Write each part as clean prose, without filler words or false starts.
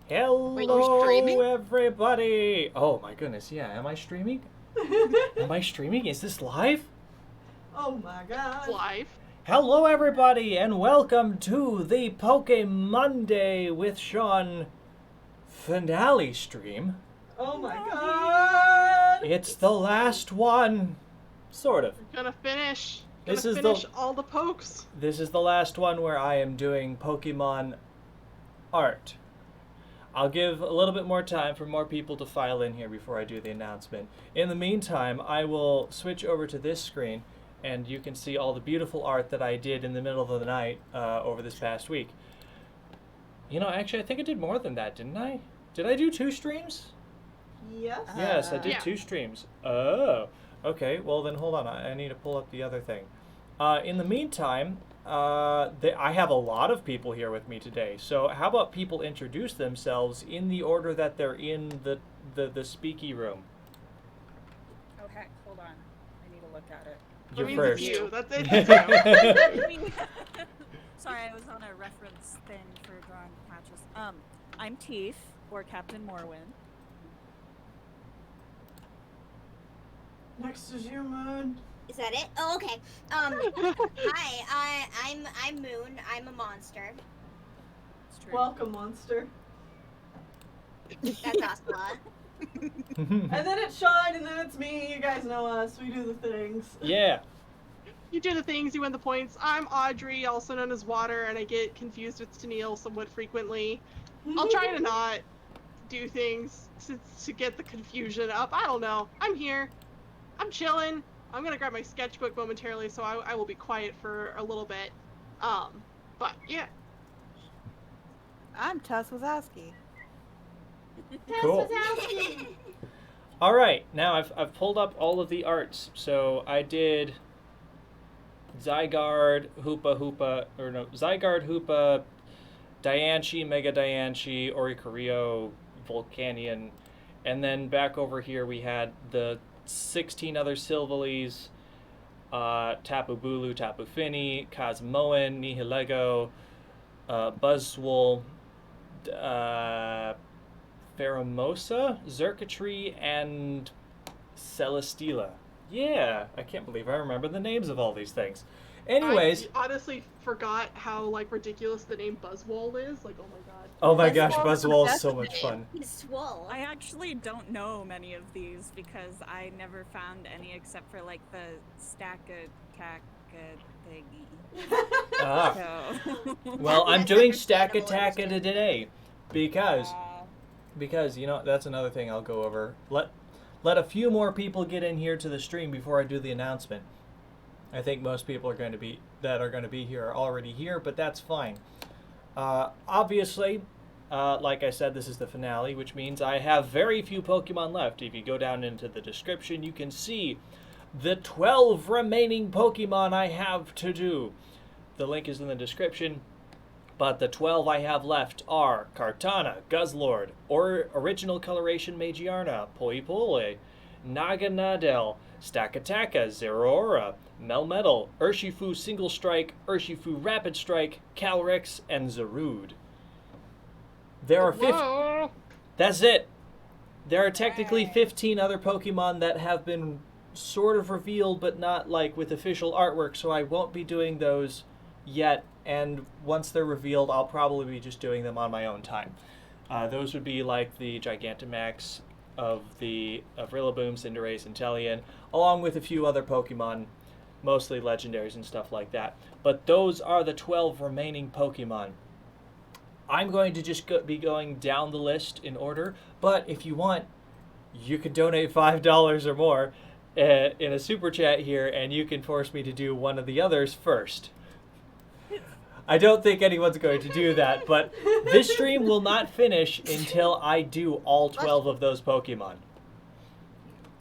Hello, Wait, you're streaming? everybody! Oh my goodness, yeah. Am I streaming? Am I streaming? Is this live? Oh my god. Live. Hello, everybody, and welcome to the Monday with Shawn finale stream. Oh my god. It's the last one. Sort of. We're gonna finish. This is finish all the pokes. This is the last one where I am doing Pokemon art. I'll give a little bit more time for more people to file in here before I do the announcement. In the meantime, I will switch over to this screen and you can see all the beautiful art that I did in the middle of the night over this past week. You know, actually, I think I did more than that, didn't I? Did I do 2 streams? Yes. Yes, I did Yeah. 2 streams. Oh, okay. Well, then hold on. I need to pull up the other thing. In the meantime, I have a lot of people here with me today. So how about people introduce themselves in the order that they're in the speaky room? Oh heck, hold on. I need to look at it. You're I mean, first. You. That's it. Sorry, I was on a reference thing for drawing patches. I'm Teef, or Captain Morwin. Next is you, Moon. Is that it? Oh, okay. Hi, I'm Moon. I'm a monster. It's true. Welcome, monster. That's Oscar. And then it's Shawn, and then it's me. You guys know us. We do the things. Yeah. You do the things, you win the points. I'm Audrey, also known as Water, and I get confused with Tennelle somewhat frequently. I'll try to not do things to get the confusion up. I don't know. I'm here. I'm chilling. I'm gonna grab my sketchbook momentarily, so I will be quiet for a little bit. But yeah. I'm Tess Wazowski. Cool. All right, now I've pulled up all of the arts. So I did Zygarde, Hoopa, Diancie, Mega Diancie, Oricorio, Volcanion, and then back over here we had the 16 other Silvalies, Tapu Bulu, Tapu Fini, Cosmoan, Nihilego, Buzzwole, Pheromosa, Xurkitree, and Celesteela. Yeah, I can't believe I remember the names of all these things. Anyways, I honestly forgot how ridiculous the name Buzzwole is. Oh my god. oh my gosh, Buzzwole's Buzzwole the is so best much fun. He's swole. I actually don't know many of these because I never found any except for the Stack-a-Tack-a thingy. Ah. So. Well, I'm That's doing Stack understandable, Attack today because that's another thing I'll go over. Let a few more people get in here to the stream before I do the announcement. I think most people are going to be here are already here, but that's fine. Obviously, like I said, this is the finale, which means I have very few Pokemon left. If you go down into the description, you can see the 12 remaining Pokemon I have to do. The link is in the description. But the 12 I have left are Kartana, Guzzlord, Original Coloration Magiarna, Poipole, Naganadel, Stakataka, Zeraora, Melmetal, Urshifu Single Strike, Urshifu Rapid Strike, Calyrex, and Zarude. There are 15. Whoa. That's it. There are technically 15 other Pokemon that have been sort of revealed, but not with official artwork, so I won't be doing those yet. And once they're revealed, I'll probably be just doing them on my own time. Those would be the Gigantamax of Rillaboom, Cinderace, and Teleon, along with a few other Pokemon, mostly legendaries and stuff like that. But those are the 12 remaining Pokemon. I'm going to just be going down the list in order, but if you want, you can donate $5 or more in a super chat here, and you can force me to do one of the others first. I don't think anyone's going to do that, but this stream will not finish until I do all 12 of those Pokemon.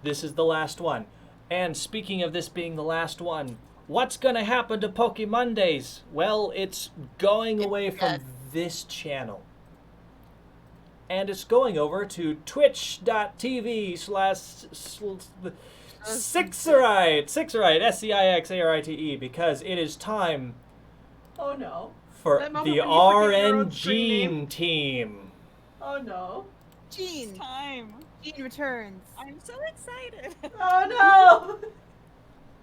This is the last one. And speaking of this being the last one, what's going to happen to Pokemondays? Well, it's going away from this channel. And it's going over to twitch.tv/Sixerite, Sixarite, because it is time Oh no. for That moment the when you forget your own RNG screen team. Oh no. Gene. It's time. Gene returns. I'm so excited. Oh no.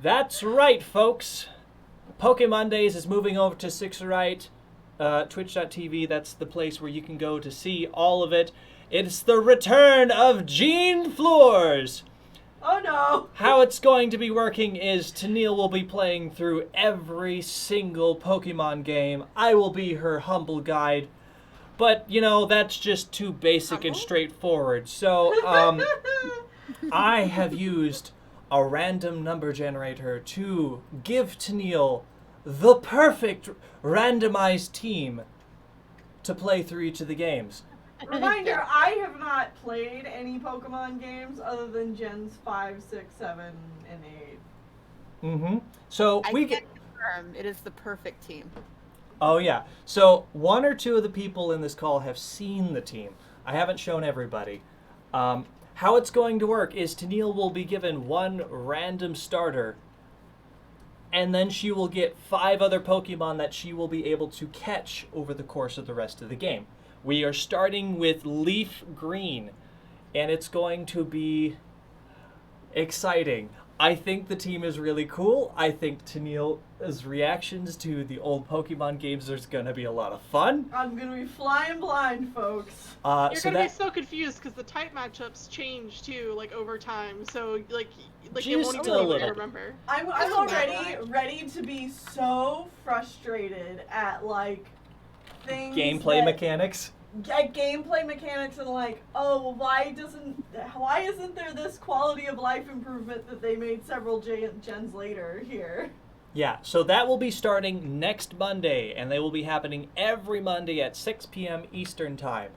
That's right, folks. Pokemon Days is moving over to Sixerite, twitch.tv. That's the place where you can go to see all of it. It's the return of Jean Floors. Oh no. How it's going to be working is Tennelle will be playing through every single Pokemon game. I will be her humble guide. But, you know, that's just too basic and straightforward. So, I have used a random number generator to give Tennelle the perfect randomized team to play through each of the games. Reminder, I have not played any Pokemon games other than Gens 5, 6, 7, and 8. Mm-hmm. So I we can get... confirm it is the perfect team. Oh, yeah. So one or two of the people in this call have seen the team. I haven't shown everybody. How it's going to work is Tennelle will be given one random starter, and then she will get 5 other Pokemon that she will be able to catch over the course of the rest of the game. We are starting with Leaf Green, and it's going to be exciting. I think the team is really cool. I think Tennelle's reactions to the old Pokemon games is going to be a lot of fun. I'm gonna be flying blind, folks. You're So gonna be that so confused because the type matchups change too, like over time. So like it Just won't a even be able little. to remember. I'm Oh, already ready to be so frustrated at like things gameplay that- mechanics. at gameplay mechanics and like, oh, why isn't there this quality of life improvement that they made several gens later here? Yeah, so that will be starting next Monday, and they will be happening every Monday at 6 p.m. Eastern Time.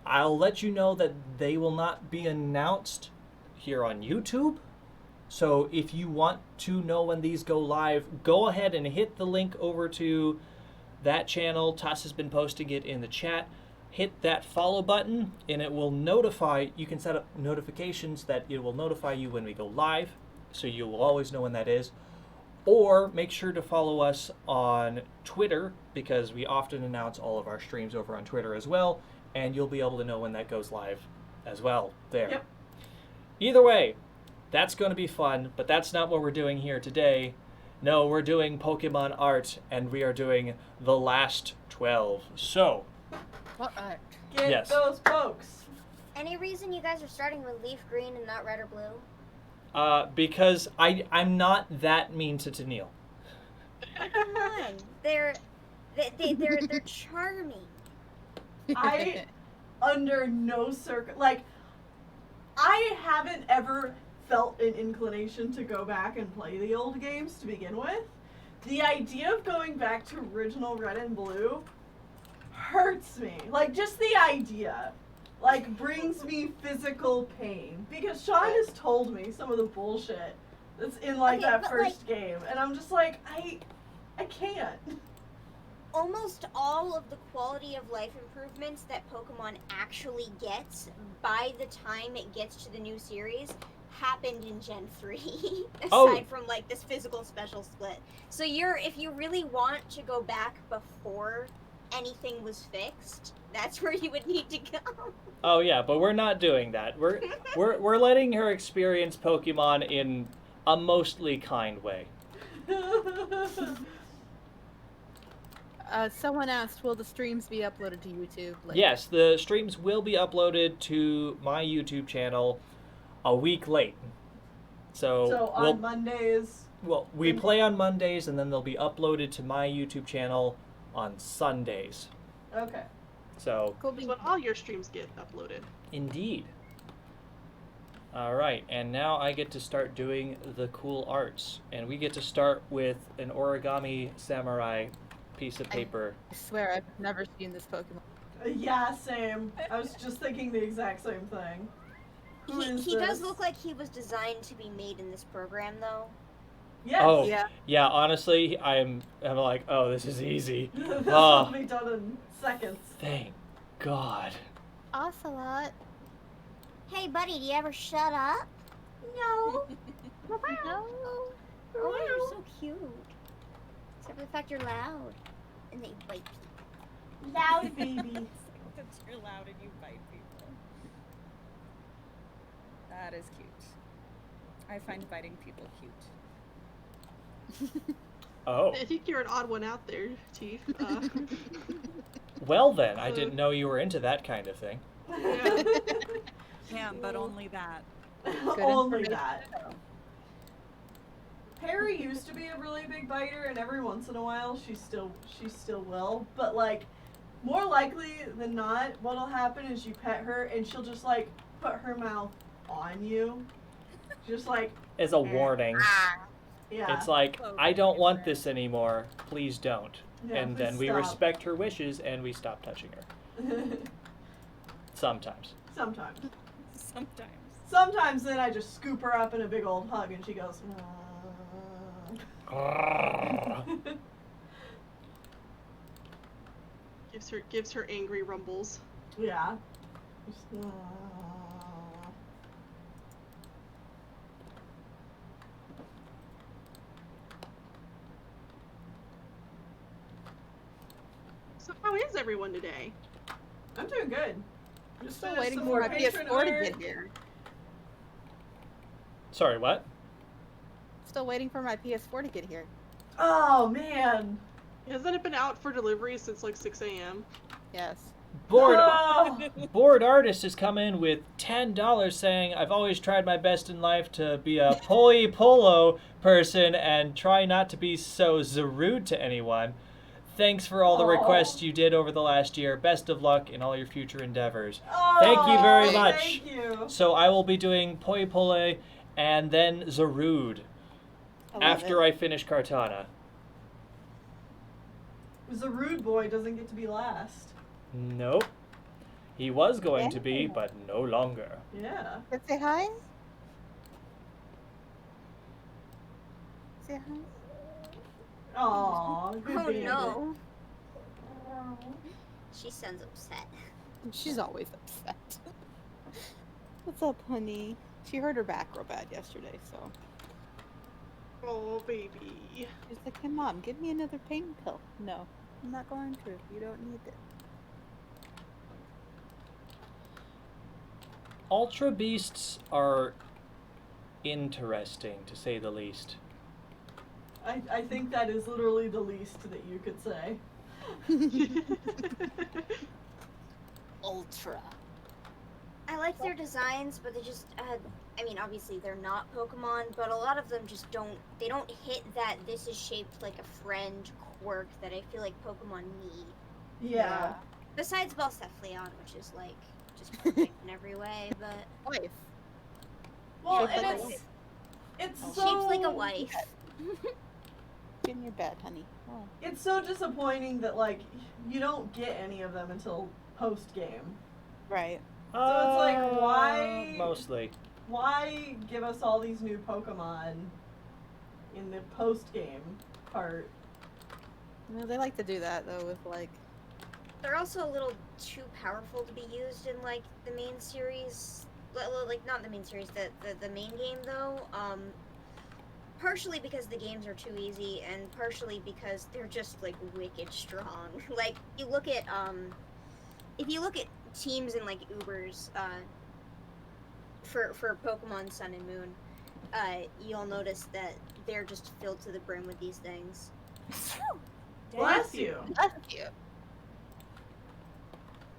I'll let you know that they will not be announced here on YouTube. So if you want to know when these go live, go ahead and hit the link over to that channel. Tuss has been posting it in the chat. Hit that follow button, and it will notify, you can set up notifications that it will notify you when we go live, so you will always know when that is. Or make sure to follow us on Twitter, because we often announce all of our streams over on Twitter as well, and you'll be able to know when that goes live as well there. Yep. Either way, that's going to be fun, but that's not what we're doing here today. No, we're doing Pokemon art, and we are doing the last 12. So, What art? Get Yes. those folks. Any reason you guys are starting with leaf green and not red or blue? because I'm not that mean to Tennelle. Come on, they're charming. I, under no I haven't ever felt an inclination to go back and play the old games to begin with. The idea of going back to original Red and Blue hurts me. Like, just the idea, like, brings me physical pain. Because Shawn has told me some of the bullshit that's in, like, Okay, that but, first game. And I'm just like, I can't. Almost all of the quality of life improvements that Pokemon actually gets by the time it gets to the new series happened in Gen 3, aside from like this physical special split. So if you really want to go back before anything was fixed, that's where you would need to go. Oh yeah, but we're not doing that. We're letting her experience Pokemon in a mostly kind way. Someone asked, will the streams be uploaded to YouTube later? Yes, the streams will be uploaded to my YouTube channel a week late. So on Mondays. Well, we play on Mondays, and then they'll be uploaded to my YouTube channel on Sundays. Okay. So, Cool That's beans. when all your streams get uploaded. indeed. All right, and now I get to start doing the cool arts, and we get to start with an origami samurai piece of paper. I swear, I've never seen this Pokemon. Yeah, same. I was just thinking the exact same thing. Who is He does this? look like he was designed to be made in this program, though. Yes. Oh, Yeah. yeah. Honestly, I'm like, oh, this is easy. This Oh. will be done in seconds. Thank God. Ocelot. Hey, buddy, do you ever shut up? No. No. Oh, you're so cute. Except for the fact you're loud. And that you bite people. Loud baby. that you're loud and you bite people. That is cute. I find biting people cute. Oh. I think you're an odd one out there, Chief. Well then, I didn't know you were into that kind of thing. Yeah. Damn, but only that. Only information that. to know. Perry used to be a really big biter, and every once in a while she still will. But like, more likely than not, what'll happen is you pet her, and she'll just like put her mouth on you, just like As a warning. yeah. It's like, Oh, I don't want different. this anymore. Please don't. Yeah, And please then we stop. respect her wishes and we stop touching her. Sometimes. Sometimes. Sometimes. Sometimes then I just scoop her up in a big old hug, and she goes. gives her angry rumbles. Yeah. So how is everyone today? I'm doing good. I'm Just still finished waiting some for more my patron PS4 to art. get here. Sorry, what? Still waiting for my PS4 to get here. Oh man. Hasn't it been out for delivery since like 6 a.m.? Yes. Bored artist has come in with $10 saying, I've always tried my best in life to be a polo person and try not to be so rude to anyone. Thanks for all the requests you did over the last year. Best of luck in all your future endeavors. Thank you very much. Thank you. So I will be doing Poi Pole and then Zarude after I finish Kartana. The rude boy doesn't get to be last. Nope. He was going to be, but no longer. Yeah. Let's say hi. Say hi. Aw, good Oh baby. no. She sounds upset. She's always upset. What's up, honey? She hurt her back real bad yesterday, so Oh, baby. she's like, "Hey, mom, give me another pain pill." No, I'm not going to. You don't need it. Ultra Beasts are interesting, to say the least. I think that is literally the least that you could say. Ultra. I like their designs, but they just, I mean, obviously they're not Pokemon, but a lot of them just they don't hit that this is shaped like a friend quirk that I feel like Pokemon need. Yeah. Besides Balsefleon, which is like, just perfect in every way, but Wife. Well, Shaped and like a it's wife. so shaped like a wife. Get in your bed, honey. Oh. It's so disappointing that like you don't get any of them until post game. Right. So it's like, why- Mostly. Why give us all these new Pokemon in the post game part? No, they like to do that though with like. They're also a little too powerful to be used in like the main series. Like not the main series, the main game though. Partially because the games are too easy, and partially because they're just like wicked strong. Like you look at if you look at teams in like Ubers, for Pokemon Sun and Moon, you'll notice that they're just filled to the brim with these things. Bless you. Thank you.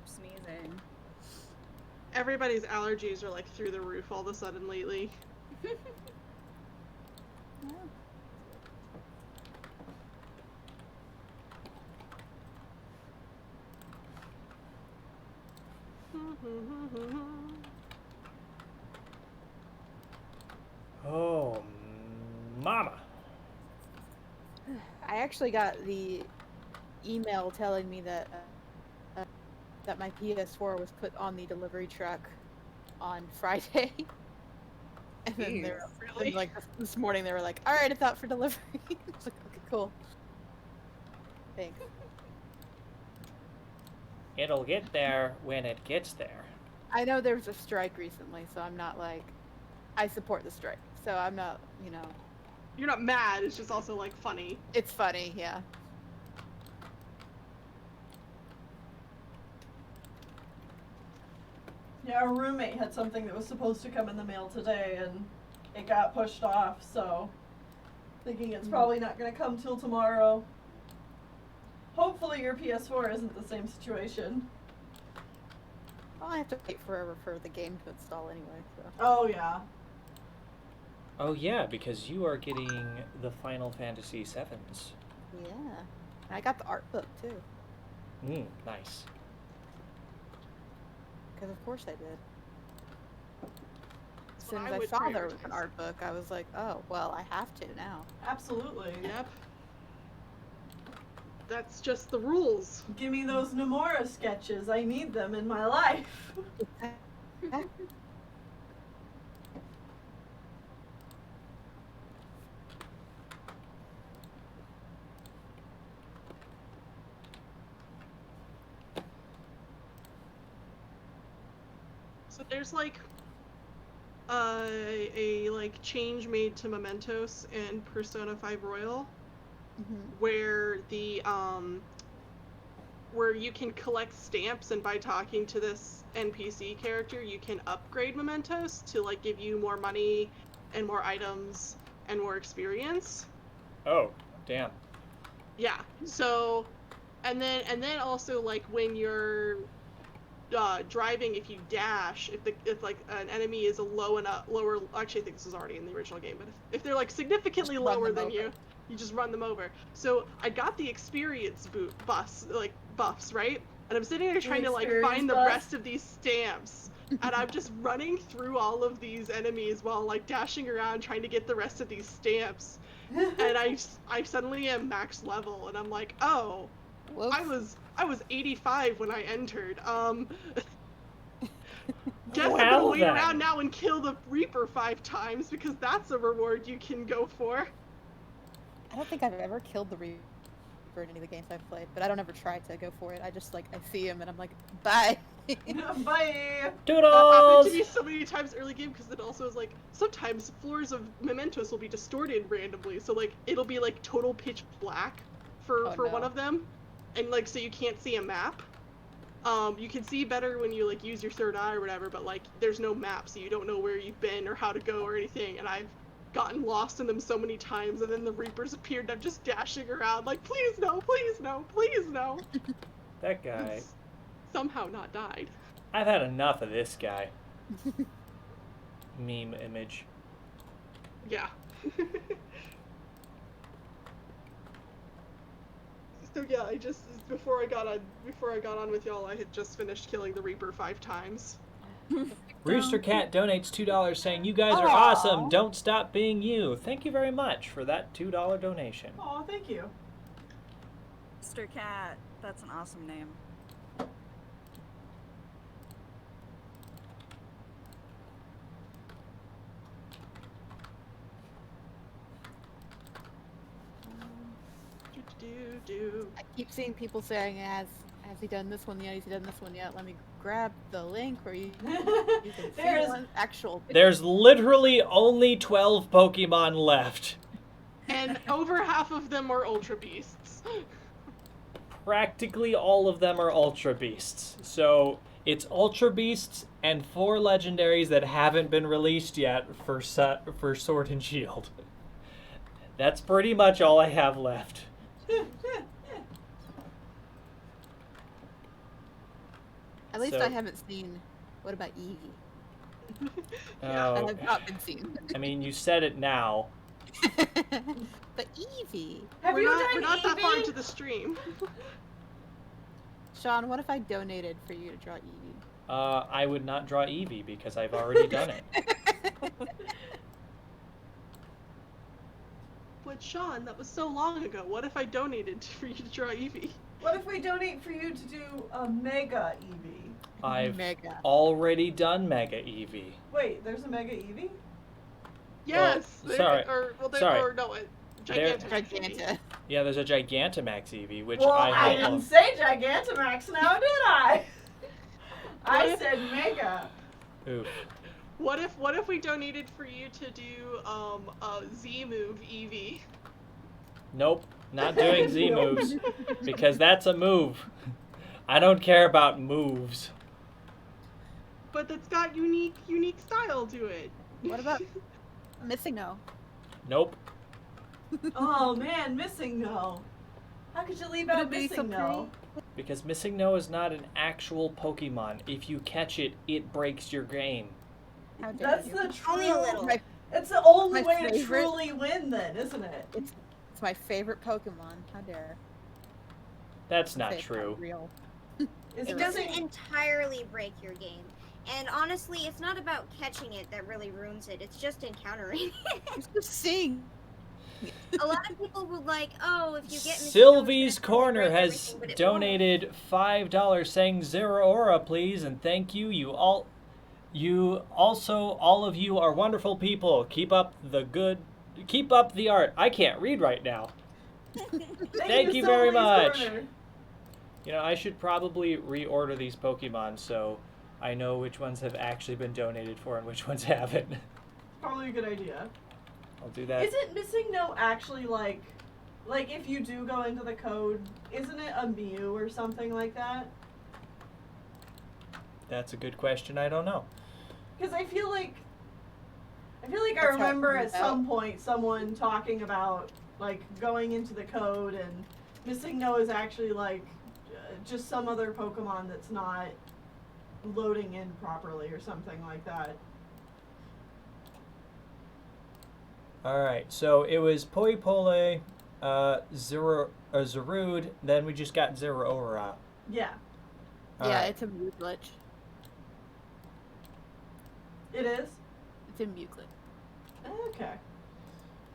Sneezing. Everybody's allergies are like through the roof all of a sudden lately. Oh, mama. I actually got the email telling me that that my PS4 was put on the delivery truck on Friday. And then they were Really? and, like this morning they were like, "All right, it's out for delivery." I was like, "Okay, cool. Thanks." It'll get there when it gets there. I know there was a strike recently, so I'm not like I support the strike. So I'm not, you know, You're not mad, it's just also like funny. it's funny, yeah. Yeah, our roommate had something that was supposed to come in the mail today, and it got pushed off, so thinking it's probably not going to come till tomorrow. Hopefully your PS4 isn't the same situation. Well, I have to wait forever for the game to install anyway, so. Oh, yeah. Oh yeah, because you are getting the Final Fantasy VIIs. Yeah. And I got the art book, too. Nice. Because of course I did. As That's soon what as I would saw there was an prioritize. art book, I was like, oh, well, I have to now. Absolutely. Yep. That's just the rules. Give me those Nomura sketches. I need them in my life. So there's like a like change made to Mementos and Persona 5 Royal where the where you can collect stamps, and by talking to this NPC character you can upgrade Mementos to like give you more money and more items and more experience. Oh, damn. Yeah. So and then also like when you're driving, if you dash, if like an enemy is a lower, actually I think this is already in the original game, but if they're like significantly Just run lower them than over. you just run them over. So I got the experience buffs, right? And I'm sitting there trying to like experience find the buffs? rest of these stamps. And I'm just running through all of these enemies while like dashing around trying to get the rest of these stamps. And I suddenly am max level, and I'm like, oh, Whoops. I was 85 when I entered. Guess I'm Well gonna wait then. around now and kill the Reaper 5 times, because that's a reward you can go for. I don't think I've ever killed the Reaper in any of the games I've played, but I don't ever try to go for it. I just like, I see him and I'm like, bye. Bye. That happened Doodles! to me so many times early game, because it also is like, sometimes floors of Mementos will be distorted randomly, so like, it'll be like total pitch black for Oh, one no. of them, and like, so you can't see a map. You can see better when you like use your third eye or whatever, but like, there's no map, so you don't know where you've been or how to go or anything, and I've gotten lost in them so many times, and then the Reapers appeared, and I'm just dashing around like, please no, please no, please no. That guy. Somehow not died. I've had enough of this guy. Meme image. Yeah. So yeah, I just before I got on with y'all, I had just finished killing the Reaper 5 times. Rooster Cat donates $2 saying, "You guys are Aw. awesome. Don't stop being you." Thank you very much for that $2 donation. Oh, thank you. Mr. Cat, that's an awesome name. Do. I keep seeing people saying, has he done this one yet? Has he done this one yet? Let me grab the link where you can see There's one actual picture. There's literally only 12 Pokemon left. And over half of them are Ultra Beasts. Practically all of them are Ultra Beasts. So it's Ultra Beasts and 4 legendaries that haven't been released yet for Sword and Shield. That's pretty much all I have left. At least So- I haven't seen. What about Eevee? That Oh, has not been seen. I mean, you said it now. But Eevee. Have we're you not, done we're not that far Eevee? into the stream. Shawn, what if I donated for you to draw Eevee? I would not draw Eevee because I've already done it. But Shawn, that was so long ago. What if I donated for you to draw Eevee? What if we donate for you to do a Mega Eevee? I've Mega. already done Mega Eevee. Wait, there's a Mega Eevee? Yes. Well, sorry. Sorry. Or no, There- Gigantamax. Giganta. Yeah, there's a Gigantamax Eevee, which Well, I I have. didn't say Gigantamax now, did I? I What? said Mega. Oof. What if we donated for you to do a Z move Eevee? Nope, not doing Z Nope. moves because that's a move. I don't care about moves. but that's got unique style to it. What about Missing No? Nope. Oh man, Missing No. How could you leave out Would it be so Missing No? Because Missing No is not an actual Pokemon. If you catch it, it breaks your game. How dare That's you. the true. Only a little. My- It's the only My way to favorite- truly win, then, isn't it? It's my favorite Pokemon. How dare? That's I not say it's true. real. Is It It doesn't Missing entirely break your game. And honestly, it's not about catching it that really ruins it. It's just encountering it. It's just seeing. A lot of people would like, oh, if you get Missing Sylvie's No, it's gonna Corner break has everything, but it won't. donated $5 saying Zeraora, please, and thank you. All of you are wonderful people. Keep up the art. I can't read right now. Thank you very Sylvie's much. Corner. You know, I should probably reorder these Pokemon so I know which ones have actually been donated for and which ones haven't. Probably a good idea. I'll do that. Isn't Missing No actually like if you do go into the code, isn't it a Mew or something like that? That's a good question. I don't know. Because I feel like I That's how it remember comes at some point someone talking about like going into the code and Missing No is actually like just some other Pokemon that's not loading in properly or something like that. Alright, so it was Poipole, Zarude, then we just got Zeraora. Yeah, Yeah, Alright. it's a mute glitch. it is. It's in mute glitch. Okay,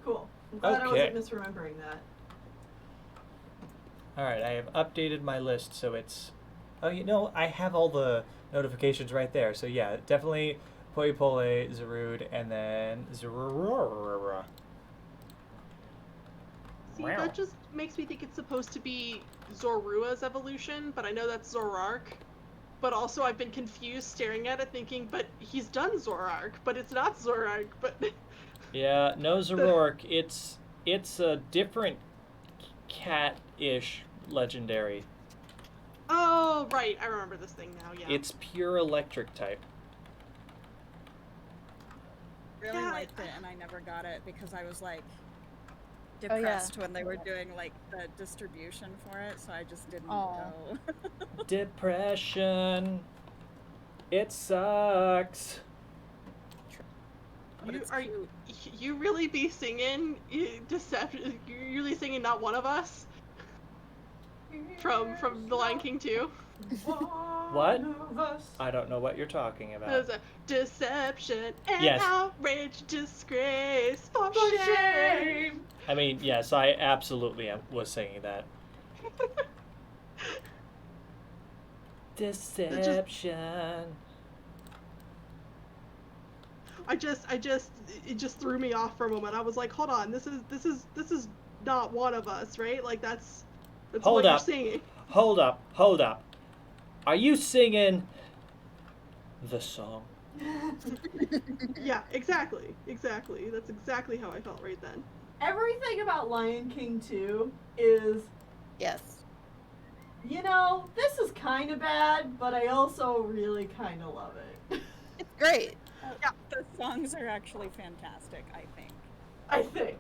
cool. I'm glad I Okay. wasn't misremembering that. Alright, I have updated my list so it's... Oh, you know, I have all the notifications right there. So yeah, definitely Poipole, Zarude, and then Zeraora. See, Wow. that just makes me think it's supposed to be Zorua's evolution, but I know that's Zorark. But also I've been confused staring at it thinking, but he's done Zorark, but it's not Zorark, but... Yeah, no Zeraork. It's a different cat-ish legendary. Oh, right, I remember this thing now, yeah. It's pure electric type. Really Yeah, liked it, and I never got it because I was like Oh, yeah. depressed when they were doing like the distribution for it, so I just didn't Aw. go. Depression. It sucks. But You, it's are cute. you really be singing Deception? You're really singing Not One of Us from The Lion King 2? What? I don't know what you're talking about. There's a deception and Yes. outrage, disgrace, for shame. I mean, yes, I absolutely was singing that. Deception. It just threw me off for a moment. I was like, hold on, this is not One of Us, right? Like that's Hold what up. you're singing. Hold up. Are you singing the song? Yeah, exactly. That's exactly how I felt right then. Everything about Lion King 2 is, Yes. you know, this is kind of bad, but I also really kind of love it. It's great. Yeah, the songs are actually fantastic, I think. I think.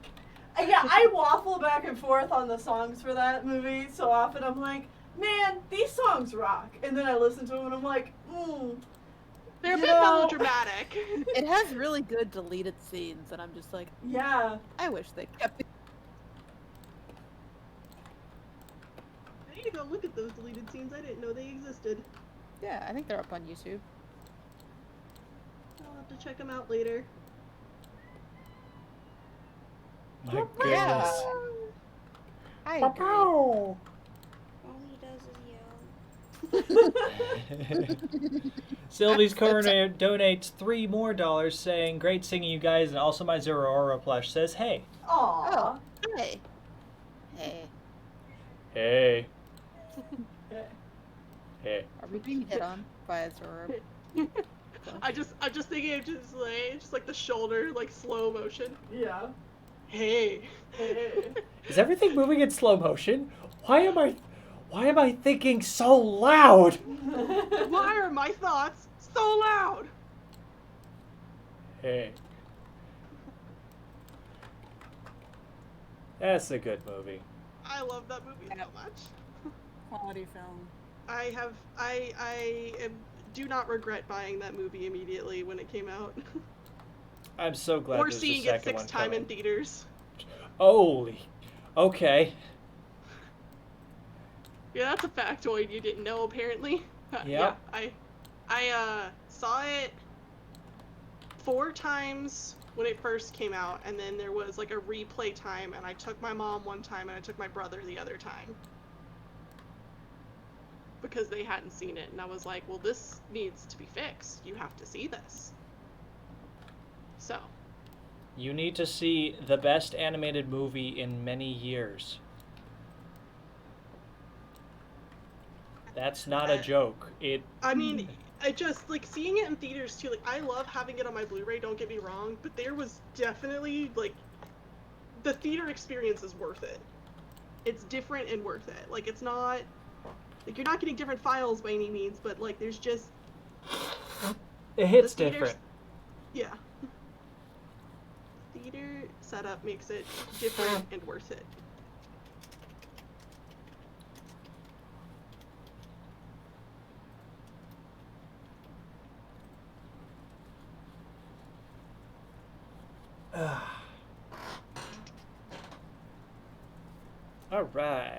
Yeah, I waffle back and forth on the songs for that movie so often. I'm like, man, these songs rock. And then I listen to them and I'm like, They're a You bit know- melodramatic. It has really good deleted scenes, and I'm just like, yeah. I wish they kept it. I need to go look at those deleted scenes. I didn't know they existed. Yeah, I think they're up on YouTube. I'll have to check them out later. My Yeah. goodness. I agree. All he does is yell. Sylvie's Corner donates $3 more saying, great singing you guys, and also my Zeraora plush says, hey. Aw. Oh, hey. Hey. Hey. Hey. Are we being hit on by a Zora? I'm just thinking of just like the shoulder, like slow motion. Yeah. Hey. Hey. Is everything moving in slow motion? Why am I thinking so loud? Why are my thoughts So loud. Hey. That's a good movie. I love that movie so much. Quality film. Do not regret buying that movie immediately when it came out. I'm so glad Or there's a seeing it second 6 one times coming. in theaters. Holy. Okay. Yeah, that's a factoid you didn't know, apparently. Yeah, I saw it 4 times when it first came out, and then there was like a replay time, and I took my mom one time, and I took my brother the other time. Because they hadn't seen it, and I was like, well, this needs to be fixed. You have to see this. So. You need to see the best animated movie in many years. That's not a joke. I mean, I just, like, seeing it in theaters, too, like, I love having it on my Blu-ray, don't get me wrong, but there was definitely, like, the theater experience is worth it. It's different and worth it. Like, it's not, like, you're not getting different files by any means, but, like, there's just... It hits the different. Yeah. Theater setup makes it different and worth it. All right.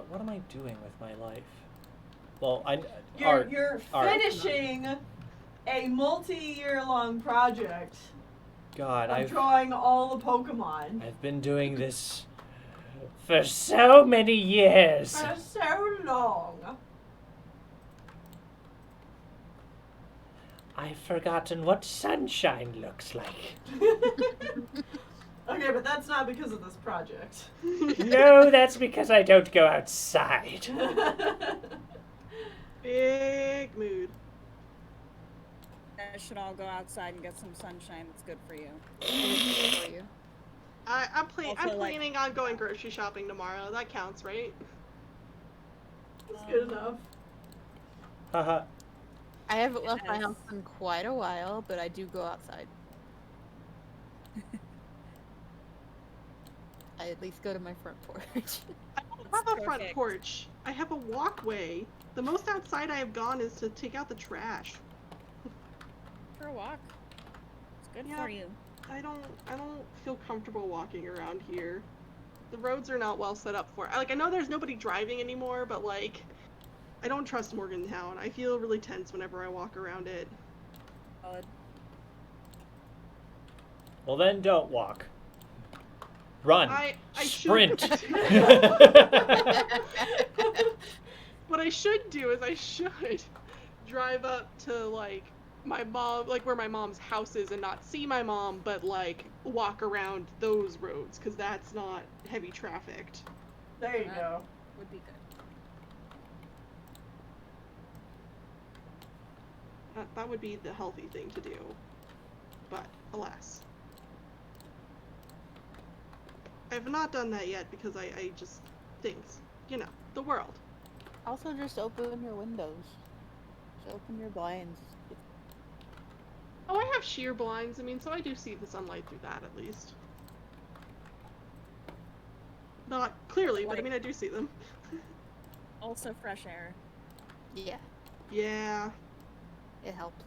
What am I doing with my life? Well, You're finishing a multi-year-long project. God, of drawing all the Pokemon. I've been doing this for so many years. For so long. I've forgotten what sunshine looks like. Okay, but that's not because of this project. No, that's because I don't go outside. Big mood. I should all go outside and get some sunshine. It's good for you. For you. I'm Also, planning on going grocery shopping tomorrow. That counts, right? It's good enough. Haha. I haven't left my house in quite a while, but I do go outside. I at least go to my front porch. I don't have a front porch. I have a walkway. The most outside I have gone is to take out the trash. For a walk. It's good Yeah. for you. I don't feel comfortable walking around here. The roads are not well set up for it. Like, I know there's nobody driving anymore, but like, I don't trust Morgantown. I feel really tense whenever I walk around it. Solid. Well, then don't walk. Run. I Sprint. What I should do is I should drive up to like my mom, like where my mom's house is, and not see my mom, but like walk around those roads, because that's not heavy trafficked. There you go. Would be good. That would be the healthy thing to do. But alas. I have not done that yet because I just, things, you know, the world. Also, just open your windows. Just open your blinds. Oh, I have sheer blinds, I mean, so I do see the sunlight through that at least. Not clearly, but I mean, I do see them. Also fresh air. Yeah, Yeah. it helps.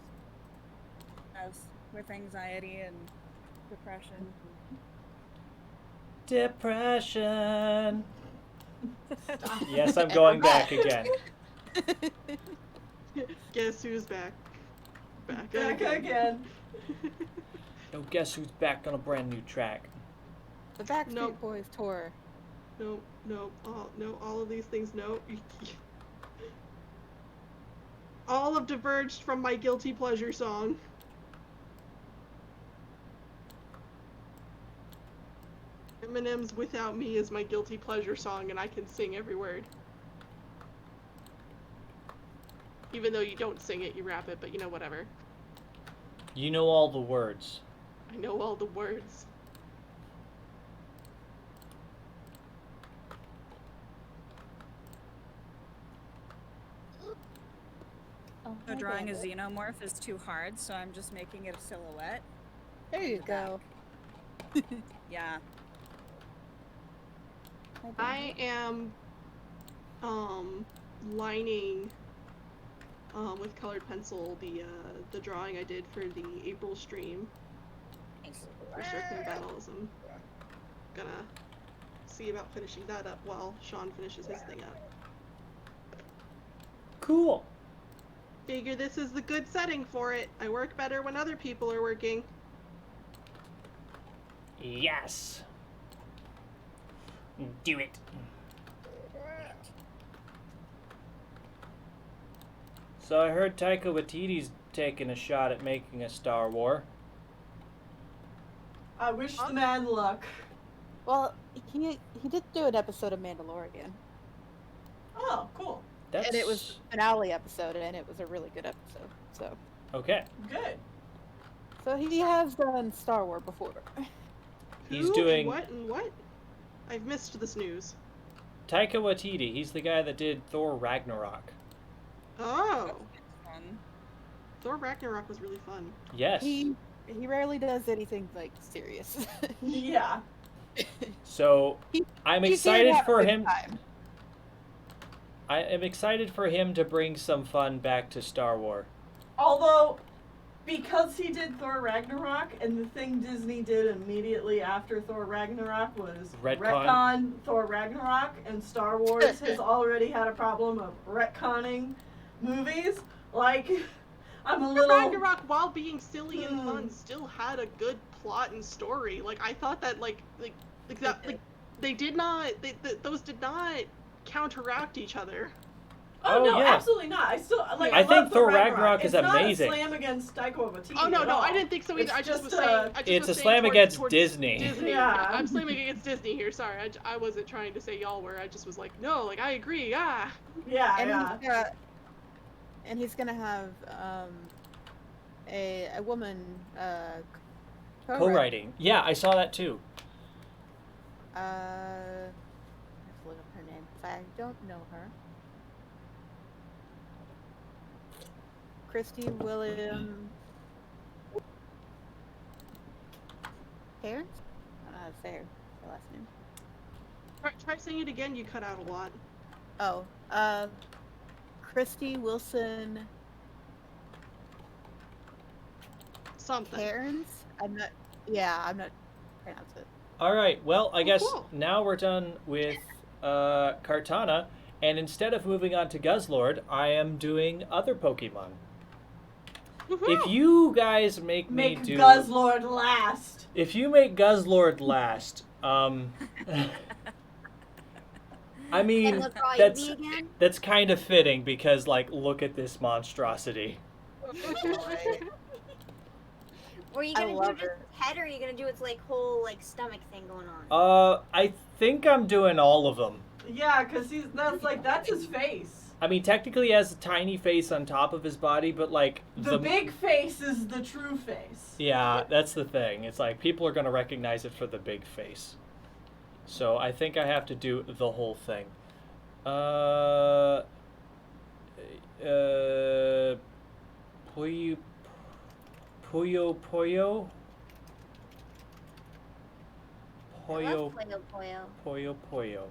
As with anxiety and depression. Depression. Yes, I'm going back again. Guess who's back? Back again. No, guess who's back on a brand new track? The Backstreet Nope. Boys tour. No, all of these things, no. All have diverged from my guilty pleasure song. Eminem's Without Me is my guilty pleasure song, and I can sing every word. Even though you don't sing it, you rap it, but you know, whatever. You know all the words. I know all the words. So Hi, drawing a Bandit. xenomorph is too hard, so I'm just making it a silhouette. There you the go. Yeah. Hi, I Bandit. am lining with colored pencil the drawing I did for the April stream Nice. for Strickland Battles. I'm gonna see about finishing that up while Shawn finishes his thing up. Cool. Figure this is the good setting for it. I work better when other people are working. Yes. Do it. So I heard Taika Waititi's taking a shot at making a Star War. I wish the man luck. Well, he did do an episode of Mandalorian, Oh, cool. That's and it was the finale episode, and it was a really good episode. So okay. Good. he has done Star Wars before. He's Who doing- and what? I've missed this news. Taika Waititi. He's the guy that did Thor Ragnarok. Oh, Fun. Thor Ragnarok was really fun. Yes. He rarely does anything like serious. Yeah. So I'm He's here to excited have a for good him. time. I am excited for him to bring some fun back to Star Wars. Although, because he did Thor Ragnarok, and the thing Disney did immediately after Thor Ragnarok was Retcon. Thor Ragnarok, and Star Wars has already had a problem of retconning movies. Like, I'm a Thor little. Ragnarok, while being silly and fun, still had a good plot and story. Like I thought that they did not. Those did not counteract each other. Oh, Oh, no, yeah. absolutely not. I still like. I love think Thor Ragnarok is it's amazing. Not a slam against Taika Waititi. Oh no, at no, all. I didn't think so either. It's I just was just saying. a- I just It's was a saying slam towards- against towards Disney. Disney. Yeah. I'm slamming against Disney here. Sorry, I wasn't trying to say y'all were. I just was like, no, like I agree. Ah. Yeah, And yeah. he's gonna have a woman Co-writing. Yeah, I saw that too. I have to look up her name because I don't know her. Christy William Terrence? I don't know how to say her last name. Try saying it again. You cut out a lot. Oh, Christy Wilson Something. Terrence? I'm not pronouncing it. All right. Well, I guess cool. now we're done with Kartana, and instead of moving on to Guzzlord, I am doing other Pokemon. If you guys make me do, Guzzlord last. if you make Guzzlord last, I And mean what draw you that's be again? that's kind of fitting because like look at this monstrosity. Were you I gonna do love just her. its head, or are you gonna do its like whole like stomach thing going on? I think I'm doing all of them. Yeah, because that's his face. I mean, technically he has a tiny face on top of his body, but like The big face is the true face. yeah, that's the thing. It's like people are gonna recognize it for the big face. So I think I have to do the whole thing. Puyo. I love Puyo Puyo. Puyo.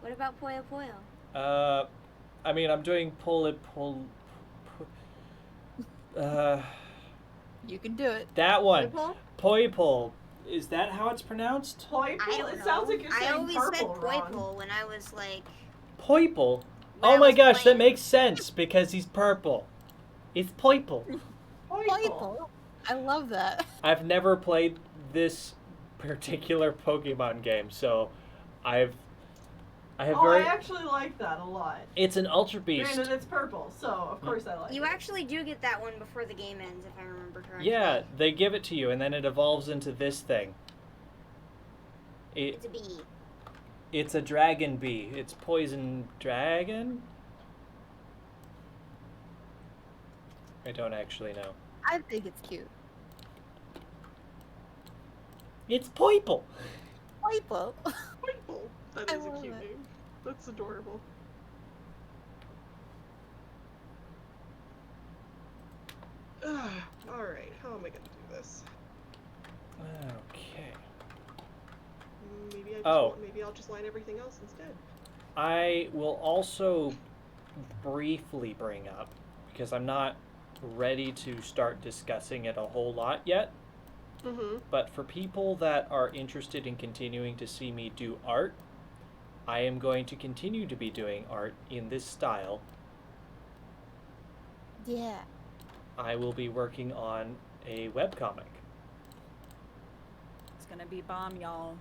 What about Puyo Puyo? I mean, I'm doing You can do it. that one. Purple? Poipole. Is that how it's pronounced? I Poiple? don't It know. sounds like you're I saying always purple said wrong. Poiple when I was like. Poipole? when Oh I my was gosh, that playing. makes sense because he's purple. It's Poipole. Poiple. I love that. I've never played this particular Pokemon game, so I have Oh, very. I actually like that a lot. It's an Ultra Beast. Granted, it's purple, so of course I like You it. actually do get that one before the game ends, if I remember correctly. Yeah, they give it to you, and then it evolves into this thing. It's a bee. It's a dragon bee. It's poison dragon? I don't actually know. I think it's cute. It's Poipole. Poiple. Poiple. That I is a love cute it. name. That's adorable. Alright, how am I gonna do this? Okay. Maybe I'll just line everything else instead. I will also briefly bring up, because I'm not ready to start discussing it a whole lot yet, but for people that are interested in continuing to see me do art, I am going to continue to be doing art in this style. Yeah. I will be working on a webcomic. It's gonna be bomb, y'all.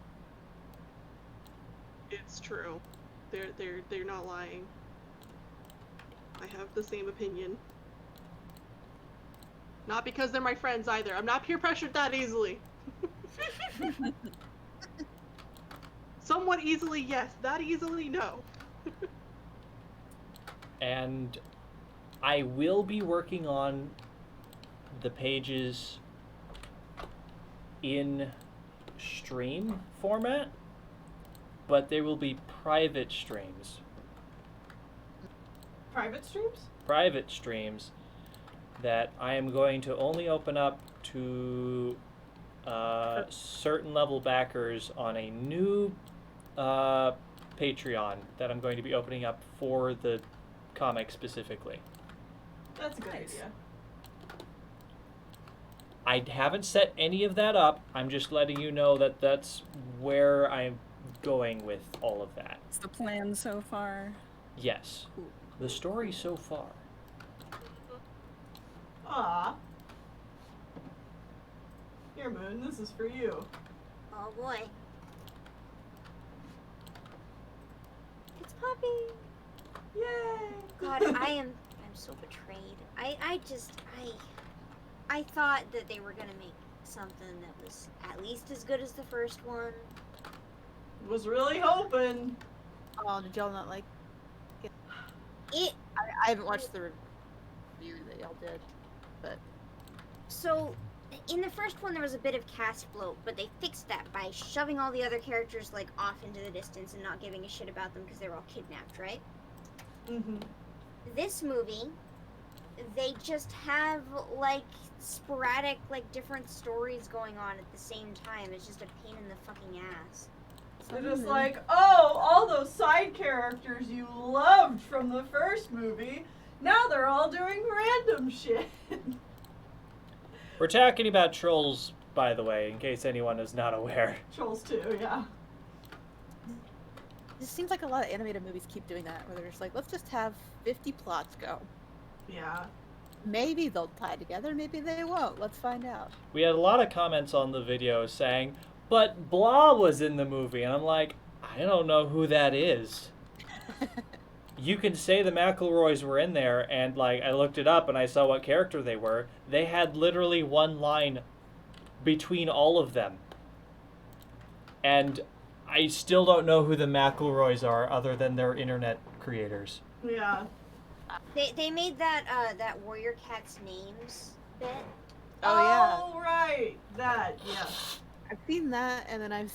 It's true. They're not lying. I have the same opinion. Not because they're my friends either. I'm not peer pressured that easily. Somewhat easily, yes. That easily, no. And I will be working on the pages in stream format, but there will be private streams. Private streams? Private streams that I am going to only open up to certain level backers on a new Patreon that I'm going to be opening up for the comic specifically. That's a good Nice. idea. I haven't set any of that up. I'm just letting you know that that's where I'm going with all of that. It's the plan so far. Yes. The story so far. Aw. Here, Moon, this is for you. Oh boy. It's Poppy. Yay! God, I'm so betrayed. I thought that they were gonna make something that was at least as good as the first one. Was really hoping. Oh, did y'all not like it? It I haven't watched the review that y'all did, but So, in the first one, there was a bit of cast bloat, but they fixed that by shoving all the other characters like off into the distance and not giving a shit about them because they were all kidnapped, right? Mm-hmm. This movie, they just have like sporadic, like different stories going on at the same time. It's just a pain in the fucking ass. They're just like, oh, all those side characters you loved from the first movie, now they're all doing random shit. We're talking about Trolls, by the way, in case anyone is not aware. Trolls 2, yeah. it seems like a lot of animated movies keep doing that, where they're just like, let's just have 50 plots go. Yeah. Maybe they'll tie together, maybe they won't. Let's find out. We had a lot of comments on the video saying, but blah was in the movie. And I'm like, I don't know who that is. You can say the McElroys were in there, and like I looked it up and I saw what character they were. They had literally one line between all of them. And I still don't know who the McElroys are other than their internet creators. Yeah. They made that that Warrior Cat's names bit. Oh, right. That, yeah. I've seen that, and then I've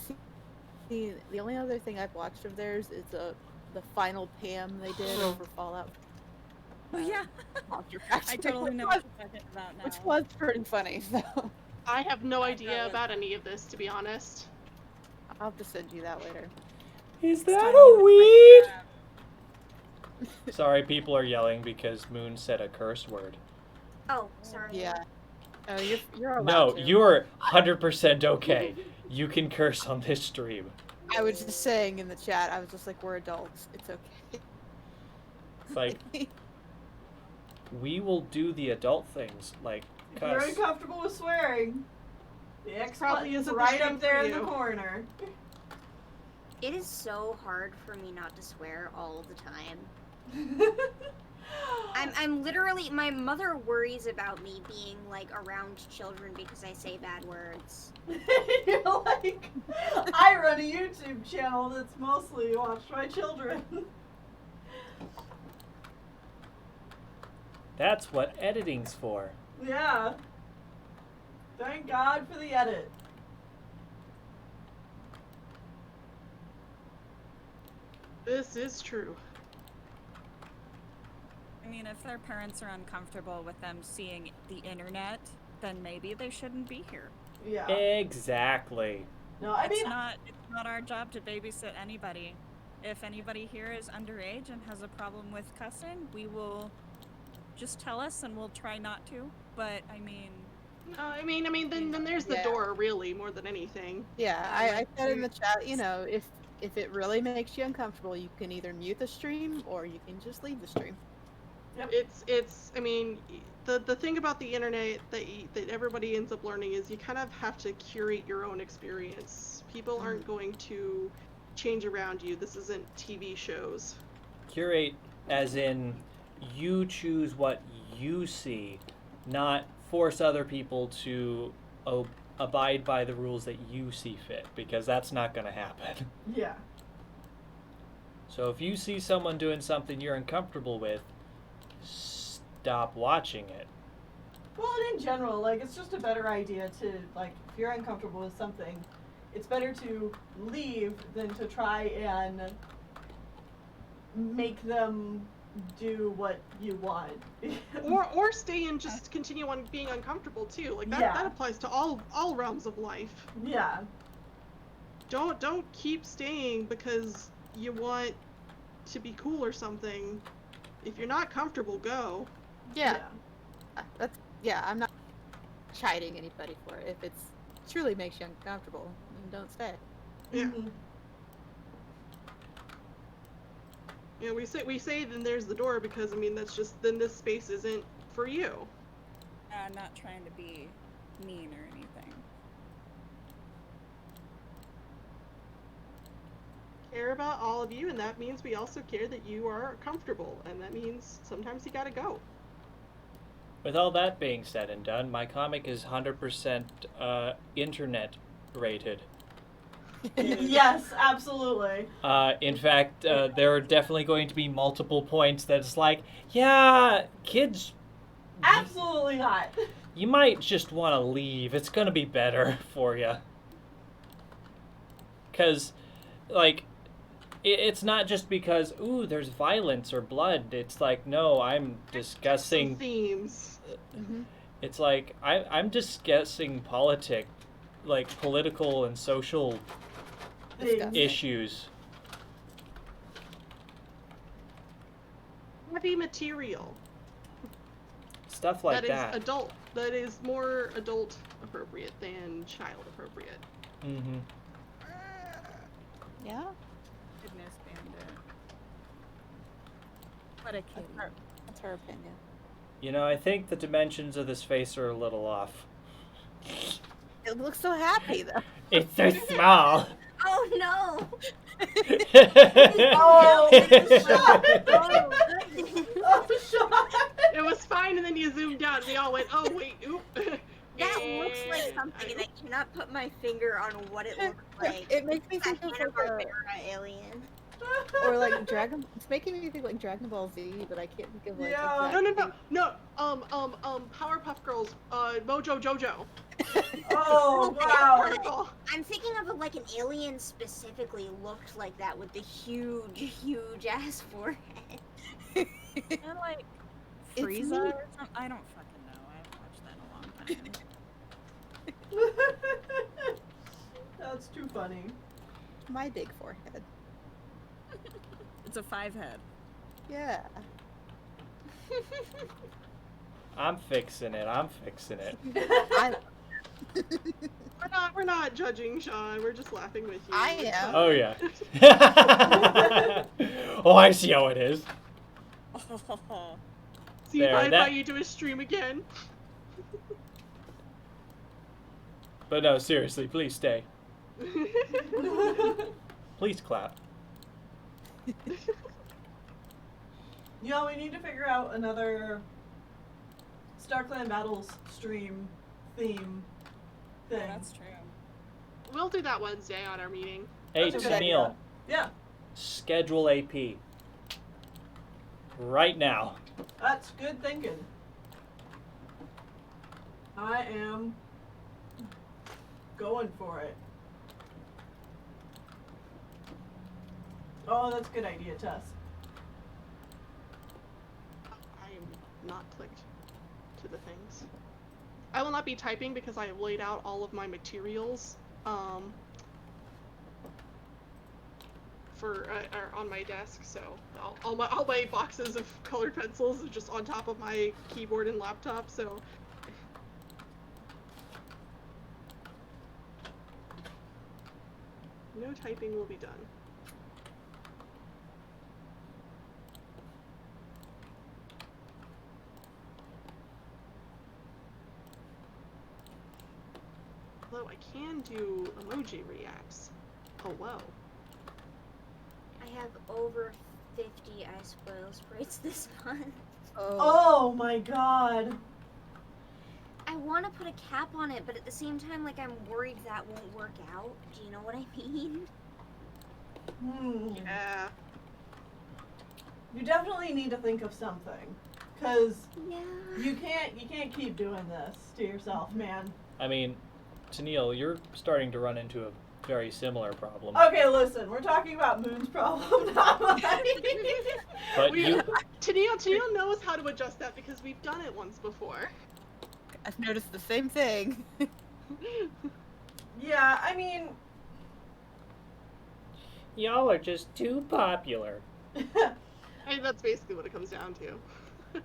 seen the only other thing I've watched of theirs is the final Pam they did over Fallout. Oh yeah. Monster Factory, I totally know what you're talking about now. which was pretty funny. So I have no idea about any of this, to be honest. I'll have to send you that later. Is It's that time a to weed? break Sorry, people are yelling because Moon said a curse word. Oh, sorry. Yeah. Oh, you're allowed No, to. you're 100% okay. You can curse on this stream. I was just saying in the chat. I was just like, we're adults. It's okay. It's like, we will do the adult things, like If you're cuss. uncomfortable with swearing, the X Probably button's isn't the right stream up there for in the you. corner. It is so hard for me not to swear all the time. I'm literally, my mother worries about me being like around children because I say bad words. You're like, I run a YouTube channel that's mostly watched by children. That's what editing's for. Yeah. Thank God for the edit. This is true. I mean, if their parents are uncomfortable with them seeing the internet, then maybe they shouldn't be here. Yeah. Exactly. No, I mean, It's not our job to babysit anybody. If anybody here is underage and has a problem with cussing, we will just tell us and we'll try not to. But I mean, then there's the Yeah. door, really, more than anything. Yeah, I said in the chat, you know, if it really makes you uncomfortable, you can either mute the stream or you can just leave the stream. I mean, the thing about the internet that everybody ends up learning is you kind of have to curate your own experience. People aren't going to change around you. This isn't TV shows. Curate as in you choose what you see, not force other people to abide by the rules that you see fit, because that's not going to happen. yeah. So if you see someone doing something you're uncomfortable with, stop watching it. Well, and in general, like, it's just a better idea to, like, if you're uncomfortable with something, it's better to leave than to try and make them do what you want. or stay and just continue on being uncomfortable too. Like that Yeah. that applies to all realms of life. Yeah. Don't keep staying because you want to be cool or something. If you're not comfortable, go. Yeah, I'm not chiding anybody for it. If it's truly makes you uncomfortable, then don't stay. Yeah. Mhm. You know, we say then there's the door because I mean that's just then this space isn't for you. I'm not trying to be mean or anything. Care about all of you, and that means we also care that you are comfortable, and that means sometimes you gotta go. With all that being said and done, my comic is 100% internet rated. Yes, absolutely. In fact, there are definitely going to be multiple points that's like, yeah, kids, Absolutely not. you might just want to leave. It's going to be better for you. Because, like, it's not just because, ooh, there's violence or blood. It's like, no, I'm discussing... Some themes. It's like, I'm discussing political and social Things. issues. Heavy material. Stuff like That is adult. That is more adult appropriate than child appropriate. Mm-hmm. Yeah, Goodness, Bandit. What a kitty. that's her opinion. You know, I think the dimensions of this face are a little off. It looks so happy though. It's so small. Oh no! Oh, shot. Oh, shot. It was fine, and then you zoomed out, and we all went, "Oh wait, oop." That looks like something, and I cannot put my finger on what it looks like. It makes me It's think a of like Hanna-Barbera alien. or like Dragon. It's making me think like Dragon Ball Z, but I can't think of like. Yeah. No. Powerpuff Girls. Mojo Jojo. Oh, wow. Article. I'm thinking of like an alien specifically looked like that with the huge ass forehead. And like It's Frieza me. or something. I don't fucking know. I haven't watched that in a long time. That's too funny. My big forehead. It's a 5-head. Yeah. I'm fixing it. I, We're not judging Shawn. We're just laughing with you. I It's am. fine. Oh, yeah. Oh, I see how it is. See There, if I that- invite you to a stream again. But no, seriously, please stay. Please clap. You know, we need to figure out another StarClan Battles stream theme thing. That's true. We'll do that Wednesday on our meeting. Hey, That's a good Tennelle, idea. Yeah, schedule AP. Right now. that's good thinking. I am going for it. Oh, that's a good idea, Tess. not clicked to the things. I will not be typing because I have laid out all of my materials are on my desk, so all my boxes of colored pencils are just on top of my keyboard and laptop, so no typing will be done. Although I can do emoji reacts. Hello. I have over 50 I spoil sprites this month. Oh my god. I want to put a cap on it, but at the same time, like, I'm worried that won't work out. Do you know what I mean? Yeah. You definitely need to think of something, cause Yeah. you can't keep doing this to yourself, man. I mean, Tennelle, you're starting to run into a very similar problem. Okay, listen, we're talking about Moon's problem, not mine. But you, Tennelle knows how to adjust that because we've done it once before. I've noticed the same thing. Yeah, I mean, y'all are just too popular. I mean, that's basically what it comes down to.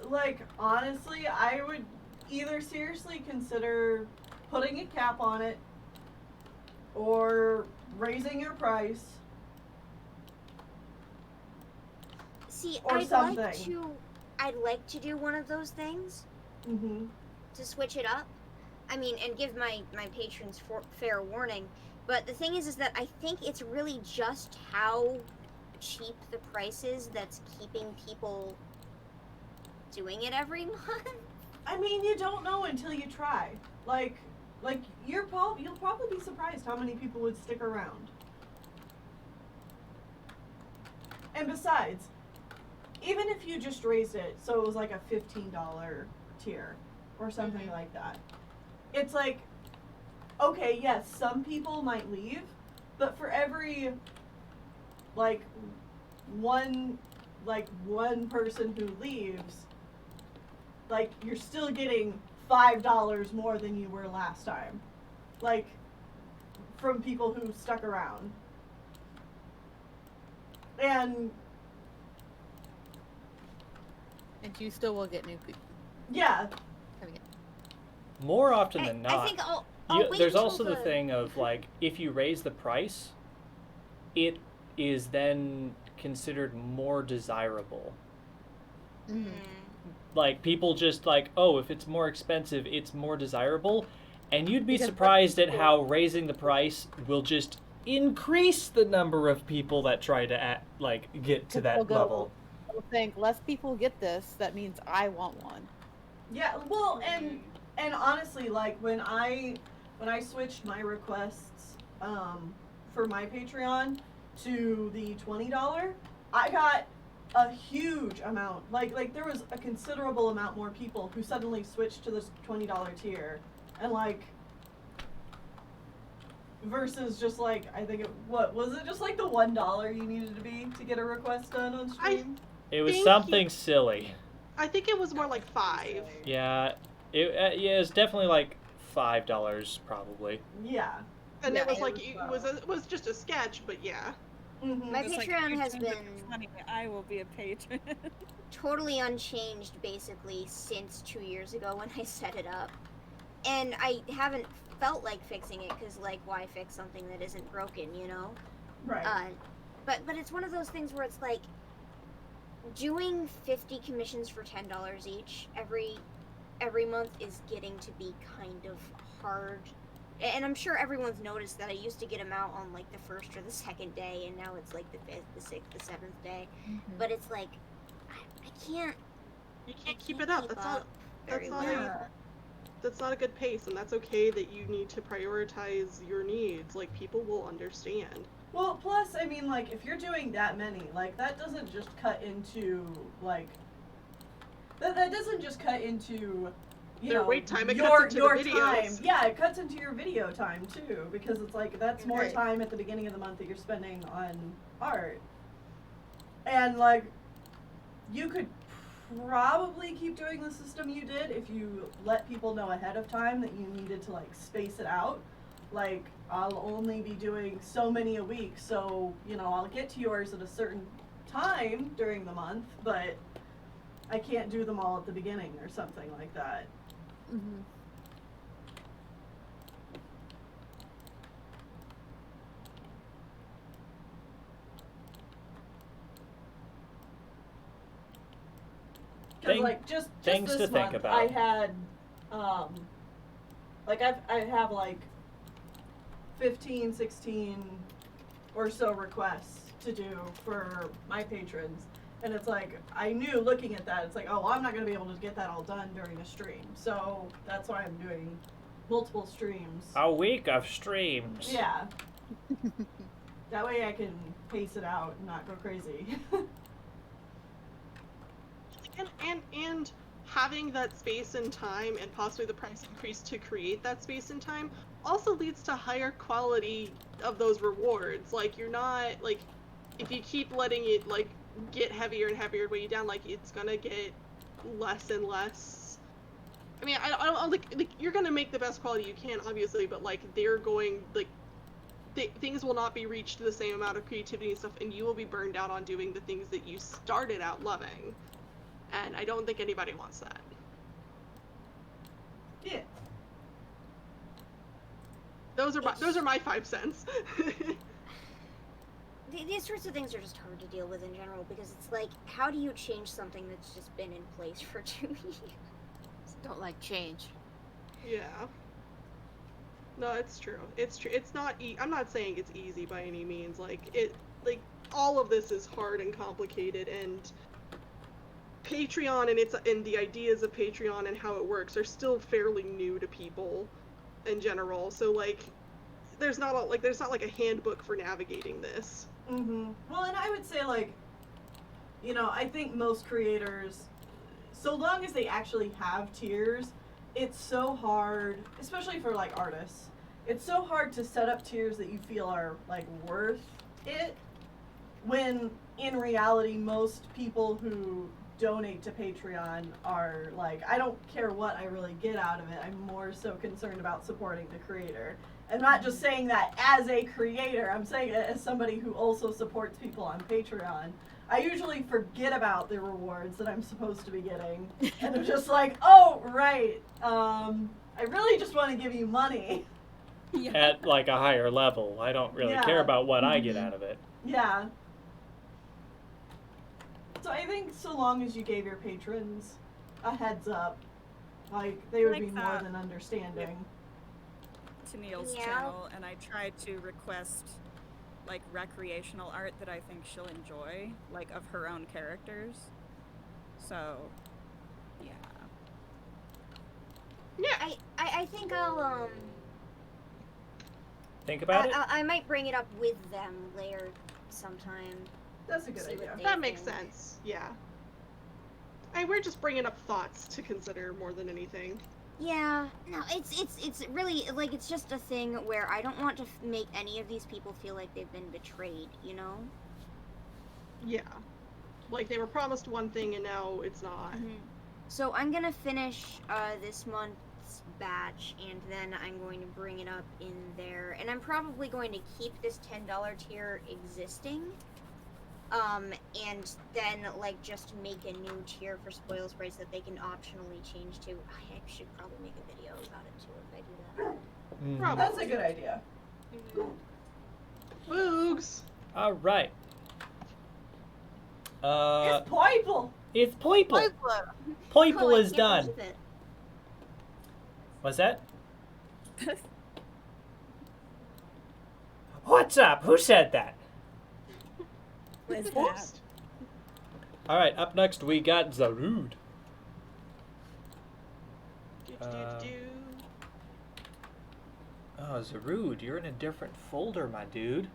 like, honestly, I would either seriously consider putting a cap on it or raising your price. See, Or something. I'd like to do one of those things Mm-hmm. to switch it up. I mean, and give my patrons fair warning. But the thing is that I think it's really just how cheap the price is that's keeping people doing it every month. I mean, you don't know until you try. Like you'll probably be surprised how many people would stick around. And besides, even if you just raised it so it was like a $15 tier or something like that, it's like, okay, yes, some people might leave, but for every one person who leaves, like, you're still getting $5 more than you were last time, like, from people who stuck around. And you still will get new people yeah, coming in. More often than I not, think I'll wait there's until also the thing of, like, if you raise the price, it is then considered more desirable. Mm-hmm. Like, people just like, oh, if it's more expensive, it's more desirable. And you'd be Because surprised at how raising the price will just increase the number of people that try to get to that level. They'll think less people get this, that means I want one. yeah. Well, and honestly, like, when I switched my requests for my Patreon to the $20, I got a huge amount. Like there was a considerable amount more people who suddenly switched to this $20 tier, and like, versus just like, I think what was it, just like the $1 you needed to be to get a request done on stream? It was Thank something you. silly. I think it was more like 5. Yeah, it was definitely like $5 probably. Yeah. And Yeah, it was it like, was it was just a sketch, but yeah. Mm-hmm. My It's like, Patreon "You has turned it been funny, I will be a patron." totally unchanged basically since 2 years ago when I set it up. And I haven't felt like fixing it because, like, why fix something that isn't broken, you know? Right. But it's one of those things where it's like doing 50 commissions for $10 each every month is getting to be kind of hard. And I'm sure everyone's noticed that I used to get them out on like the first or the second day, and now it's like the 5th, the 6th, the 7th day. Mm-hmm. But it's like I can't. You I can't keep can't it up. keep That's not up very not well. that's not a good pace, and that's okay that you need to prioritize your needs. Like, people will understand. Well, plus, I mean, like, if you're doing that many, like, that doesn't just cut into, like, that doesn't just cut into, you Their know, wait time, it your, cuts into your the time. videos. Yeah, it cuts into your video time, too, because it's like, that's more Right. time at the beginning of the month that you're spending on art. And, like, you could probably keep doing the system you did if you let people know ahead of time that you needed to like space it out. Like, I'll only be doing so many a week, so, you know, I'll get to yours at a certain time during the month, but I can't do them all at the beginning or something like that. Mm-hmm. Because like just things this to think month, about. I had, like I have like 15, 16 or so requests to do for my patrons, and it's like I knew looking at that, it's like, oh, well, I'm not gonna be able to get that all done during a stream, so that's why I'm doing multiple streams. A week of streams. Yeah. That way I can pace it out and not go crazy. And having that space and time and possibly the price increase to create that space and time also leads to higher quality of those rewards. Like, you're not, like, if you keep letting it, like, get heavier and heavier and weigh you down, like, it's gonna get less and less. I mean, I don't like, you're gonna make the best quality you can, obviously, but, like, they're going, like, things will not be reached to the same amount of creativity and stuff, and you will be burned out on doing the things that you started out loving. And I don't think anybody wants that. Yeah. Those are my 5 cents. These sorts of things are just hard to deal with in general, because it's like, how do you change something that's just been in place for 2 years? Don't like change. Yeah. No, it's true. It's true. It's not. I'm not saying it's easy by any means. Like all of this is hard and complicated, and Patreon and the ideas of Patreon and how it works are still fairly new to people in general. So like, there's not like a handbook for navigating this. Mm-hmm. Well, and I would say, like, you know, I think most creators, so long as they actually have tiers, it's so hard, especially for like artists, it's so hard to set up tiers that you feel are like worth it, when in reality most people who donate to Patreon are like, I don't care what I really get out of it, I'm more so concerned about supporting the creator. I'm not just saying that as a creator, I'm saying it as somebody who also supports people on Patreon. I usually forget about the rewards that I'm supposed to be getting, and I'm just like, oh, right, I really just want to give you money. Yeah. At like a higher level. I don't really care Yeah. about what I get out of it. Yeah. So I think so long as you gave your patrons a heads up, like, they would Like be more that. than understanding. Tennelle's Yeah. channel, and I tried to request like recreational art that I think she'll enjoy, like of her own characters. So, yeah. Yeah. I think I'll Think about it. I might bring it up with them later sometime. That's a good See what idea. they- That makes think. sense. Yeah. We're just bringing up thoughts to consider more than anything. Yeah, no, it's really, like, it's just a thing where I don't want to make any of these people feel like they've been betrayed, you know? Yeah. Like, they were promised one thing and now it's not. So I'm gonna finish this month's batch, and then I'm going to bring it up in there, and I'm probably going to keep this $10 tier existing, and then, like, just make a new tier for spoil sprays that they can optionally change to. I should probably make a video about it too if I do that. Mhm. Probably. That's a good idea. Boogs! All right. It's Poiple! It's Poiple. Cool, Poiple I is can't done. believe it. What's that? What's up? Who said that? What is Oops. that? All right. Up next, we got Zarude. Do-do-do-do. Oh, Zarude, you're in a different folder, my dude.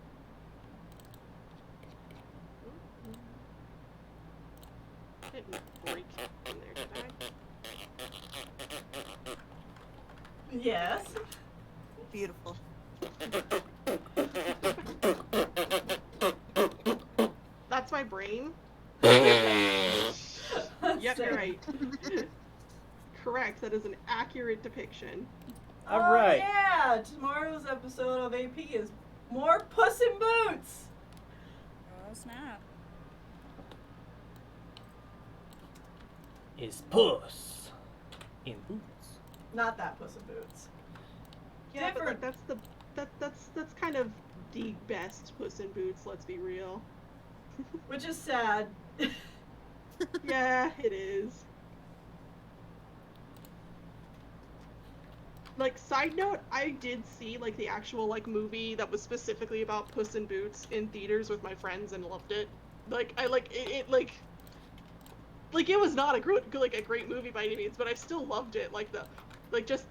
Didn't break in there, did I? Yes. Beautiful. That's my brain. Yep, you're right. Correct. That is an accurate depiction. All right. Yeah, tomorrow's episode of AP is more Puss in Boots. Oh snap! Is Puss in Boots? Not that Puss in Boots. Yeah, but Different. like, that's kind of the best Puss in Boots. Let's be real. Which is sad. Yeah, it is. Like, side note, I did see like the actual like movie that was specifically about Puss in Boots in theaters with my friends and loved it. Like, I like it like it was not a great movie by any means, but I still loved it. Like just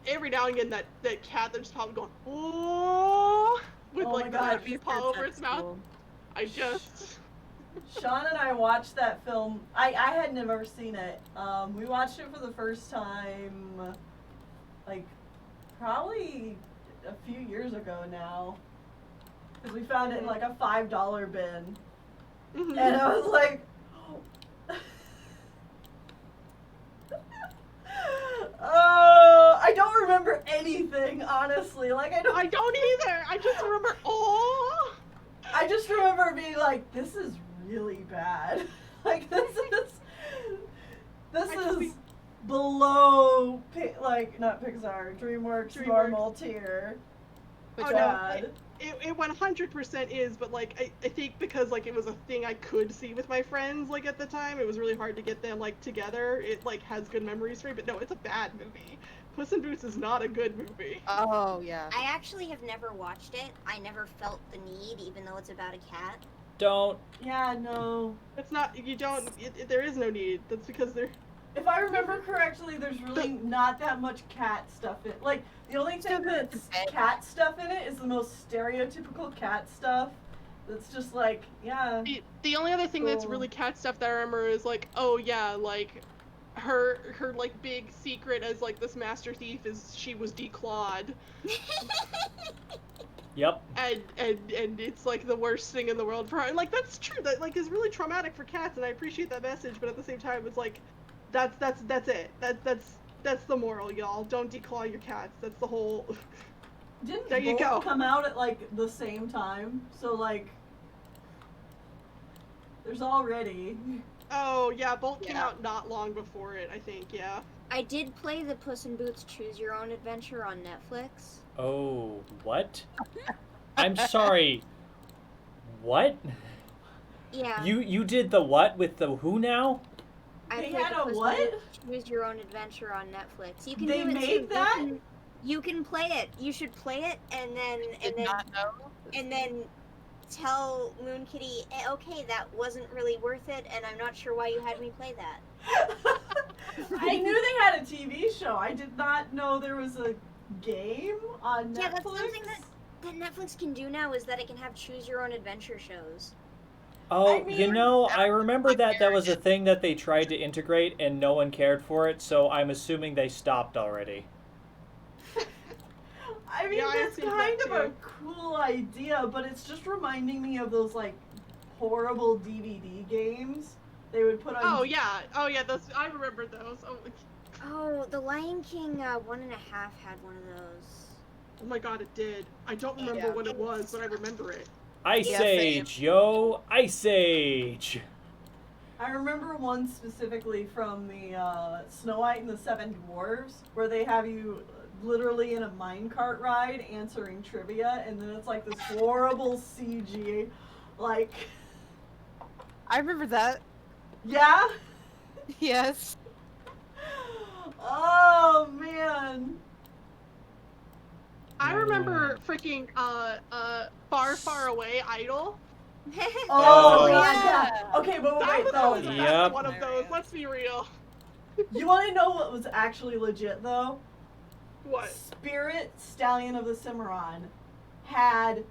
every now and again that cat that just popped going oh with Oh like my God, the happy paw over its mouth. I just Sean and I watched that film. I had never seen it. We watched it for the first time, like, probably a few years ago now. Because we found it in, like, a $5 bin. Mhm. And I was like, oh, I don't remember anything, honestly. Like, I don't either. I just remember oh. I just remember being like, this is really bad. Like, this is below, like, not Pixar, DreamWorks normal tier. Which Oh, no, bad. It 100% is, but like I think because like it was a thing I could see with my friends like at the time, it was really hard to get them like together. It like has good memories for me, but no, it's a bad movie. Puss in Boots is not a good movie. Oh yeah. I actually have never watched it. I never felt the need, even though it's about a cat. Don't. Yeah, no. It's not. You don't. There is no need. That's because there. If I remember correctly, there's really not that much cat stuff in it. Like, the only thing that's cat stuff in it is the most stereotypical cat stuff. That's just like, yeah. The only other thing that's Cool. really cat stuff that I remember is like, oh yeah, like her like big secret as like this master thief is she was declawed. Yep. And it's like the worst thing in the world for her. And like that's true. That like is really traumatic for cats, and I appreciate that message. But at the same time, it's like, that's it. That's the moral, y'all. Don't declaw your cats. That's the whole. Didn't There you both go. come out at, like, the same time? So, like, there's already. Oh yeah, Bolt came Yeah. out not long before it. I think yeah. I did play the Puss in Boots Choose Your Own Adventure on Netflix. Oh, what? I'm sorry. What? Yeah. You did the what with the who now? I They played had the a Puss in what? Boots Choose Your Own Adventure on Netflix. You can They do it made too. that? You can play it. You should play it and Did not know. then tell Moon Kitty, okay, that wasn't really worth it, and I'm not sure why you had me play that. I knew they had a TV show. I did not know there was a game on Netflix. Yeah, that's something that Netflix can do now, is that it can have choose your own adventure shows. Oh, I mean, you know, I remember that was a thing that they tried to integrate and no one cared for it, so I'm assuming they stopped already. I mean, Yeah, I that's assumed kind that of a too. cool idea, but it's just reminding me of those, like, horrible DVD games they would put on. Oh yeah. Those I remember those. Oh, The Lion King 1.5 had one of those. Oh my god, it did. I don't remember Yeah. what it was, but I remember it. Ice Yeah, same. Age, yo! Ice Age! I remember one specifically from the Snow White and the Seven Dwarfs, where they have you literally in a minecart ride answering trivia, and then it's like this horrible CG, like, I remember that. yeah? Yes. Oh, man. I remember freaking Far Far Away Idol. Oh, Oh, God, yeah. yeah. Okay, but That wait, was though. always the best Yep. one of those. Let's be real. You want to know what was actually legit, though? What? Spirit Stallion of the Cimarron had,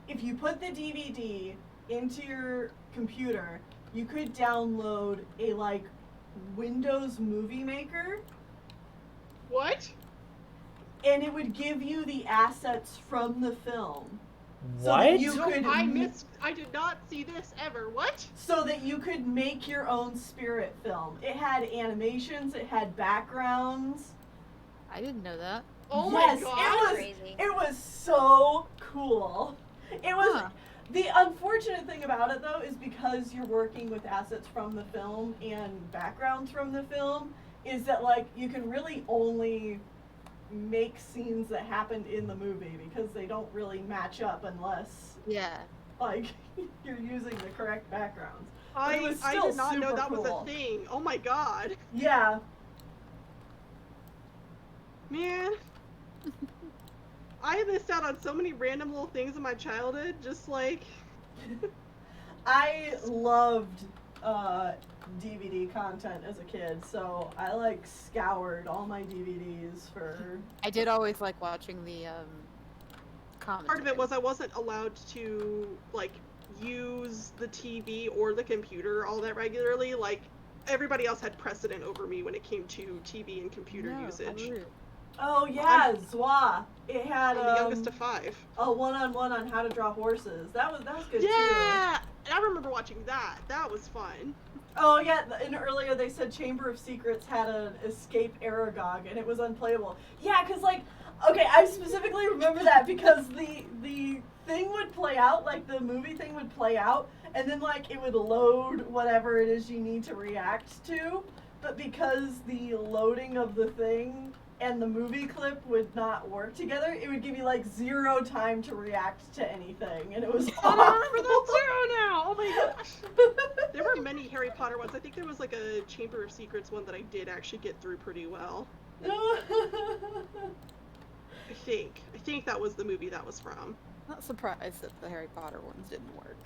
if you put the DVD into your computer, you could download a, like, Windows Movie Maker, What? and it would give you the assets from the film. So What? that you No, could I did not see this ever. What? so that you could make your own spirit film. It had animations, it had backgrounds. I didn't know that. Oh Yes, my god. That's crazy. it was so cool. It was Huh. the unfortunate thing about it though is because you're working with assets from the film and backgrounds from the film is that like you can really only make scenes that happened in the movie because they don't really match up unless Yeah. like you're using the correct backgrounds. I It was I still did not know super that was cool. a thing. Oh my god. Yeah. Man. I have missed out on so many random little things in my childhood, just like I loved DVD content as a kid, so I like scoured all my DVDs for. I did always like watching the commentary. part of it was I wasn't allowed to like use the TV or the computer all that regularly. Like everybody else had precedent over me when it came to TV and computer No, how usage. rude. Oh yeah, Zwa. It had I'm the youngest of 5. a one-on-one on how to draw horses. That was good too. Yeah, and I remember watching that. That was fun. Oh yeah, and earlier they said Chamber of Secrets had an escape Aragog and it was unplayable. Yeah, cause like, okay, I specifically remember that because the thing would play out, like the movie thing would play out, and then like it would load whatever it is you need to react to, but because the loading of the thing and the movie clip would not work together, it would give you like 0 time to react to anything, and it was Oh, I remember awful. that too now. Oh my gosh. There were many Harry Potter ones. I think there was like a Chamber of Secrets one that I did actually get through pretty well. I think that was the movie that was from. Not surprised that the Harry Potter ones didn't work.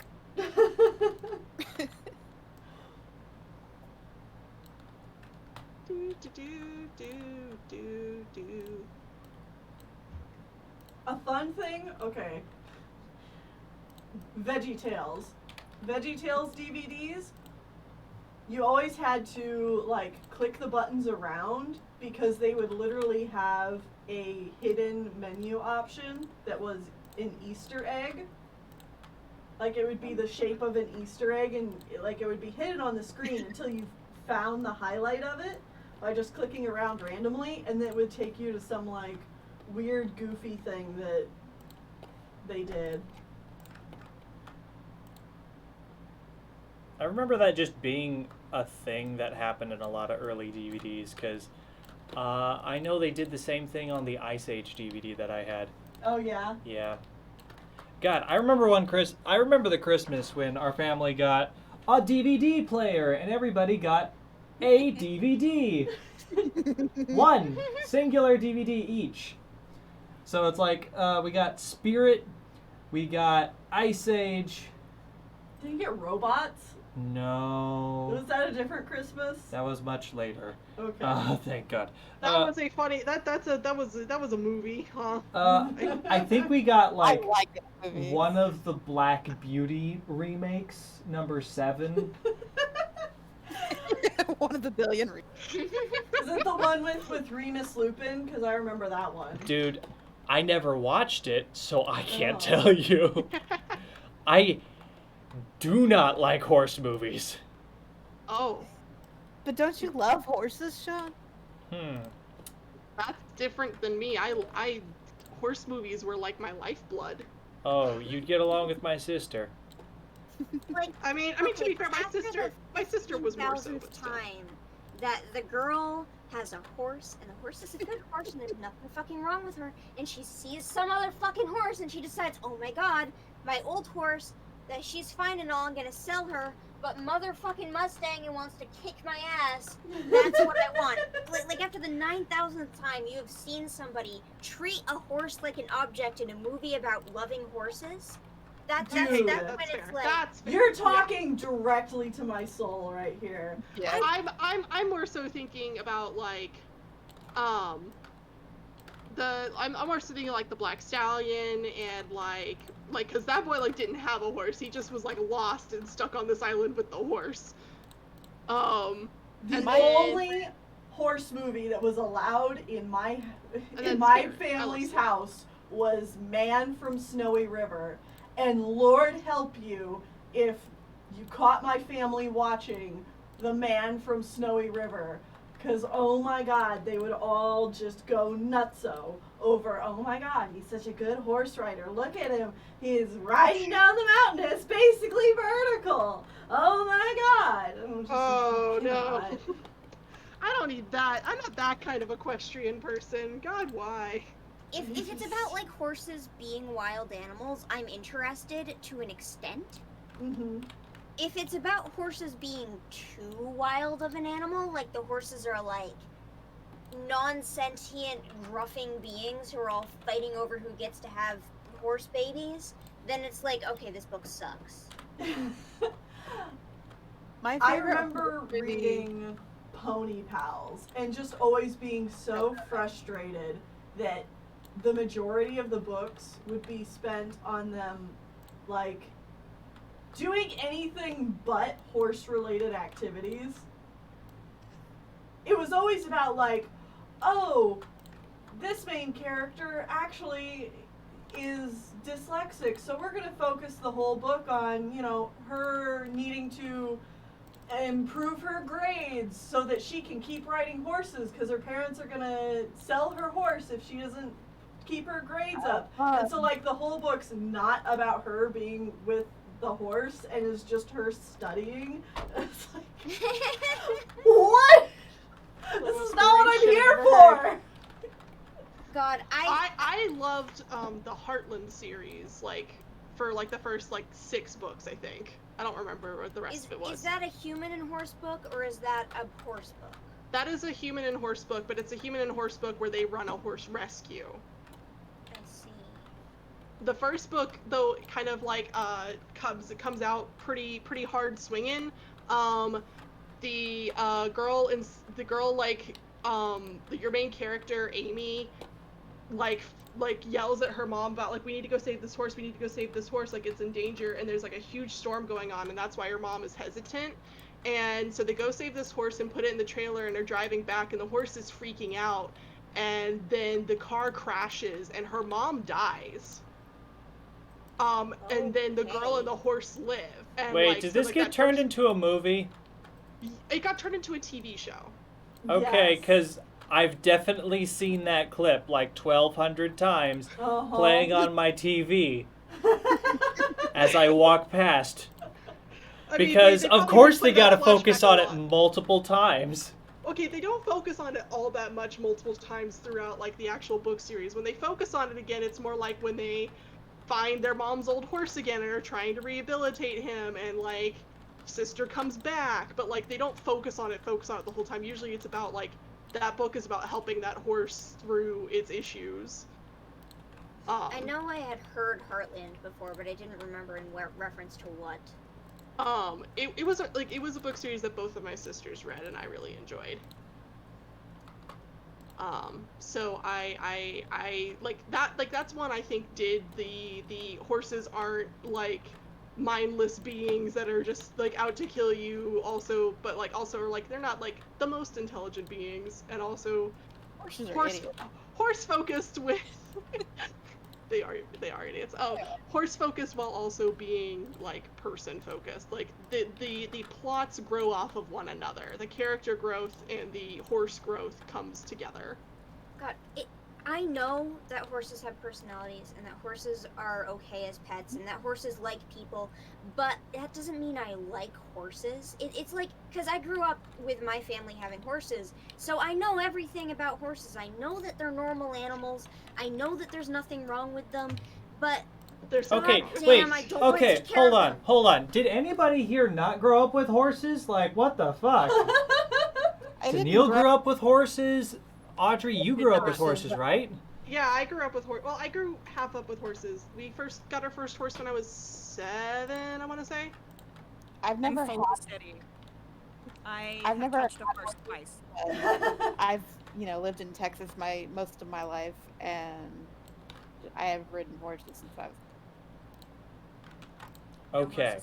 Do do do do do do. A fun thing, okay. VeggieTales. VeggieTales DVDs, you always had to like click the buttons around because they would literally have a hidden menu option that was an Easter egg. Like it would be the shape of an Easter egg and like it would be hidden on the screen until you found the highlight of it by just clicking around randomly, and then it would take you to some like weird goofy thing that they did. I remember that just being a thing that happened in a lot of early DVDs, because I know they did the same thing on the Ice Age DVD that I had. Oh yeah. Yeah. God, I remember the Christmas when our family got a DVD player and everybody got a DVD. One singular DVD each. So it's like we got Spirit, we got Ice Age. Did you get robots? No. Was that a different Christmas? That was much later. Okay. Thank God. That was a funny. That was a movie, huh? I think we got like I like that movie. one of the Black Beauty remakes, number 7. One of the billion. Is it the one with Remus Lupin? Because I remember that one. Dude, I never watched it, so I can't Oh. tell you. I do not like horse movies. Oh, But don't you love horses, Shawn? that's different than me. Horse movies were like my lifeblood. Oh, you'd get along with my sister. Like, I mean, to okay, be fair, after my sister was more so. 10,000th But still. time that the girl has a horse, and the horse is a good horse, and there's nothing fucking wrong with her, and she sees some other fucking horse, and she decides, oh my god, my old horse that she's fine and all, I'm gonna sell her, but motherfucking Mustang and wants to kick my ass. That's what I want. Like after the 9,000th time you have seen somebody treat a horse like an object in a movie about loving horses, that's Dude, when That's it's fair. like, That's fair. You're talking directly to my soul right here. Yeah. I'm more so thinking about like, I'm more so thinking like the Black Stallion and like cause that boy like didn't have a horse. He just was like lost and stuck on this island with the horse. The And only horse movie that was allowed in my then my Spirit. I love family's Spirit. house was Man from Snowy River. And Lord help you if you caught my family watching The Man from Snowy River. Because, oh my God, they would all just go nutso over, oh my God, he's such a good horse rider. Look at him. He's riding down the mountain. It's basically vertical. Oh my God. I'm just Oh, like, no. God. I don't need that. I'm not that kind of equestrian person. God, why? If it's about like horses being wild animals, I'm interested to an extent. Mm-hmm. If it's about horses being too wild of an animal, like the horses are like non-sentient roughing beings who are all fighting over who gets to have horse babies, then it's like, okay, this book sucks. My I favorite remember movie- reading Pony Pals and just always being so frustrated that the majority of the books would be spent on them, like, doing anything but horse-related activities. It was always about, like, oh, this main character actually is dyslexic, so we're going to focus the whole book on, you know, her needing to improve her grades so that she can keep riding horses because her parents are going to sell her horse if she doesn't keep her grades up. And so, like, the whole book's not about her being with the horse and is just her studying. It's like, what? This is not what I'm here for. God, I loved the Heartland series, like, for, like, the first, like, 6 books, I think. I don't remember what the rest of it was. Is that a human and horse book, or is that a horse book? That is a human and horse book, but it's a human and horse book where they run a horse rescue. I see. The first book, though, kind of like comes out pretty hard swinging. The girl like your main character Amy, like yells at her mom about like, we need to go save this horse, like it's in danger, and there's like a huge storm going on, and that's why her mom is hesitant. And so they go save this horse and put it in the trailer, and they're driving back, and the horse is freaking out, and then the car crashes and her mom dies. And then the girl and the horse live. And, Wait, like, did so, this like, get that turned first- into a movie? It got turned into a TV show. Okay, Yes. because I've definitely seen that clip like 1,200 times Uh-huh. playing on my TV as I walk past. I mean, Because, they of probably course, replay they that gotta flashback focus a on it lot. multiple times. Okay, they don't focus on it all that much multiple times throughout, like, the actual book series. When they focus on it again, it's more like when they find their mom's old horse again and are trying to rehabilitate him, and, like, sister comes back. But, like, they don't focus on it the whole time. Usually it's about, like, that book is about helping that horse through its issues. I know I had heard Heartland before, but I didn't remember in reference to what. It was a book series that both of my sisters read and I really enjoyed. So I like that, like, that's one I think did the horses aren't like mindless beings that are just like out to kill you, also, but like also are like, they're not like the most intelligent beings, and also Horses are idiots. horse focused with they are idiots. Horse focused while also being like person focused. Like the plots grow off of one another. The character growth and the horse growth comes together. God, I know that horses have personalities and that horses are okay as pets and that horses like people, but that doesn't mean I like horses. It's like, because I grew up with my family having horses, so I know everything about horses. I know that they're normal animals. I know that there's nothing wrong with them, but There's Okay, God wait. damn, I don't want to Okay, take care of them. hold on. Did anybody here not grow up with horses? Like, what the fuck? I didn't Tennelle grow grew up with horses. Audrey, you grew up with horses, right? Yeah, I grew up with Well, I grew half up with horses. We first got our first horse when I was 7, I want to say. I've never I'm had. from the city. I've I've never touched a horse twice. I've lived in Texas most of my life, and I have ridden horses since I was Okay.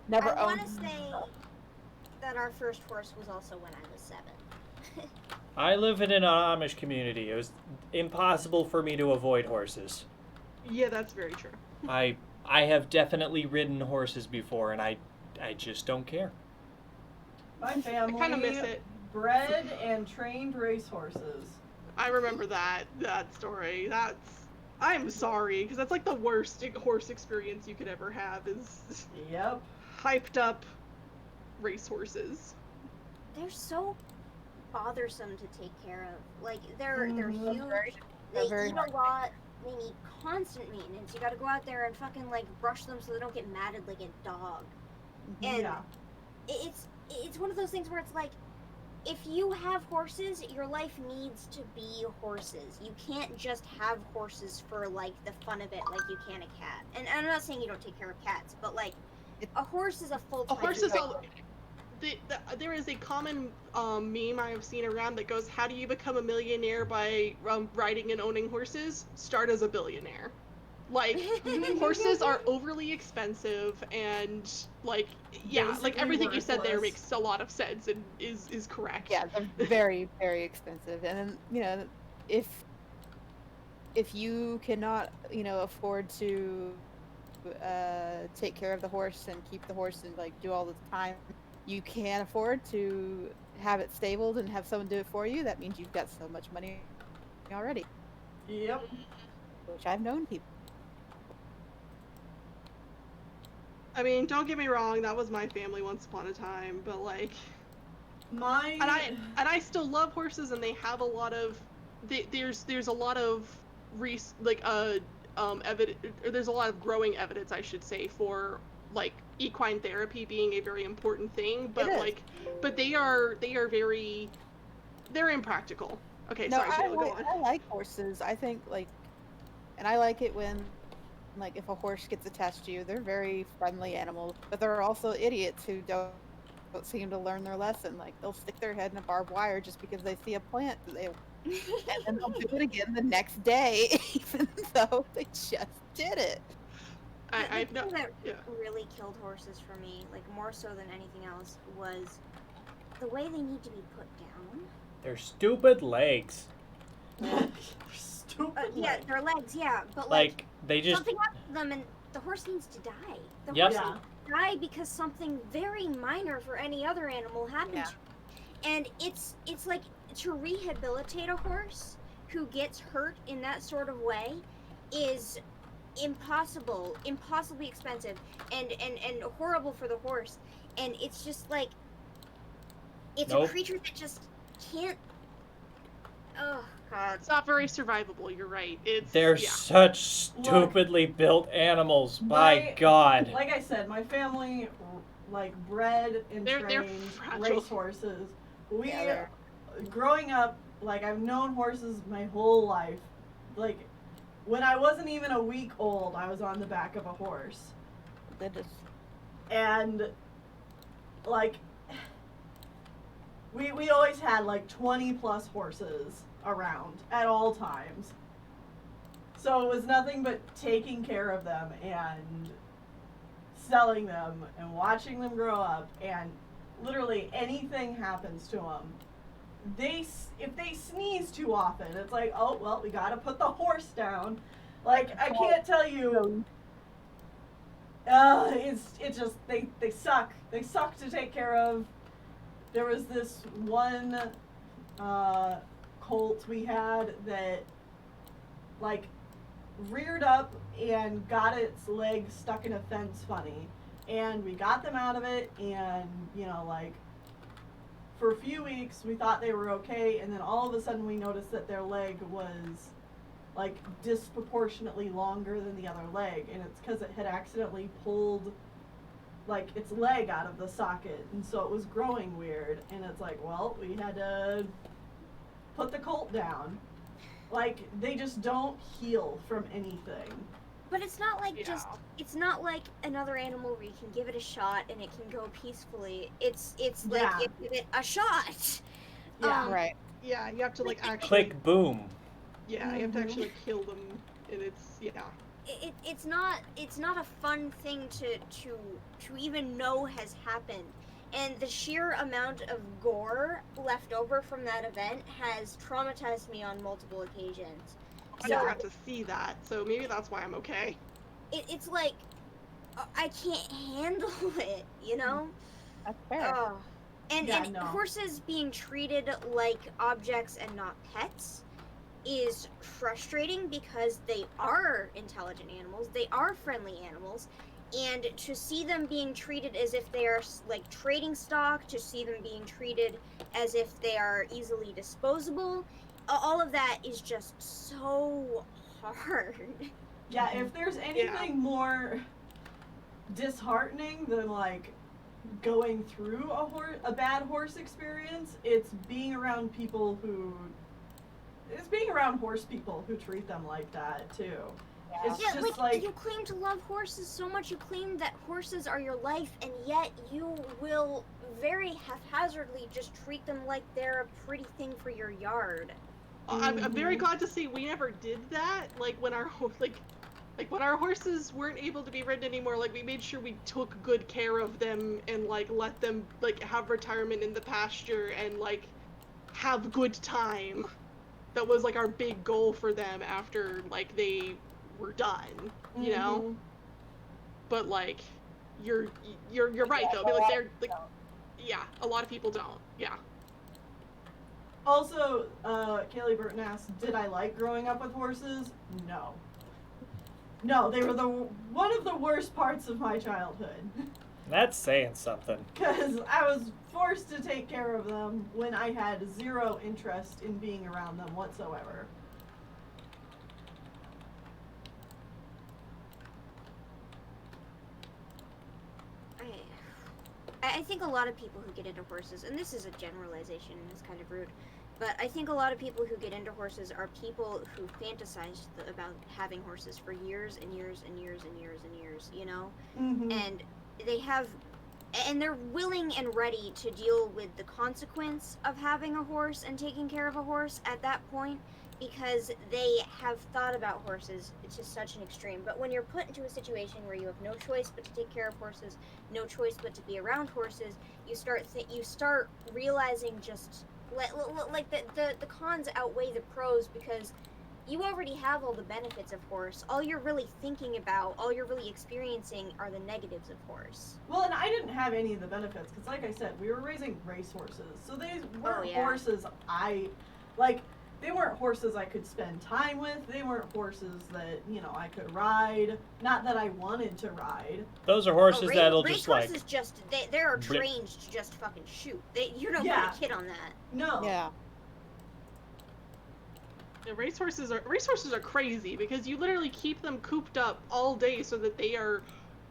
never I owned. want to say that our first horse was also when I was 7. I live in an Amish community. It was impossible for me to avoid horses. Yeah, that's very true. I have definitely ridden horses before, and I just don't care. My family kinda miss it. bred and trained racehorses. I remember that story. I'm sorry, because that's like the worst horse experience you could ever have is Yep. hyped up racehorses. They're so bothersome to take care of. Like they're Mhm. huge. They're They very eat a lot. They need constant maintenance. You got to go out there and fucking like brush them so they don't get matted like a dog. And Yeah. it's one of those things where it's like, if you have horses, your life needs to be horses. You can't just have horses for like the fun of it, like you can a cat. And I'm not saying you don't take care of cats, but like a horse is a full A time. horse is there is a common meme I have seen around that goes, "How do you become a millionaire by riding and owning horses? Start as a billionaire." Like horses are overly expensive, and like like Basically everything you said there worthless. makes a lot of sense and is correct. Yeah, they're very, very expensive. And then, if you cannot, afford to take care of the horse and keep the horse and like do all the time, you can afford to have it stabled and have someone do it for you. That means you've got so much money already, Yep. which I've known people. I mean, don't get me wrong, that was my family once upon a time, but like, My and I still love horses, and they have a lot of there's a lot of evidence, or there's a lot of growing evidence, I should say, for like equine therapy being a very important thing, but It is. like, but they're impractical. Okay, No, sorry, Taylor, go on. I like horses. I think and I like it when, like, if a horse gets attached to you, they're very friendly animals, but there are also idiots who don't seem to learn their lesson. Like, they'll stick their head in a barbed wire just because they see a plant and then they'll do it again the next day, even though they just did it. I The know, thing that yeah. really killed horses for me, like more so than anything else, was the way they need to be put down. Their stupid legs. Stupid. Yeah, legs. their legs, yeah, but Like they just something happens to them and the horse needs to die. The Yep. horse Yeah. needs to die because something very minor for any other animal happened. Yeah. to it. And it's like, to rehabilitate a horse who gets hurt in that sort of way is impossibly expensive and horrible for the horse. And it's just like, it's Nope. a creature that just can't. Oh god. It's not very survivable. You're right. they're yeah. such stupidly built animals. By God. Like I said, my family like bred and They're trained fragile. racehorses. We Yeah, growing up, like I've known horses my whole life. Like when I wasn't even a week old, I was on the back of a horse. They just And like we always had like 20 plus horses around at all times. So it was nothing but taking care of them and selling them and watching them grow up, and literally anything happens to them. If they sneeze too often, it's like, oh well, we got to put the horse down. Like I can't tell you. It's just they suck. They suck to take care of. There was this one colt we had that like reared up and got its leg stuck in a fence funny, and we got them out of it, and like for a few weeks we thought they were okay, and then all of a sudden we noticed that their leg was like disproportionately longer than the other leg, and it's because it had accidentally pulled like its leg out of the socket, and so it was growing weird, and it's like, well, we had to put the colt down. Like they just don't heal from anything. But it's not like Yeah. it's not like another animal where you can give it a shot and it can go peacefully. It's like Yeah. you give it a shot. Yeah. right. Yeah, you have to like actually. Click boom. Yeah, you have to actually like, kill them, and it's It's not a fun thing to even know has happened. And the sheer amount of gore left over from that event has traumatized me on multiple occasions. I never got to see that, so maybe that's why I'm okay. It's like I can't handle it, you know? That's fair. And Yeah, and no. horses being treated like objects and not pets is frustrating because they are intelligent animals, they are friendly animals, and to see them being treated as if they are like trading stock, to see them being treated as if they are easily disposable, all of that is just so hard. Yeah, if there's anything more disheartening than like going through a bad horse experience, it's being around horse people who treat them like that too. It's Yeah, just like you claim to love horses so much, you claim that horses are your life, and yet you will very haphazardly just treat them like they're a pretty thing for your yard. I'm very glad to see we never did that. Like when our when our horses weren't able to be ridden anymore, like we made sure we took good care of them and like let them like have retirement in the pasture and like have good time. That was like our big goal for them after like they were done, you know. But like, you're right though. I mean, like they're like, yeah, a lot of people don't. Yeah. Also, Kaylee Burton asked, did I like growing up with horses? No. No, they were one of the worst parts of my childhood. That's saying something. Because I was forced to take care of them when I had zero interest in being around them whatsoever. I think a lot of people who get into horses, and this is a generalization and it's kind of rude, but I think a lot of people who get into horses are people who fantasized about having horses for years and years and years and years and years, you know? And they're willing and ready to deal with the consequence of having a horse and taking care of a horse at that point, because they have thought about horses to such an extreme. But when you're put into a situation where you have no choice but to take care of horses, no choice but to be around horses, you start realizing just like the cons outweigh the pros, because you already have all the benefits of horse. All you're really thinking about, all you're really experiencing are the negatives of horse. Well, and I didn't have any of the benefits because, like I said, we were raising race horses, so they weren't horses they weren't horses I could spend time with. They weren't horses that, I could ride. Not that I wanted to ride. Those are horses that'll race just like... Race horses they are trained to just fucking shoot. You don't put a kid on that. No. Yeah. The racehorses are crazy because you literally keep them cooped up all day so that they are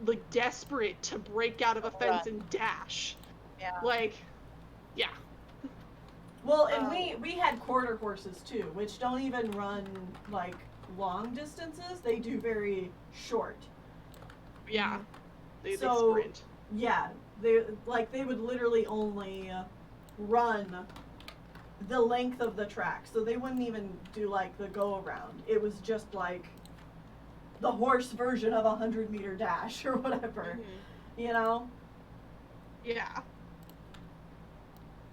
like desperate to break out of a fence and dash. Yeah. Like, yeah. Well, and we had quarter horses too, which don't even run like long distances. They do very short. Yeah. They So, sprint. Yeah, they would literally only run the length of the track, so they wouldn't even do like the go around. It was just like the horse version of a 100-meter dash or whatever, you know? Yeah.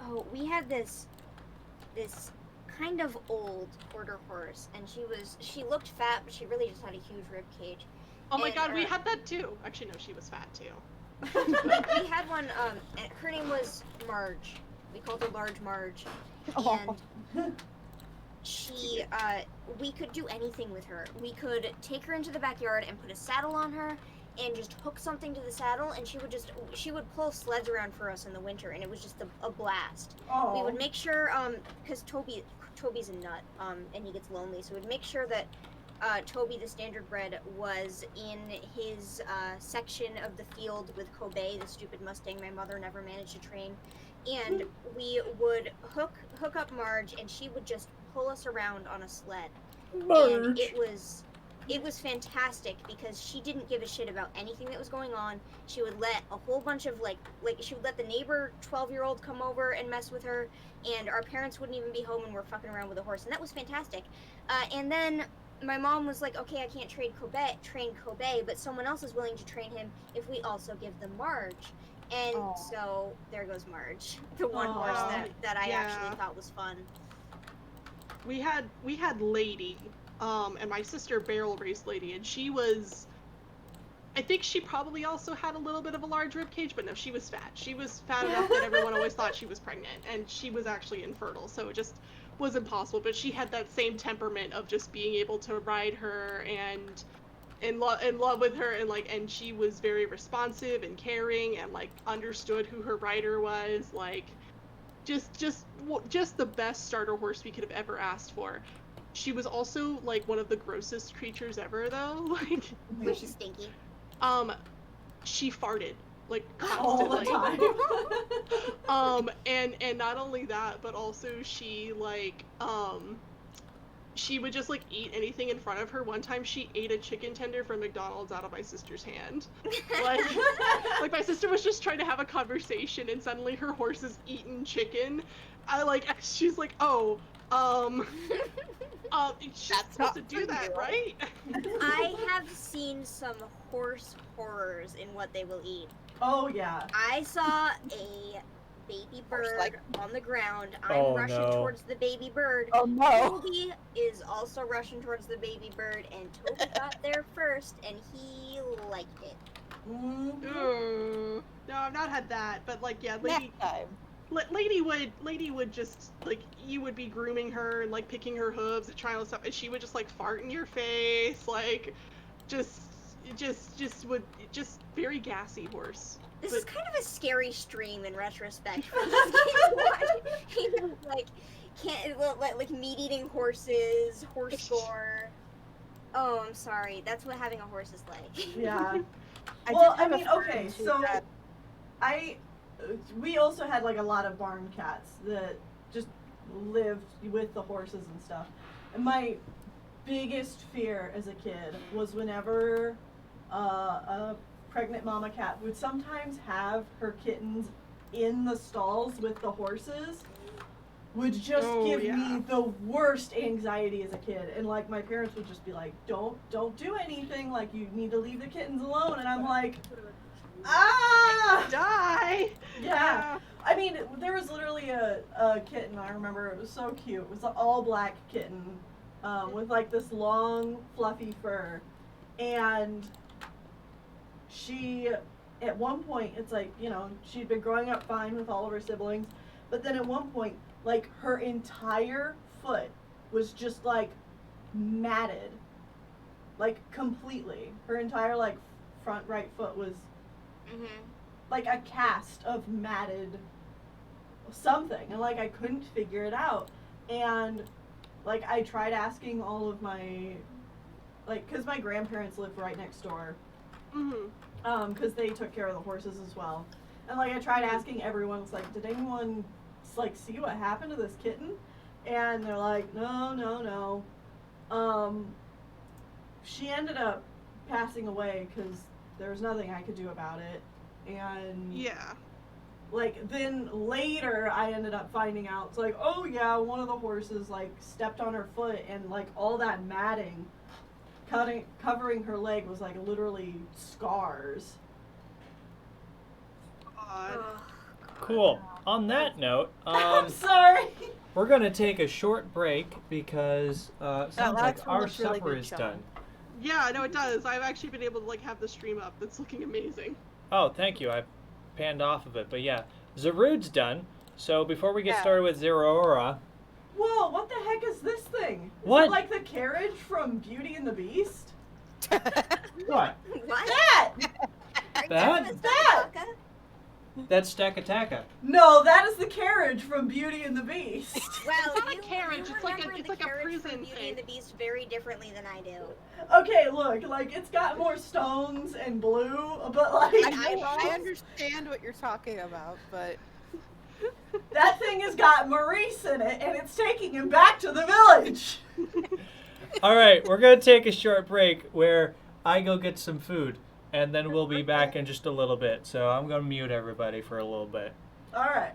Oh, we had this kind of old quarter horse, and she looked fat, but she really just had a huge rib cage. Oh my god, we had that too. Actually, no, she was fat too. We had one, and her name was Marge. We called her Large Marge. And she, we could do anything with her. We could take her into the backyard and put a saddle on her and just hook something to the saddle, and she would pull sleds around for us in the winter, and it was just a blast. Oh. We would make sure, because Toby's a nut, and he gets lonely, so we'd make sure that Toby, the standardbred, was in his section of the field with Kobe, the stupid Mustang my mother never managed to train, and we would hook up Marge, and she would just pull us around on a sled. Marge. And it was fantastic because she didn't give a shit about anything that was going on. She would let a whole bunch of she would let the neighbor 12-year-old come over and mess with her, and our parents wouldn't even be home and we're fucking around with a horse, and that was fantastic. And then my mom was like, okay, I can't train Kobe, but someone else is willing to train him if we also give them Marge. And so there goes Marge, the one horse that I actually thought was fun. We had Lady, and my sister barrel raced Lady, and she was. I think she probably also had a little bit of a large rib cage, but no, she was fat. She was fat enough that everyone always thought she was pregnant, and she was actually infertile, so it just was impossible. But she had that same temperament of just being able to ride her and in love with her, and and she was very responsive and caring and like understood who her rider was, like just the best starter horse we could have ever asked for. She was also like one of the grossest creatures ever though. Like Which is stinky. she farted like All the constantly. time. And not only that, but also she would just like eat anything in front of her. One time she ate a chicken tender from McDonald's out of my sister's hand. Like like my sister was just trying to have a conversation and suddenly her horse is eating chicken. She's like, "Oh, she's That's supposed to not do for that, you. right?" I have seen some horse horrors in what they will eat. Oh yeah. I saw a baby bird like- on the ground. I'm Oh, rushing no. towards the baby bird. Oh no. Toby is also rushing towards the baby bird, and Toby got there first, and he liked it. Mhm. Ooh. No, I've not had that, but like yeah, Lady Next time. Lady would just like you would be grooming her and like picking her hooves and trying all this stuff, and she would just like fart in your face, like just very gassy horse. This But- is kind of a scary stream in retrospect. Like, like meat-eating horses, horse gore. Oh, I'm sorry. That's what having a horse is like. Yeah. I Well, did have I a mean, friend okay, who so had- we also had like a lot of barn cats that just lived with the horses and stuff. And my biggest fear as a kid was whenever a pregnant mama cat would sometimes have her kittens in the stalls with the horses would just give yeah. me the worst anxiety as a kid. And like my parents would just be like, don't do anything, like you need to leave the kittens alone. And I'm like, ah, Die. yeah. I mean, there was literally a kitten, I remember, it was so cute. It was an all black kitten with like this long fluffy fur. And she, at one point, it's like, you know, she'd been growing up fine with all of her siblings, but then at one point, like her entire foot was just like matted, like completely. Her entire like front right foot was like a cast of matted something, and like I couldn't figure it out. And like I tried asking all of my, like, because my grandparents lived right next door, because they took care of the horses as well. And like I tried asking everyone, it's like, did anyone like see what happened to this kitten? And they're like, no. She ended up passing away because there was nothing I could do about it. And Yeah. like then later I ended up finding out, it's like, oh yeah, one of the horses like stepped on her foot, and like all that matting covering her leg was like literally scars. God. Cool. On that note, I'm sorry. we're gonna take a short break because sounds that's like our looks really supper good, is Shawn. done. Yeah, no, it does. I've actually been able to like have the stream up. That's looking amazing. Oh, thank you. I panned off of it, but yeah, Zarude's done. So before we get Yeah. started with Zerora, Whoa, what the heck is this thing? Is What? it like the carriage from Beauty and the Beast? what? What? That! That? That? That's Stakataka. No, that is the carriage from Beauty and the Beast. Well, It's not a you, carriage, you it's like a- remember it's the like a carriage prison from Beauty thing. and the Beast very differently than I do. Okay, look, like it's got more stones and blue, but like I understand what you're talking about, but that thing has got Maurice in it, and it's taking him back to the village. All right, we're gonna take a short break where I go get some food, and then we'll be back in just a little bit. So I'm gonna mute everybody for a little bit. All right.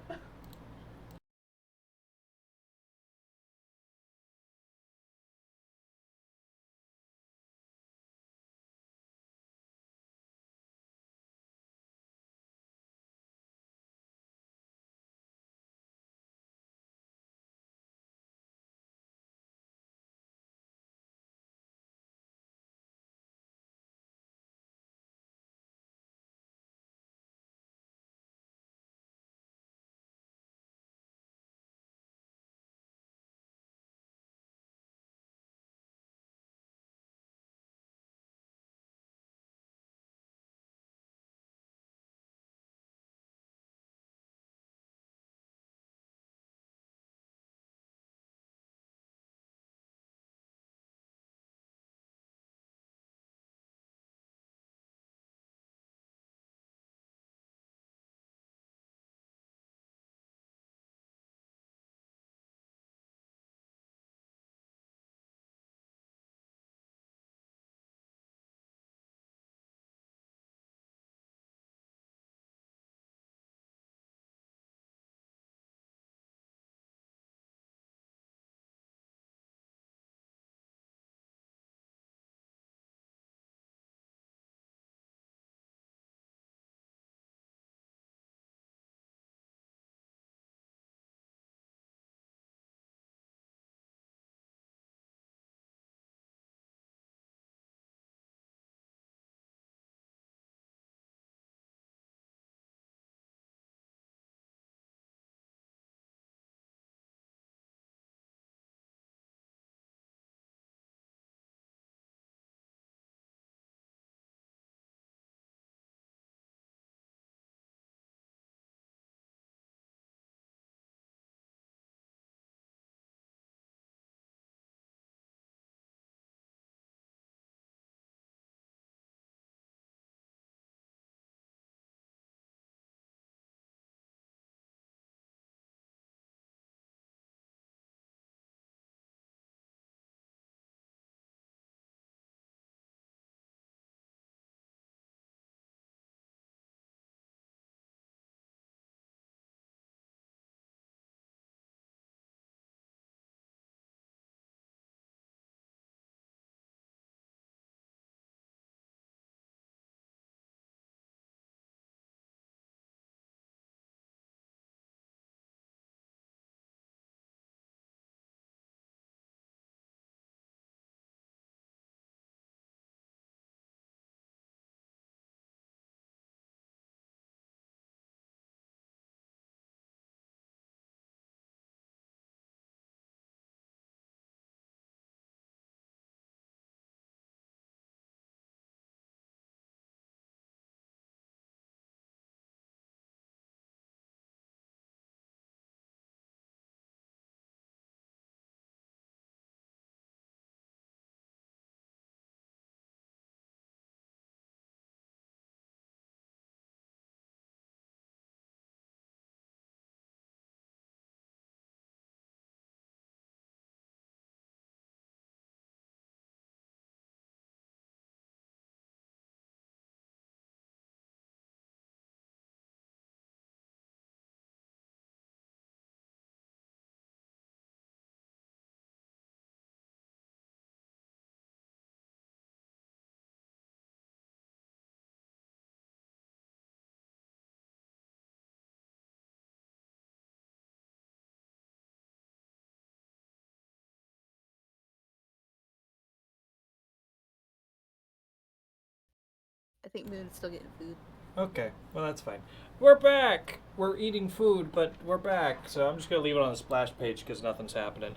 I think Moon's still getting food. Okay, well that's fine. We're back. We're eating food, but we're back. So I'm just gonna leave it on the splash page because nothing's happening.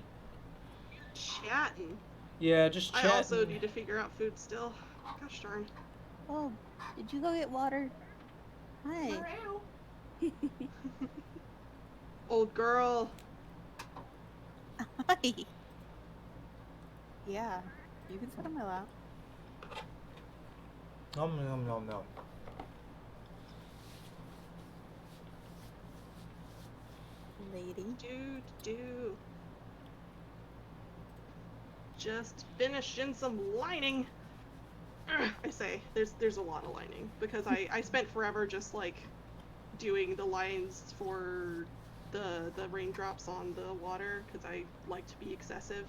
Chatting. Yeah, just I chatting. also need to figure out food still. Gosh darn. Oh, did you go get water? Hi. Meow. Old girl. Hi. Yeah, you can sit on my lap. Nom nom nom nom. Lady. Do. Just finishing some lining. I say there's a lot of lining because I spent forever just like doing the lines for the raindrops on the water because I like to be excessive.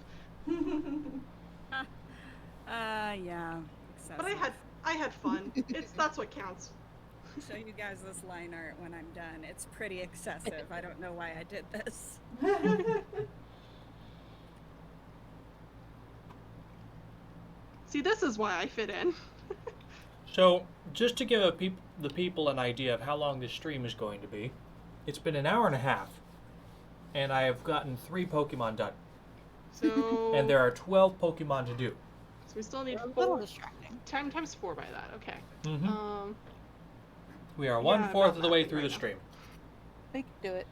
Yeah. Excessive. But I had fun. That's what counts. Show you guys this line art when I'm done. It's pretty excessive. I don't know why I did this. See, this is why I fit in. So, just to give the people an idea of how long this stream is going to be, it's been an hour and a half, and I have gotten 3 Pokemon done. So And there are 12 Pokemon to do. So we still need A little 4 distracting. times 4 by that. Okay. Mm-hmm. We are yeah, 1/4 about of the way that through right the now. stream. We can do it.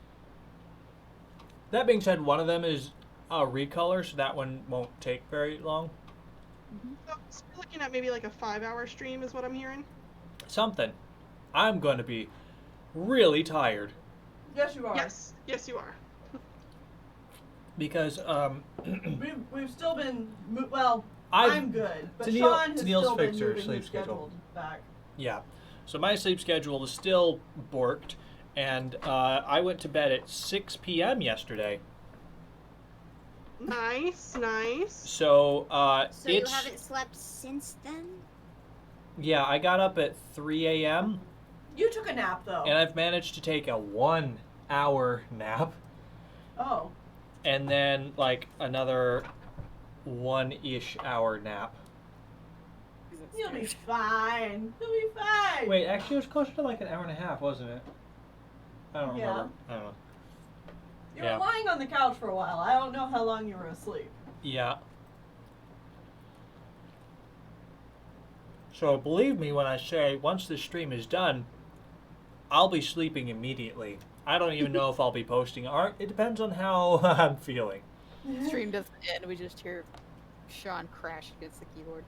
That being said, one of them is a recolor, so that one won't take very long. So we're looking at maybe like a 5-hour stream is what I'm hearing. Something. I'm going to be really tired Yes, you are. Yes, you are. because We've still been well. I've- I'm good, but Tennelle- Shawn has Tennelle's still been fixed her moving sleep his schedule. back. Yeah. So my sleep schedule is still borked, and I went to bed at 6 p.m. yesterday. Nice. So So you it's haven't slept since then? yeah. I got up at 3 a.m. You took a nap though. and I've managed to take a 1-hour nap, Oh. and then like another 1-ish hour nap. You'll be fine. You'll be fine. Wait, actually, it was closer to like an hour and a half, wasn't it? I don't Yeah. remember. I don't know. You yeah. were lying on the couch for a while. I don't know how long you were asleep. Yeah. So believe me when I say once the stream is done, I'll be sleeping immediately. I don't even know if I'll be posting art. It depends on how I'm feeling. Stream doesn't end. We just hear Shawn crash against the keyboard.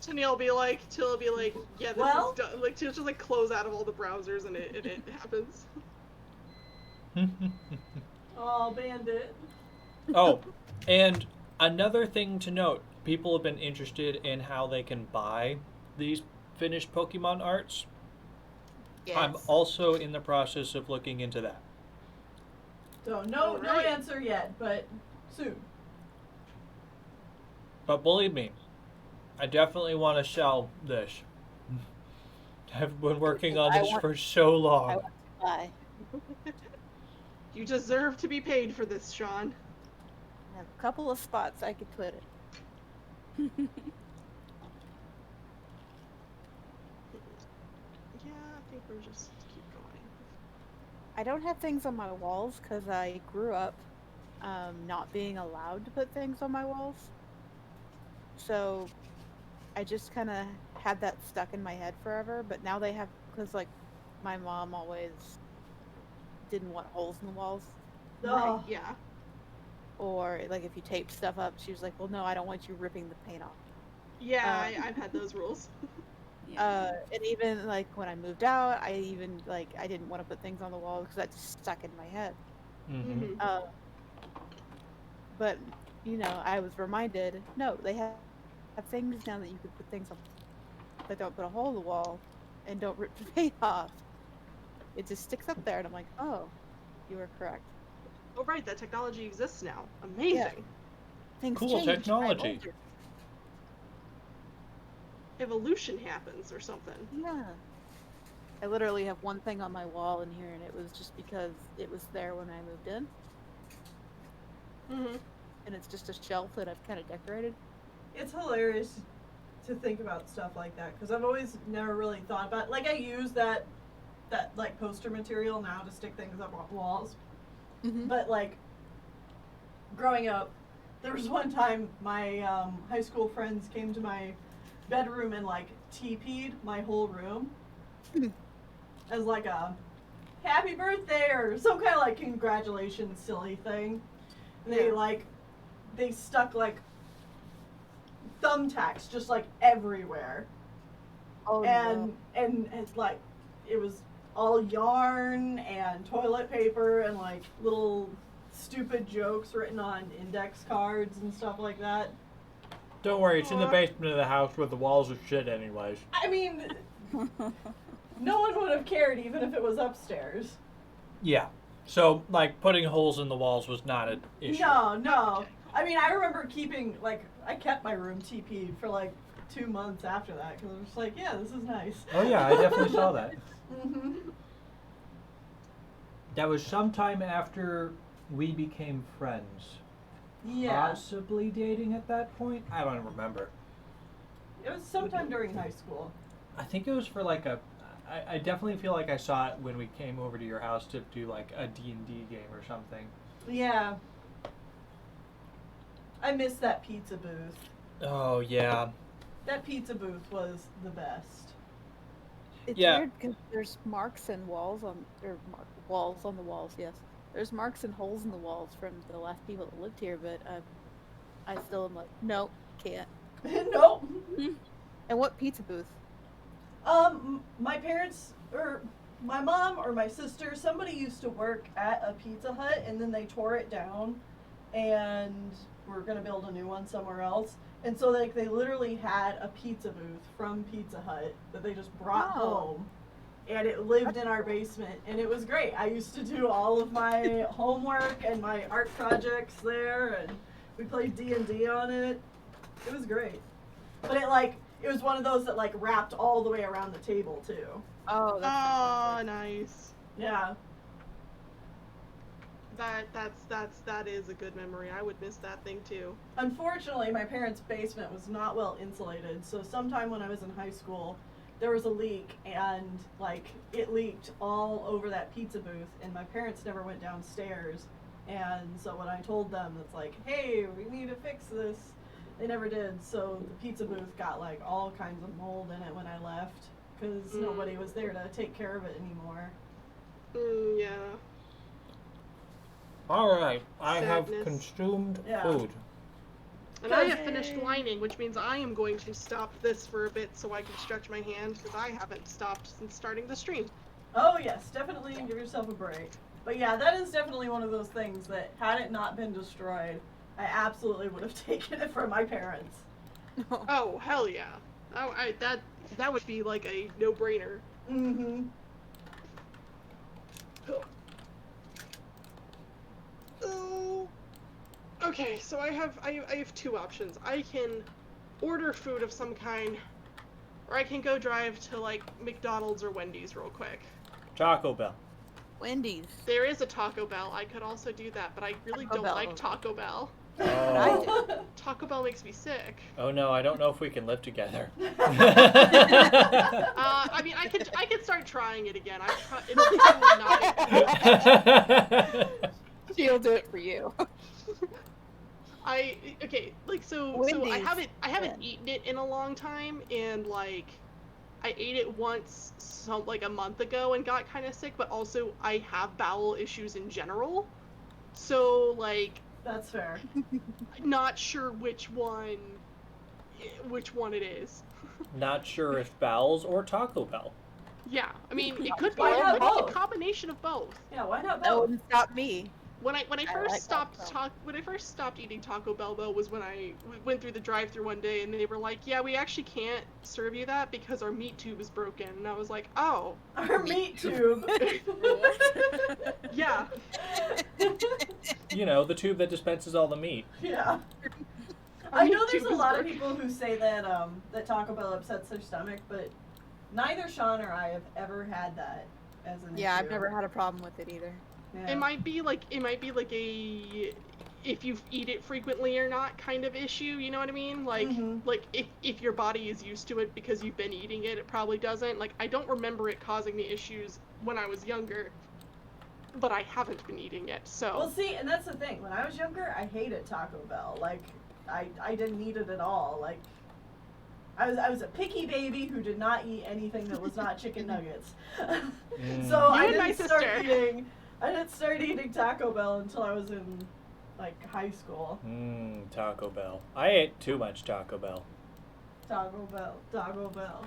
Tennelle will be like, yeah, this Well- is done. Like, she'll just like close out of all the browsers and it happens. Oh, Bandit. Oh, and another thing to note, people have been interested in how they can buy these finished Pokemon arts. Yes. I'm also in the process of looking into that. So no Alright. answer yet, but soon. But believe me, I definitely want to sell this. I've been working on I this want- for so I long. want to buy. You deserve to be paid for this, Shawn. I have a couple of spots I could put it. Yeah, I think we're just keep going. I don't have things on my walls because I grew up not being allowed to put things on my walls. So I just kind of had that stuck in my head forever. But now they have, because like my mom always didn't want holes in the walls. Oh. Yeah. Or like if you tape stuff up, she was like, well, no, I don't want you ripping the paint off. Yeah, I've had those rules. And even like when I moved out, I even like I didn't want to put things on the wall because that just stuck in my head. Mm-hmm. But you know, I was reminded, no, they have things now that you can put things on that don't put a hole in the wall and don't rip the paint off. It just sticks up there, and I'm like, oh, you were correct. Oh right, that technology exists now. Amazing. Things Cool change. I'm technology. older. Evolution happens or something. Yeah. I literally have one thing on my wall in here, and it was just because it was there when I moved in, Mm-hmm. and it's just a shelf that I've kind of decorated. It's hilarious to think about stuff like that because I've always never really thought about. Like I use that like poster material now to stick things up on walls, but like growing up, there was one time my high school friends came to my bedroom and like TP'd my whole room as like a happy birthday or some kind of like congratulations silly thing. And they stuck like thumbtacks just like everywhere. Oh, and no. and it's like it was all yarn and toilet paper and like little stupid jokes written on index cards and stuff like that. Don't worry, it's in the basement of the house where the walls are shit anyways. I mean, no one would have cared even if it was upstairs. Yeah. So, like, putting holes in the walls was not an issue. No. I mean, I remember keeping, like, I kept my room TP'd for like 2 months after that because I was just like, yeah, this is nice. Oh, yeah, I definitely saw that. Mm-hmm. That was sometime after we became friends. Yeah. Possibly dating at that point? I don't remember. It was sometime during high school. I think it was for like I definitely feel like I saw it when we came over to your house to do like a D&D game or something. Yeah. I miss that pizza booth. Oh, yeah. That pizza booth was the best. It's Yeah. weird because there's marks and walls on, walls on the walls, yes. There's marks and holes in the walls from the last people that lived here, but I still am like, nope, can't. Nope. And what pizza booth? My parents, or my mom or my sister, somebody used to work at a Pizza Hut and then they tore it down and were gonna build a new one somewhere else. And so like they literally had a pizza booth from Pizza Hut that they just brought home. And it lived in our basement and it was great. I used to do all of my homework and my art projects there and we played D&D on it. It was great. But it was one of those that like wrapped all the way around the table too. Oh, that's Nice. Yeah. That is a good memory. I would miss that thing too. Unfortunately, my parents' basement was not well insulated, so sometime when I was in high school, there was a leak and like it leaked all over that pizza booth and my parents never went downstairs. And so when I told them, it's like, hey, we need to fix this, they never did. So the pizza booth got like all kinds of mold in it when I left because nobody was there to take care of it anymore. Yeah. All right, I have Sadness. consumed Yeah. food. And I have finished lining, which means I am going to stop this for a bit so I can stretch my hand because I haven't stopped since starting the stream. Oh yes, definitely give yourself a break. But yeah, that is definitely one of those things that had it not been destroyed, I absolutely would have taken it from my parents. Oh hell yeah! Oh, that would be like a no-brainer. Mm-hmm. Oh. Okay, so I have two options. I can order food of some kind, or I can go drive to like McDonald's or Wendy's real quick. Taco Bell. Wendy's. There is a Taco Bell. I could also do that, but I really Taco don't Bell. like Taco Bell. Oh. Taco Bell makes me sick. Oh no, I don't know if we can live together. I mean, I could start trying it again. It's probably not. She'll do it for you. So I Wendy's, haven't yeah. eaten it in a long time, and like I ate it once like a month ago and got kind of sick, but also I have bowel issues in general, so like That's fair. not sure which one it is. Not sure if Bowls or Taco Bell. Yeah, I mean it could be Why not a both? combination of both. Yeah, why not That both? wouldn't stop me. When I first like stopped Taco when I first stopped eating Taco Bell though was when I went through the drive-thru one day and they were like, "Yeah, we actually can't serve you that because our meat tube is broken." And I was like, "Oh, Our meat tube. yeah." You know, the tube that dispenses all the meat. Yeah. Our I know meat there's tube a is lot of broken. people who say that that Taco Bell upsets their stomach, but neither Shawn or I have ever had that as an Yeah, issue. I've never had a problem with it either. Yeah. It might be like a if you eat it frequently or not kind of issue, you know what I mean? Like, like if your body is used to it because you've been eating it, it probably doesn't. Like, I don't remember it causing me issues when I was younger, but I haven't been eating it, so. Well, see, and that's the thing. When I was younger, I hated Taco Bell. Like, I didn't eat it at all. Like, I was a picky baby who did not eat anything that was not chicken nuggets. So I didn't start eating Taco Bell until I was in like high school. Taco Bell. I ate too much Taco Bell. Taco Bell.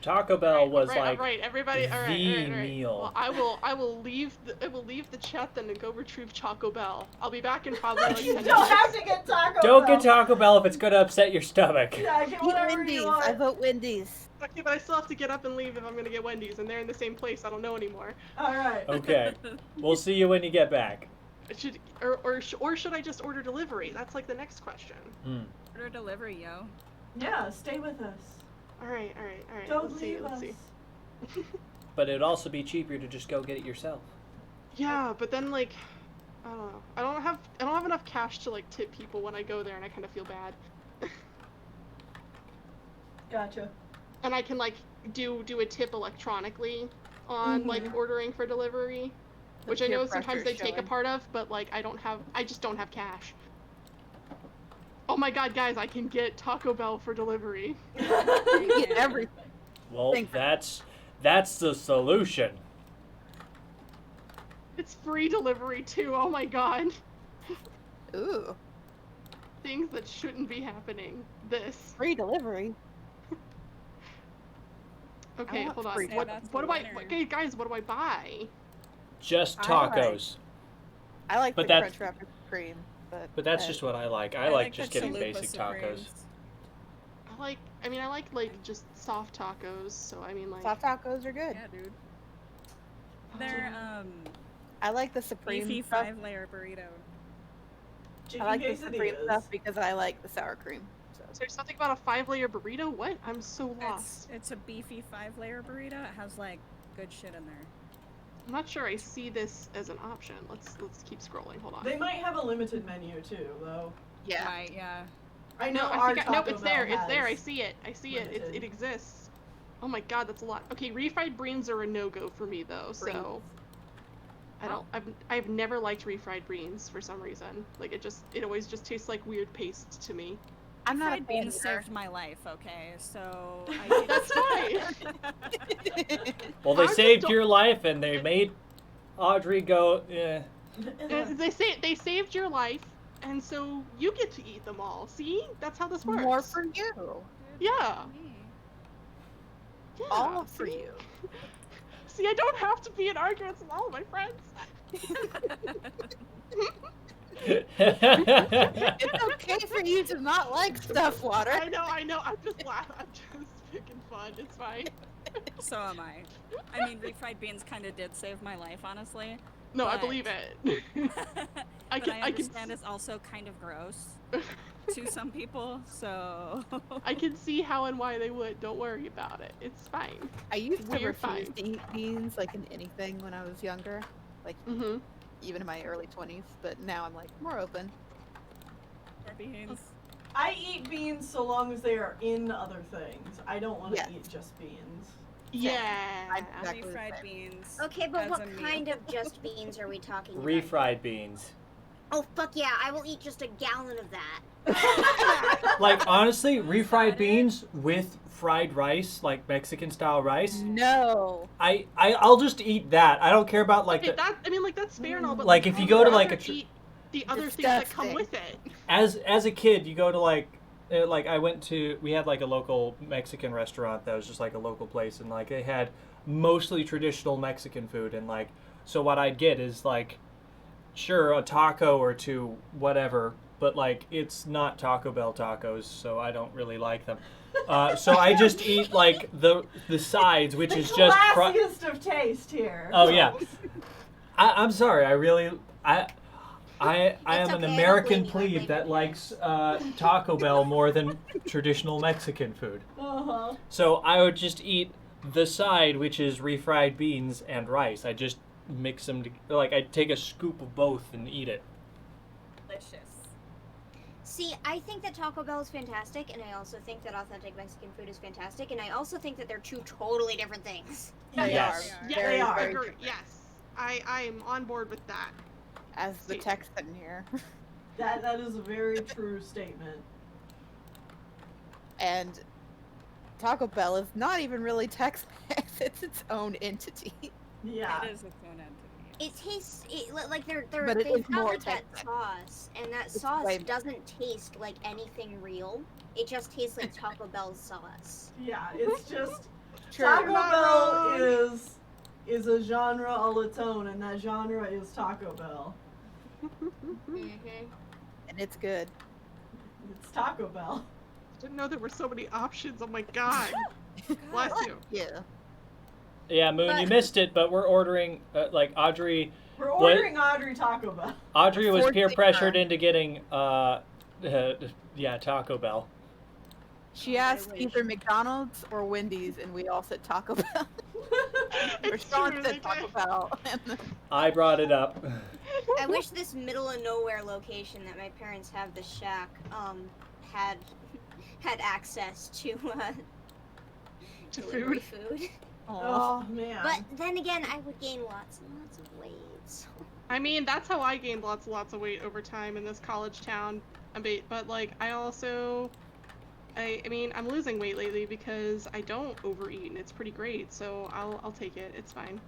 Taco Bell was all right, everybody, all right, the meal. Well, I will leave the chat then and go retrieve Taco Bell. I'll be back in probably like 10 You minutes. don't have to get Taco Bell. Don't get Taco Bell if it's gonna upset your stomach. Yeah, get whatever Wendy's. you want. I vote Wendy's. Okay, but I still have to get up and leave if I'm gonna get Wendy's, and they're in the same place. I don't know anymore. All right. Okay. We'll see you when you get back. Or should I just order delivery? That's like the next question. Order delivery, yo. Yeah, stay with us. All right. Don't let's leave us. see. But it'd also be cheaper to just go get it yourself. Yeah, but then like, I don't know. I don't have enough cash to like tip people when I go there, and I kind of feel bad. Gotcha. And I can like do a tip electronically on like ordering for delivery, which I peer know sometimes pressure they is take a showing. part of, but like I just don't have cash. Oh my god, guys, I can get Taco Bell for delivery. You get everything. Well, Thank you. that's the solution. It's free delivery too, oh my god. Ooh, Things that shouldn't be happening. This. free delivery. Okay, want hold on. free What delivery. do I That's the winner. okay, guys, what do I buy? Just I like- tacos. I like But the that's- crunch wrapper cream, but But that's just what I like. I like just the getting Chalupa basic tacos. Supremes. I like just soft tacos, so I mean like soft tacos are good. Yeah, dude. They're I like the supreme beefy stuff. 5-layer burrito. Chicken I like the supreme quesadillas. stuff because I like the sour cream. So. So there's something about a 5-layer burrito? What? I'm so lost. It's a beefy 5-layer burrito. It has like good shit in there. I'm not sure I see this as an option. Let's keep scrolling. Hold on. They might have a limited menu too, though. Yeah. Right, yeah. I know No, our nope, Taco it's there. Bell It's there. I has- see it. I see it. limited. It exists. Oh my god, that's a lot. Okay, refried beans are a no-go for me though. So I've never liked refried beans for some reason. Like it always just tastes like weird paste to me. I'm not a Fried fan beans either. saved my life, okay? So I That's fine. Well, they Ours saved don't- your life and they made Audrey go, eh. They saved your life, and so you get to eat them all. See, that's how this works. More for you. Yeah. Yeah, All for see? you. See, I don't have to be in arguments with all of my friends. It's okay for you to not like stuff, Water. I know. I'm just laughing. I'm just picking fun. It's fine. So am I. I mean, refried beans kind of did save my life, honestly. No, I But- believe it. I but can. I I can. understand it's also kind of gross to some people, so. I can see how and why they would. Don't worry about it. It's fine. I used to We're refuse fine. to eat beans like in anything when I was younger, like Mhm. even in my early 20s. But now I'm like more open. More beans. I eat beans so long as they are in other things. I don't want to Yes. eat just beans. Yeah. Exactly the Refried same. beans. Okay, but as what a meal. kind of just beans are we talking about? Refried beans. Oh fuck yeah! I will eat just a gallon of that. Like, honestly, refried beans with fried rice, like Mexican style rice, No. I'll just eat that. I don't care about, like, Okay, the, I mean, like that's fair and all, but Like, if you go to, like, a rather eat the other things that come Disgusting. with it. as a kid, you go to, like I went to, we had, like, a local Mexican restaurant that was just, like, a local place, and, like, they had mostly traditional Mexican food, and, like, so what I'd get is, like, sure, a taco or two, whatever, but, like, it's not Taco Bell tacos, so I don't really like them. So I just eat, like, the sides, which The is just... classiest of taste here. Oh, yeah. I'm sorry, I really... I am okay, I an don't American blame you, I plebe blame that you. likes Taco Bell more than traditional Mexican food. Uh-huh. So I would just eat the side, which is refried beans and rice. I just mix them, like, I'd take a scoop of both and eat it. delicious. See, I think that Taco Bell is fantastic, and I also think that authentic Mexican food is fantastic, and I also think that they're two totally different things. They Yes. are. Yeah, Very, they are. very Agree. different. Yes, I'm on board with that. As the Texan here. That is a very true statement. And Taco Bell is not even really Tex-Mex. It's its own entity. Yeah. It is its own entity. It tastes like But it they've is got more like that Tex-Mex. sauce, and that It's sauce way- doesn't taste like anything real. It just tastes like Taco Bell's sauce. Yeah, it's just True. Taco Not Bell wrong. is a genre all its own, and that genre is Taco Bell. Mm-hmm. And it's good. It's Taco Bell. Didn't know there were so many options. Oh my god. Bless you. Yeah. Yeah, Moon, you missed it, but we're ordering, like, Audrey We're ordering Audrey Taco Bell. was peer Forcing pressured her. into getting, Taco Bell. She asked either McDonald's or Wendy's, and we all said Taco Bell. Or It's Shawn true, said like, Taco Bell. I brought it up. I wish this middle of nowhere location that my parents have, the shack, had access to delivery food. Oh man. But then again, I would gain lots and lots of weight. So. I mean, that's how I gained lots of weight over time in this college town. But like, I also, I mean, I'm losing weight lately because I don't overeat, and it's pretty great. So I'll take it. It's fine.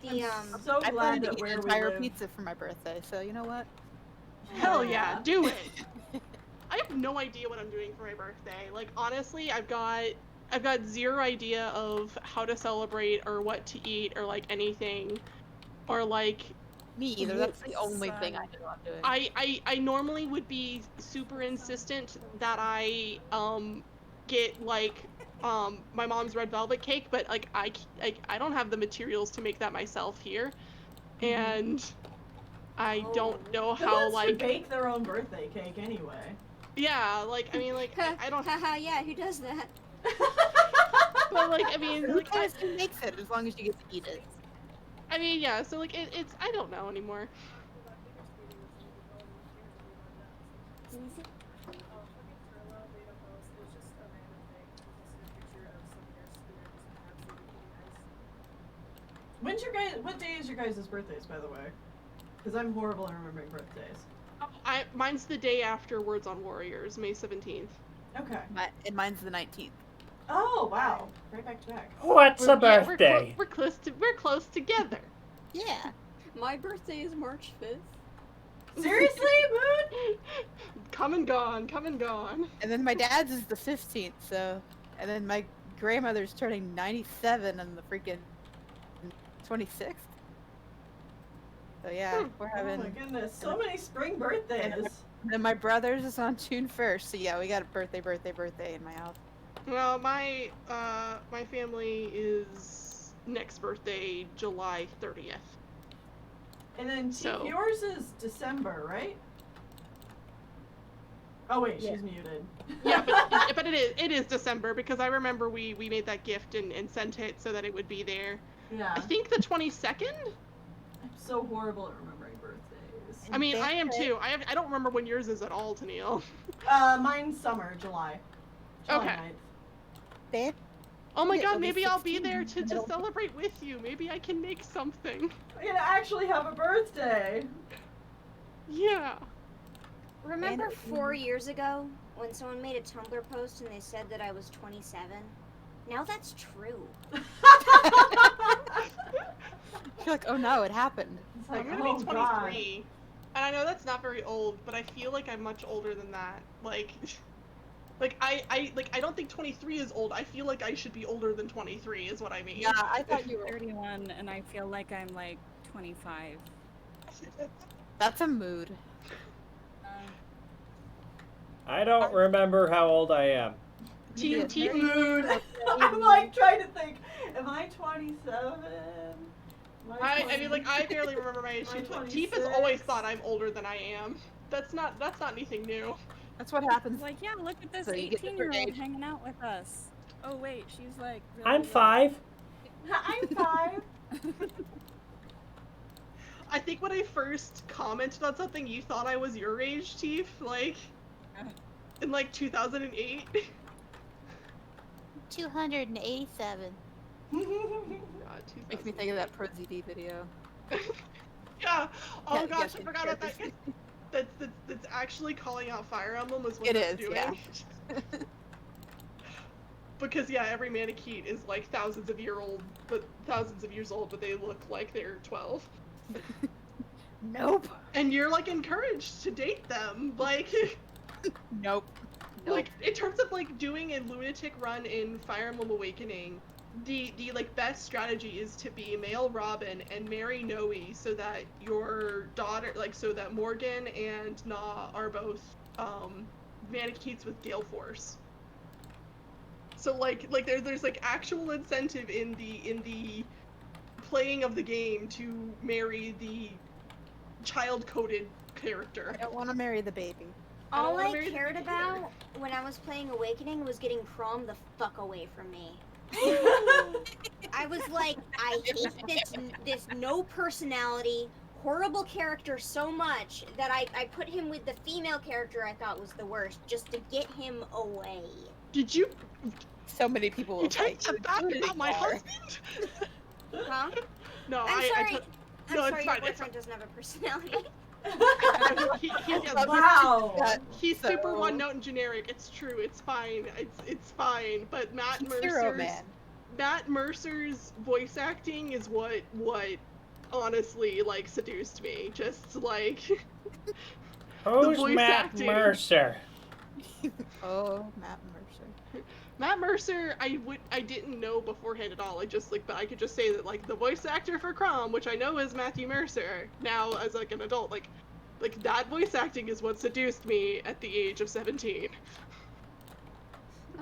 The I'm so I glad planned to that eat where an we entire live. pizza for my birthday, so you know what? Hell yeah, do it. I have no idea what I'm doing for my birthday. Like, honestly, I've got zero idea of how to celebrate or what to eat or like anything, or like. Me either. That's the only thing I know I'm doing. I normally would be super insistent that I get like my mom's red velvet cake, but like I don't have the materials to make that myself here, and I don't know Who how wants to like bake their own birthday cake anyway? yeah, like I mean like I don't Haha, yeah, who does that? but like I mean Who like cares who makes it as long as you get to eat it? I mean yeah, so like it's I don't know anymore. What day is your guys' birthdays, by the way? Because I'm horrible at remembering birthdays. Mine's the day after Words on Warriors, May 17th. Okay. And mine's the 19th. Oh wow, right back to back. What's a Yeah, birthday? we're close together. Yeah. My birthday is March 5th. Seriously, Moon? Come and gone. And then my dad's is the 15th, so. And then my grandmother's turning 97 on the freaking 26th. So yeah, we're Oh having. my goodness, so many spring birthdays. And then my brother's is on June 1st, so yeah, we got a birthday in my house. Well, my family is next birthday, July 30th. And then So- yours is December, right? Oh wait, Yeah. she's muted. Yeah, but it is December because I remember we made that gift and sent it so that it would be there. Yeah. I think the 22nd. I'm so horrible at remembering birthdays. I mean, I am too. I don't remember when yours is at all, Tennelle. Mine's summer, July. July Okay. 9th. Babe? Oh my Yeah, god, it'll be maybe I'll be 16 there in the to middle. celebrate with you. Maybe I can make something. I'm gonna actually have a birthday. Yeah. Remember And- 4 years ago when someone made a Tumblr post and they said that I was 27? Now that's true. You're like, oh no, it happened. It's like, I'm gonna oh be god. 23. And I know that's not very old, but I feel like I'm much older than that. Like I don't think 23 is old. I feel like I should be older than 23 is what I mean. Yeah, I thought you were. 31, and I feel like I'm like 25. That's a mood. I don't remember how old I am. Yeah, Team mood. I'm like trying to think. Am I 27? I mean, like, I barely remember my age. I'm Teep has 26. always thought I'm older than I am. That's not anything new. That's what happens. Like, yeah, look at this So you get 18-year-old different age. hanging out with us. Oh wait, she's like. Really I'm young. 5. I'm 5. I think when I first commented on something, you thought I was your age, Chief, like, in like 2008. 287. God, Makes me think of that ProZD video. Yeah. Oh Yeah, gosh, yes, I forgot about that. That's actually calling out Fire Emblem is what It it's is, doing. yeah. Because yeah, every Manakete is like thousands of years old, but they look like they're 12. Nope. And you're like encouraged to date them, like. Nope. Like in terms of like doing a lunatic run in Fire Emblem Awakening, the like best strategy is to be male Robin and marry Noe so that your daughter, like, so that Morgan and Na are both Manaketes with Gale Force. So like there's like actual incentive in the playing of the game to marry the child-coded character. I don't want to marry the baby. All wanna I marry the cared baby about when I was playing Awakening was getting Crom the fuck away from me. I was like, I hate this no personality, horrible character so much that I put him with the female character I thought was the worst, just to get him away. Did you So many people will you take fight that you, back about my including husband? Huh? No, I'm sorry. No, I'm it's sorry, fine, your it's boyfriend doesn't have a personality. Wow. He's super So- one note and generic. It's true. It's fine. It's fine. But Hero man. Matt Mercer's voice acting is what honestly like seduced me. Just like Who's voice Matt acting. Mercer? Oh, Matt Mercer. Matt Mercer, I didn't know beforehand at all. But I could just say that like the voice actor for Crom, which I know is Matthew Mercer, now as like an adult, like that voice acting is what seduced me at the age of 17.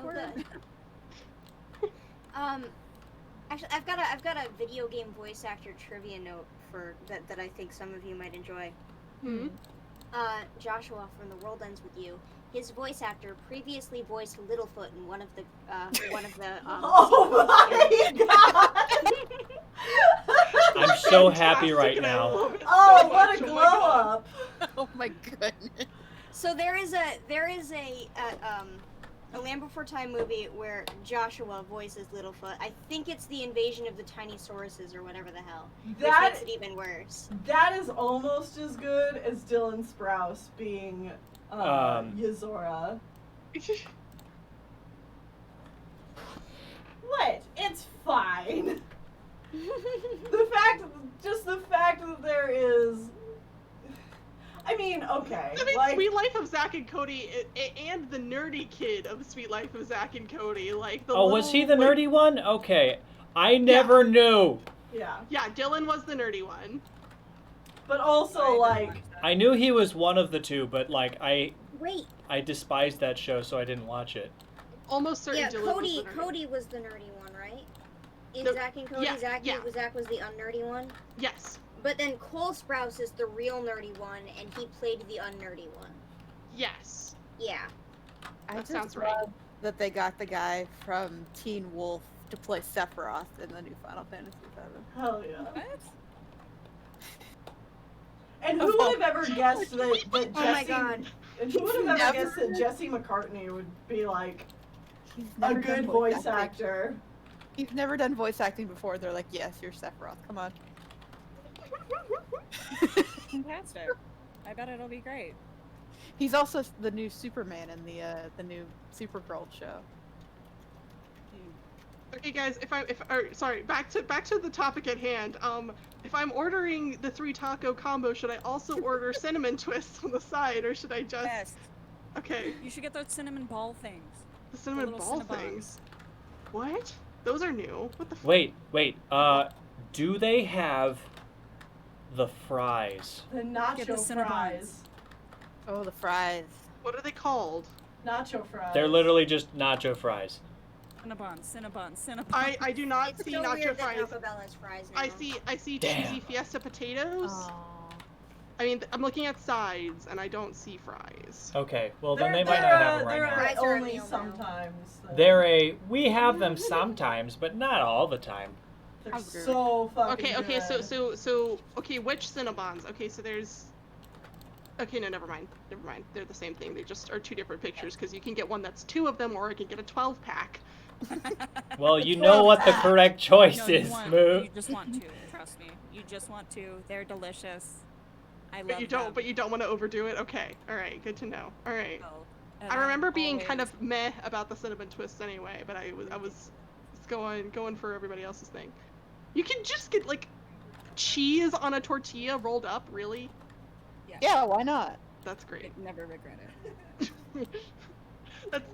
Oh, good. Actually, I've got a video game voice actor trivia note for that I think some of you might enjoy. Hmm. Joshua from The World Ends With You. His voice actor previously voiced Littlefoot in one of the Oh my god! I'm so happy right Fantastic, and I now. love it Oh, so what much. a Oh glow my God. up! Oh my goodness. So there is a Land Before Time movie where Joshua voices Littlefoot. I think it's the Invasion of the Tiny Sauruses or whatever the hell. Which That makes it even worse. that is almost as good as Dylan Sprouse being Yuzora. What? It's fine. the fact that there is. I mean, okay. I mean, like, Sweet Life of Zack and Cody, and the nerdy kid of Sweet Life of Zack and Cody, like the. Oh, was he the little, like- nerdy one? Okay. I never knew. yeah. Yeah, Dylan was the nerdy one. But also, like, I knew he was one of the two, but like I Wait, despised that show, so I didn't watch it. Almost certain yeah, Dylan was Cody. the nerdy. Cody was the nerdy one, right? In No, Zack and Cody, yeah, Zack yeah. was the unnerdy one. Yes. But then Cole Sprouse is the real nerdy one, and he played the unnerdy one. Yes. Yeah. I That just sounds right. love that they got the guy from Teen Wolf to play Sephiroth in the new Final Fantasy VII. hell yeah. What? And who would have ever guessed that Jesse? Oh my god. And who would have ever Never. guessed that Jesse McCartney would be like He's a never done good voice acting. actor? He's never done voice acting before. They're like, yes, you're Sephiroth. Come on. Fantastic. I bet it'll be great. He's also the new Superman in the new Supergirl show. Okay, guys. Sorry. Back to the topic at hand. If I'm ordering the 3 taco combo, should I also order cinnamon twists on the side, or should I just? Yes. Okay. You should get those cinnamon ball things. The cinnamon little ball Cinnabons. things. What? Those are new. What the? Wait. Do they have the fries? The Get the nacho Cinnabons. fries. Oh, the fries. What are they called? Nacho fries. They're literally just nacho fries. Cinnabon. I do not It's see so nacho weird that fries. Taco Bell has fries now. I see Damn. cheesy fiesta potatoes. Oh. I mean, I'm looking at sides and I don't see fries. Okay, well then They're, they might they're, not have them they're right now. Fries are a only meal now. sometimes. though. We have them sometimes, but not all the time. They're I'm good. so fucking Okay, good. so okay, which Cinnabons? Okay, so there's. Okay, no, never mind. They're the same thing. They just are two different pictures because you can get one that's 2 of them, or I can get a 12-pack. Well, you know what the correct choice No, is, you Moo. just want to. Trust me. You just want to. They're delicious. I love But you don't. them. But you don't want to overdo it. Okay, all right, good to know. All right. Oh, and I I'm remember being kind always- of meh about the cinnamon twists anyway, but I was going for everybody else's thing. You can just get like cheese on a tortilla rolled up, really? Yeah, why not? That's great. I'd never regret it.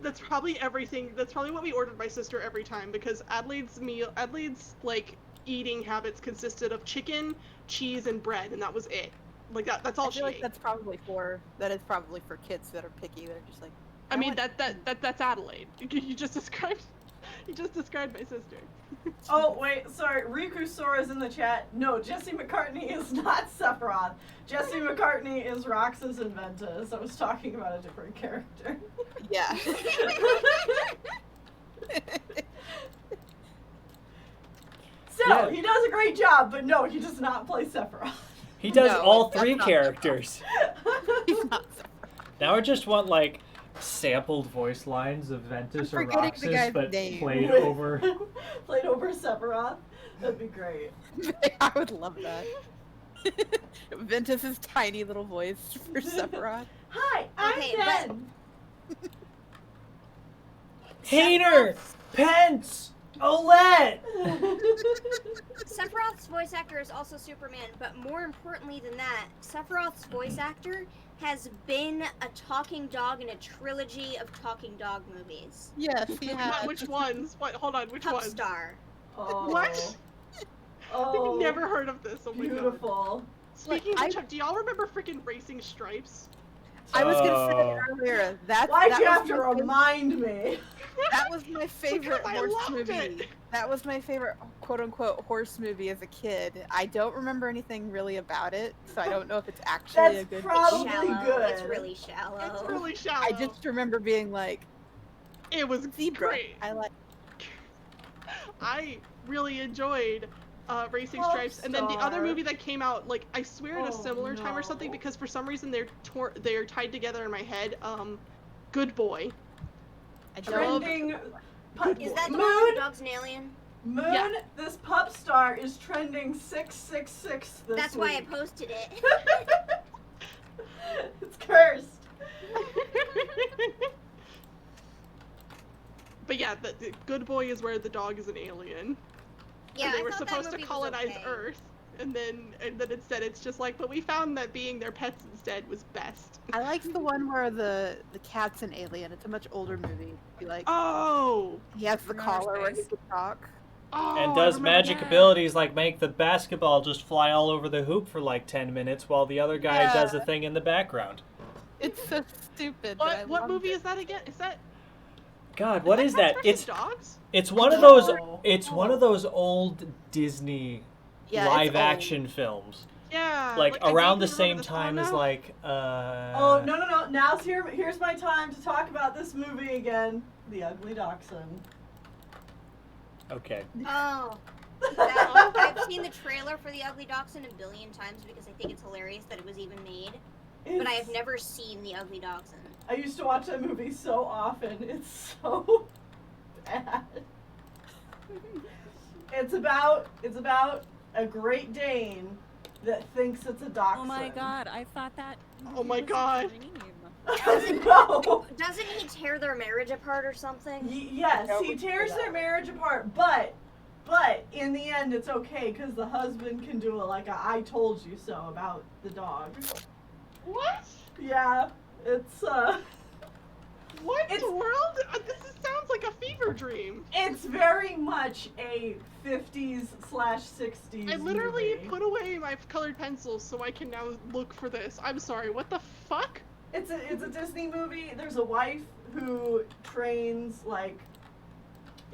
That's probably everything. That's probably what we ordered my sister every time because Adelaide's like eating habits consisted of chicken, cheese, and bread, and that was it. Like that's all I she feel like ate. that's probably for kids that are picky. They're just like. I mean want- that's Adelaide. You just described my sister. Oh, wait, sorry. Riku Sora's in the chat. No, Jesse McCartney is not Sephiroth. Jesse McCartney is Roxas and Ventus. I was talking about a different character. Yeah. Still, Yeah. he does a great job, but no, he does not play Sephiroth. He does No, all that's 3 not characters. He's not. Now I just want like sampled voice lines of Ventus I'm or forgetting the Roxas, guy's but name. played over. Played over Sephiroth. That'd be great. I would love that. Ventus's tiny little voice for Sephiroth. Hi, I'm Okay, Ben. Hayner, Pence, Olette. Sephiroth's voice actor is also Superman, but more importantly than that, Sephiroth's voice actor has been a talking dog in a trilogy of talking dog movies. Yes, he has. Which ones? What? Hold on. Which Pup ones? Star. Oh. What? Oh, I've never heard of this. Oh my god. beautiful. Speaking Look, of which, do y'all remember freaking Racing Stripes? I was gonna say Oh. earlier that Why'd that you was have to my favorite- remind me? That was my favorite I horse loved movie. it. That was my favorite quote unquote horse movie as a kid. I don't remember anything really about it, so I don't know if it's actually a That's good probably movie. good. It's really shallow. It's really shallow. I just remember being like, It was zebra. great. I like I really enjoyed Racing Pop Stripes, and then the other Star. movie that came out, like I swear at a Oh, similar time or something, no. because for some reason they're tied together in my head. Good Boy. I don't Trending. Is that the one Moon? where the dog's an alien? Moon, Yeah. this pup star is trending 666 this That's why I week. posted it. It's cursed. But yeah, the Good Boy is where the dog is an alien. Yeah, and they I were thought that supposed to movie was colonize okay. Earth, and then instead it's just like, but we found that being their pets instead was best. I like the one where the cat's an alien. It's a much older movie. He like Oh. he has the From outer collar where he space. can talk. Oh, And I does remember magic that. abilities like make the basketball just fly all over the hoop for like 10 minutes while the other guy Yeah. does a thing in the background. It's so stupid. but I What loved movie it. is that again? Is that? God, what is that? Cats It's versus Dogs? it's one of those No. it's one of those old Disney Yeah, it's live old. action films. Yeah. Like I around the vaguely same remember this. time Oh, as no. like Oh, no. Now's here's my time to talk about this movie again. The Ugly Dachshund. Okay. Oh. I've seen the trailer for The Ugly Dachshund a billion times because I think it's hilarious that it was even made. But I have It's- never seen The Ugly Dachshund. I used to watch that movie so often. It's so bad. It's about a Great Dane that thinks it's a dachshund. Oh my god, I thought that. Oh my was a God. dream. No. Doesn't he tear their marriage apart or something? Yes, he tears their marriage apart, but in the end it's okay because the husband can do it like a I told you so about the dog. What? Yeah, it's What It's- world? Sounds like a fever dream. it's very much a 50s/60s I literally movie. put away my colored pencils so I can now look for this. I'm sorry. What the fuck? It's a Disney movie. There's a wife who trains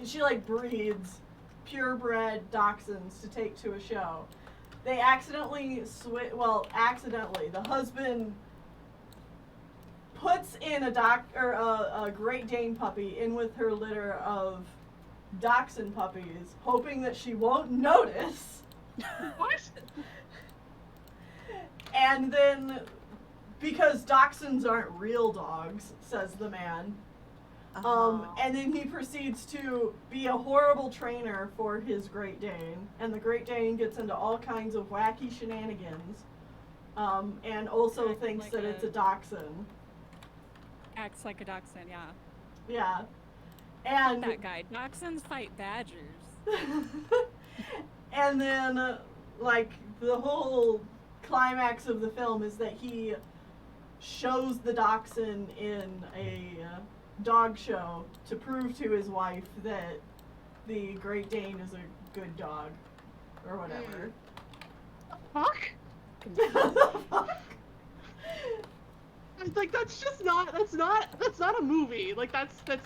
she breeds purebred dachshunds to take to a show. They accidentally the husband puts in a Great Dane puppy in with her litter of dachshund puppies, hoping that she won't notice. What? And then, because dachshunds aren't real dogs, says the man. And then he proceeds to be a horrible trainer for his Great Dane, and the Great Dane gets into all kinds of wacky shenanigans, and also Acting thinks like that it's a dachshund. Acts like a dachshund, yeah. Yeah. And That guy. Dachshunds fight badgers. and then, like, the whole climax of the film is that he shows the dachshund in a dog show to prove to his wife that the Great Dane is a good dog, or whatever. Fuck? Like, that's not a movie. Like, that's a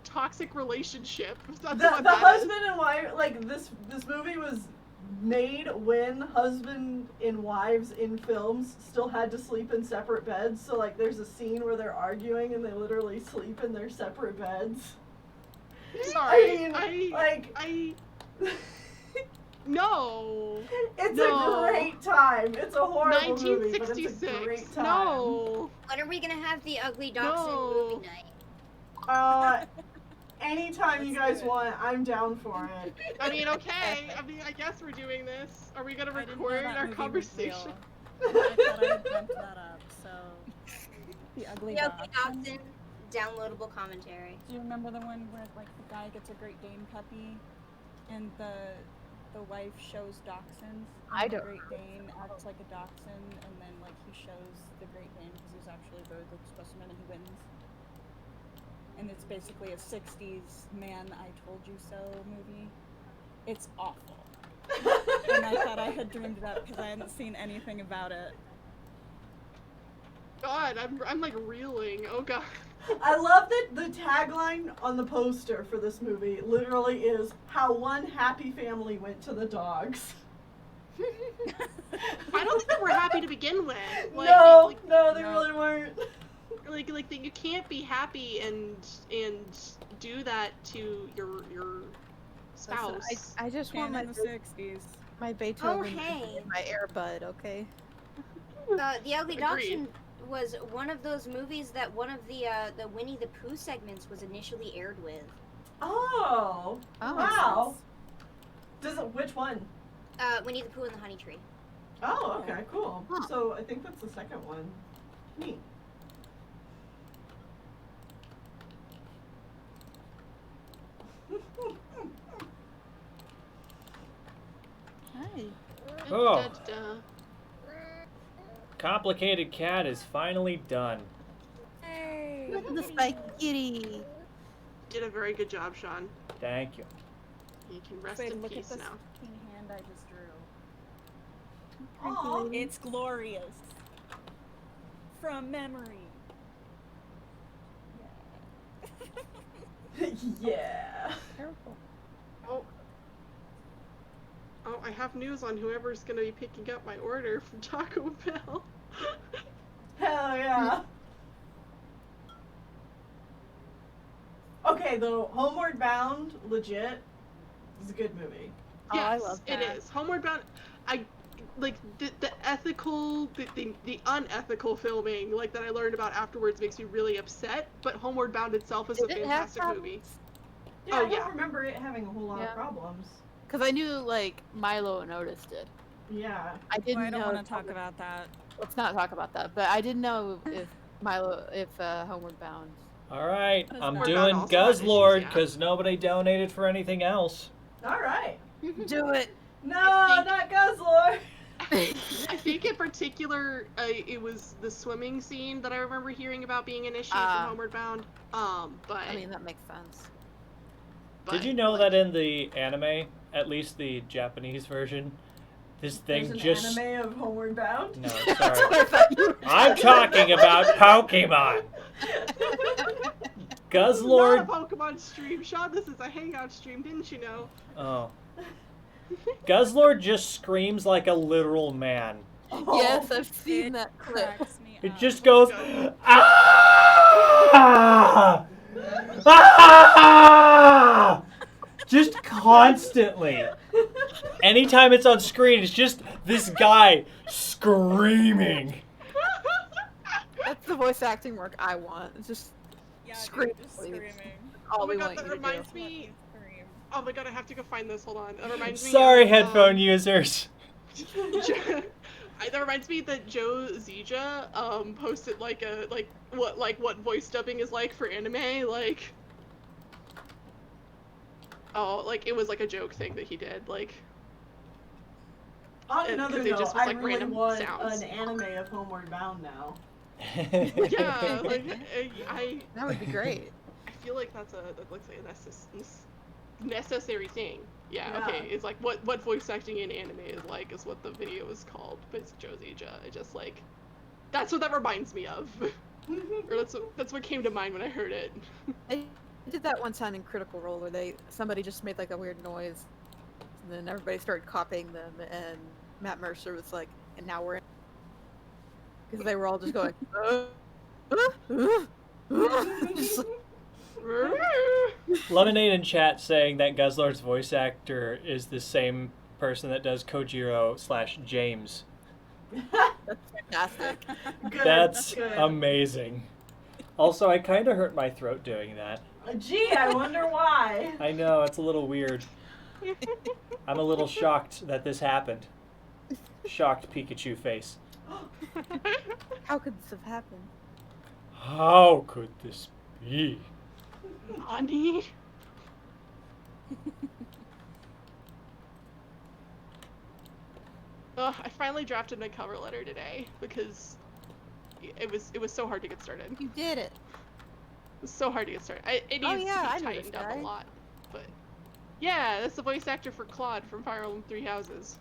toxic relationship. That's The what that husband and wife, like, this movie was made when husband and wives in films still had to sleep in separate beds. So, like, there's a scene where they're arguing and they literally sleep in their separate beds. is. Sorry. I No. It's No. a great time. It's a horrible movie, but it's a 1966. great time. No. When are we gonna have the Ugly Dachshund No. movie night? Anytime you guys want, I'm down for it. I mean, okay. I guess we're doing this. Are we gonna I didn't know record that our movie was conversation? real. I thought I had dreamt that up, so. The Ugly The Ugly Dachshund. Dachshund downloadable commentary. Do you remember the one where, like, the guy gets a Great Dane puppy, and the wife shows dachshunds? I and don't The Great Dane acts like a dachshund, and then, like, he shows the Great Dane because he's actually a very good specimen and he wins. And it's basically a 60s man I told you so movie. It's awful. And I thought I had dreamed it up because I hadn't seen anything about it. God, I'm like reeling. Oh god. I love that the tagline on the poster for this movie literally is how one happy family went to the dogs. I don't think they were happy to begin with. Like, No, like, they no. really weren't. like that you can't be happy and do that to your spouse. Listen, I just want And my in the 60s. my Beethoven hey. in my earbud, okay? The Ugly Agreed. Dachshund was one of those movies that one of the Winnie the Pooh segments was initially aired with. Oh, Oh, wow. Which one? Winnie the Pooh and the Honey Tree. Oh, okay, cool. Huh. So I think that's the second one. Neat. Hi. Oh. Da-da-da. Complicated Cat is finally done. Hey! Look at the spaghetti. Did a very good job, Shawn. Thank you. You can rest Wait, in look at peace this now. fucking hand I just drew. Aw. It's glorious. From memory. Yeah. Careful. Oh, I have news on whoever's gonna be picking up my order from Taco Bell. Hell yeah. Okay, though, Homeward Bound, legit, is a good movie. Oh, I Yes, love it that. is. Homeward Bound. I like the ethical, the unethical filming like that I learned about afterwards makes me really upset. But Homeward Bound itself is a Did it have fantastic movie. problems? Yeah, Oh, I don't yeah. remember it having a whole lot Yeah. of problems. Because I knew, like, Milo noticed it. Yeah. I didn't I don't know. want to talk about that. Let's not talk about that. But I didn't know if Homeward Bound. All right, That's I'm not- doing Also had issues, Guzzlord yeah. because nobody donated for anything else. All right. Do it. No, I think- not Guzzlord. I think in particular, it was the swimming scene that I remember hearing about being an issue Ah. from Homeward Bound. But I mean, that makes sense. Did you know that in the anime, at least the Japanese version, this There's thing an just... anime of Homeward Bound. No, That's sorry. what I thought you were I'm talking about Pokemon. Not a Guzzlord... Pokemon stream, Shawn. This is a Hangout stream, didn't you know? Oh. Guzzlord just screams like a literal man. Yes, I've seen It that clip. cracks me It up. just goes... Ah! Ah! Just constantly. Anytime it's on screen, it's just this guy screaming. That's the voice acting work I want. It's just Yeah, Scream, dude, just please. screaming. all Oh my we god, want that you to reminds do. me. Scream. Oh my god, I have to go find this. Hold on. That reminds me. Sorry, of, headphone users. That reminds me that Joe Zija posted what voice dubbing is like for anime, like like it was like a joke thing that he did, like On And- another 'cause it note, just was, I like, really random want sounds. an anime of Homeward Bound now. yeah, like That would be great. I feel like that looks like a necessary thing. Yeah, Yeah. okay. It's like what voice acting in anime is like is what the video is called, but it's Joe Zija. It just like that's what that reminds me of. Or that's what came to mind when I heard it. I did that one time in Critical Role where somebody just made like a weird noise, and then everybody started copying them, and Matt Mercer was like, "And now we're," because they were all just going, just like, Lemonade in chat saying that Guzzler's voice actor is the same person that does Kojiro/James. that's fantastic. Good. That's good. amazing. Also, I kind of hurt my throat doing that. Gee, I wonder why. I know, it's a little weird. I'm a little shocked that this happened. Shocked Pikachu face. How could this have happened? How could this be? Nani? Ugh, I finally drafted my cover letter today because it was so hard to get started. It You did it. was so hard to get started. It Oh, needs yeah, I to know be this tightened up guy. a lot, but yeah, that's the voice actor for Claude from Fire Emblem Three Houses,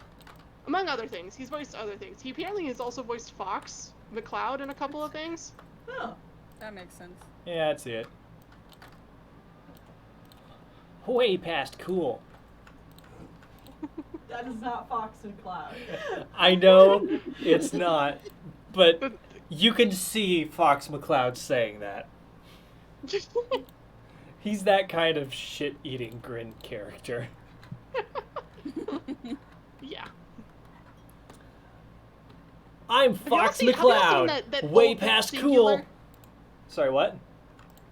among other things. He's voiced other things. He apparently has also voiced Fox McCloud in a couple of things. Oh. That makes sense. Yeah, that's it. Way past cool. That is not Fox and Cloud. I know it's not, but you can see Fox McCloud saying that. He's that kind of shit-eating grin character. Yeah. I'm Have y'all Fox seen- have y'all seen McCloud. that Way old past singular- cool. Sorry, what?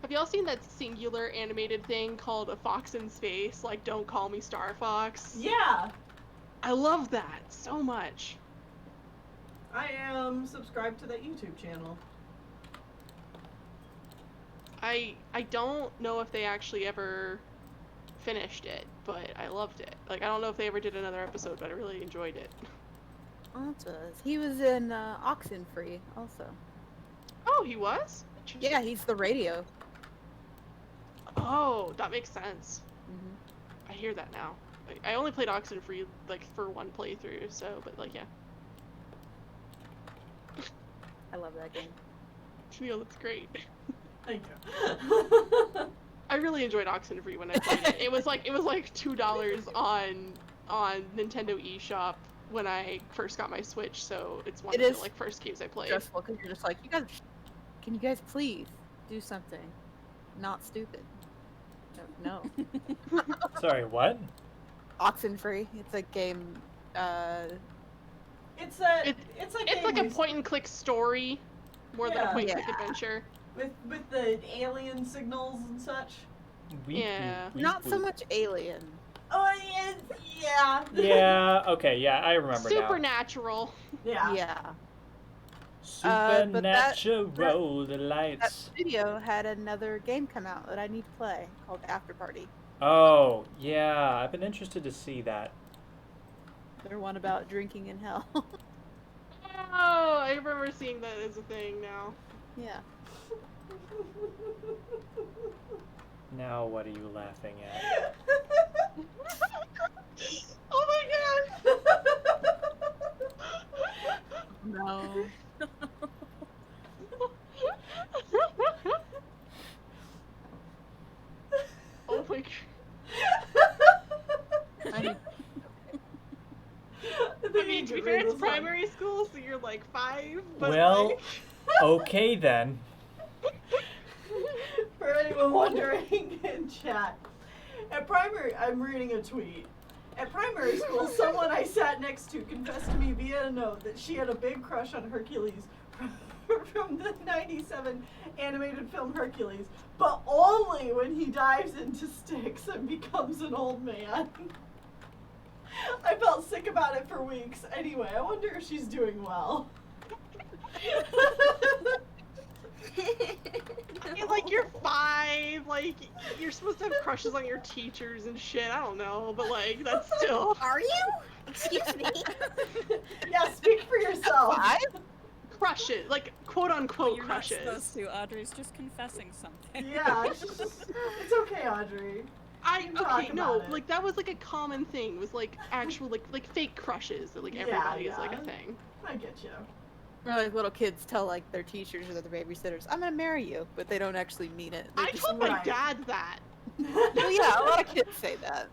Have y'all seen that singular animated thing called A Fox in Space? Like, Don't Call Me Star Fox? Yeah, I love that so much. I am subscribed to that YouTube channel. I don't know if they actually ever finished it, but I loved it. Like, I don't know if they ever did another episode, but I really enjoyed it. He was in Oxenfree also. Oh, he was? Yeah, he's the radio. Oh, that makes sense. Hmm I hear that now. I only played Oxenfree, like, for one playthrough, so, but, like, yeah. I love that game. Tennelle, that's great. Thank you. I really enjoyed Oxenfree when I played it. It was like $2 on Nintendo eShop when I first got my Switch, so it's one It of is the like first games I played. Stressful because you're just like, can you guys please do something not stupid? No. Sorry, what? Oxenfree. It's a game. It's It's game like a with- point and click story more than a Yeah. point and click Yeah. adventure. with the alien signals and such. Weep, Yeah. weep, weep, Not so weep. much Alien. Oh yeah. Yeah, okay, yeah, I remember now. Supernatural. Yeah. Yeah. Supernatural, the That lights. studio had another game come out that I need to play called After Party. Oh, yeah, I've been interested to see that. They're one about drinking in hell. Oh, I remember seeing that as a thing now. Yeah. Now what are you laughing at? Oh my No. god! Oh my god. I mean, to be fair, it's primary school, so you're like 5, but Well, like... okay then. For anyone wondering in chat, at primary, I'm reading a tweet. At primary school, someone I sat next to confessed to me via a note that she had a big crush on Hercules from the 97 animated film Hercules, but only when he dives into sticks and becomes an old man. I felt sick about it for weeks. Anyway, I wonder if she's doing well. And, like, you're 5, like, you're supposed to have crushes on your teachers and shit, I don't know, but, like, that's still... Are you? Excuse me. Yeah, speak for yourself. Crushes, like, quote-unquote You're crushes. not supposed to. Audrey's just confessing something. Yeah, it's okay, Audrey. Okay, no, about it. like, that was, like, a common thing, was, like, actual, like fake crushes that, like, everybody is, like, a thing. I get you. Or like little kids tell like their teachers or their babysitters, "I'm gonna marry you," but they don't actually mean it. They I just told my Right. dad that. Well, yeah, a lot of kids say that.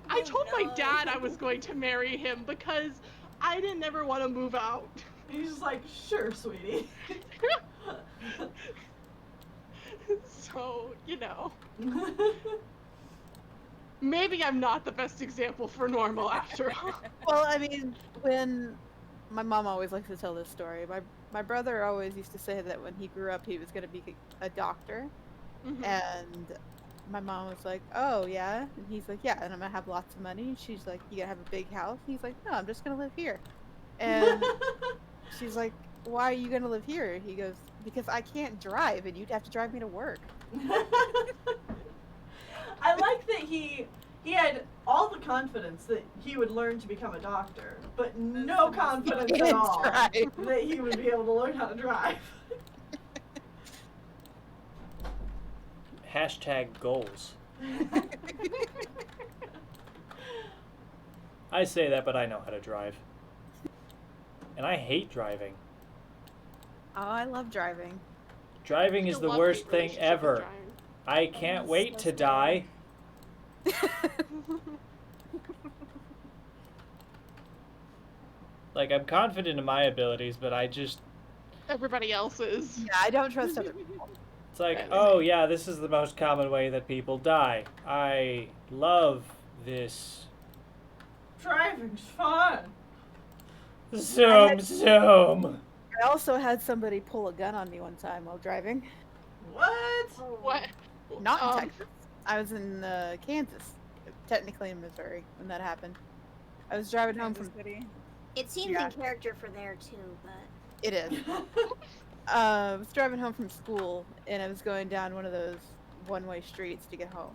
I Oh, told my no. dad I was going to marry him because I didn't ever want to move out. He's just like, sure, sweetie. So, you know, maybe I'm not the best example for normal after all. Well, I mean, when my mom always likes to tell this story, my brother always used to say that when he grew up, he was going to be a doctor, Mhm. and my mom was like, "Oh yeah," and he's like, "Yeah," and I'm gonna have lots of money. And she's like, "You gonna have a big house?" And he's like, "No, I'm just gonna live here," and she's like, "Why are you gonna live here?" He goes, "Because I can't drive, and you'd have to drive me to work." I like that he had all the confidence that he would learn to become a doctor, but no confidence at all Drive. that he would be able to learn how to drive. Hashtag goals. I say that, but I know how to drive. And I hate driving. Oh, I love driving. Driving is It's a the love-hate worst thing relationship with ever. driving. I can't it's wait so to die. Like, I'm confident in my abilities, but I just... Everybody else's. Yeah, I don't trust other people. It's like, oh yeah, this is the most common way that people die. I love this. Driving's fun. Zoom, zoom. I also had somebody pull a gun on me one time while driving. What? What? Not in Texas. I was in Kansas, technically in Missouri when that happened. I was driving home from. Kansas City. It seems Yeah. in character for there too, but It is. I was driving home from school, and I was going down one of those one-way streets to get home.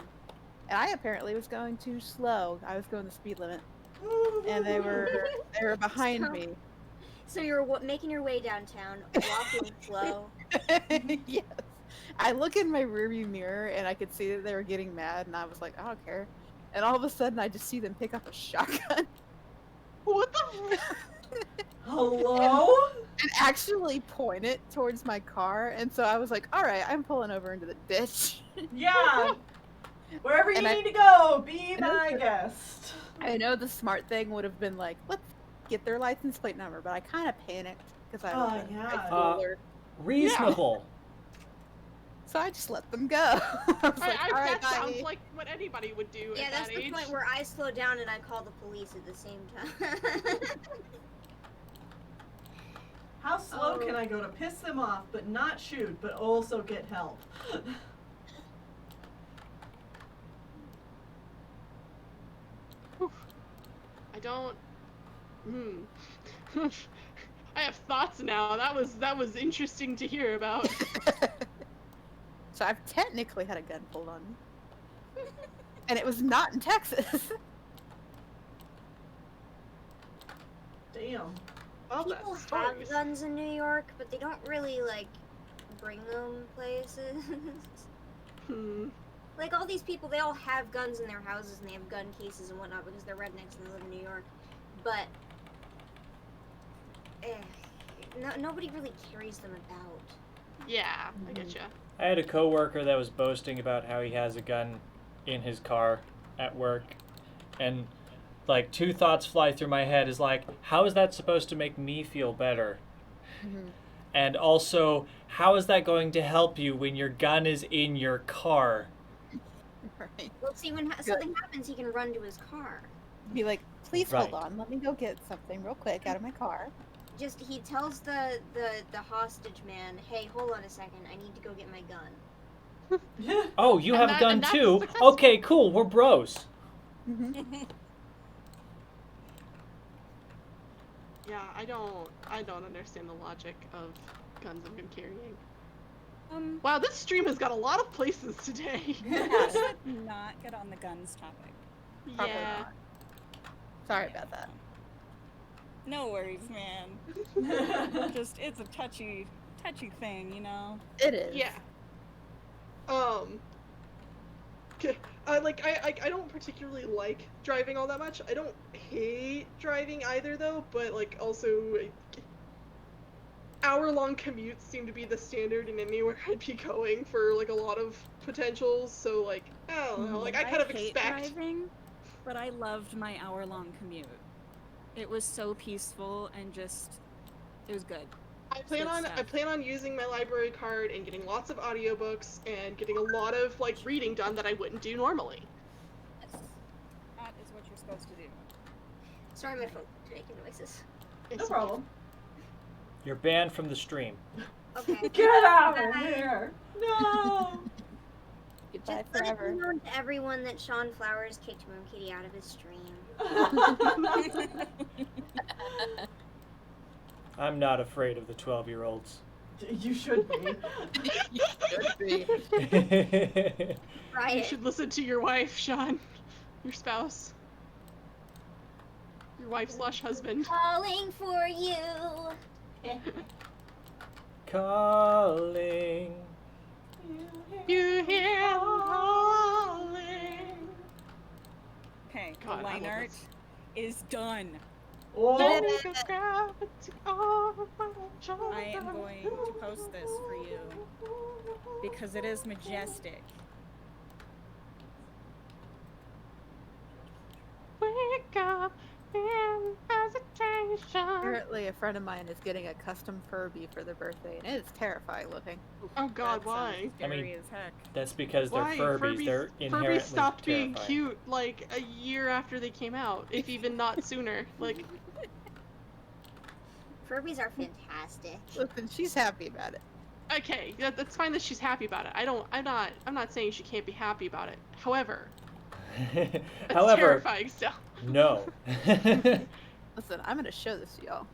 And I apparently was going too slow. I was going the speed limit, and they were behind So- me. so you're making your way downtown, walking slow. Yes. I look in my rearview mirror, and I could see that they were getting mad, and I was like, I don't care. And all of a sudden, I just see them pick up a shotgun What the? Hello? and actually point it towards my car. And so I was like, all right, I'm pulling over into the ditch. Yeah. Wherever you And I- need to go, be my guest. I know the smart thing would have been like, let's get their license plate number, but I kind of panicked because I was in yeah. high school alert. Reasonable. So I just let them go. I was like, all right, that sounds bye. like what anybody would do Yeah, at that's that the age. point where I slow down and I call the police at the same time. How slow Oh. can I go to piss them off, but not shoot, but also get help? I don't. I have thoughts now. That was interesting to hear about. So I've technically had a gun pulled on me. And it was not in Texas. Damn. Well, People that's have stories. guns in New York, but they don't really like bring them places. Hmm. Like all these people, they all have guns in their houses and they have gun cases and whatnot because they're rednecks and they live in New York. But nobody really carries them about. Yeah, I get ya. I had a coworker that was boasting about how he has a gun in his car at work, and like two thoughts fly through my head is like, how is that supposed to make me feel better? Mhm. And also, how is that going to help you when your gun is in your car? Right. Well, see, when something happens, he can run to his car. Be like, please Right. hold on, let me go get something real quick out of my car. Just he tells the hostage man, "Hey, hold on a second. I need to go get my gun." Oh, you And have that- a gun and that's too? successful. Okay, cool. We're bros. Mm-hmm. Yeah, I don't understand the logic of guns and gun carrying. Wow, this stream has got a lot of places today. Let's not get on the guns topic. Probably Yeah. not. Sorry about that. No worries, man. Just it's a touchy thing, you know. It is. Yeah. I don't particularly like driving all that much. I don't hate driving either though, but like also hour-long commutes seem to be the standard in anywhere I'd be going for like a lot of potentials. So like I don't know, like I kind of hate expect. driving, but I loved my hour-long commute. It was so peaceful and just it was good. I Good plan on using my library card and getting lots of audiobooks and getting a lot of like reading done that I wouldn't do normally. Yes. That is what you're supposed to do. Sorry, my phone's making noises. No problem. You're banned from the stream. Okay. Get out of here! No! Goodbye Just letting forever. know to everyone that Shawn Flowers kicked Moon Kitty out of his stream. I'm not afraid of the 12-year-olds. You should be. Right. You should listen to your wife, Shawn. Your spouse. Your wife/husband. Calling for you. Calling. You hear him calling. Okay, God, the I line love art this. is done. Oh, I am going to post this for you because it is majestic. Wake up in hesitation. Apparently, a friend of mine is getting a custom Furby for their birthday, and it is terrifying looking. Oh God, That why? sounds Scary I mean, as heck. That's because they're Why? Furbies. They're inherently Furbies stopped being terrifying. cute like a year after they came out, if even not sooner. Like, Furbies are fantastic. Listen, she's happy about it. okay, that's fine that she's happy about it. I'm not saying she can't be happy about it. However, it's However, terrifying still. no. Listen, I'm gonna show this to y'all.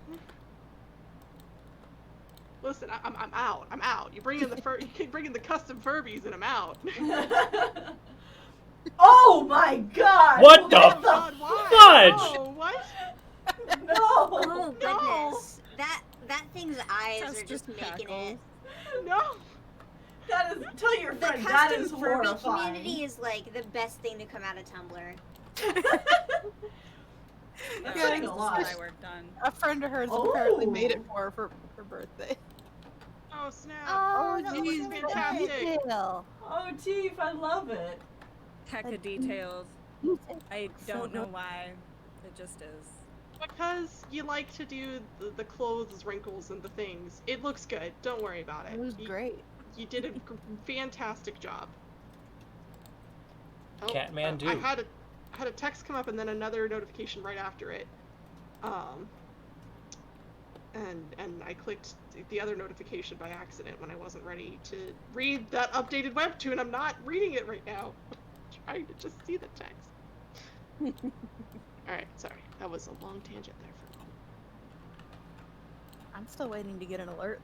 Listen, I'm out. I'm out. You bring in the custom Furbies and I'm out. oh my god! What the Oh God, why? fudge? No, what? No! Oh No. goodness. That thing's eyes Sounds are just making cackles. it. No. That is, tell your The friend, that custom is Furby horrifying. community is like the best thing to come out of Tumblr. That's Yeah, saying This a is lot. my work done. A friend of hers apparently made it Oh. for her for her birthday. Oh snap. Oh, that geez, looks fantastic. Detail. Oh, Teef, I love it. Hecka details. I don't know why. It just is. Because you like to do the clothes wrinkles and the things. It looks good. Don't worry about it. It was You- great. You did a fantastic job. Oh, Catman do. I had a text come up and then another notification right after it. And I clicked the other notification by accident when I wasn't ready to read that updated webtoon. I'm not reading it right now. I'm trying to just see the text. Alright, sorry. That was a long tangent there for a moment. I'm still waiting to get an alert.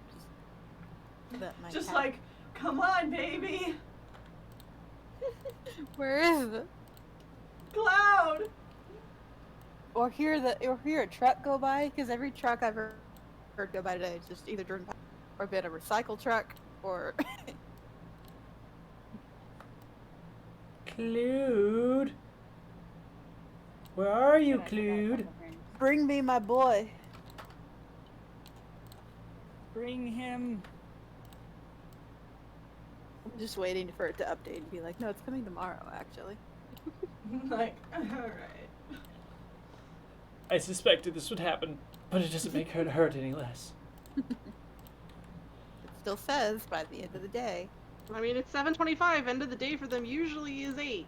That my Just cat- like, come on, baby! where is it? Cloud! Or hear a truck go by, because every truck I've heard go by today is just either driven by or been a recycle truck or Clued. Where are you, I forgot a Clued? couple things. bring me my boy. Bring him. I'm just waiting for it to update and be like, no, it's coming tomorrow, actually. Like, alright. I suspected this would happen, but it doesn't make her hurt any less. still says by the end of the day. I mean, it's 7:25. End of the day for them usually is 8.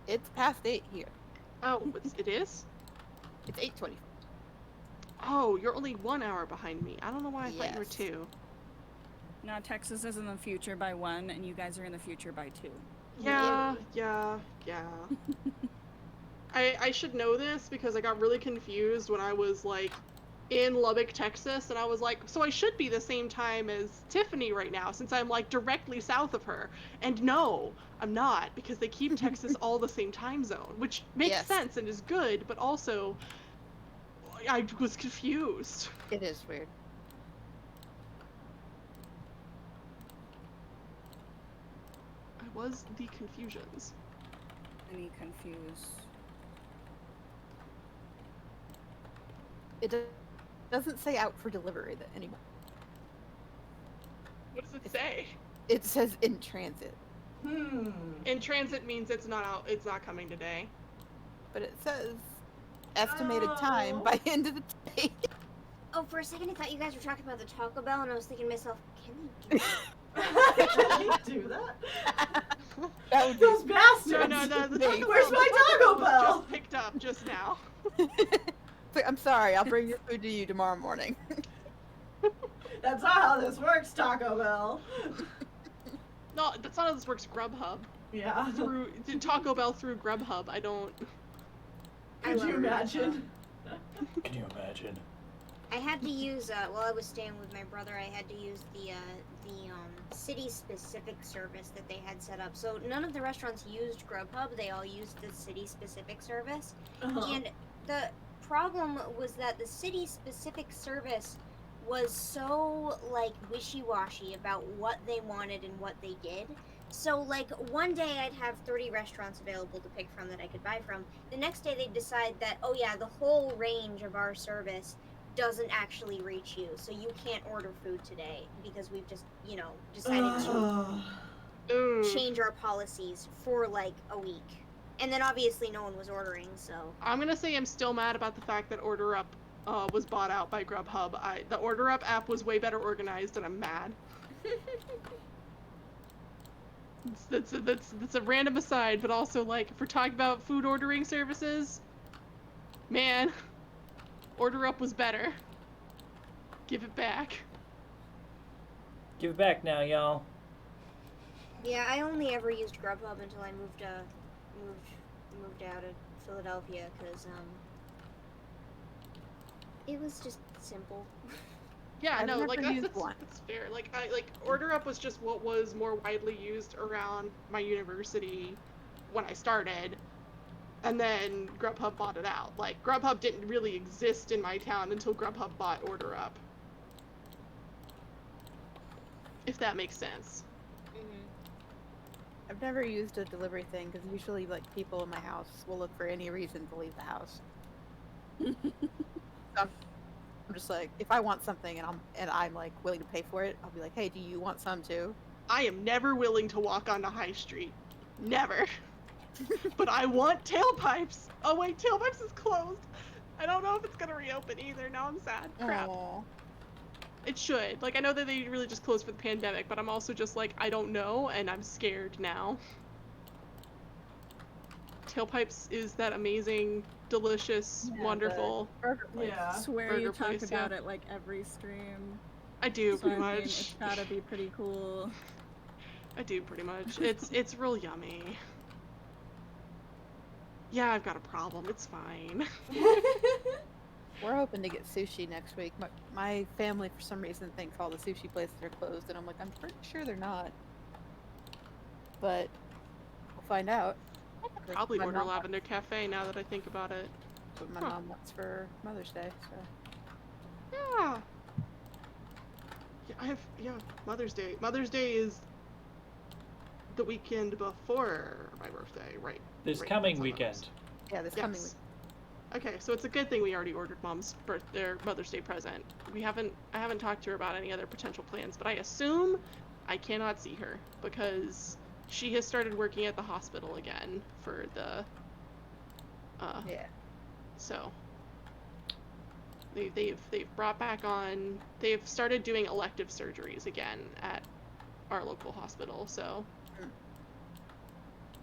It's past 8 here. Oh, it is? It's 8:20. Oh, you're only 1 hour behind me. I don't know why I thought you were Yes. 2. Now Texas is in the future by 1, and you guys are in the future by 2. Yeah. I should know this because I got really confused when I was like in Lubbock, Texas, and I was like, so I should be the same time as Tiffany right now since I'm like directly south of her. And no, I'm not, because they keep Texas all the same time zone, which makes Yes. sense and is good, but also I was confused. It is weird. I was the confusions. Any confused? It doesn't say out for delivery anymore. What does it say? It says in transit, In transit means it's not out, it's not coming today. but it says estimated time by end of the day. Oh, for a second I thought you guys were talking about the Taco Bell, and I was thinking to myself, can they do Can you do that? That would be Those bastards! No, the Wait, Taco where's Bell- my the Taco was Bell? Just picked up just now. But I'm sorry, I'll bring your food to you tomorrow morning. That's not how this works, Taco Bell. No, that's not how this works. Grubhub Yeah. through Taco Bell through Grubhub. I don't. I Could love you it. imagine? Can you imagine? I had to use while I was staying with my brother. I had to use the city-specific service that they had set up. So none of the restaurants used Grubhub. They all used the city-specific service. Uh-huh. And the problem was that the city-specific service was so like wishy-washy about what they wanted and what they did. So like one day I'd have 30 restaurants available to pick from that I could buy from. The next day they'd decide that, oh yeah, the whole range of our service doesn't actually reach you, so you can't order food today because we've just, decided to Ugh. change our policies for like a week. And then obviously no one was ordering, so. I'm gonna say I'm still mad about the fact that Order Up was bought out by Grubhub. The Order Up app was way better organized, and I'm mad. That's a random aside, but also like if we're talking about food ordering services, man, Order Up was better. Give it back. Give it back now, y'all. Yeah, I only ever used Grubhub until I moved out of Philadelphia, because it was just simple. Yeah, I've no, never like used that's one. fair. Like Order Up was just what was more widely used around my university when I started, and then Grubhub bought it out. Like Grubhub didn't really exist in my town until Grubhub bought Order Up. If that makes sense. I've never used a delivery thing because usually like people in my house will look for any reason to leave the house. I'm just like, if I want something and I'm like willing to pay for it, I'll be like, hey, do you want some too? I am never willing to walk onto High Street. Never. But I want Tailpipes. Oh wait, Tailpipes is closed. I don't know if it's gonna reopen either. Now I'm sad. Crap. Aw. It should. Like, I know that they really just closed for the pandemic, but I'm also just like, I don't know, and I'm scared now. Tailpipes is that amazing, delicious, Yeah, wonderful. Burger place. Yeah. I swear Burger you talk place, about yeah. it like every stream. I do, So pretty I mean, much. it's gotta be pretty cool. I do, pretty much. It's real yummy. Yeah, I've got a problem. It's fine. We're hoping to get sushi next week. My family, for some reason, thinks all the sushi places are closed, and I'm like, I'm pretty sure they're not. But we'll find out. Like, Probably my order mom Lavender Cafe now that I think about it. wants what my Huh. mom wants for Mother's Day. So Yeah. Yeah, Mother's Day. Mother's Day is the weekend before my birthday, right? This Right, coming that's on weekend. those. yeah, this coming week. Yes. Okay, so it's a good thing we already ordered Mom's their Mother's Day present. I haven't talked to her about any other potential plans, but I assume I cannot see her because she has started working at the hospital again for the Yeah. so They've brought back on. They've started doing elective surgeries again at our local hospital. So,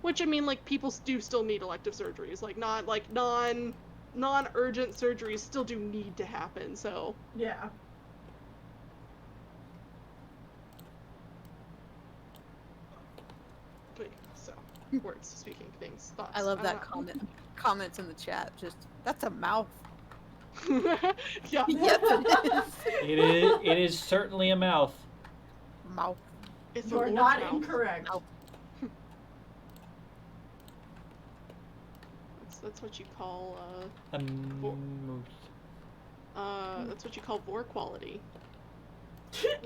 which I mean, like people do still need elective surgeries. Like not like non-urgent surgeries still do need to happen. So Yeah. so words, speaking, things, thoughts. I love that don't know. comments in the chat. Just that's a mouth. Yeah. Yes, it is. It is certainly a mouth. Mouth. It's You're a not mouth. incorrect. Ow. That's what you call A moose. that's what you call vor quality.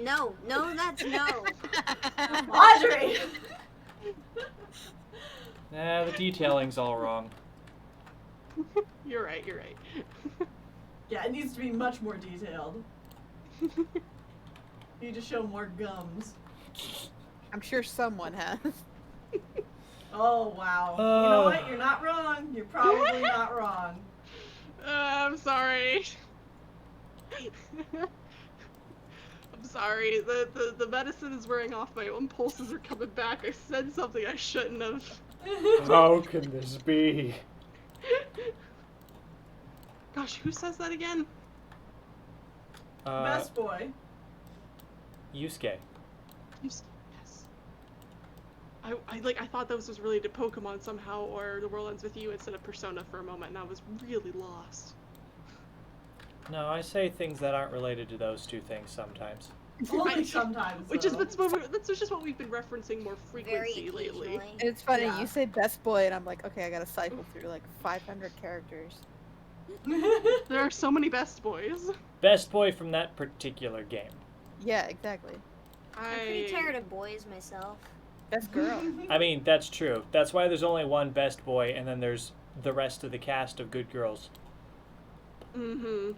No, that's no. Audrey! Nah, the detailing's all wrong. You're right. You're right. Yeah, it needs to be much more detailed. You need to show more gums. I'm sure someone has. Oh, wow. You know what? You're not wrong. You're probably not wrong. I'm sorry. I'm sorry. The medicine is wearing off. My own pulses are coming back. I said something I shouldn't have. How can this be? Gosh, who says that again? Best boy. Yusuke. Yes. I thought that was related to Pokemon somehow, or The World Ends With You instead of Persona for a moment, and I was really lost. No, I say things that aren't related to those two things sometimes. Only sometimes. Which though. that's just what we've been referencing more Very frequency lately. occasionally. And it's funny, Yeah. you say best boy, and I'm like, okay, I gotta cycle through like 500 characters. There are so many best boys. Best boy from that particular game. Yeah, exactly. I'm pretty tired of boys myself. Best girl. I mean, that's true. That's why there's only one best boy, and then there's the rest of the cast of good girls. Mm-hmm.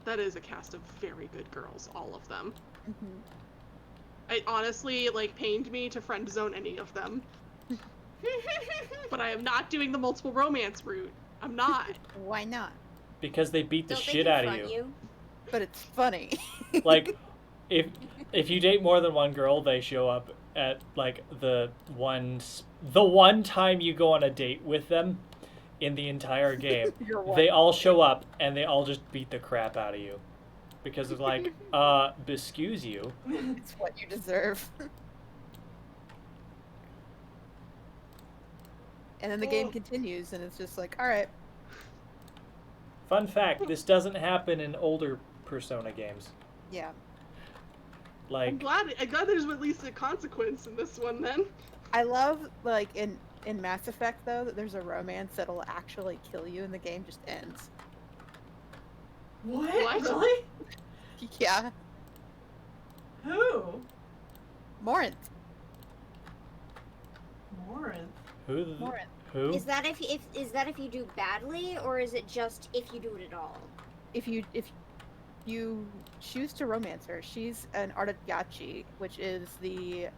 That is a cast of very good girls, all of them. Mm-hmm. It honestly pained me to friend zone any of them. But I am not doing the multiple romance route. I'm not. Why not? Because they beat the Don't they shit out of confront you. But it's funny. Like, if you date more than one girl, they show up at like the one time you go on a date with them in the entire game. You're one. They all show up and they all just beat the crap out of you. Because it's like, excuse you. It's what you deserve. And then the game continues, and it's just like, alright. Fun fact, this doesn't happen in older Persona games. Yeah. I'm Like, glad there's at least a consequence in this one then. I love, like, in Mass Effect, though, that there's a romance that'll actually kill you, and the game just ends. What? What? Really? Yeah. Who? Morinth. Morinth. who? Morinth. Who? Is that if you do badly, or is it just if you do it at all? If you choose to romance her, she's an Artigachi, which is the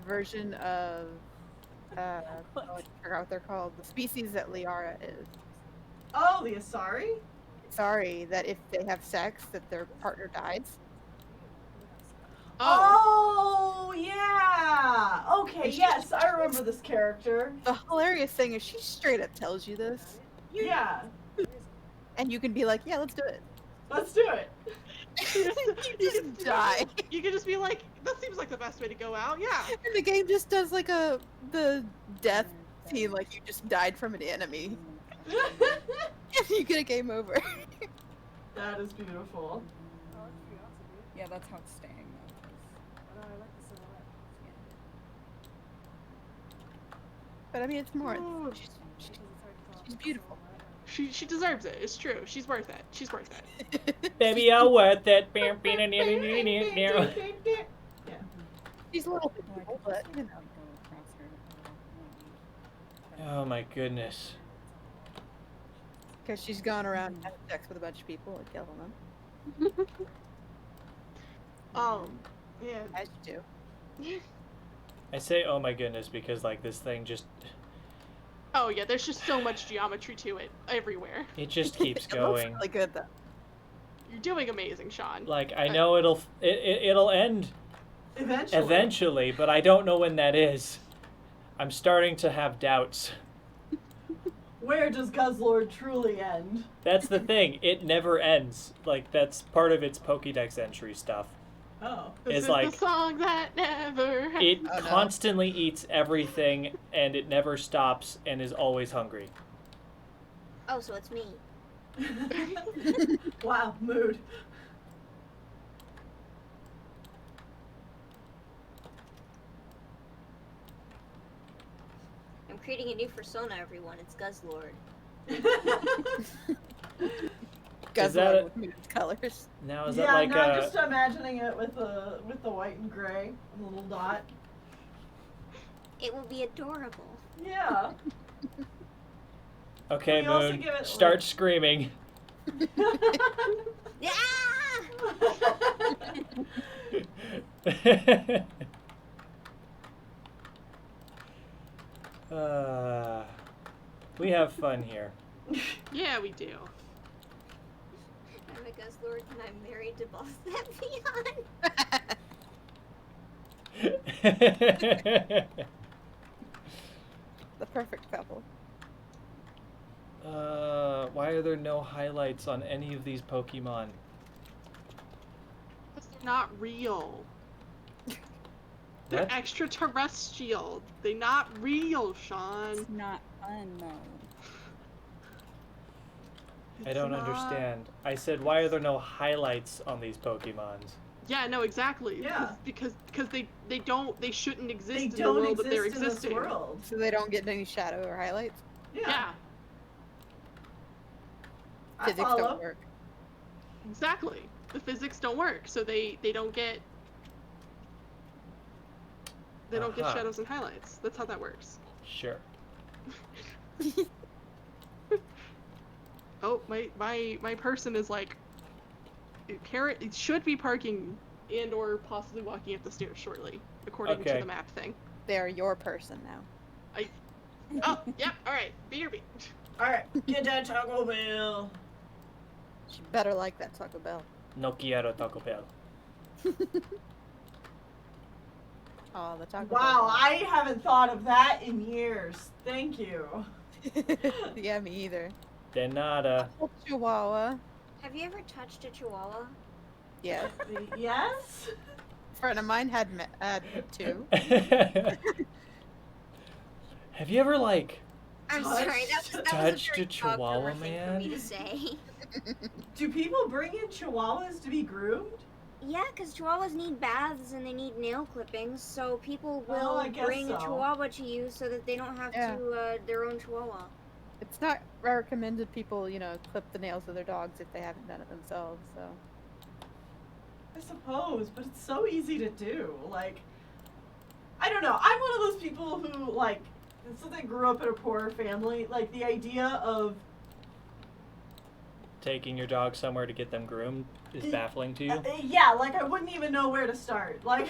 version of I forgot what they're called. The species that Liara is. Oh, the Asari? Sorry, that if they have sex, that their partner dies. Oh, yeah. Okay, And she- yes, I remember this character. The hilarious thing is she straight up tells you this, Yeah. and you can be like, yeah, let's do it. Let's do it. You just die. You could just be like, that seems like the best way to go out, yeah. And the game just does like the death scene, like you just died from an enemy. And you get a game over. That is beautiful. Yeah, that's how it's staying. But I mean, it's more. Oh. She's beautiful. She deserves it. It's true. She's worth it. She's worth it. Baby, you're worth it. Yeah. She's a little bit evil, but you know. Oh my goodness. Because she's gone around having sex with a bunch of people and killing them. Yeah. As you do. I say oh my goodness because like this thing just Oh yeah, there's just so much geometry to it everywhere. It just keeps It looks going. really good though. You're doing amazing, Shawn. Like, I know it'll end eventually, but I don't know when that is. I'm starting to have doubts. Where does Guzzlord truly end? That's the thing. It never ends. Like, that's part of its Pokédex entry stuff. Oh. This Is is like the song that never it Oh, no. constantly eats everything, and it never stops, and is always hungry. Oh, so it's me. Wow, mood. I'm creating a new persona, everyone. It's Guzzlord. Is that Guzzlord with muted colors. Now is yeah, that like no, I'm a just imagining it with the white and gray, and the little dot. It will be adorable. Yeah. okay, we also Moon? give it, Start like- screaming. Yeah! We have fun here. Yeah, we do. I'm a Guzzlord and I'm married to Boss Pion. The perfect couple. Why are there no highlights on any of these Pokemon? Because they're not real. They're What? extraterrestrial. They're not real, Shawn. It's not fun, though. I It's don't not- understand. I said, why are there no highlights on these Pokemons? Yeah, no, exactly. Yeah. Because they shouldn't exist They in the don't world that they're exist in this existing. world. So they don't get any shadow or highlights. Yeah, I Physics follow. don't work. exactly. The physics don't work, so they don't get Uh-huh. shadows and highlights. That's how that works. Sure. Oh, my person is like, it should be parking and or possibly walking up the stairs shortly, according to Okay. the map thing. They're your person now. Oh, yep, alright, BRB. Alright, get that Taco Bell. She better like that Taco Bell. No quiero Taco Bell. Oh, the Taco Wow, Bell. I haven't thought of that in years. Thank you. Yeah, me either. De nada. Oh, Chihuahua. Have you ever touched a chihuahua? Yeah. Yes? A friend of mine had two. Have you ever, like, I'm Touched- sorry, that was a touched very a Chihuahua, dog-groomer thing for me man? to say. Do people bring in chihuahuas to be groomed? Yeah, because chihuahuas need baths and they need nail clippings, so people Well, will I guess bring a so. chihuahua to you so that they don't have Yeah. to their own chihuahua. It's not recommended people, clip the nails of their dogs if they haven't done it themselves, so. I suppose, but it's so easy to do. Like, I don't know. I'm one of those people who, like, since I grew up in a poor family, like, the idea of taking your dog somewhere to get them groomed is baffling to you? yeah, like, I wouldn't even know where to start. Like,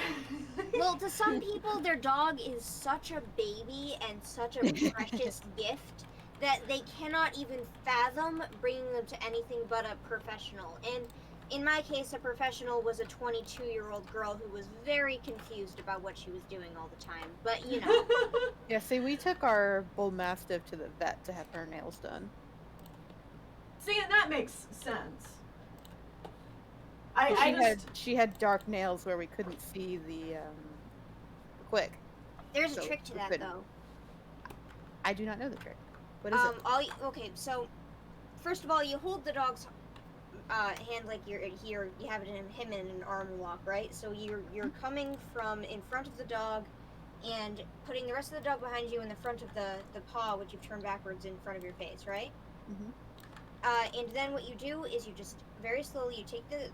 Well, to some people, their dog is such a baby and such a precious gift that they cannot even fathom bringing them to anything but a professional. And in my case, a professional was a 22-year-old girl who was very confused about what she was doing all the time. But, Yeah, see, we took our bull mastiff to the vet to have her nails done. see, and that makes sense. But I she had dark nails where we couldn't see the quick. there's a So, trick to we that, couldn't. though. I do not know the trick. What is it? Okay, so first of all, you hold the dog's hand like you're here. You have it in him in an arm lock, right? So you're coming from in front of the dog, and putting the rest of the dog behind you in the front of the paw, which you've turned backwards in front of your face, right? Mhm. And then what you do is you just very slowly you take the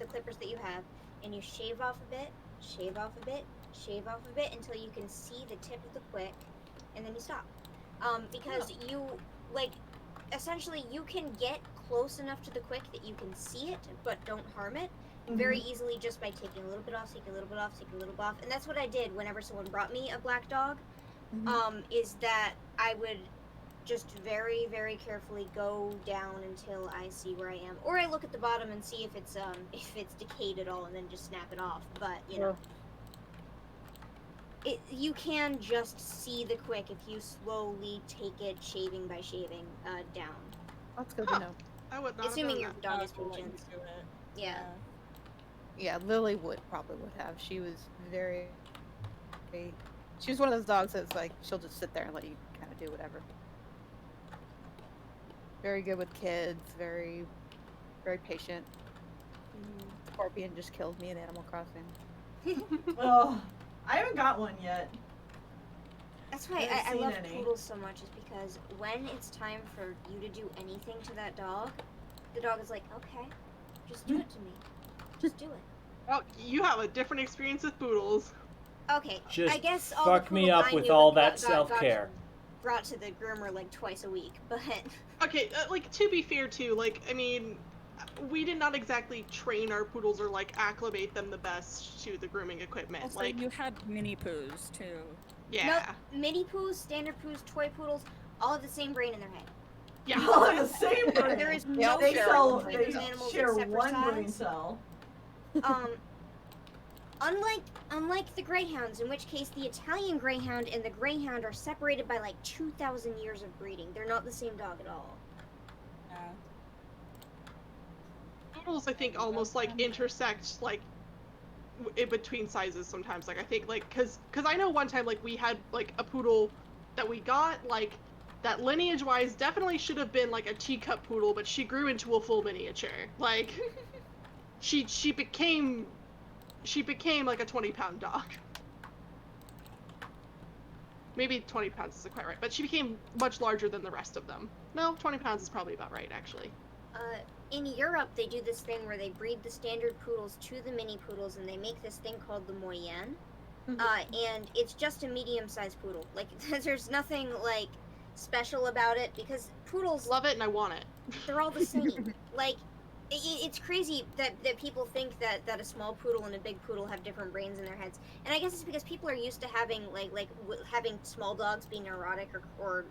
clippers that you have, and you shave off a bit, shave off a bit, shave off a bit until you can see the tip of the quick, and then you stop. Because you essentially you can get close enough to the quick that you can see it but don't harm it very easily just by taking a little bit off, taking a little bit off, taking a little bit off. And that's what I did whenever someone brought me a black dog. is that I would just very, very carefully go down until I see where I am, or I look at the bottom and see if it's decayed at all, and then just snap it off. But you know, you can just see the quick if you slowly take it shaving by shaving down. That's good to know. I would not Assuming have your done dog is I'll let you patient. do it. Yeah. Yeah, Lily probably would have. She was she was one of those dogs that's like, she'll just sit there and let you kind of do whatever. Very good with kids, very, very patient. Scorpion just killed me in Animal Crossing. Oh, I haven't got one yet. That's why Haven't I seen love any. poodles so much, is because when it's time for you to do anything to that dog, the dog is like, okay, just do it to me. Just do it. Oh, you have a different experience with poodles. Okay, Just I guess all fuck the me poodles up I with knew all got- that got self-care. Brought to the groomer like twice a week, but Okay, like, to be fair, too, like, I mean, we did not exactly train our poodles or, like, acclimate them the best to the grooming equipment. Also, like, you had mini poos too. yeah. nope, mini poos, standard poos, toy poodles, all have the same brain in their head. Yeah. All in the same brain. There is They all no They share sell. one brain They these animals share except for one brain size. cell. Unlike the greyhounds, in which case the Italian greyhound and the greyhound are separated by like 2,000 years of breeding. They're not the same dog at all. Yeah. Poodles, I think, almost, like, intersect, like, in between sizes sometimes. Like, I think, like, cause I know one time, like, we had, like, a poodle that we got, like, that lineage-wise definitely should have been, like, a teacup poodle, but she grew into a full miniature. Like, she became like a 20-pound dog. Maybe 20 pounds isn't quite right, but she became much larger than the rest of them. No, 20 pounds is probably about right, actually. In Europe, they do this thing where they breed the standard poodles to the mini poodles, and they make this thing called the Moyenne. And it's just a medium-sized poodle. Like, there's nothing, like, special about it, because poodles, Love it, and I want it. they're all the same. Like, it's crazy that people think that a small poodle and a big poodle have different brains in their heads. And I guess it's because people are used to having, having small dogs be neurotic or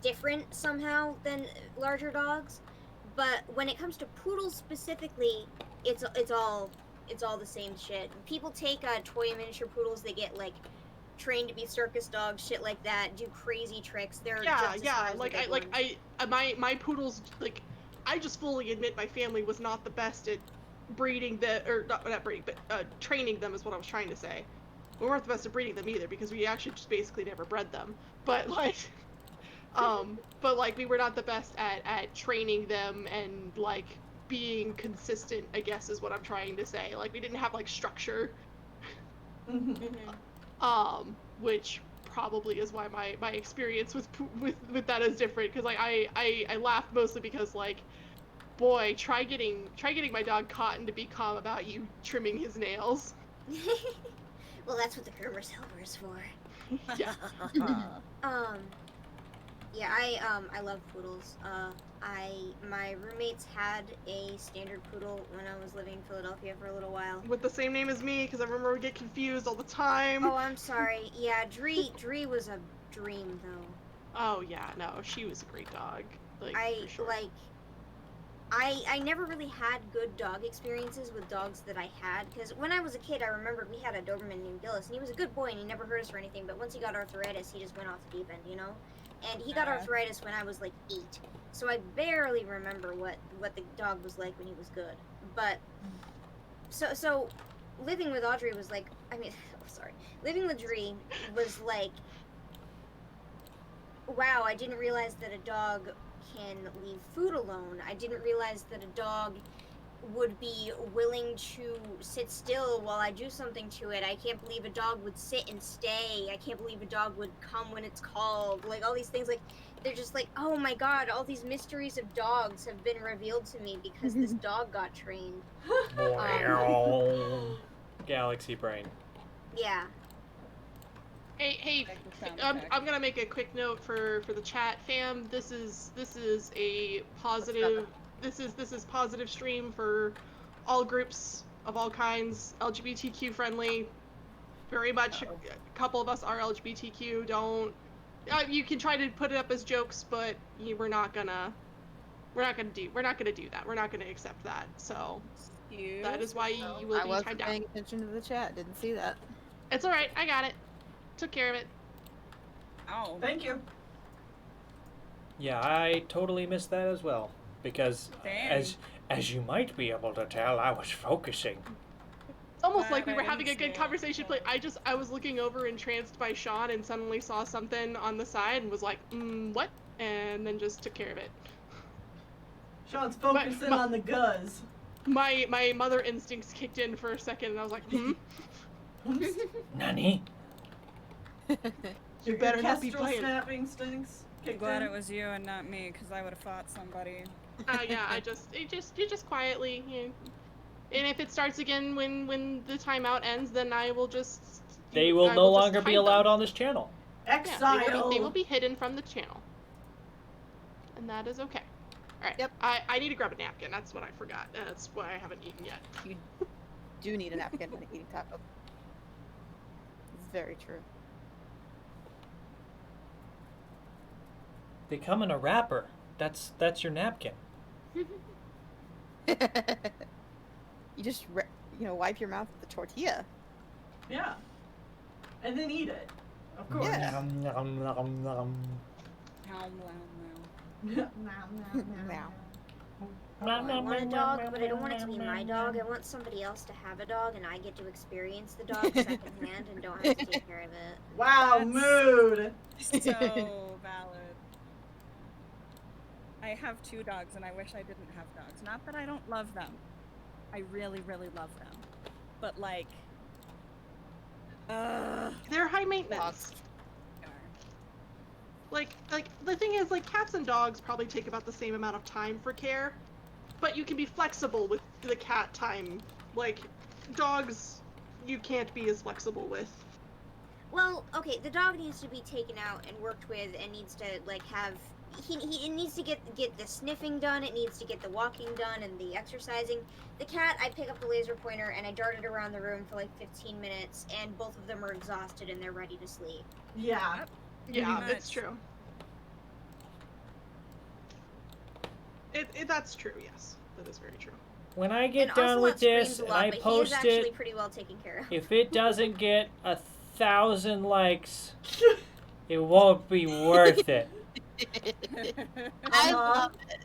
different somehow than larger dogs. But when it comes to poodles specifically, it's all the same shit. People take toy and miniature poodles, they get like trained to be circus dogs, shit like that, do crazy tricks. They're just as hard as the big ones. My poodles, like, I just fully admit my family was not the best at breeding not breeding, but training them is what I was trying to say. We weren't the best at breeding them either, because we actually just basically never bred them. But like, we were not the best at training them and like being consistent, I guess is what I'm trying to say. Like, we didn't have like structure. Which probably is why my experience with that is different, because like I laughed mostly because, like, boy, try getting my dog Cotton to be calm about you trimming his nails. Well, that's what the groomer's helper is for. Yeah. Yeah, I love poodles. My roommates had a standard poodle when I was living in Philadelphia for a little while. With the same name as me, because I remember we get confused all the time. Oh, I'm sorry. Yeah, Dree was a dream though. Oh yeah, no, she was a great dog. Like, for sure. I never really had good dog experiences with dogs that I had, because when I was a kid, I remember we had a Doberman named Gillis, and he was a good boy, and he never hurt us or anything, but once he got arthritis, he just went off the deep end, you know? And he got arthritis when I was, like, 8, so I barely remember what the dog was like when he was good. But, so living with Audrey was like, living with Dree was like, wow, I didn't realize that a dog can leave food alone. I didn't realize that a dog would be willing to sit still while I do something to it. I can't believe a dog would sit and stay. I can't believe a dog would come when it's called. Like, all these things, like, they're just like, oh my god, all these mysteries of dogs have been revealed to me because this dog got trained. Galaxy brain. Yeah. Hey, I'm gonna make a quick note for the chat, fam. This is a positive. This is positive stream for all groups of all kinds, LGBTQ friendly. very much. A couple of us are LGBTQ. Don't. You can try to put it up as jokes, but we're not gonna do that. We're not gonna accept that. So that is why you will I be wasn't timed out. paying attention to the chat. Didn't see that. It's all right. I got it. Took care of it. Oh. Thank you. Yeah, I totally missed that as well. Because Dang. as you might be able to tell, I was focusing. It's almost Glad like we I were didn't having a see good it. conversation. But I was looking over entranced by Shawn and suddenly saw something on the side and was like, what? And then just took care of it. Sean's focusing on the guzz. My mother instincts kicked in for a second, and I was like, Nani? You better not be kestrel playing. snap instincts I'm kicked glad in. it was you and not me, because I would have fought somebody. Yeah, you just quietly. And if it starts again when the timeout ends, then I will just. They will no longer be hide allowed them. on this channel. Exile. They will be hidden from the channel, and that is okay. All right. Yep. I need to grab a napkin. That's what I forgot. That's why I haven't eaten yet. You do need a napkin when eating taco. It's very true. They come in a wrapper. That's your napkin. You just wipe your mouth with the tortilla. Yeah. And then eat it. Of course. Yeah. Nom, nom, nom, nom. Now. I want a dog, but I don't want it to be my dog. I want somebody else to have a dog, and I get to experience the dog secondhand and don't have to take care of it. Wow, That's- mood. So valid. I have 2 dogs, and I wish I didn't have dogs. Not that I don't love them. I really, really love them. But, like... They're high maintenance. Like the thing is, like, cats and dogs probably take about the same amount of time for care, but you can be flexible with the cat time. Like, dogs, you can't be as flexible with. Well, okay, the dog needs to be taken out and worked with, and needs to like have. It needs to get the sniffing done. It needs to get the walking done and the exercising. The cat, I pick up the laser pointer and I dart it around the room for like 15 minutes, and both of them are exhausted and they're ready to sleep. Yeah. Yeah, Pretty it's much. true. That's true, yes. That is very true. When I get And done with Ocelot this screams a and lot, I but he is post actually it, pretty well taken care of. if it doesn't get 1,000 likes, it won't be worth it. I Uh-huh. love it.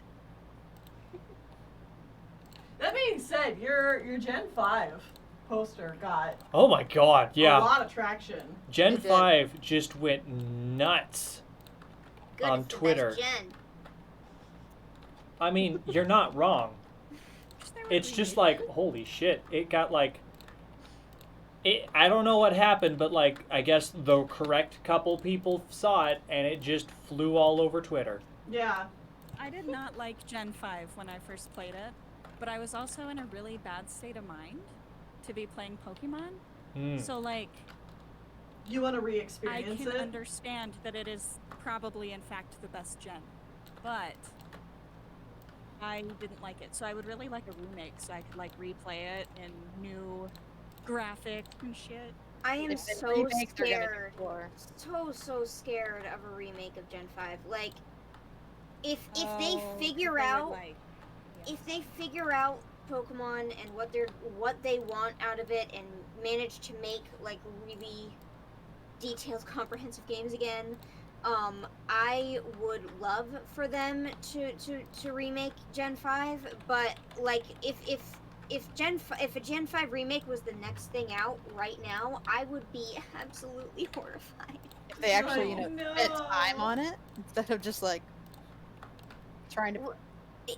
That being said, your Gen 5 poster got Oh my god, a yeah. lot of traction. Gen It did. 5 just went nuts. Good, on it's the best Twitter. gen. I mean, you're not wrong. It's just like, holy shit. It got like... I don't know what happened, but like, I guess the correct couple people saw it and it just flew all over Twitter. Yeah. I did not like Gen 5 when I first played it, but I was also in a really bad state of mind to be playing Pokemon. Mm. So, like, You want to I re-experience can it? understand that it is probably, in fact, the best gen. But I didn't like it. So I would really like a remake so I could, like, replay it in new graphics and shit. I am If they so remake, they're gonna be scared. poor. So scared of a remake of Gen 5. Like, if they Oh, figure they would, out like, yeah. if they figure out Pokemon and what they want out of it and manage to make like really detailed, comprehensive games again, I would love for them to remake Gen 5. But like, if a Gen 5 remake was the next thing out right now, I would be absolutely horrified. If they actually, Oh, spent time on it instead of just like trying to Well,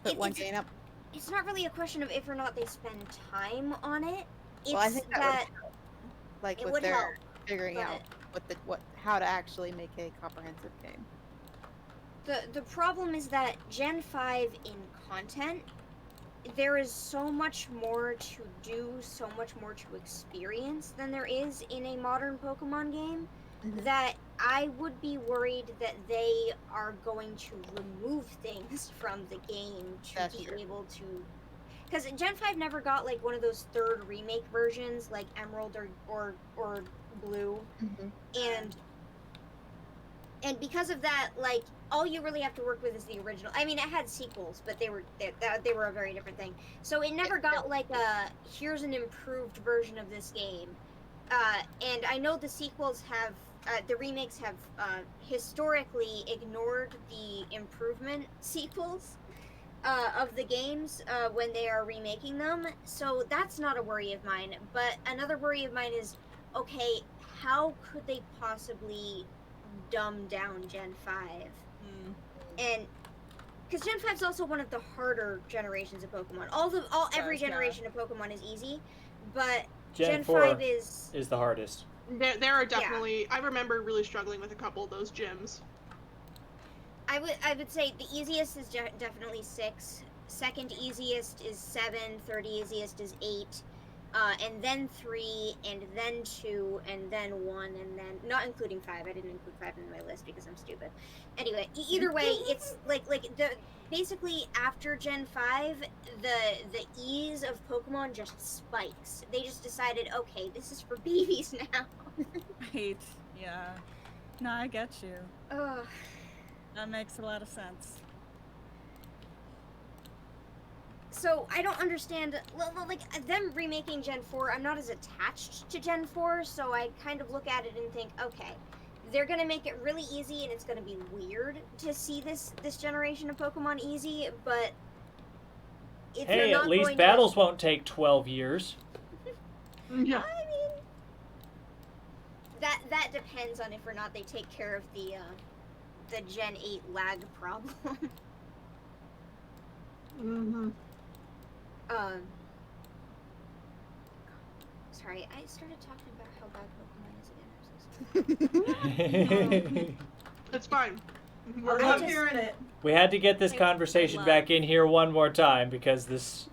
put one game up. It's not really a question of if or not they spend time on it. It's Well, I think that that would help. Like it with would their help, figuring out how to actually make a comprehensive game. the problem is that Gen 5 in content, there is so much more to do, so much more to experience than there is in a modern Pokemon game, that I would be worried that they are going to remove things from the game to That's be true. able to. Because Gen 5 never got like one of those third remake versions like Emerald or Blue, and because of that, like all you really have to work with is the original. I mean, it had sequels, but they were a very different thing. So it never got like a here's an improved version of this game. And I know the sequels have, the remakes have historically ignored the improvement sequels of the games when they are remaking them. So that's not a worry of mine. But another worry of mine is, okay, how could they possibly dumb down Gen 5? And because Gen 5 is also one of the harder generations of Pokemon. Every generation of Pokemon is easy, but Gen 5 is the hardest. There are definitely, I remember really struggling with a couple of those gyms. I would say the easiest is definitely 6. Second easiest is 7. Third easiest is 8. And then 3, and then 2, and then 1, and then not including 5. I didn't include 5 in my list because I'm stupid. Anyway, either way, it's like the basically after Gen 5, the ease of Pokemon just spikes. They just decided, okay, this is for babies now. Right. Yeah. No, I get you. Ugh. That makes a lot of sense. So I don't understand, like them remaking Gen 4, I'm not as attached to Gen 4, so I kind of look at it and think, okay, they're gonna make it really easy and it's gonna be weird to see this generation of Pokemon easy, but if Hey, not at least going battles won't take 12 years. Yeah. I mean, that depends on if or not they take care of the Gen 8 lag problem. Sorry, I started talking about how bad Pokemon is again. It's fine. I love hearing it. We had to get this conversation love- back in here one more time because this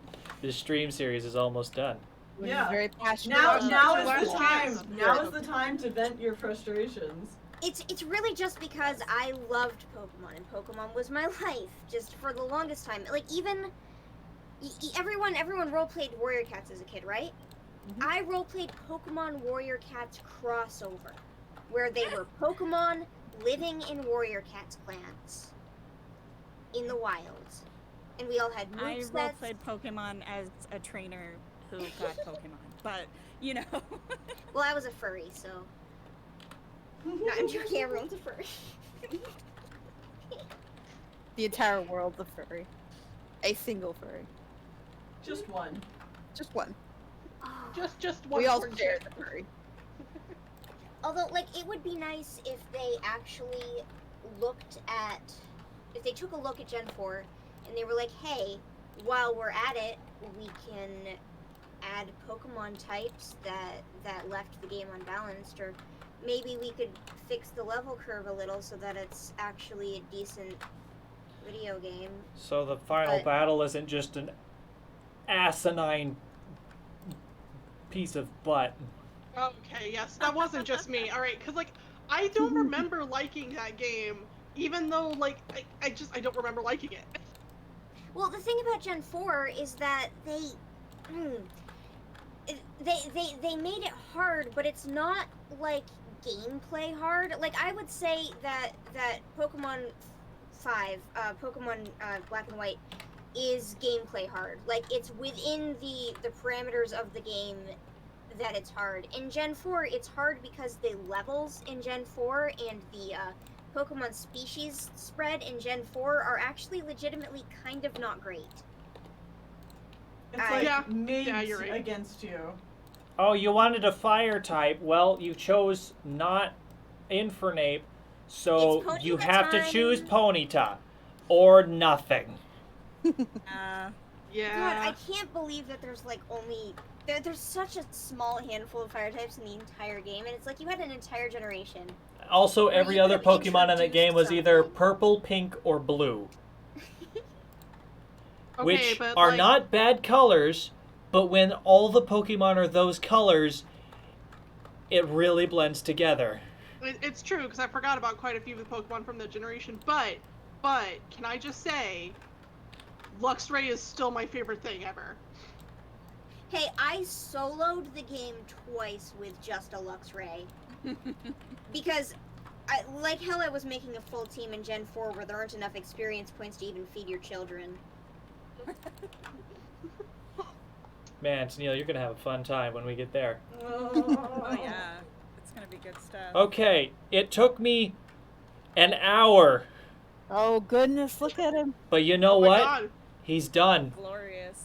stream series is almost done. Yeah. Very passionate. Now about is the Last time. chance. Now is the time to vent your frustrations. It's really just because I loved Pokemon and Pokemon was my life just for the longest time. Like even everyone roleplayed Warrior Cats as a kid, right? Mhm. I roleplayed Pokemon Warrior Cats crossover, where they were Pokemon living in Warrior Cats clans in the wilds, and we all had I movesets. roleplayed Pokemon as a trainer who got Pokemon, but you know. Well, I was a furry, so. No, I'm joking. Everyone's a furry. The entire world's a furry. A single furry. Just one. Just one. Just one. We all for share sure. the furry. Although, like, it would be nice if they actually if they took a look at Gen 4 and they were like, hey, while we're at it, we can add Pokemon types that left the game unbalanced, or maybe we could fix the level curve a little so that it's actually a decent video game. So the final But- battle isn't just an asinine piece of butt. Okay, yes, that wasn't just me. All right, because like I don't remember liking that game, even though like I don't remember liking it. Well, the thing about Gen 4 is that they made it hard, but it's not like gameplay hard. Like I would say that Pokemon 5, Pokemon Black and White is gameplay hard. Like it's within the parameters of the game that it's hard. In Gen 4, it's hard because the levels in Gen 4 and the Pokemon species spread in Gen 4 are actually legitimately kind of not great. It's like Yeah. made Yeah, you're right. against you. Oh, you wanted a fire type. Well, you chose not Infernape, so It's you Ponyta have to time. choose Ponyta or nothing. Yeah. God, I can't believe that there's like only there's such a small handful of fire types in the entire game, and it's like you had an entire generation. Also, Or every you other could've Pokemon in the game was either introduced purple, pink, or blue, Okay, which but are like, not bad colors, but when all the Pokemon are those colors, it really blends together. It's true because I forgot about quite a few of the Pokemon from that generation. But can I just say, Luxray is still my favorite thing ever. Hey, I soloed the game twice with just a Luxray. Because, like how I was making a full team in Gen 4 where there aren't enough experience points to even feed your children. Man, Tennelle, you're gonna have a fun time when we get there. Oh yeah, it's gonna be good stuff. Okay, it took me an hour, Oh goodness, look at him. but you know Oh my what? God. He's done. Glorious.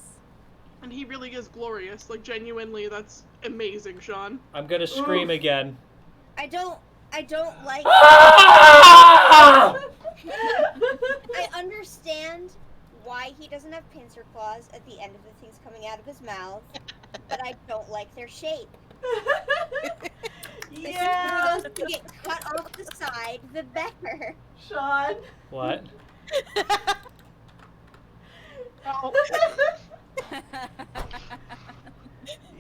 And he really is glorious. Like, genuinely, that's amazing, Shawn. I'm gonna scream again. I don't like. Ah! I understand why he doesn't have pincer claws at the end of the things coming out of his mouth, but I don't like their shape. Yeah. The sooner those can get cut off the side, the better. Shawn. What? Oh.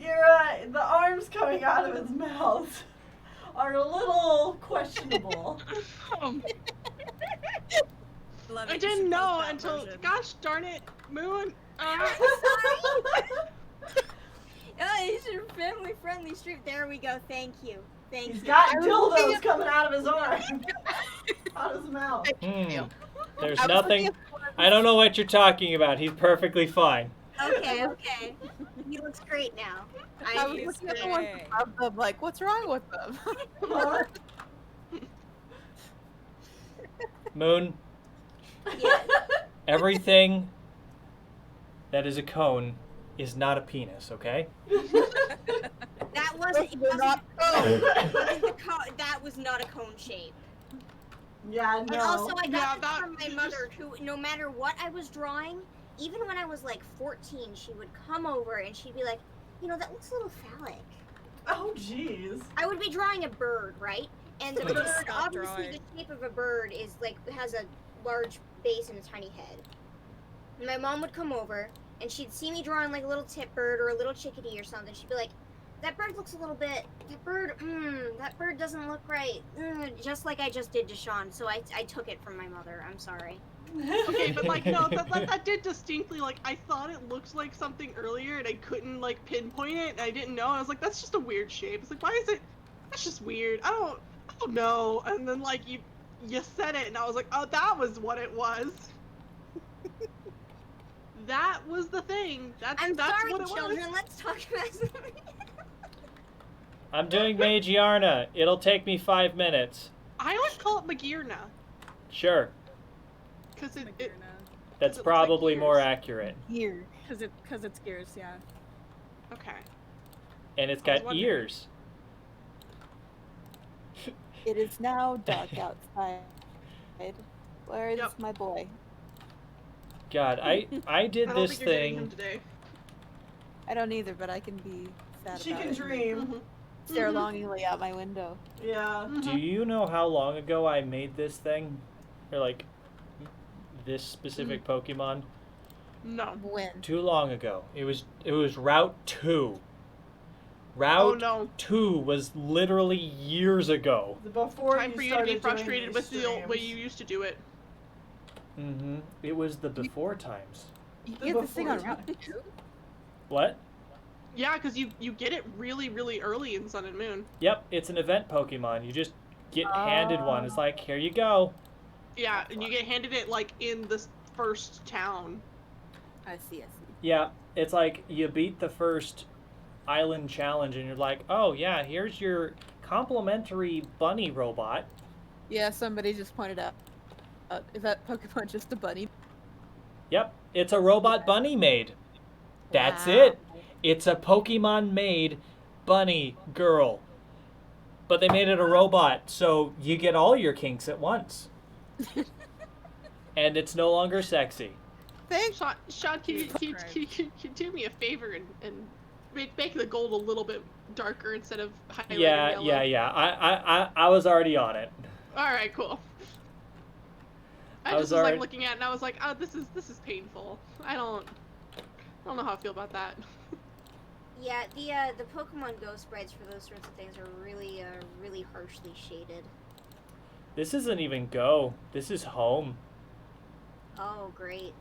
You're right. The arms coming out of his mouth are a little questionable. Love I it, you didn't should know post that until, version. gosh darn it, Moon. It's a family friendly stream. There we go. Thank you. Thank He's you. got dildos coming out of his arm. Out of his mouth. There's I was nothing. looking I don't know what you're talking about. He's perfectly fine. Okay. He looks great now. I was He's looking at the ones great. above them, like, what's wrong with them? Moon, Yeah. everything that is a cone is not a penis, okay? That wasn't. It They're wasn't not that was not a cone shape. Yeah, And no. also, I Yeah, got this that- from my mother, who, no matter what I was drawing, even when I was like 14, she would come over and she'd be like, you know, that looks a little phallic. Oh, jeez. I would be drawing a bird, right? And the Just bird, stop obviously, drawing. the shape of a bird is like has a large base and a tiny head. And my mom would come over and she'd see me drawing like a little tit bird or a little chickadee or something. She'd be like, "That bird looks a little bit. That bird doesn't look right." Just like I just did to Shawn. So I took it from my mother. I'm sorry. Okay, but like, no, that did distinctly, like, I thought it looked like something earlier and I couldn't, like, pinpoint it and I didn't know. And I was like, that's just a weird shape. It's like, why is it, that's just weird. I don't know. And then, like, you said it and I was like, oh, that was what it was. That was the thing. That's I'm sorry, what it children. was. Let's talk about something. I'm doing Magiarna. It'll take me 5 minutes. I always call it Magirna. Sure, Because it Magirna. that's It looks like probably more gears. accurate. Here. Cause it's gears, yeah. okay. And it's I was got wondering. ears. It is now dark outside. Where is Yep. my boy? God, I did I don't this think you're getting him thing. today. I don't either, but I can be sad She about can it. dream. Mhm. Stare Mhm. longingly out my window. Yeah. Mhm. Do you know how long ago I made this thing? Or like this specific Pokemon? No. When? Too long ago. It was Route 2. Oh Route no. 2 was literally years ago. Before Time you for you to started be doing frustrated these with the old way streams. you used to do it. Mm-hmm. It was the before times. You The get this thing on before Route 2? What? Yeah, because you get it really, really early in Sun and Moon. Yep, it's an event Pokemon. You just get handed one. It's like, here you go. Yeah, and you get handed it like in this first town. I see. Yeah, it's like you beat the first island challenge and you're like, oh yeah, here's your complimentary bunny robot. Yeah, somebody just pointed out. Is that Pokemon just a bunny? Yep, it's a robot bunny made. That's Wow. it. It's a Pokemon made bunny girl. But they made it a robot, so you get all your kinks at once. And it's no longer sexy. Thanks. Shawn, can you do me a favor and make the gold a little bit darker instead of highlighting yellow? Yeah. I was already on it. All right, cool. I I just was was like already- looking at it and I was like, oh, this is painful. I don't know how I feel about that. Yeah, the Pokemon Go sprites for those sorts of things are really harshly shaded. This isn't even Go. This is Home. Oh, great.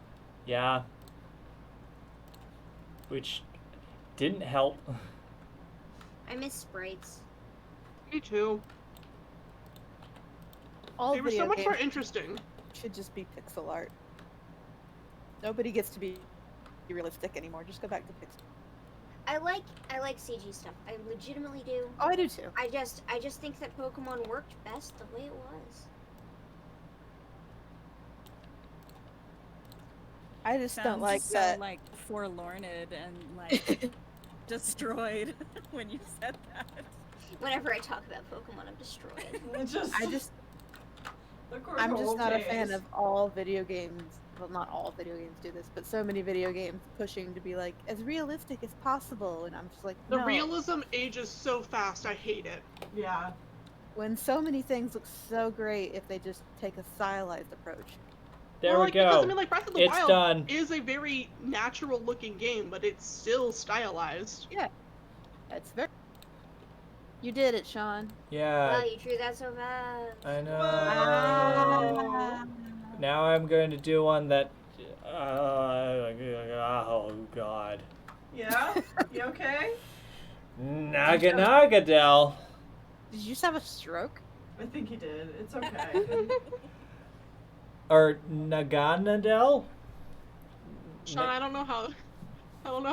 Yeah. Which Didn't help. I miss sprites. Me too. All They were so video much more games interesting. should just be pixel art. Nobody gets to be realistic anymore. Just go back to pixel. I like CG stuff. I legitimately do. Oh, I do too. I just think that Pokemon worked best the way it was. I just don't Sounds like so that. like forlorned and like destroyed when you said that. Whenever I talk about Pokemon, I'm destroyed. I'm just not a fan of all video games. Well, not all video games do this, but so many video games pushing to be like as realistic as possible, and I'm just like, The no. realism ages so fast, I hate it. Yeah. When so many things look so great if they just take a stylized approach. There well, we like, go. Because, I mean, like, Breath of the It's Wild done. is a very natural-looking game, but it's still stylized. Yeah, that's very. You did it, Shawn. Yeah, Wow, you drew that so fast. I know. Whoa. Now I'm going to do one that. Oh God. Yeah? You okay? Nagadell. Did you just have a stroke? I think he did. It's okay. Or Naganadel? Shawn, I don't know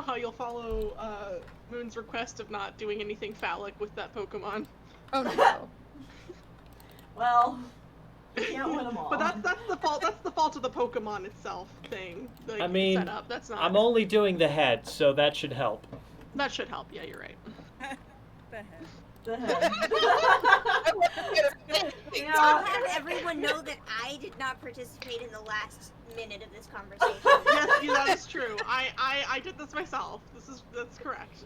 how you'll follow Moon's request of not doing anything phallic with that Pokemon. Oh no. Well, you can't win them all. But that's the fault. That's the fault of the Pokemon itself thing. Like, I mean, setup. That's not. I'm only doing the head, so that should help. That should help. Yeah, you're right. The head. The head. I'll Yeah. have everyone know that I did not participate in the last minute of this conversation. Yes, yeah, that is true. I did this myself. That's correct.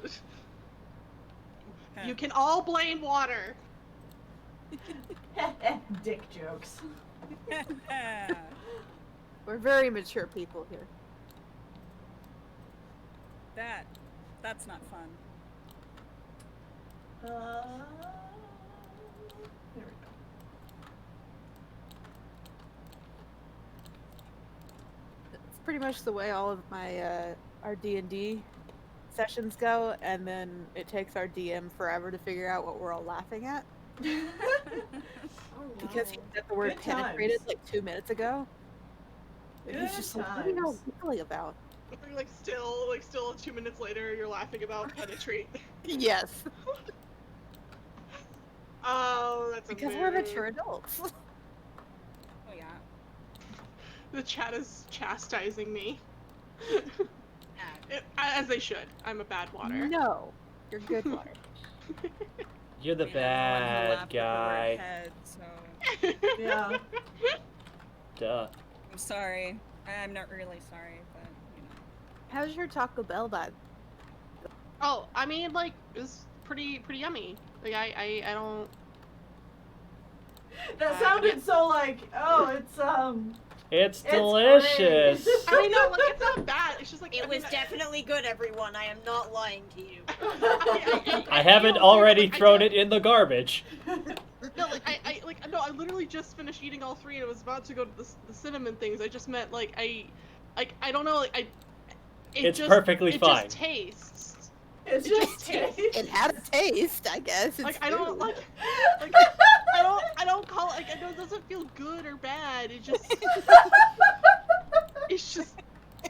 You can all blame water. Dick jokes. We're very mature people here. That's not fun. There we go. It's pretty much the way all of my our D&D sessions go, and then it takes our DM forever to figure out what we're all laughing at Oh, because he no. said the word Good penetrated times. like 2 minutes ago. And he's Good just like, what are you all times. giggling about? Like still 2 minutes later, you're laughing about penetrate. Yes, Oh, that's because a we're mood. mature adults. Oh yeah. The chat is chastising me. Ah, As they should. I'm a bad water. No, you're good water. You're the I mean, everyone who bad laughed at the word guy. head, so Yeah. Duh. I'm sorry. I'm not really sorry, but you know. How's your Taco Bell vibe? Oh, I mean, like, it was pretty yummy. Like, I don't. That sounded so like, oh, it's It's It's delicious. great. I mean, no, like, it's not bad. It's just like It was definitely good, everyone. I am not lying to you. I haven't already thrown it in the garbage. No, like I literally just finished eating all three and I was about to go to the cinnamon things. I just meant like I don't know, like It's perfectly fine. It just tastes. It's It just just tastes. It had a taste, I guess. It's Like I don't food. like I don't call it like I know it doesn't feel good or bad. It just it's just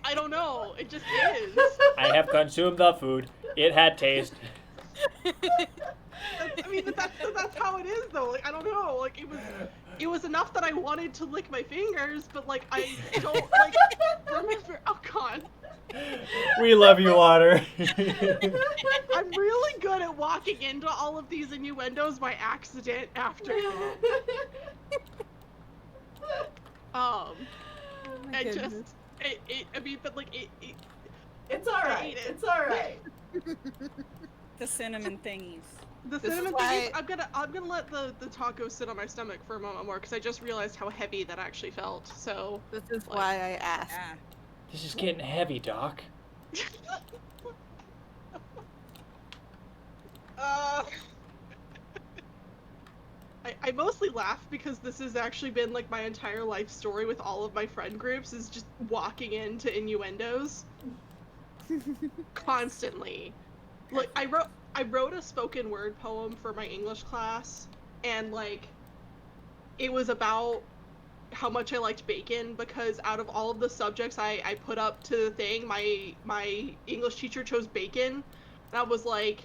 I don't know. It just is. I have consumed the food. It had taste. I mean, that's how it is though. Like I don't know. Like it was enough that I wanted to lick my fingers, but like I don't like remember. Oh God. We love you, Water. I'm really good at walking into all of these innuendos by accident after. Oh my I goodness. just, I mean, but like it It's alright. I ate it. It's alright. The cinnamon thingies. the This is cinnamon why- thing. I'm gonna let the taco sit on my stomach for a moment more because I just realized how heavy that actually felt. So. This is why I asked. Ah. This is getting heavy, Doc. Uh, I mostly laugh because this has actually been like my entire life story with all of my friend groups is just walking into innuendos constantly. Like I wrote a spoken word poem for my English class, and like it was about how much I liked bacon, because out of all of the subjects I put up to the thing, my English teacher chose bacon. And I was like,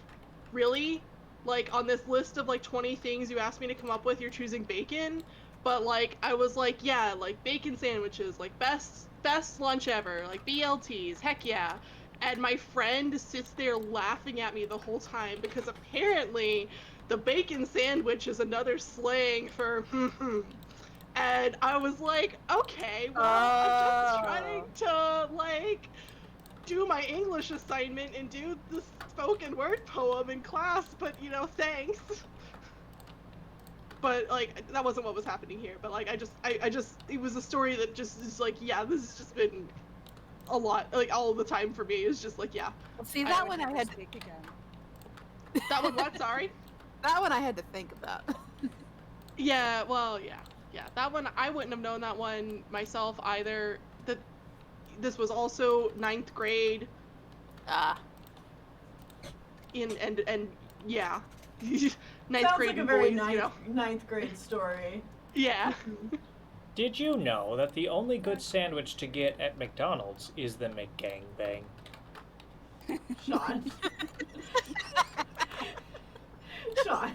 really? Like, on this list of like 20 things you asked me to come up with, you're choosing bacon? But like I was like, yeah, like bacon sandwiches, like best lunch ever, like BLTs, heck yeah. And my friend sits there laughing at me the whole time, because apparently the bacon sandwich is another slang for and I was like, okay, well, I'm just trying to like do my English assignment and do the spoken word poem in class, but you know, thanks. But like that wasn't what was happening here. But like I just it was a story that just is like, yeah, this has just been a lot, like all the time for me. It's just like, yeah. Well, see, I that would one I never had to, speak again. That was what? Sorry. that one I had to think about. Yeah, well, yeah. That one I wouldn't have known that one myself either. That this was also ninth grade. Ah. And yeah, ninth Sounds grade like a and very boys, you know. ninth grade story. Yeah. Did you know that the only good sandwich to get at McDonald's is the McGangbang? Shawn. Shawn.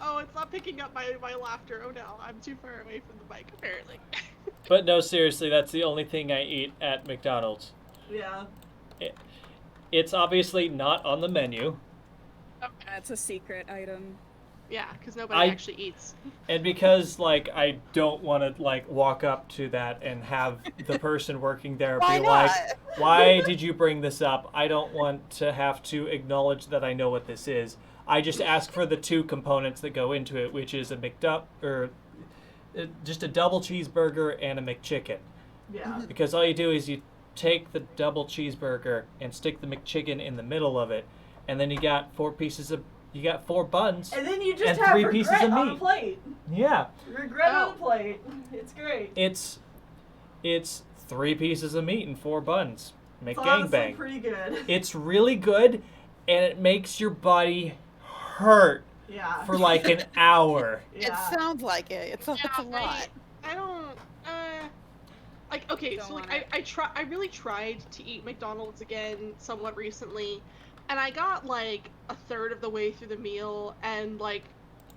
Oh, it's not picking up my laughter. Oh no, I'm too far away from the mic apparently. But no, seriously, that's the only thing I eat at McDonald's. Yeah. It's obviously not on the menu. That's a secret item. Yeah, because nobody I- actually eats. And because, like, I don't want to, like, walk up to that and have the person working there Why be not? like, why did you bring this up? I don't want to have to acknowledge that I know what this is. I just ask for the two components that go into it, which is just a double cheeseburger and a McChicken. Yeah. Because all you do is you take the double cheeseburger and stick the McChicken in the middle of it, and then you got four buns. And then you just And have 3 pieces regret of on a meat. plate. Yeah. Regret on Oh. a plate. It's great. It's 3 pieces of meat and 4 buns. It's honestly McGangbang. pretty good. It's really good, and it makes your body hurt Yeah. for like an hour. Yeah. It sounds like it. It's a lot. I don't. Like, okay, Don't so want like I really tried to eat McDonald's again somewhat recently, and I got like a third of the way through the meal and like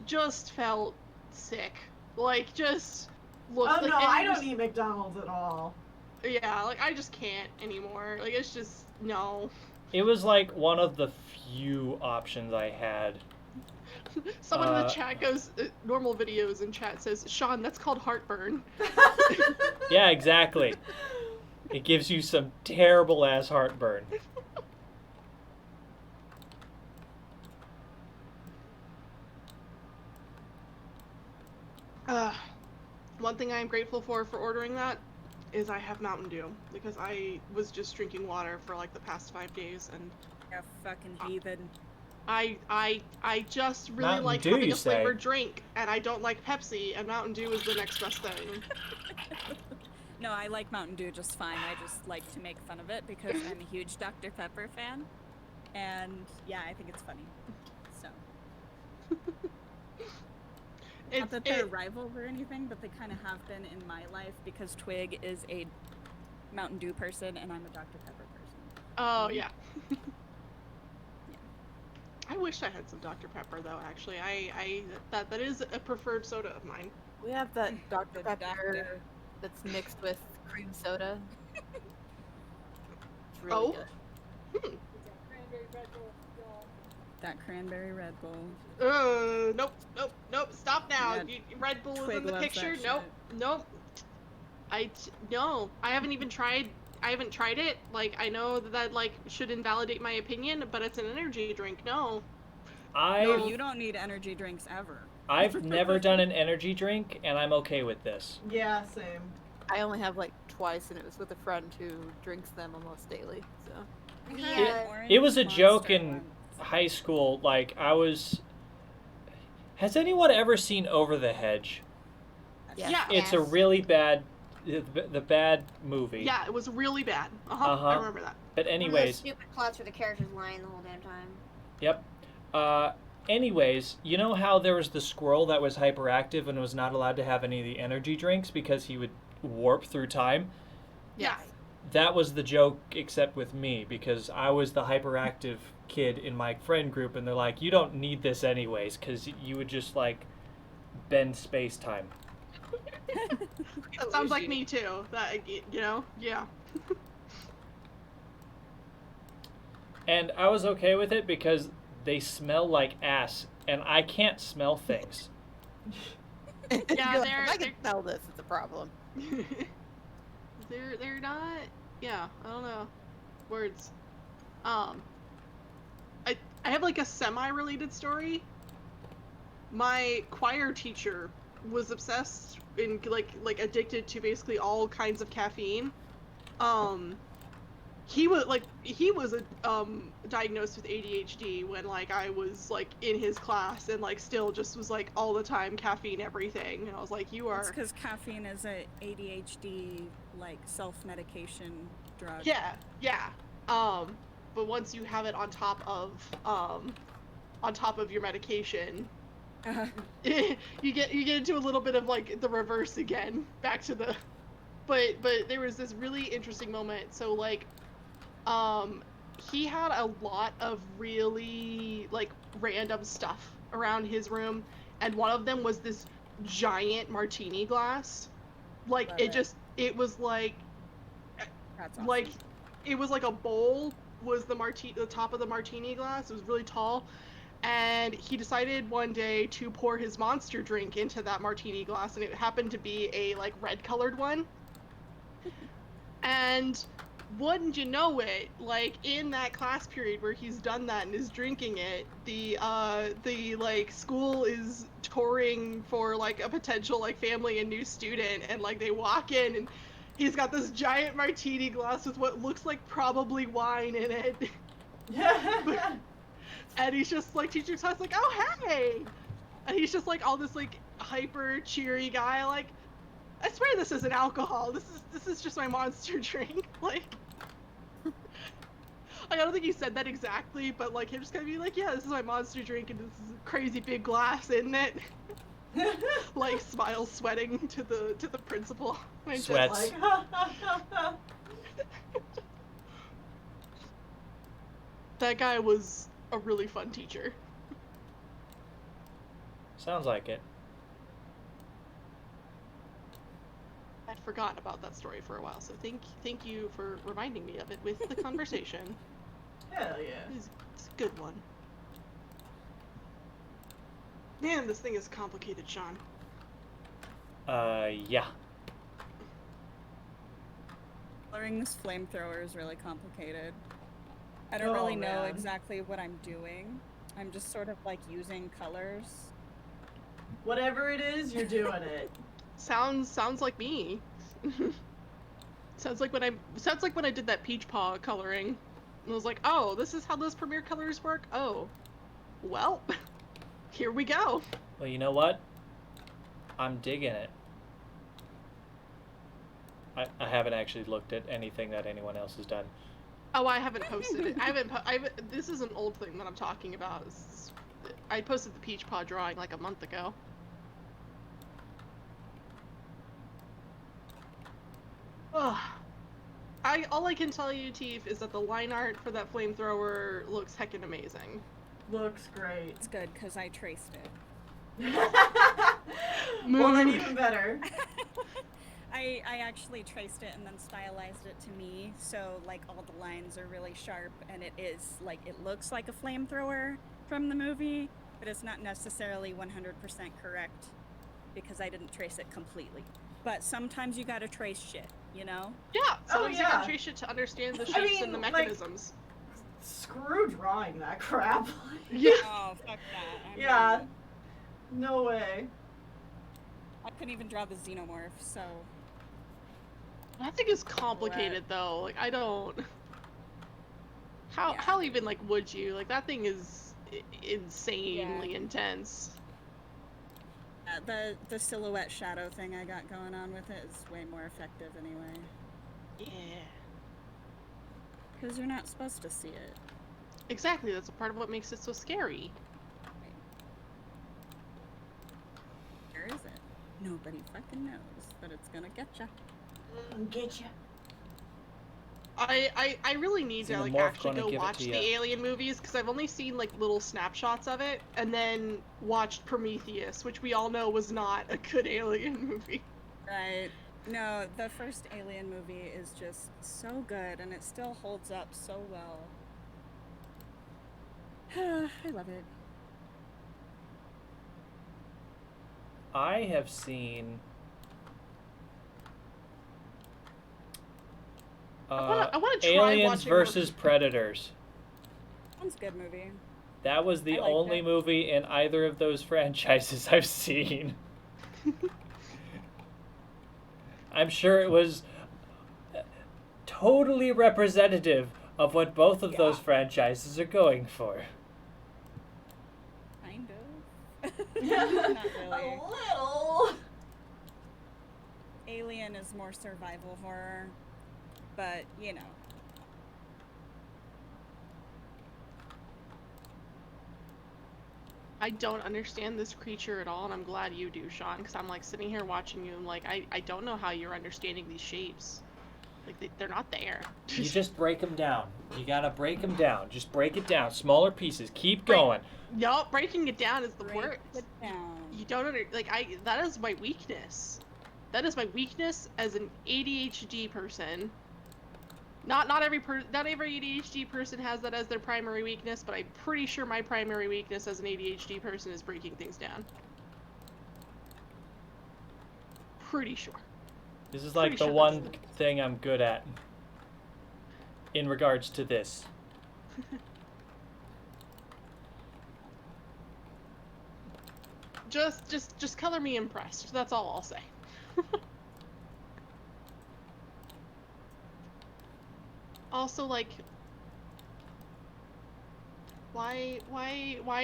just felt sick. Like just looked. Oh like, no, it I don't just- eat McDonald's at all. Yeah, like I just can't anymore. Like it's just no. It was like one of the few options I had. Someone in the chat goes, normal videos in chat says, Shawn, that's called heartburn. Yeah, exactly. It gives you some terrible ass heartburn. One thing I am grateful for ordering that is I have Mountain Dew, because I was just drinking water for like the past 5 days, and Yeah, fucking heathen. I just really Mountain like Dew, having you a flavored say? drink, and I don't like Pepsi, and Mountain Dew is the next best thing. No, I like Mountain Dew just fine. I just like to make fun of it because I'm a huge Dr. Pepper fan. And yeah, I think it's funny. So, not that they're rivals or anything, but they kind of have been in my life because Twig is a Mountain Dew person and I'm a Dr. Pepper person. Oh yeah. I wish I had some Dr. Pepper though. Actually, that is a preferred soda of mine. We have that Dr. The Pepper doctor. that's mixed with cream soda. It's really Oh. good. That cranberry Red Bull. Nope. Stop now. Yeah, Red Bull is Twig in the loves picture. that Nope. No. I haven't even tried. I haven't tried it. Like, I know that like should invalidate my opinion, but it's an energy drink. No. No, you don't need energy drinks ever. I've never done an energy drink, and I'm okay with this. Yeah, same. I only have like twice, and it was with a friend who drinks them almost daily. So Yeah. It was a Monster joke in once. high school. Like, Has anyone ever seen Over the Hedge? yeah. Yeah. It's a Yes. really bad the bad movie. Yeah, it was really bad. Uh-huh. I remember that. But One of those anyways, stupid plots where the characters lying the whole damn time. yep. Anyways, you know how there was the squirrel that was hyperactive and was not allowed to have any of the energy drinks because he would warp through time? Yeah. That was the joke, except with me, because I was the hyperactive kid in my friend group, and they're like, you don't need this anyways, because you would just, like, bend space-time. That sounds like me too. That, you know, yeah. And I was okay with it because they smell like ass, and I can't smell things. Yeah, You're like, they're- if I can smell this, it's a problem. They're not. Yeah, I don't know. Words. I have like a semi-related story. My choir teacher was obsessed and like addicted to basically all kinds of caffeine. He was diagnosed with ADHD when like I was like in his class and like still just was like all the time caffeine everything, and I was like, you are. It's because caffeine is a ADHD like self-medication drug. Yeah. But once you have it on top of your medication, you get into a little bit of like the reverse again, back to the. But there was this really interesting moment. So like, he had a lot of really like random stuff around his room, and one of them was this giant martini glass. Like Love it was like. That's awesome. Like, it was like a bowl was the top of the martini glass. It was really tall, and he decided one day to pour his monster drink into that martini glass, and it happened to be a like red colored one. And wouldn't you know it, like in that class period where he's done that and is drinking it, the like school is touring for like a potential like family and new student, and like they walk in and he's got this giant martini glass with what looks like probably wine in it. And he's just like, teacher's class, like, oh, hey! And he's just like all this like hyper cheery guy, like, I swear this isn't alcohol. This is just my monster drink. Like I don't think he said that exactly, but like him just gonna be like, yeah, this is my monster drink and this is a crazy big glass, isn't it? Like smiles, sweating to the principal. And I'm Sweats. just like, that guy was a really fun teacher. Sounds like it. I'd forgotten about that story for a while, so thank you for reminding me of it with the conversation. Hell yeah. It's a good one. Man, this thing is complicated, Shawn. Yeah. Coloring this flamethrower is really complicated. I don't Oh, really know man. exactly what I'm doing. I'm just sort of like using colors. Whatever it is, you're doing it. Sounds like me. sounds like when I did that peach paw coloring. And I was like, oh, this is how those Premiere colors work? Oh. Well, here we go. Well, you know what? I'm digging it. I haven't actually looked at anything that anyone else has done. Oh, I haven't posted it. This is an old thing that I'm talking about. I posted the peach paw drawing like a month ago. Ugh. All I can tell you, Teef, is that the line art for that flamethrower looks heckin' amazing. Looks great. It's good because I traced it. Well, then even better. I actually traced it and then stylized it to me, so like all the lines are really sharp, and it is like, it looks like a flamethrower from the movie, but it's not necessarily 100% correct because I didn't trace it completely. But sometimes you gotta trace shit, you know? Yeah, sometimes you yeah. gotta trace it to understand the shapes and the like- mechanisms. Screw drawing that crap. Yeah. Oh, fuck that. Yeah. No way. I couldn't even draw the xenomorph, so... That thing is complicated though. Like I don't. Yeah. How even like would you? Like that thing is insanely intense. The silhouette shadow thing I got going on with it is way more effective anyway. Yeah. Because you're not supposed to see it. Exactly, that's a part of what makes it so scary. Where is it? Nobody fucking knows, but it's gonna get ya. Get you. I really need to like Xenomorph actually gonna go give it watch to the ya. Alien movies because I've only seen like little snapshots of it, and then watched Prometheus, which we all know was not a good Alien movie. Right. No, the first Alien movie is just so good, and it still holds up so well. I love it. I have seen I wanna try Aliens watching more versus Predators. One's a good movie. That was the I liked only it. movie in either of those franchises I've seen. I'm sure it was totally representative of what both of those franchises are going for. Kind of. Not A really. little. Alien is more survival horror, but you know. I don't understand this creature at all, and I'm glad you do, Shawn, because I'm like sitting here watching you, and like I don't know how you're understanding these shapes. Like they're not there. You just break them down. You gotta break them down. Just break it down. Smaller pieces. Keep going. No, breaking it down is the Break worst. it down. You don't that is my weakness. That is my weakness as an ADHD person. Not every ADHD person has that as their primary weakness, but I'm pretty sure my primary weakness as an ADHD person is breaking things down. Pretty sure. This is like Pretty the sure one that's thing I'm good at in regards to this. Just color me impressed. That's all I'll say. Also, like, why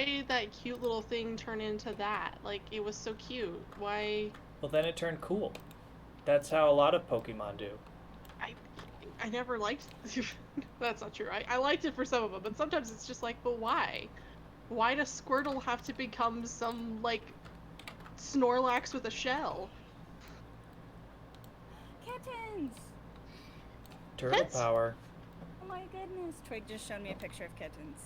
did that cute little thing turn into that? Like, it was so cute. Why? Well, then it turned cool. That's how a lot of Pokemon do. I never liked. That's not true. I liked it for some of them, but sometimes it's just like, but why? Why does Squirtle have to become some like Snorlax with a shell? Kittens! Turtle Pets? power. Oh my goodness. Twig just showed me a picture of kittens.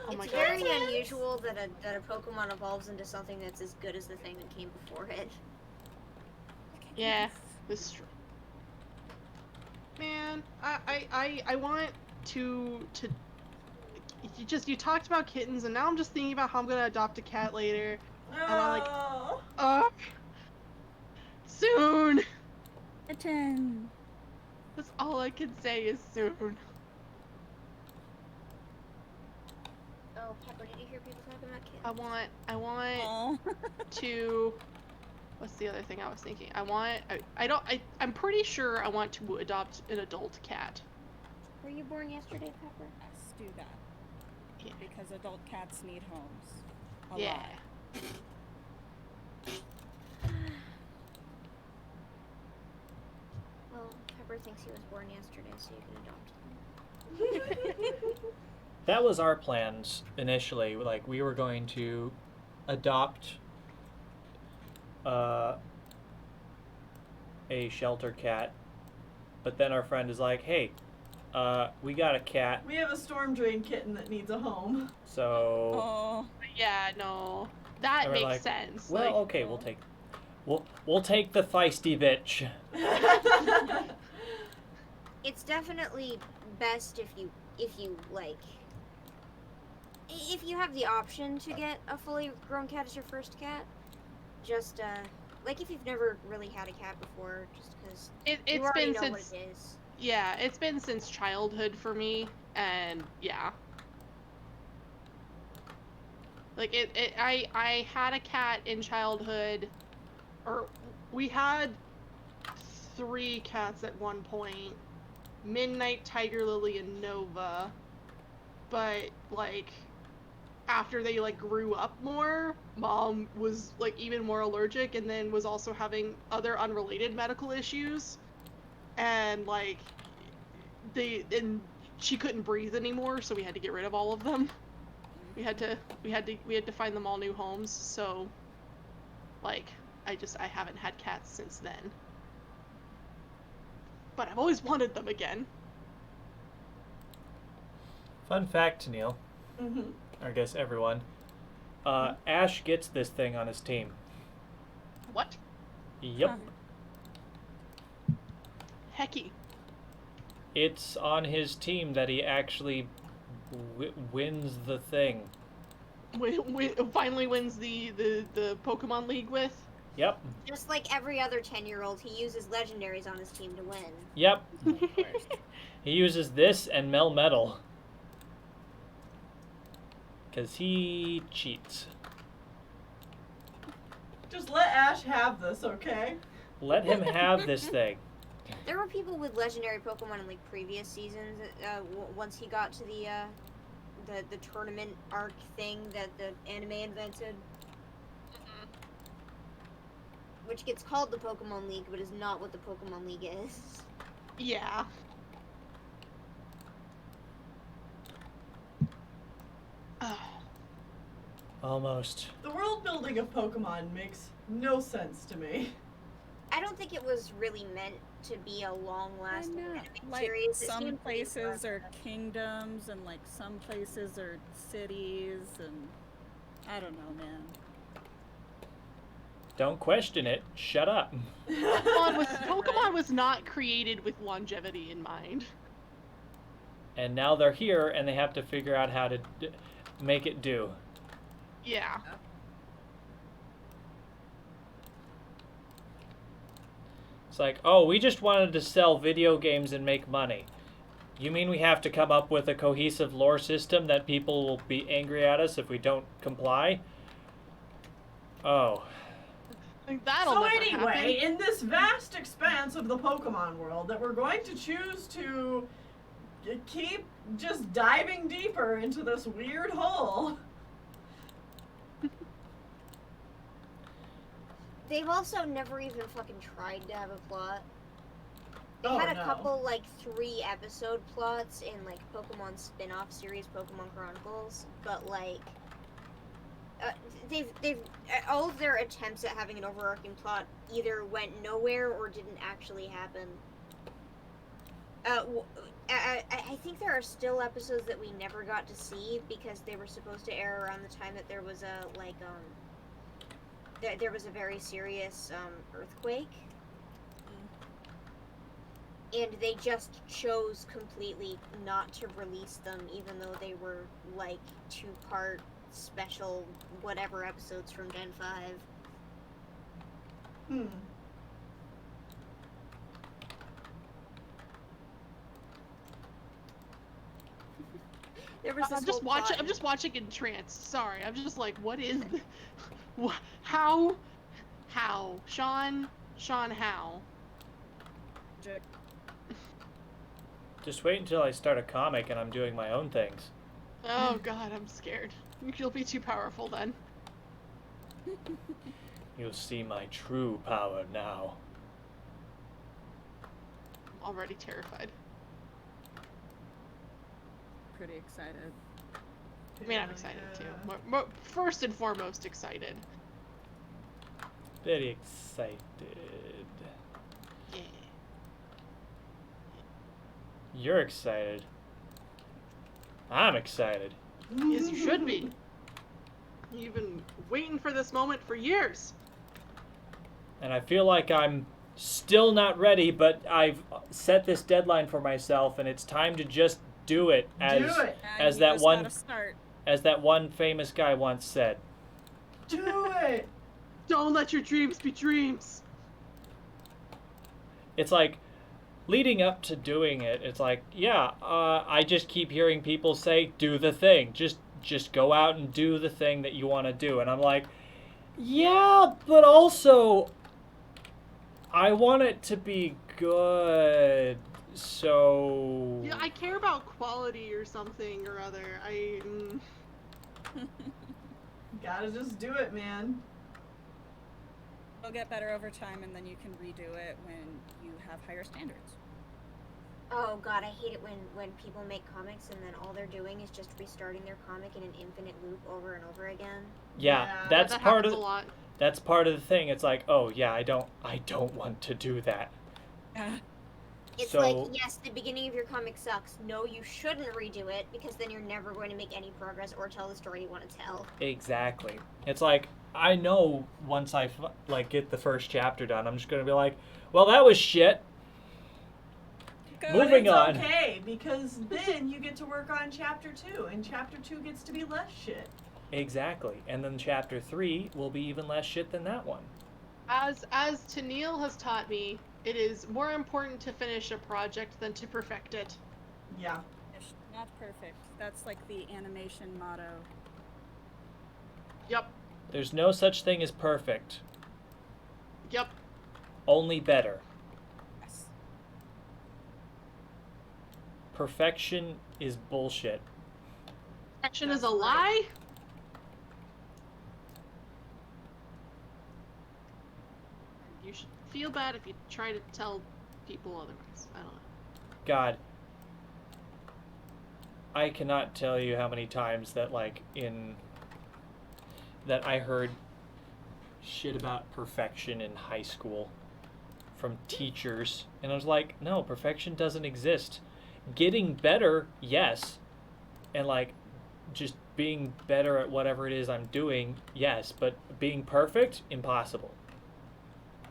Oh my It's god. very unusual that a Pokemon evolves into something that's as good as the thing that came before it. Yeah, this is true. Man, I want to you talked about kittens, and now I'm just thinking about how I'm gonna adopt a cat later. And I'm like, Oh. soon. Kitten! That's all I can say is soon. Oh, Pepper, did you hear people talking about kittens? I want Aw. to. What's the other thing I was thinking? I'm pretty sure I want to adopt an adult cat. Were you born yesterday, Pepper? Let's do that. Yeah. Because adult cats need homes. A Yeah. lot. Well, Pepper thinks he was born yesterday, so you can adopt him. That was our plans initially. Like, we were going to adopt a shelter cat, but then our friend is like, hey, we got a cat, We have a storm drain kitten that needs a home. so Oh. Yeah, no. That And we're makes like, sense. well, Like, okay, we'll take the feisty bitch. It's definitely best if you like if you have the option to get a fully grown cat as your first cat. Just like if you've never really had a cat before, just because you it's already been know since what it is. yeah, it's been since childhood for me, and yeah. Like I had a cat in childhood, or we had 3 cats at one point. Midnight, Tiger Lily, and Nova. But like after they like grew up more, Mom was like even more allergic, and then was also having other unrelated medical issues, and like and she couldn't breathe anymore, so we had to get rid of all of them. We had to find them all new homes. So like I haven't had cats since then. But I've always wanted them again. Fun fact, Tennelle. Mm-hmm. Or I guess everyone. Ash gets this thing on his team. What? Yep. Hecky. It's on his team that he actually wins the thing. Finally wins the Pokemon League with. Yep. Just like every other 10-year-old, he uses legendaries on his team to win. Yep. He uses this and Melmetal. Because he cheats. Just let Ash have this, okay? Let him have this thing. There were people with legendary Pokemon in like previous seasons. Once he got to the tournament arc thing that the anime invented, which gets called the Pokemon League, but is not what the Pokemon League is. Yeah. Almost. The world building of Pokemon makes no sense to me. I don't think it was really meant to be a long-lasting anime Like series. It some seemed pretty places are clever. kingdoms, and like some places are cities, and I don't know, man. Don't question it. Shut up. Pokemon was not created with longevity in mind. And now they're here, and they have to figure out how to make it do. Yeah. It's like, oh, we just wanted to sell video games and make money. You mean we have to come up with a cohesive lore system that people will be angry at us if we don't comply? Oh. That'll So never anyway, happen. in this vast expanse of the Pokemon world that we're going to choose to keep just diving deeper into this weird hole. They've also never even fucking tried to have a plot. They Oh, had a no. couple, like, 3-episode plots in, like, Pokemon spin-off series, Pokemon Chronicles, but, like, they've all of their attempts at having an overarching plot either went nowhere or didn't actually happen. I think there are still episodes that we never got to see because they were supposed to air around the time that there was a, like, there was a very serious earthquake, and they just chose completely not to release them, even though they were like 2-part special whatever episodes from Gen 5. There was this I'm just whole watching. plot I'm just watching entranced. Sorry, I'm just like, what is? How? Shawn, how? Just wait until I start a comic and I'm doing my own things. Oh God, I'm scared. You'll be too powerful then. You'll see my true power now. I'm already terrified. Pretty excited. I mean, I'm excited too. First and foremost, excited. Very excited. Yeah. You're excited. I'm excited. Yes, you should be. You've been waiting for this moment for years. And I feel like I'm still not ready, but I've set this deadline for myself, and it's time to just do it. As And you that just one, gotta start. as that one famous guy once said. Do it! Don't let your dreams be dreams. It's like, leading up to doing it, it's like, yeah, I just keep hearing people say, do the thing. Just go out and do the thing that you want to do. And I'm like, yeah, but also, I want it to be good. So... Yeah, I care about quality or something or other. Gotta just do it, man. It'll get better over time, and then you can redo it when you have higher standards. Oh god, I hate it when people make comics and then all they're doing is just restarting their comic in an infinite loop over and over again. Yeah, Yeah, that's that part happens of a lot. that's part of the thing. It's like, oh yeah, I don't want to do that. It's So- like, yes, the beginning of your comic sucks. No, you shouldn't redo it because then you're never going to make any progress or tell the story you want to tell. Exactly. It's like, I know once I get the first chapter done, I'm just gonna be like, well, that was shit. Go But Moving it's on. okay, because then you get to work on chapter 2, and chapter 2 gets to be less shit. Exactly. And then chapter 3 will be even less shit than that one. As Tennelle has taught me, it is more important to finish a project than to perfect it. Yeah. Not perfect. That's like the animation motto. Yep. There's no such thing as perfect. Yep. Only better. Yes. Perfection is bullshit. Action is a That's right. lie. You should feel bad if you try to tell people otherwise. I don't know. God. I cannot tell you how many times that that I heard shit about perfection in high school from teachers, and I was like, no, perfection doesn't exist. Getting better, yes, and just being better at whatever it is I'm doing, yes, but being perfect, impossible.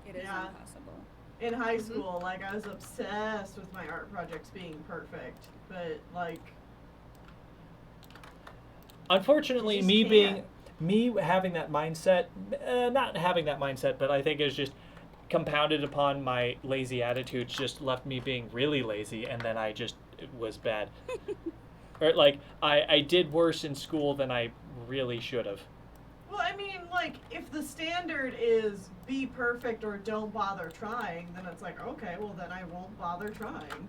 It is Yeah. impossible. In high school, I was obsessed with my art projects being perfect, but Unfortunately, You just me having that mindset, not having that mindset, but I think it's just compounded upon my lazy attitudes, just left me being really lazy, and then it was bad. Or I did worse in school than I really should have. well, I mean, if the standard is be perfect or don't bother trying, then it's like, okay, well then I won't bother trying.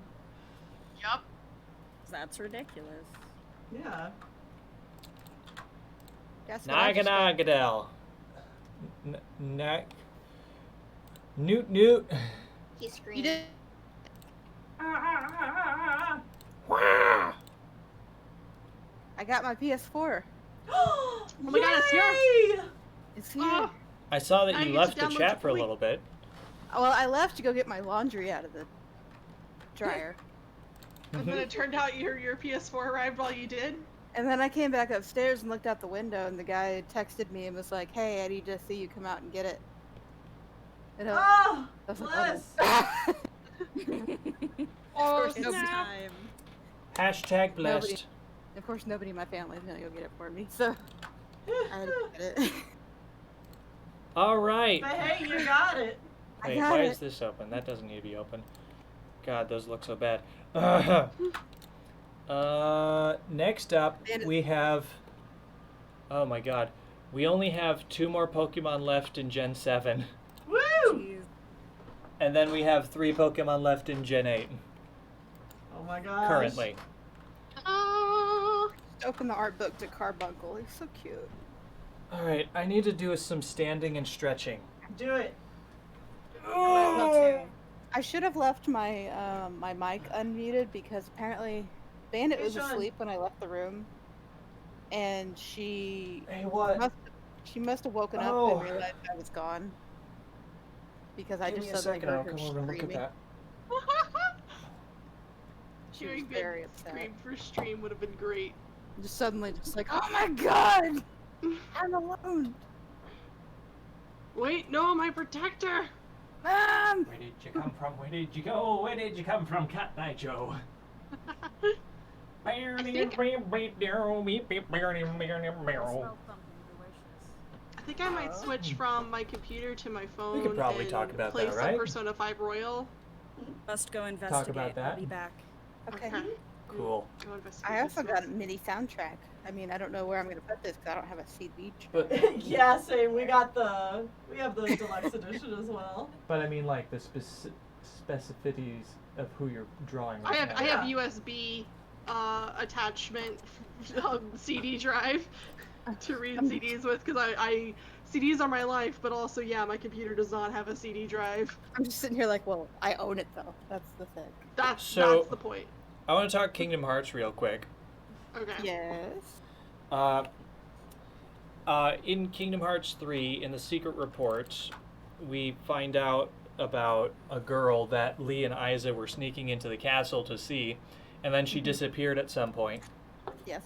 Yep. That's ridiculous. Yeah. Guess what I just got? Naganagdel. Newt Newt. He You screamed. did. Wah! I got my PS4. Oh my God, it's here. Yay! It's here. Oh, I saw that Now you you get left to the download chat the for a quick- little bit. Well, I left to go get my laundry out of the dryer. and then it turned out your PS4 arrived while you did. And then I came back upstairs and looked out the window, and the guy texted me and was like, "Hey, I need to see you come out and get it." And Oh, I was like, bless. "Oh." Oh, course, nobody- snap. Time. Hashtag blessed. Of course, nobody in my family is gonna go get it for me, so I had to get it. All right. But hey, you got it. I Wait, got why it. is this open? That doesn't need to be open. God, those look so bad. Next up, we have... Oh my god. We only have 2 more Pokemon left in Gen 7. Woo! Jeez. And then we have 3 Pokemon left in Gen 8. Oh my gosh. Currently. Oh, Open the art book to Carbuncle. He's so cute. Alright, I need to do some standing and stretching. Do it. Oh! I should have left my my mic unmuted because apparently Bandit Hey, was Shawn. asleep when I left the room, and she Hey, what? must have woken up Oh. and realized I was gone because I Give just me a suddenly second, I'll heard her come over and look at screaming. that. She was Hearing very Ben upset. scream for stream would have been great. Just suddenly, just like, oh my god, I'm alone, Wait, no, my protector. Mom. Where did you come from? Where did you go? Where did you come from, Cat Night Joe? think- Smell something delicious. I think I might switch from my computer to my phone. could probably and talk about play that, some right? Persona 5 Royal. Must go investigate. about that. I'll be back. Okay. Cool. Go investigate I also this got a one. MIDI soundtrack. I mean, I don't know where I'm gonna put this because I don't have a CD. But Yeah, same. We have the deluxe edition as well. I mean, like the specificities of who you're drawing. I have Yeah. USB attachment CD drive. to read CDs with, because I CDs are my life, but also, yeah, my computer does not have a CD drive. I'm just sitting here like, well, I own it though. That's the thing. That's the point. I want to talk Kingdom Hearts real quick. Okay. Yes. In Kingdom Hearts 3, in the secret report, we find out about a girl that Lee and Isa were sneaking into the castle to see, and then she disappeared at some point. Yes.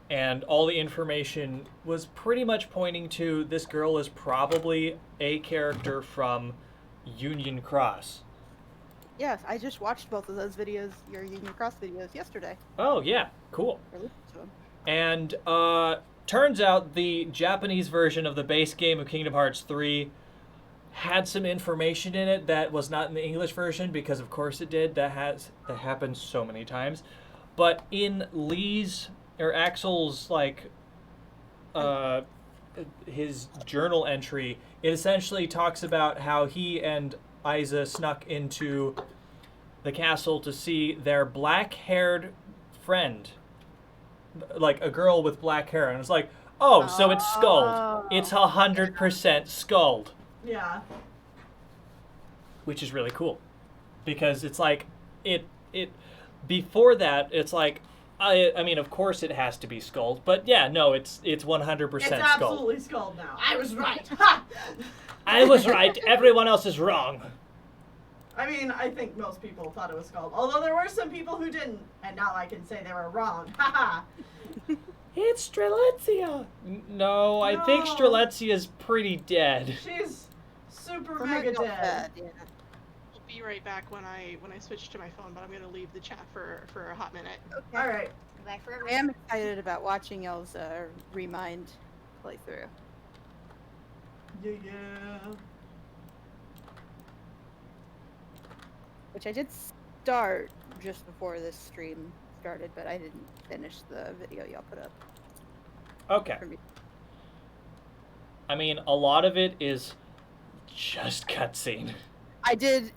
And all the information was pretty much pointing to this girl is probably a character from Union Cross. Yes, I just watched both of those videos, your Union Cross videos, yesterday. Oh, yeah, cool. Or listened to them. And turns out the Japanese version of the base game of Kingdom Hearts 3 had some information in it that was not in the English version, because of course it did. That happens so many times. But in Lee's or Axel's his journal entry, it essentially talks about how he and Isa snuck into the castle to see their black-haired friend, like a girl with black hair, and it's like, oh, so it's Skulled. It's 100% Skulled. Yeah. Which is really cool, because it's like it before that it's like I mean, of course it has to be Skulled, but yeah, no, it's 100% Skulled. It's absolutely Skulled now. I was right. Ha! I was right. Everyone else is wrong. I mean, I think most people thought it was Skulled, although there were some people who didn't, and now I can say they were wrong. Ha ha. It's Strelitzia. No, I think No. Strelitzia's pretty dead. She's super From mega Adult dead. Bad, yeah. I'll be right back when I switch to my phone, but I'm gonna leave the chat for a hot minute. Okay. All right. Goodbye for I everything. am excited about watching y'all's Remind playthrough. Yeah. Which I did start just before this stream started, but I didn't finish the video y'all put up. Okay. For me. I mean, a lot of it is just cutscene. I did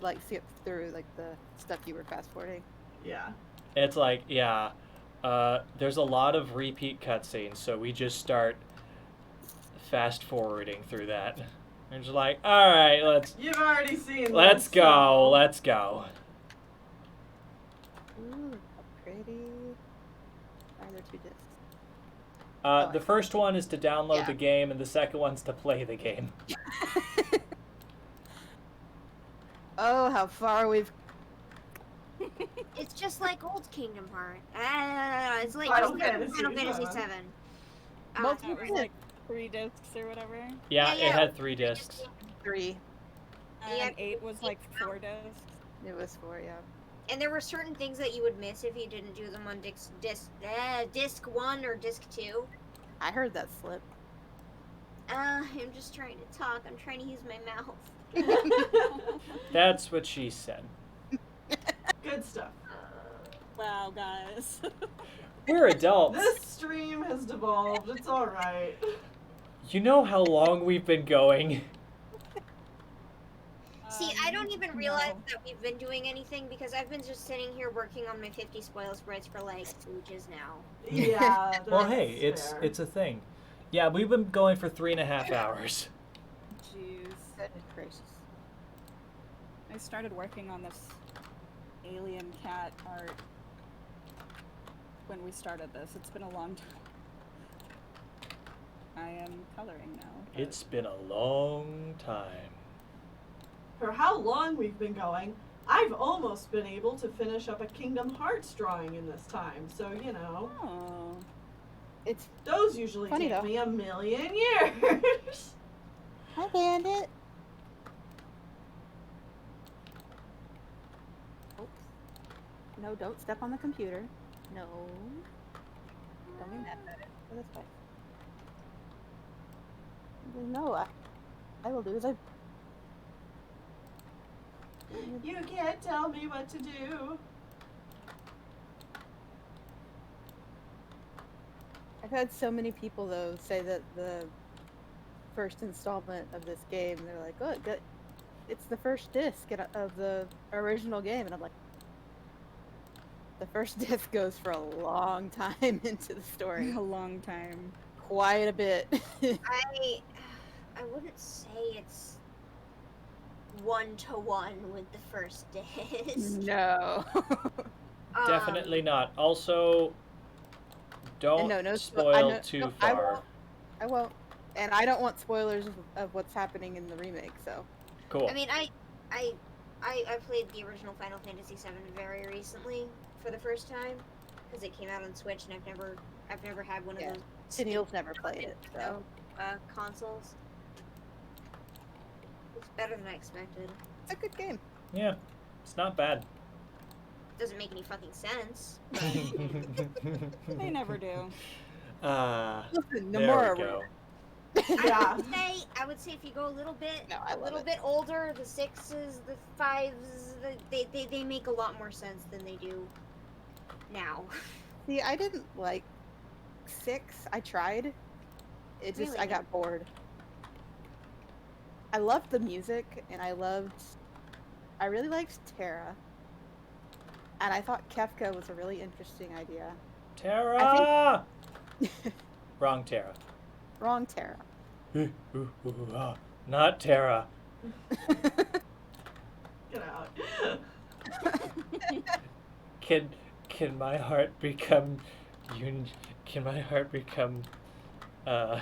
like skip through like the stuff you were fast forwarding. Yeah. It's like, yeah, there's a lot of repeat cutscenes, so we just start fast forwarding through that. We're just like, all right, You've already seen. let's this, go, so- let's go. Ooh, how pretty. Why are there 2 discs? The first one is to download Yeah. the game, and the second one's to play the game. Oh, how far we've. It's just like old Kingdom Hearts. It's like Final just like Fantasy Final Fantasy VII. 7. Most That was like 3 discs or whatever. Yeah, Yeah, it had 3 discs. 3. Yeah. And 8 was like 4 discs. It was 4, yeah. And there were certain things that you would miss if you didn't do them on disc 1 or disc 2. I heard that slip. I'm just trying to talk. I'm trying to use my mouth. That's what she said. Good stuff. Wow, guys. We're adults. This stream has devolved. It's all right. You know how long we've been going? See, I don't even realize No. that we've been doing anything because I've been just sitting here working on my 50 spoil spreads for like ages now. Yeah. Well, that's hey, it's fair. it's a thing. Yeah, we've been going for 3.5 hours. Jeez. Goodness gracious. I started working on this alien cat art when we started this. It's been a long time. I am coloring now. but- It's been a long time. For how long we've been going, I've almost been able to finish up a Kingdom Hearts drawing in this time. So, you know, Oh. It's. those usually Funny take though. me a million years. Hi, Bandit. Oops. No, don't step on the computer. No. Don't mean that. Oh, that's fine. No, I will do as I. You can't tell me what to do. I've had so many people though say that the first installment of this game, they're like, "Oh, it's the first disc of the original game," and I'm like, The first disc goes for a long time into the story. A long time. Quite a bit. I wouldn't say it's 1-to-1 with the first disc. No. Definitely not. Also, don't no, spoil too no, far. I won't. And I don't want spoilers of what's happening in the remake, so. Cool. I mean, I played the original Final Fantasy VII very recently for the first time because it came out on Switch, and I've never had one of Yeah. those. Tennelle's never played it, so. Consoles. It's better than I expected. It's a good game. Yeah, it's not bad. Doesn't make any fucking sense. They never do. Listen, There Nomura we go. Yeah. I would say if you go a little bit, No, I love it. bit older, the 6s, the 5s, they make a lot more sense than they do now. See, I didn't like 6. I tried. It just, Really? I got bored. I loved the music, and I really liked Terra. And I thought Kefka was a really interesting idea. Terra! Wrong Terra. Wrong Terra. Not Terra. Get out. Can my heart become can my heart become Uh-huh.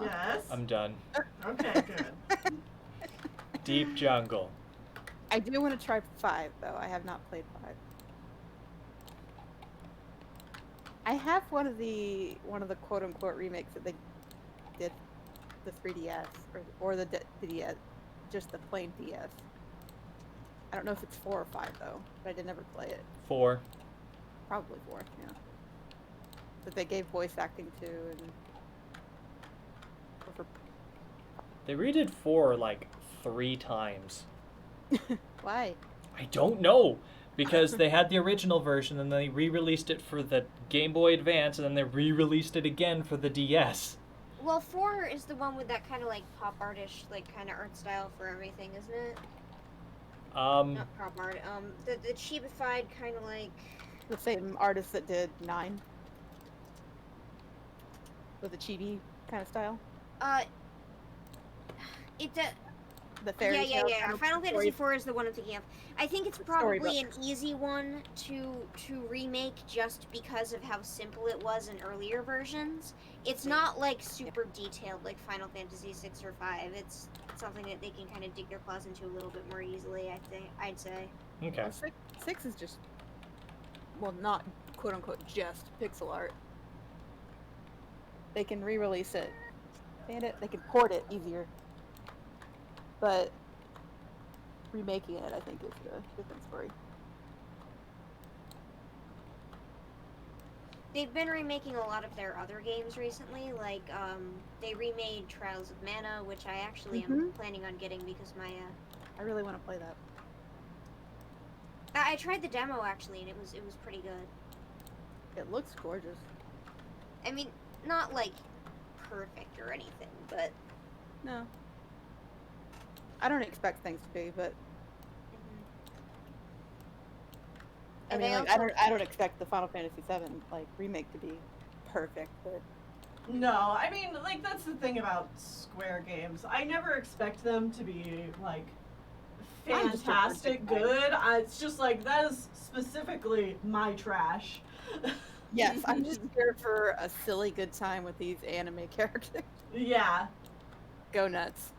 Yes. I'm done. Okay, good. Deep jungle. I do want to try 5, though. I have not played 5. I have one of the quote unquote remakes that they did, the 3DS or the DS, just the plain DS. I don't know if it's 4 or 5 though, but I did never play it. 4. Probably 4, yeah. That they gave voice acting to, and They redid 4 like 3 times. why? I don't know. Because they had the original version and they re-released it for the Game Boy Advance and then they re-released it again for the DS. Well, 4 is the one with that kind of like pop artish, like kind of art style for everything, isn't it? Not pop art. The chibified kind of like. The same artist that did 9, with a chibi kind of style. The fairy tale Yeah. kind of Final story. Fantasy IV is the one I'm thinking of. I think it's probably an easy one to remake just because of how simple it was in earlier versions. It's not like super detailed like Final Fantasy 6 or 5. It's something that they can kind of dig their claws into a little bit more easily, I'd say. Okay. Well, 6 is just, well, not quote unquote just pixel art. They can re-release it, and they can port it easier. But remaking it, I think, is a different story. They've been remaking a lot of their other games recently, like they remade Trials of Mana, which I actually am planning on getting because my I really want to play that. I tried the demo actually, and it was pretty good. It looks gorgeous. I mean, not like perfect or anything, but No. I don't expect things to be, but I And mean, they like, also- I don't expect the Final Fantasy VII like remake to be perfect, but No, I mean, like, that's the thing about Square games. I never expect them to be, like, I'm just fantastic afraid. good. It's just, like, that is specifically my trash. yes, I'm just here for a silly good time with these anime characters. Yeah. Go nuts.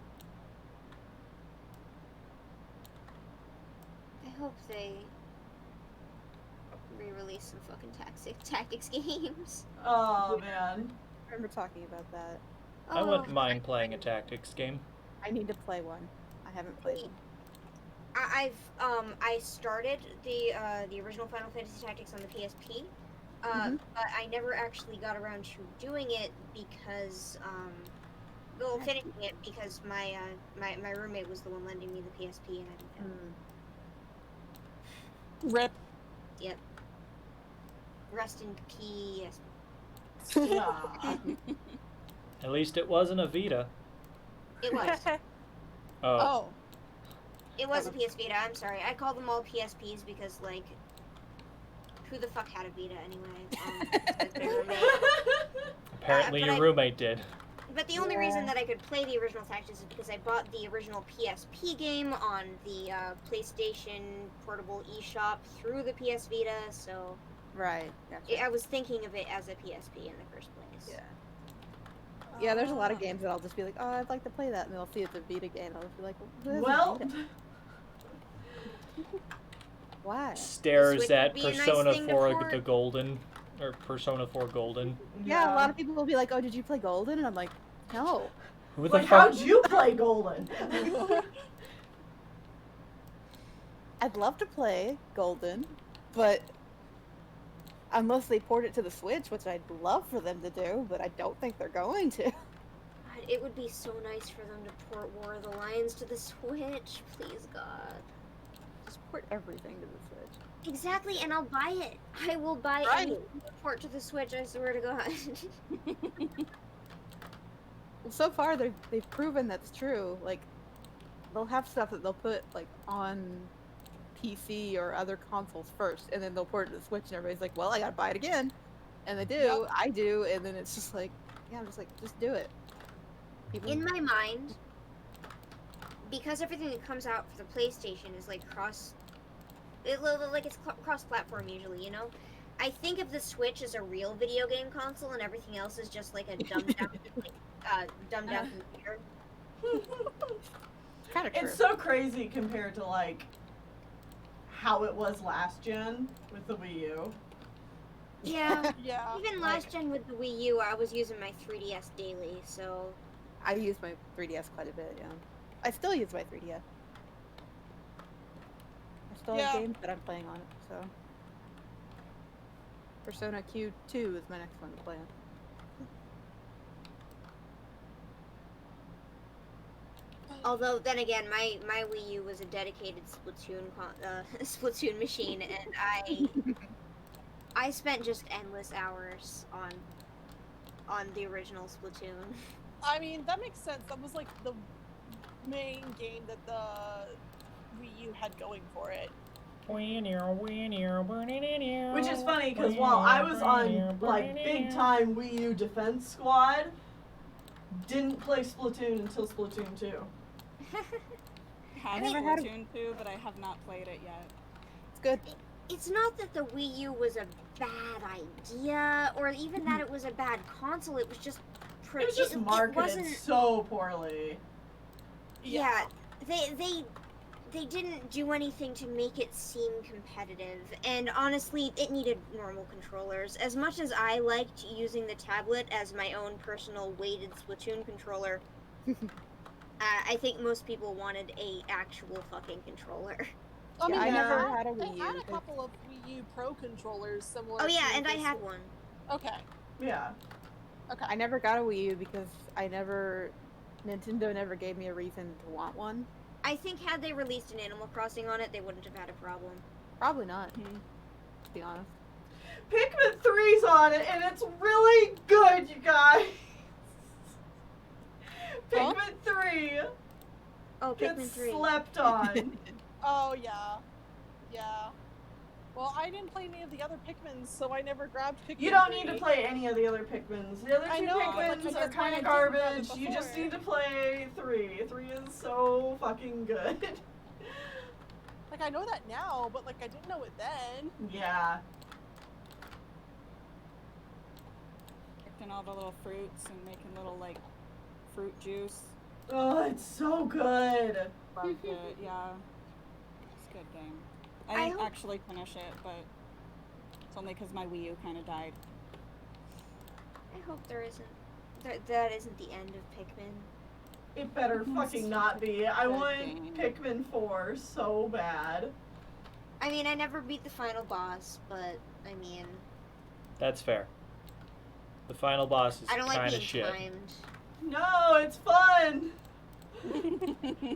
I hope they re-release some fucking tactics games. Oh, man. I remember talking about that. I wouldn't mind playing a tactics game. I need to play one. I haven't played one. I started the original Final Fantasy Tactics on the PSP, but I never actually got around to doing it because finishing it because my roommate was the one lending me the PSP and I didn't. Rip. Yep. Rest in peace. Yeah. At least it wasn't a Vita. It was. Oh. It was a PS Vita. I'm sorry. I call them all PSPs because, like, who the fuck had a Vita anyway? Apparently but your roommate did. But the only reason that I could play the original Tactics is because I bought the original PSP game on the PlayStation Portable eShop through the PS Vita, so Right. Gotcha. I was thinking of it as a PSP in the first place. Yeah. Yeah, there's a lot of games that I'll just be like, oh, I'd like to play that, and they'll see it's a Vita game, I'll just be like, Well, why? Stares Switch at would be a nice Persona thing to 4 port. the Golden, or Persona 4 Golden. Yeah, a lot of people will be like, oh, did you play Golden? And I'm like, no. Who the Like, fuck? how'd you play Golden? I'd love to play Golden, but unless they port it to the Switch, which I'd love for them to do, but I don't think they're going to. God, it would be so nice for them to port War of the Lions to the Switch. Please, God. Just port everything to the Switch. Exactly, and I'll buy it. I will buy any port to the Switch, I swear to God. Well, so far they've proven that's true. Like, they'll have stuff that they'll put like on PC or other consoles first, and then they'll port it to the Switch, and everybody's like, "Well, I gotta buy it again," and they do. Yep. I do, and then it's just like, yeah, I'm just like, just do it. People, In my mind, because everything that comes out for the PlayStation is like cross-platform usually, you know? I think of the Switch as a real video game console, and everything else is just like a dumbed-down computer. kind of true. It's so crazy compared to, like, how it was last gen with the Wii U. Yeah. Yeah. Even last gen with the Wii U, I was using my 3DS daily, so... I use my 3DS quite a bit. Yeah, I still use my 3DS. I still have games that I'm playing on it. So, Persona Q2 is my next one to play on. Although, then again, my Wii U was a dedicated Splatoon machine, and I spent just endless hours on the original Splatoon. I mean, that makes sense. That was like the main game that the Wii U had going for it. Which is funny, because while I was on, like, big-time Wii U Defense Squad, didn't play Splatoon until Splatoon 2. Had never had a- Splatoon 2, but I have not played it yet. It's good. It's not that the Wii U was a bad idea, or even that it was a bad console, it was just... It was just marketed so poorly. Yeah, they didn't do anything to make it seem competitive, and honestly, it needed normal controllers. As much as I liked using the tablet as my own personal weighted Splatoon controller, I think most people wanted a actual fucking controller. I mean, I they never had had a They Wii had U. a couple of Wii U Pro controllers similar. Oh yeah, to and I this had one. one. Okay. Yeah. Okay. I never got a Wii U because Nintendo never gave me a reason to want one. I think had they released an Animal Crossing on it, they wouldn't have had a problem. Probably not, to be honest. Pikmin 3's on it, and it's really good, you guys. Huh? Pikmin 3 Oh, Pikmin gets 3. slept on. Oh yeah. Yeah. Well, I didn't play any of the other Pikmins, so I never grabbed Pikmin. You don't need 3. to play any of the other Pikmins. The other I two know, but, Pikmins like, are that's why I kind of didn't grab it garbage. You just before. need to play 3. 3 is so fucking good. Like, I know that now, but like I didn't know it then. Yeah. Picking all the little fruits and making little, like, fruit juice. Oh, it's so good. Loved it, yeah. It's a good game. I I didn't hope- actually finish it, but it's only because my Wii U kind of died. I hope there isn't. That isn't the end of Pikmin. It better fucking not be. I Good want game. Pikmin 4 so bad. I mean, I never beat the final boss, but I mean, That's fair. The final boss is I don't like kind being of shit. timed. No, it's fun.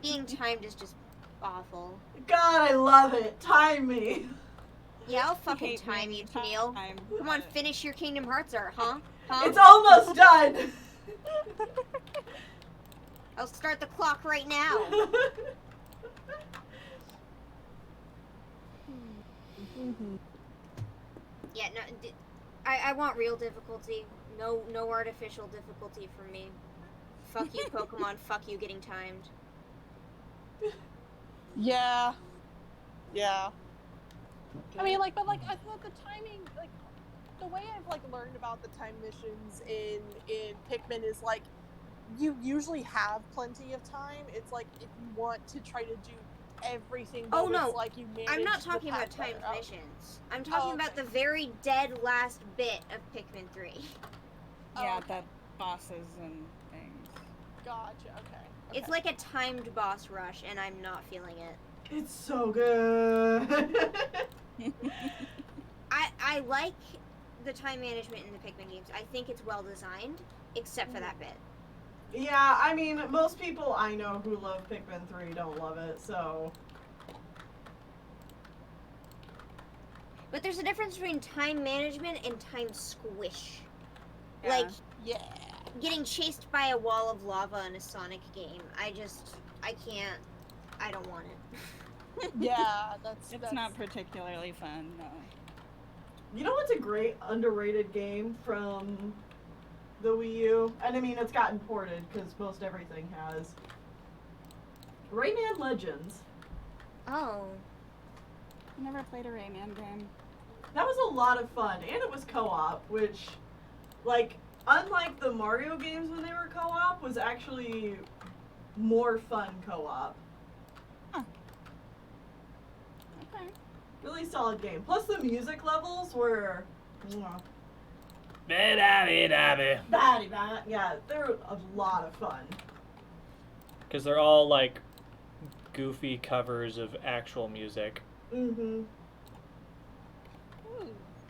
Being timed is just awful. God, I love it. Time me. Yeah, I'll fucking Hate time being you, Tennelle. timed, Come on, but- finish your Kingdom Hearts art, huh? Huh? It's almost done. I'll start the clock right now. Mm-hmm. Yeah, no, I want real difficulty. No artificial difficulty for me. Fuck you, Pokemon. Fuck you, getting timed. Yeah. Yeah. I mean, like, but like, I thought the timing, like, the way I've like learned about the time missions in Pikmin is like, you usually have plenty of time. It's like if you want to try to do everything, though, Oh, no. it's like you manage. I'm not the talking about path timed better. missions. I'm talking Oh, about okay. the very dead last bit of Pikmin 3. Yeah, okay. the bosses and things. Gotcha. Okay. It's like a timed boss rush, and I'm not feeling it. It's so good. I like the time management in the Pikmin games. I think it's well designed, except for that bit. Yeah, I mean, most people I know who love Pikmin 3 don't love it, so. But there's a difference between time management and time squish. Yeah. Like, Yeah. getting chased by a wall of lava in a Sonic game. I can't. I don't want it. Yeah. That's. It's not particularly fun, no. You know what's a great underrated game from the Wii U? And I mean, it's gotten ported because most everything has. Rayman Legends. Oh. I never played a Rayman game. That was a lot of fun, and it was co-op, which, like, unlike the Mario games when they were co-op, was actually more fun co-op. Okay. Really solid game. Plus the music levels were, mwah. Yeah, they're a lot of fun. Because they're all like goofy covers of actual music. Mm-hmm.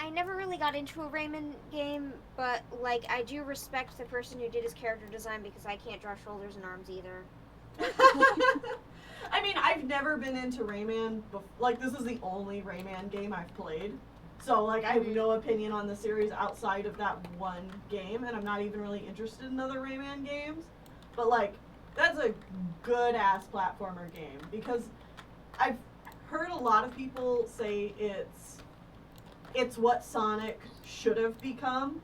I never really got into a Rayman game, but like I do respect the person who did his character design because I can't draw shoulders and arms either. I mean, I've never been into Rayman. Like, this is the only Rayman game I've played. So, like, I have no opinion on the series outside of that one game, and I'm not even really interested in other Rayman games. But, like, that's a good-ass platformer game, because I've heard a lot of people say it's what Sonic should have become.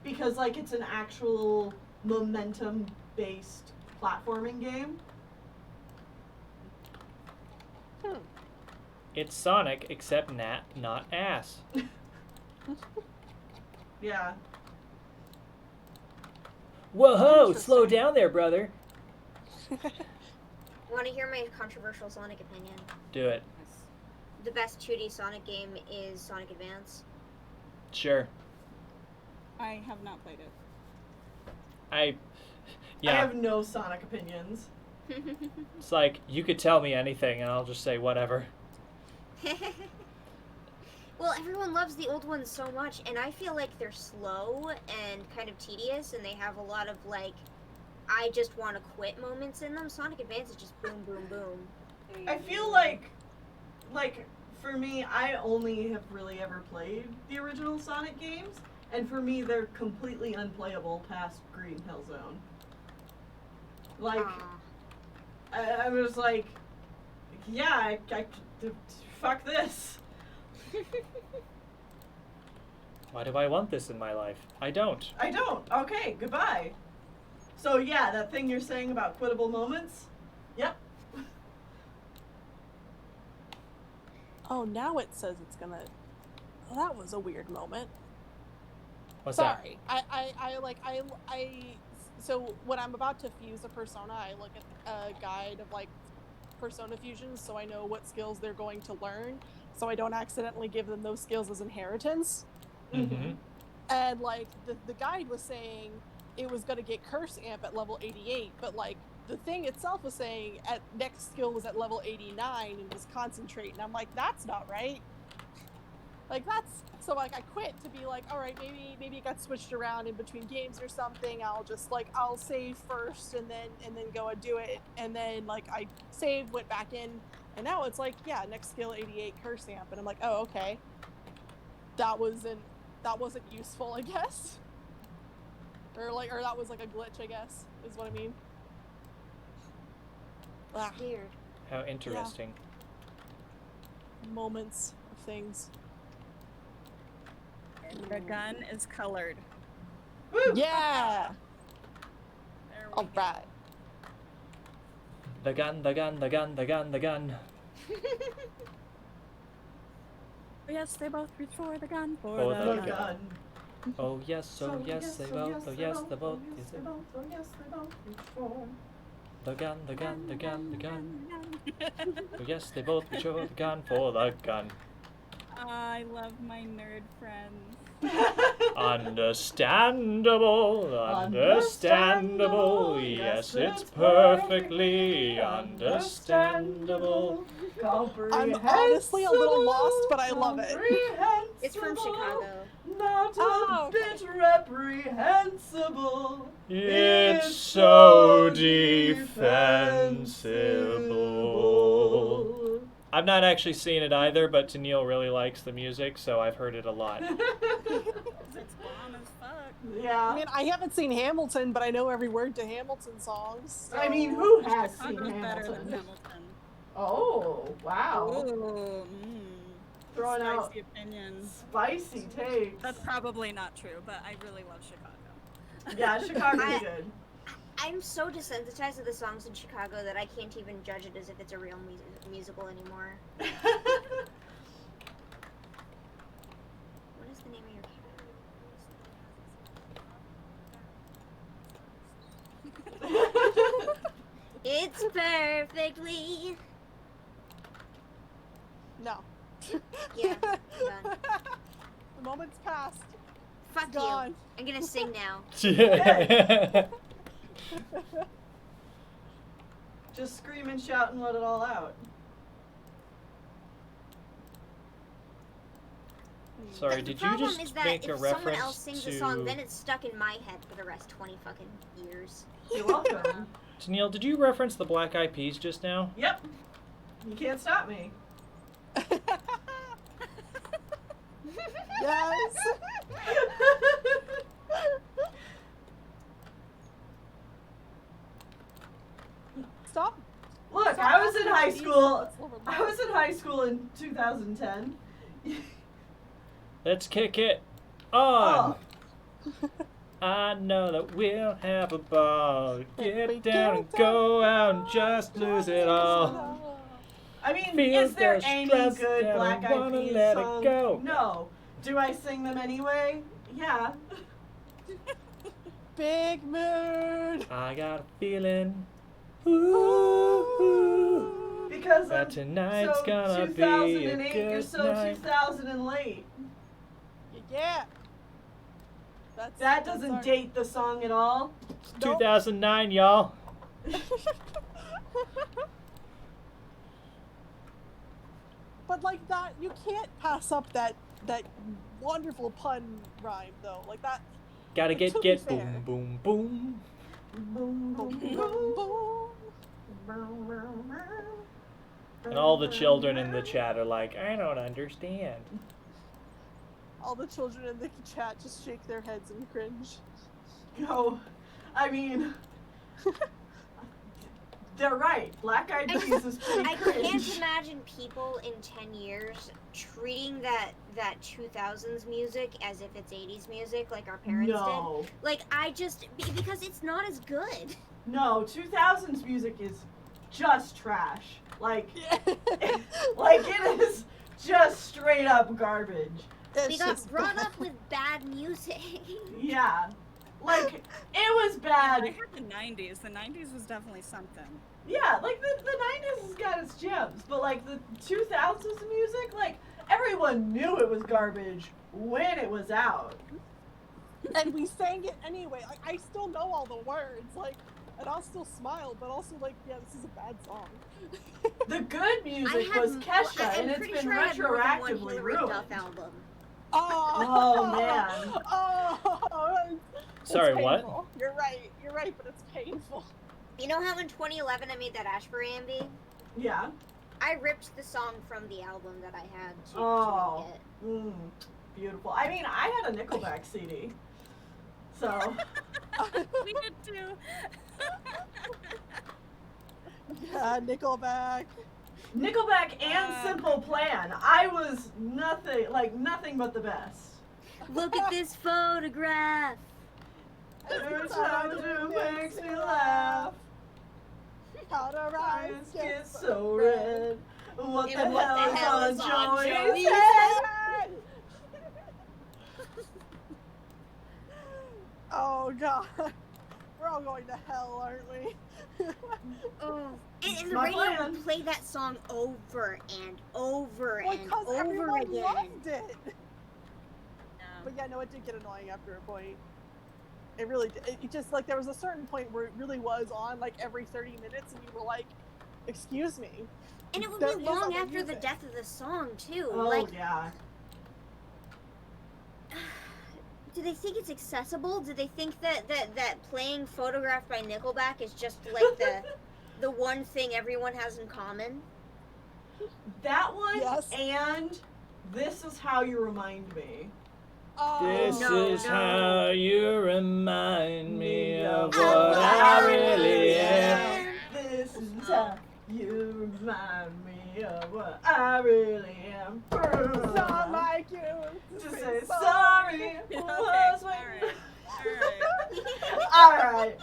Because, like, it's an actual momentum-based platforming game. It's Sonic, except not ass. Yeah. Whoa, slow down there, brother. Want to hear my controversial Sonic opinion? Do it. The best 2D Sonic game is Sonic Advance. Sure. I have not played it. I Yeah. have no Sonic opinions. It's like, you could tell me anything, and I'll just say whatever. Well, everyone loves the old ones so much, and I feel like they're slow and kind of tedious, and they have a lot of, like, I just want to quit moments in them. Sonic Advance is just boom, boom, boom. I feel like, for me, I only have really ever played the original Sonic games, and for me, they're completely unplayable past Green Hill Zone. Like, I was like, yeah, fuck this. Why do I want this in my life? I don't. I don't. Okay, goodbye. So yeah, that thing you're saying about quittable moments? Yep. Oh, now it says it's gonna. Well, that was a weird moment. What's Sorry. So when I'm about to fuse a persona, I look at a guide of like persona fusions so I know what skills they're going to learn, so I don't accidentally give them those skills as inheritance. that? Mm-hmm. And like the guide was saying it was going to get Curse Amp at level 88, but like the thing itself was saying at next skill was at level 89 and was Concentrate, and I'm like, that's not right. Like that's so like I quit to be like, all right, maybe it got switched around in between games or something. I'll save first and then go and do it, and then like I saved, went back in, and now it's like, yeah, next skill 88 Curse Amp, and I'm like, oh, okay, that wasn't useful, I guess, or that was like a glitch, I guess, is what I mean. Weird. How interesting. moments of things. The gun is colored. Woo! Yeah. There we All go. right. The gun, the gun, the gun, the gun, the gun. Yes, they both reach for the gun. For For the the The gun. gun. Oh yes, oh yes, they both, oh yes, they both. yes, they both, oh yes, they both reach for. The gun, the gun, the gun, the gun. Oh yes, they both reach for the gun, for the gun. I love my nerd friends. Understandable, understandable, yes, it's perfectly understandable. I'm honestly a little lost, but I love it. It's from Chicago. Not a Oh, okay. bit reprehensible. It's so defensible. I've not actually seen it either, but Tennelle really likes the music, so I've heard it a lot. It's bomb as fuck. Yeah. I mean, I haven't seen Hamilton, but I know every word to Hamilton songs. I mean, so- who has seen Chicago's better than Hamilton? Hamilton. Oh, wow. Ooh, Throwing spicy out opinions. spicy takes. That's probably not true, but I really love Chicago. Yeah, Chicago's I- good. I'm so desensitized to the songs in Chicago that I can't even judge it as if it's a real musical anymore. What is the name of your cat? It's perfectly. No. Yeah, I'm done. The moment's passed. Fuck you. Gone. I'm gonna sing now. Just scream and shout and let it all out. Sorry, The did you problem just is that make a if someone reference else sings to... a song, then it's stuck in my head for the rest 20 fucking years. You're welcome. Tennelle, did you reference the Black Eyed Peas just now? Yep. You can't stop me. Yes. Stop. Look, Stop I was in asking high about school. these. Let's I was in high school in 2010. Let's kick it on. Oh, I know that we'll have a ball. We Get down and go out and just lose it all. I mean, Feel is there the any stress good and I Black Eyed wanna Peas let it song? go. No. Do I sing them anyway? Yeah. Big mood. I got a feeling. Ooh, Because that I'm tonight's so gonna be a 2008, you're good so night. 2000 and late. Yeah. That's, That that's doesn't our- date the song at all. Nope. 2009, y'all. But like that, you can't pass up that wonderful pun rhyme though. Like that. Gotta To get be boom, fair. boom, boom. Boom, boom, boom. And all the children in the chat are like, I don't understand. All the children in the chat just shake their heads and cringe. No, I mean, they're right. Black Eyed Peas is pretty I cringe. can't imagine people in 10 years treating that 2000s music as if it's 80s music like our parents No, did. Like, because it's not as good. no, 2000s music is just trash. Like, like it is just straight up garbage. We got brought up with bad music. Yeah, like it was I bad. heard the 90s. The 90s was definitely something. Yeah, like the 90s has got its gems, but like the 2000s music, like everyone knew it was garbage when it was out. And we sang it anyway. Like I still know all the words. Like, and I'll still smile, but also like, yeah, this is a bad song. The good music I had, was Kesha, I'm and it's pretty been sure I had more than one retroactively Hillary ruined. Duff album. Oh, man. Oh, it's Sorry, what? painful. You're right, but it's painful. You know how in 2011 I made that Ashbury Ambi? Yeah. I ripped the song from the album that I had to Oh. make it. Beautiful. I mean, I had a Nickelback CD. So, We did too. Yeah, Nickelback. Nickelback and Simple Plan. I was nothing but the best. Look at this photograph. Every time you makes me laugh. How to Eyes rise get so red. What the And what the hell hell is is on on Joey's Joey's head? head? Oh god. We're all going to hell, aren't we? Oh. And the My radio plan. would play that song over and over Well, and because over everyone again. loved it. But yeah, no, it did get annoying after a point. It really did. It just, like, there was a certain point where it really was on, like, every 30 minutes, and you were like, excuse me. And it would There be is long other after the music. death of the song, too. Oh, Like, yeah. do they think it's accessible? Do they think that playing Photograph by Nickelback is just like the one thing everyone has in common? That one Yes. and This Is How You Remind Me. Oh, This No, is no. how you remind me of of what what I I really really am. This is how you remind me of what I really am. It's not like you To say sorry. Okay, was alright. Alright.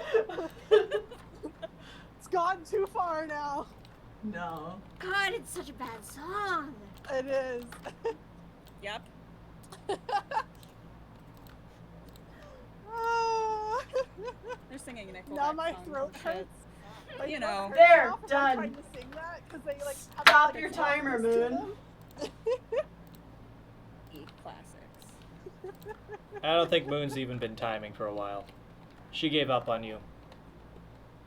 It's gone too far now. No. God, it's such a bad song. It is. Yep. Ah. They're singing Nickelback Now my songs throat and shit. hurts. My You throat know. hurts There, now from, like, done. trying to sing that because they like have, Stop like, your a timer, chorus to Moon. them. Eat classics. I don't think Moon's even been timing for a while. She gave up on you.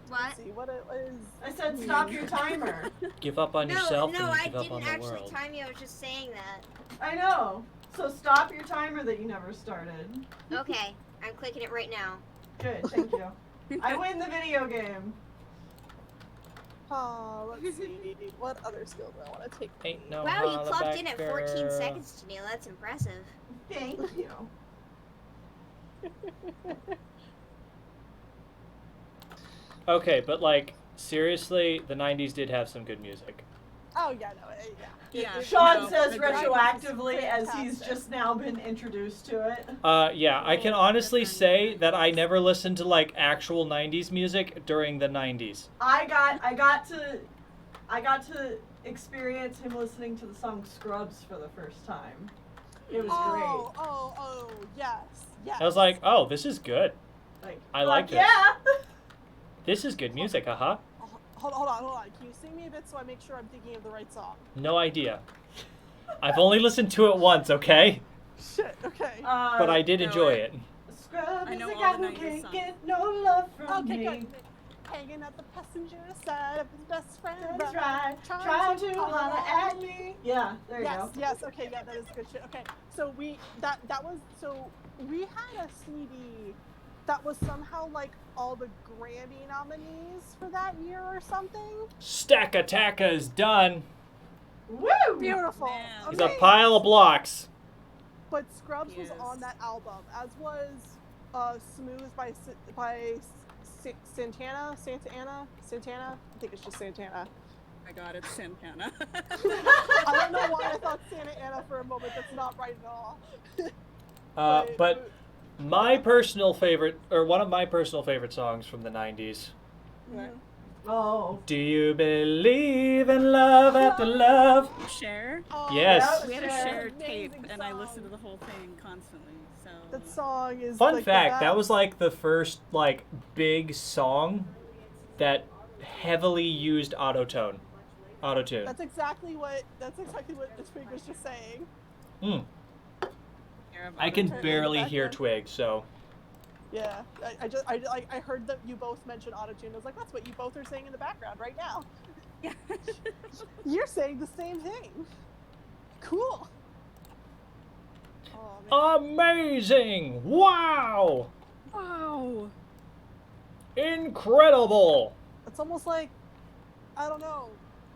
What? Let's see what it was. I said stop your timer. Give up on No, yourself no, and I give up on didn't the actually world. time you. I was just saying that. I know. So stop your timer that you never started. Okay, I'm clicking it right now. Good, thank you. I win the video game. Oh, let's see. What other skills do I want to take? Ain't no Wow, you clocked in at 14 hollaback girl. seconds, Tennelle. That's impressive. Thank you. Okay, but like seriously, the '90s did have some good music. Oh yeah, no, yeah. Yeah. Sean No, says agreed. retroactively as he's Fantastic. just now been introduced to it. Yeah, I can honestly say that I never listened to like actual '90s music during the '90s. I got to experience him listening to the song Scrubs for the first time. It was Oh, yes, yes. I was like, oh, this is good. great. Like I like this. Yeah. This is good music, haha. Hold on. Can you sing me a bit so I make sure I'm thinking of the right song? No idea. I've only listened to it once, okay? Shit. Okay. But I did know enjoy it. it. Scrub I is know a all guy the who 90s can't songs. get no love from Okay, me. good. Hanging at the passenger side of his best friend. That's right. Trying to holler at me. Yeah, there you go. Yes. Okay. Yeah, that is good shit. Okay. So we had a CD that was somehow like all the Grammy nominees for that year or something. Stack Attacka is done. Woo! Beautiful. Man. He's a Amazing. pile of blocks. But Scrubs was Yes. on that album, as was Smooth by Santana. I think it's just Santana. I got it, Santana. I don't know why I thought Santa Ana for a moment. That's not right at all. But my personal favorite, or one of my personal favorite songs from the '90s. Oh. Do you believe in love after love? Share. Oh, Yes. Yeah, We had a Share. shared tape, Amazing and I song. listened to the whole thing constantly. So That song is Fun like, fact, the that best. was like the first like big song that heavily used autotune. That's exactly what the Twig was just saying. Mm. Share of I can Autotune in the barely hear background. Twig, so Yeah, I heard that you both mentioned autotune. I was like, that's what you both are saying in the background right now. yeah. You're saying the same thing. Cool. Oh man. amazing! Wow! Wow. Incredible! It's almost like, I don't know,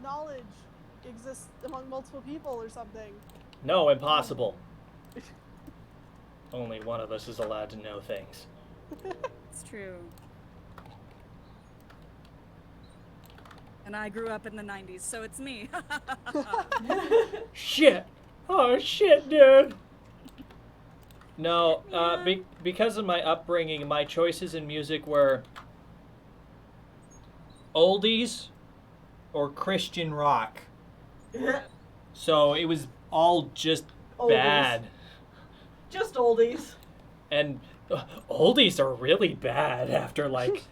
knowledge exists among multiple people or something. No, impossible. Only one of us is allowed to know things. It's true. And I grew up in the 90s, so it's me. Shit. Oh, shit, dude. No, because of my upbringing, my choices in music were oldies or Christian rock. So it was all just Oldies. bad. Just oldies. And oldies are really bad after like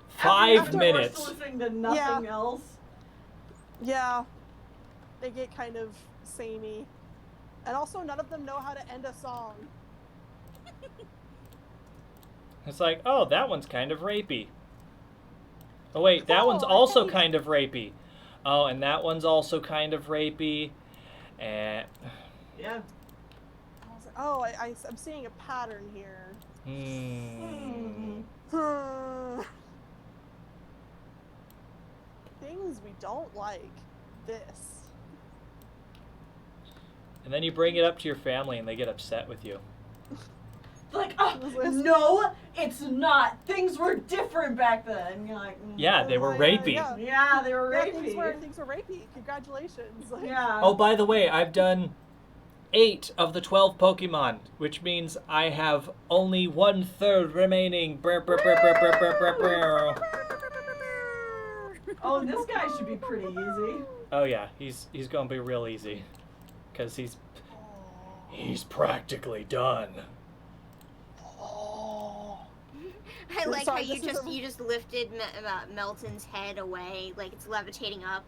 5 After minutes. listening to nothing else. Yeah. They get kind of samey. And also, none of them know how to end a song. It's like, oh, that one's kind of rapey. Oh, wait, that one's Oh, also hey. kind of rapey. Oh, and that one's also kind of rapey. And... Yeah. I was like, oh, I'm seeing a pattern here. Things we don't like. This. And then you bring it up to your family and they get upset with you. Like, oh, no, it's not. Things were different back then. And you're like, Yeah, they were rapey. Yeah, they were Yeah, rapey. things were rapey. Congratulations. Like, Yeah. Oh, by the way, I've done 8 of the 12 Pokemon, which means I have only 1/3 remaining. Brr, brr, brr, brr, brr, brr, brr, brr. Oh, and this guy should be pretty easy. Oh yeah, he's gonna be real easy, cause he's practically done. I like Sorry, how this is you just lifted Melton's head away, like it's levitating up.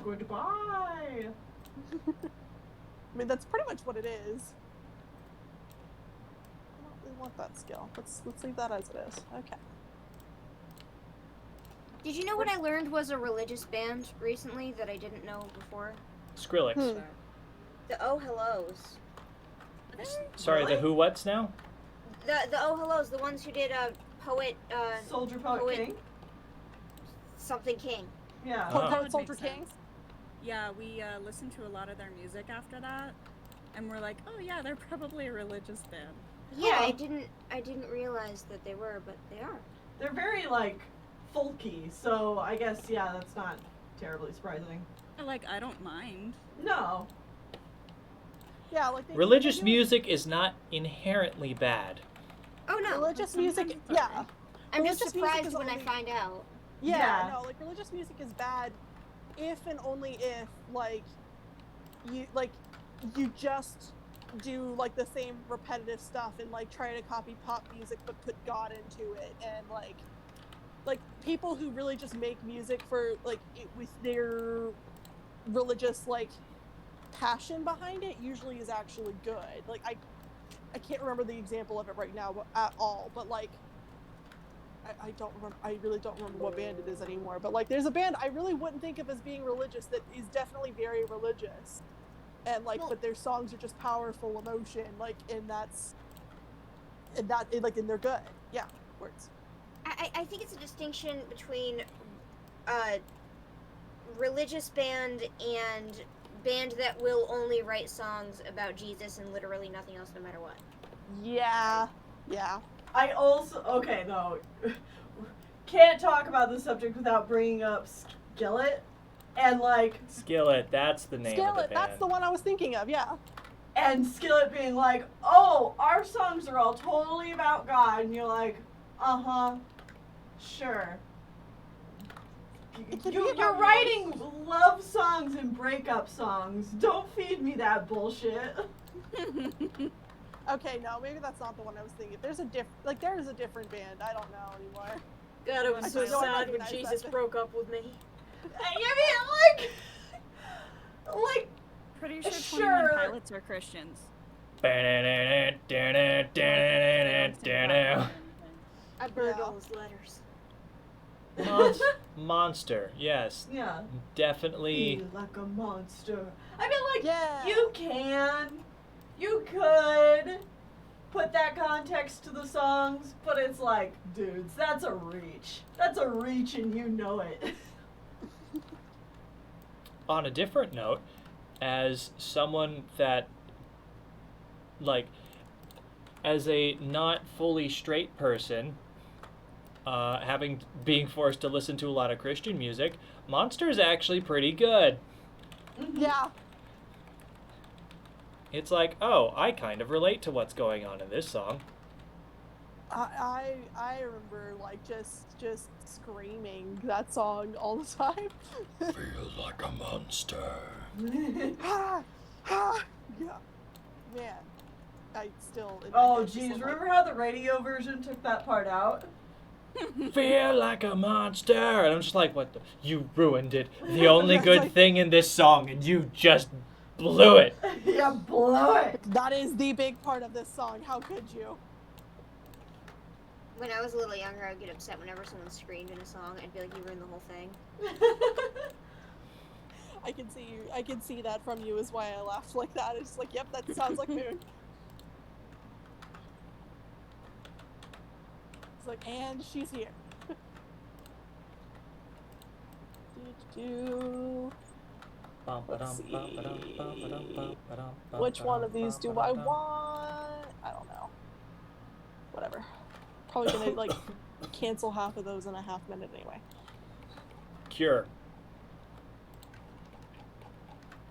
Goodbye. I mean, that's pretty much what it is. I don't really want that skill. Let's leave that as it is. Okay. Did you know what I learned was a religious band recently that I didn't know before? Skrillex. The Oh Hellos. Sorry, Really? the who what's now? The Oh Hellos, the ones who did Poet Soldier Poet King? something King. Yeah. Oh. Poet Would Soldier make King? sense. Yeah, we listened to a lot of their music after that, and we're like, oh yeah, they're probably a religious band. Yeah, Huh. I didn't realize that they were, but they are. They're very, like, folky, so I guess, yeah, that's not terribly surprising. Like, I don't mind. No. Yeah, like they Religious they do- music is not inherently bad. Oh no. Religious music, Sometimes it's yeah. okay. I'm just religious music surprised is when I only- find out. Yeah, Yeah. no, like religious music is bad if and only if like you just do like the same repetitive stuff and like try to copy pop music but put God into it, and like people who really just make music for like with their religious like passion behind it usually is actually good. Like I can't remember the example of it right now at all, but like I don't remember. I really don't remember what band it is anymore. But like, there's a band I really wouldn't think of as being religious that is definitely very religious, and like, but their songs are just powerful emotion. Like, and they're good. Yeah, words. I think it's a distinction between religious band and band that will only write songs about Jesus and literally nothing else, no matter what. Yeah, yeah. I also, okay, no. Can't talk about this subject without bringing up Skillet. And, like, Skillet, that's the name of the Skillet, band. that's the one I was thinking of. Yeah. and Skillet being like, oh, our songs are all totally about God. And you're like, uh-huh, sure. It could be You're about writing love songs and breakup songs. Don't feed me that bullshit. Okay, no, maybe that's not the one I was thinking. There is a different band. I don't know anymore. God, I was I so don't sad when recognize Jesus that. broke up with me. I mean, like, Pretty sure 21 Sure. Pilots are Christians. I burned Yeah. all his letters. Monster, yes. yeah. Definitely. Be like a monster. I mean, like, Yeah. you could put that context to the songs, but it's like, dudes, that's a reach. That's a reach and you know it. On a different note, as someone that, like, as a not fully straight person, being forced to listen to a lot of Christian music, Monster's actually pretty good. Yeah. It's like, oh, I kind of relate to what's going on in this song. I remember like just screaming that song all the time. Feel like a monster. Ah, ah, yeah, man. I still. Oh, geez. Remember how the radio version took that part out? Feel like a monster. And I'm just like, what the? You ruined it. The only good thing in this song, and you just blew it. Yeah, blew it. That is the big part of this song. How could you? When I was a little younger, I would get upset whenever someone screamed in a song. I'd be like, you ruined the whole thing. I can see you. I can see that from you. Is why I laughed like that. It's like, yep, that sounds like Moon. It's like, and she's here. Let's see. Which one of these do I want? I don't know. Whatever. Probably gonna like cancel half of those in a half minute anyway. Cure.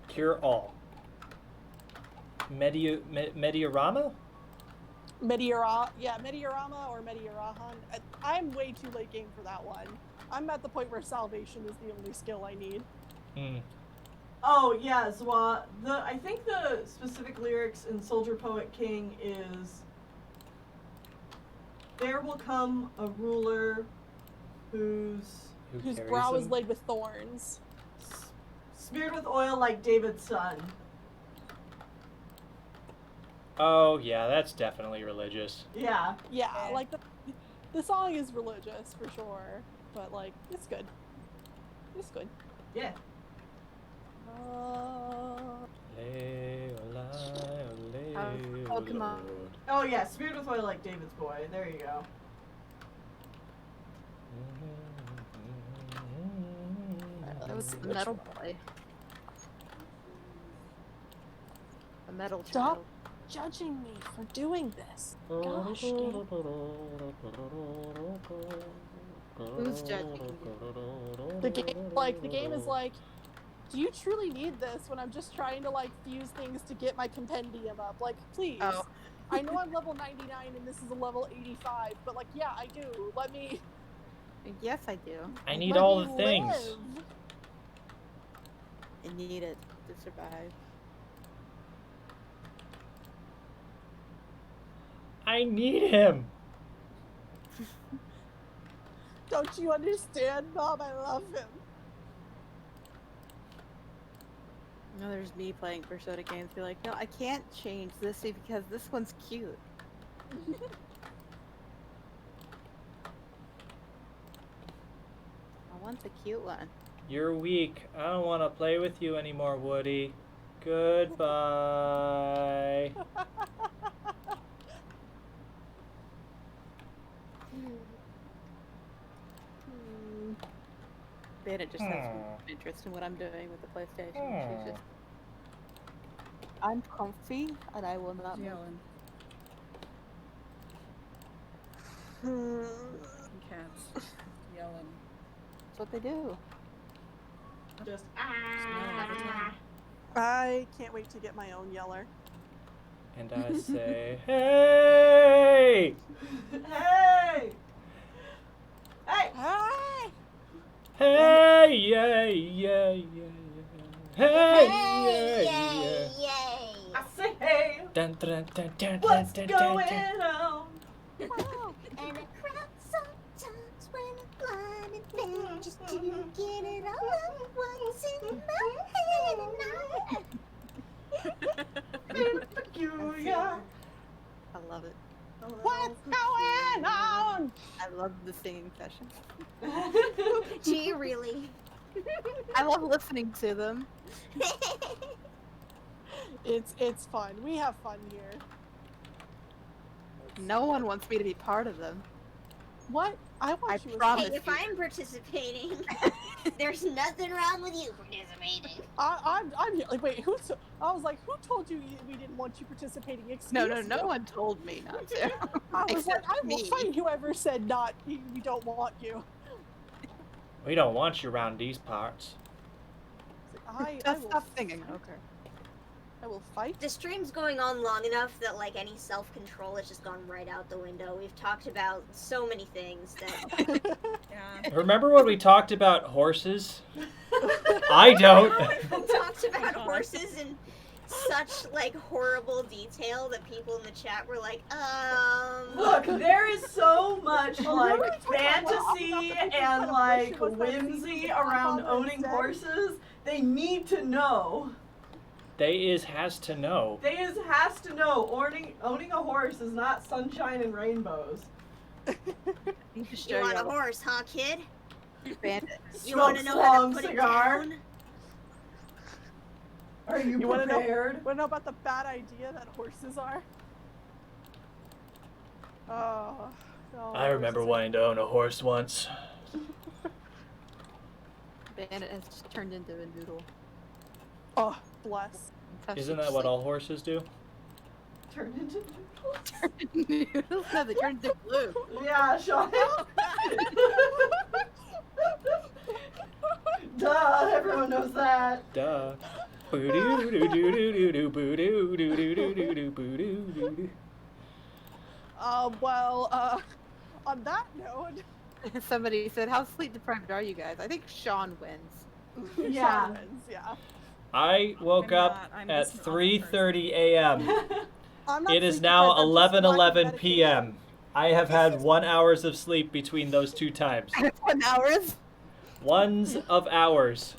Cure all. Mediorama? Mediorama or Mediarahan. I'm way too late game for that one. I'm at the point where salvation is the only skill I need. Oh yeah, Zwa. I think the specific lyrics in Soldier Poet King is, there will come a ruler whose brow is laid with thorns, smeared with oil like David's son. Oh yeah, that's definitely religious. Yeah. Yeah, like the song is religious for sure, but like it's good. It's good. Yeah. Pokemon. Oh yeah, smeared with oil like David's boy. There you go. That was the metal boy. A metal Stop child. judging me for doing this. Gosh, game. Who's judging you? The game is like, do you truly need this when I'm just trying to like fuse things to get my compendium up? Like, please. Oh. I know I'm level 99 and this is a level 85, but like, yeah, I do. Let me. Yes, I do. I need let all me the things. live. I need it to survive. I need him. Don't you understand, Mom? I love him. No, there's me playing Persona games. Be like, no, I can't change this because this one's cute. I want the cute one. You're weak. I don't want to play with you anymore, Woody. Goodbye. Beta just has no interest in what I'm doing with the PlayStation. She's just, I'm comfy and I will not move. Yelling. Cats yelling. That's what they do. Just I can't wait to get my own yeller. And I say, hey! Hey! Hey! Hey! Hey, yeah, yeah, yeah, yeah. Hey, yeah, yeah. Yay! I say hey! Dun, dun, dun, dun, What's dun, going dun, dun. on? Wow. And I cry sometimes when I'm blind and fail just to get it all up what's in my head. Peculiar. I love it. What's going on? I love the singing sessions. Do you really? I love listening to them. It's fun. We have fun here. No one wants me to be part of them. What? I want I you. promise. Hey, if I'm participating. There's nothing wrong with you participating. I'm like, wait, I was like, who told you we didn't want you participating? Excuse No me. one told me not to. I was like, Except I will me. fight whoever said not. We don't want you. We don't want you around these parts. I Just will stop singing. Okay. I will fight. The stream's going on long enough that like any self-control has just gone right out the window. We've talked about so many things that Yeah. Remember when we talked about horses? I don't. we talked about horses in such like horrible detail that people in the chat were like, Look, there is so much Oh, like really? Talk about fantasy the people and that like wish it was that whimsy season around on owning Wednesday. horses. They need to know. Has to know. Has to know. Owning a horse is not sunshine and rainbows. You can you show want a your horse, huh, kid? bandit. You want to Smokes know how to long put cigar. it down? Are you You wanna know- prepared? Want to know about the bad idea that horses are? Oh. No, I remember horses are- wanting to own a horse once. Bandit has just turned into a noodle. Oh, bless. That's how Isn't she that what just, all horses do? Turn into like, noodles? No, they turn into blue. Yeah, Shawn. Duh, everyone knows that. Duh. Boo-doo-doo-doo-doo-doo, boo-doo-doo-doo-doo-doo, boo-doo-doo-doo. On that note, Somebody said, "How sleep deprived are you guys?" I think Shawn wins. Yeah. Shawn wins, yeah. I woke I'm up not. I'm at just an awful 3:30 a.m. I'm not It is sleep now deprived, I'm just lack of 11:11 medication. p.m. I have had 1 hours of sleep between those two times. 1 hours. Ones of hours.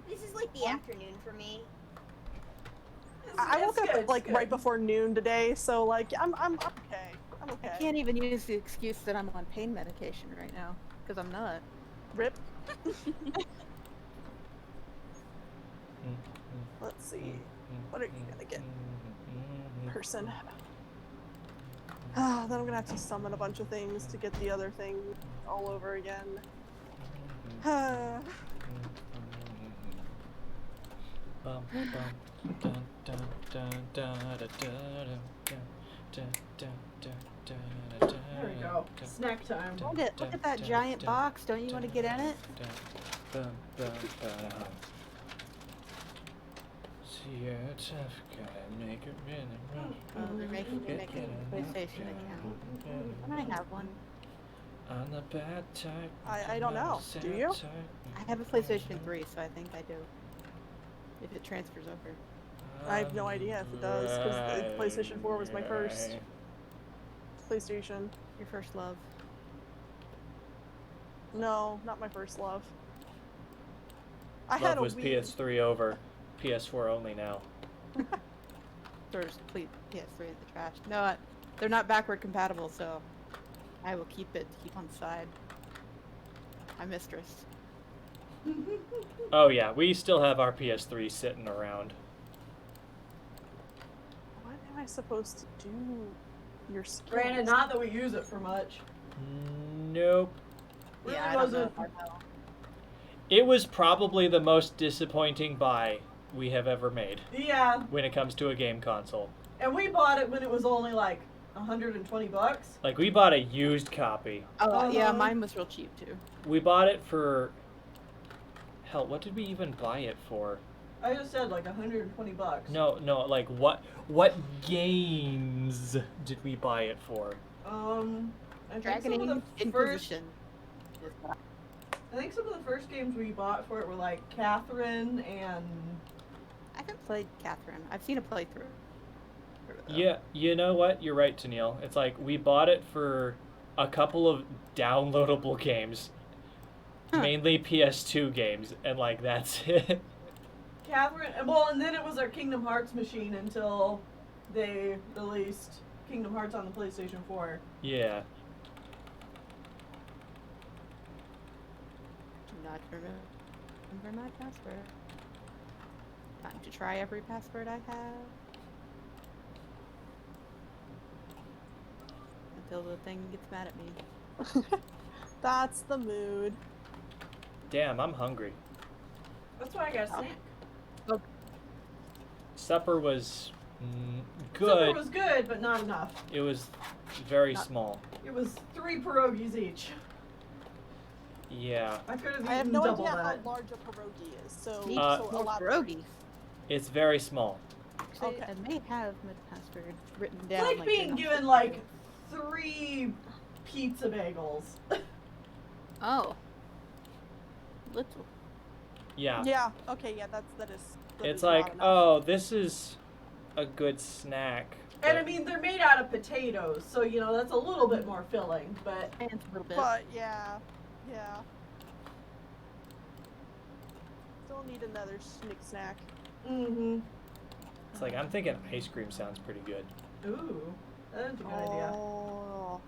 This is like the afternoon for me. I woke It's up good, like it's right good. before noon today, so like I'm okay. I'm okay. I can't even use the excuse that I'm on pain medication right now because I'm not. Rip. Let's see. What are you gonna get? Person. Then I'm gonna have to summon a bunch of things to get the other thing all over again. Bum, bum, dun, dun, dun, dun, da, da, dun, dun, dun, dun, dun, dun, dun, There we go. dun, Snack time. dun, Look at that giant box. Don't you want to get in it? dun, dun, dun, dun. See, you're a tough guy, make it really rough. Oh, they're making me make a PlayStation account. I might have one. On the bad type. I don't know. Do you? I have a PlayStation 3, so I think I do. If it transfers over. I have no idea if it does, because the PlayStation 4 was my first PlayStation. Your first love. No, not my first love. I Love had a was Wii. PS3 over. PS4 only now. There's complete PS3 in the trash. No, they're not backward compatible, so I will keep on the side. My mistress. Oh yeah, we still have our PS3 sitting around. What am I supposed to do? Your skills. Granted, not that we use it for much. Nope. Really Yeah, I don't know. wasn't. if I know. It was probably the most disappointing buy we have ever made Yeah, when it comes to a game console. and we bought it when it was only like $120. Like, we bought a used copy. Oh, yeah, Uh-huh. mine was real cheap too. We bought it for... Hell, what did we even buy it for? I just said like $120. No, like, what games did we buy it for? I think Dragon some of Age the first. Inquisition. I think some of the first games we bought for it were like Catherine and. I haven't played Catherine. I've seen a playthrough. Yeah, you know what? You're right, Tennelle. It's like, we bought it for a couple of downloadable games. Mainly PS2 games, and like, that's it. Catherine, and then it was our Kingdom Hearts machine until they released Kingdom Hearts on the PlayStation 4. Yeah. Do not remember my password. Time to try every password I have. Until the thing gets mad at me. That's the mood. Damn, I'm hungry. That's why I got a snack. Supper was good. Supper was good, but not enough. It was very small. It was 3 pierogies each. Yeah. I could have eaten I have no double idea that. how large a pierogi is, so, Need so more elaborate. pierogies. It's very small. Actually, Okay. I may have my password written It's down. like being you're not given supposed like to. 3 pizza bagels. Oh. Little. Yeah. Yeah. Okay. Yeah. That is. That It's is not like, enough. oh, this is a good snack. And I but- mean, they're made out of potatoes, so you know that's a little bit more filling. But And a little bit. But yeah. Still need another snick snack. mm-hmm. It's like, I'm thinking ice cream sounds pretty good. Ooh, that is a good idea. Oh.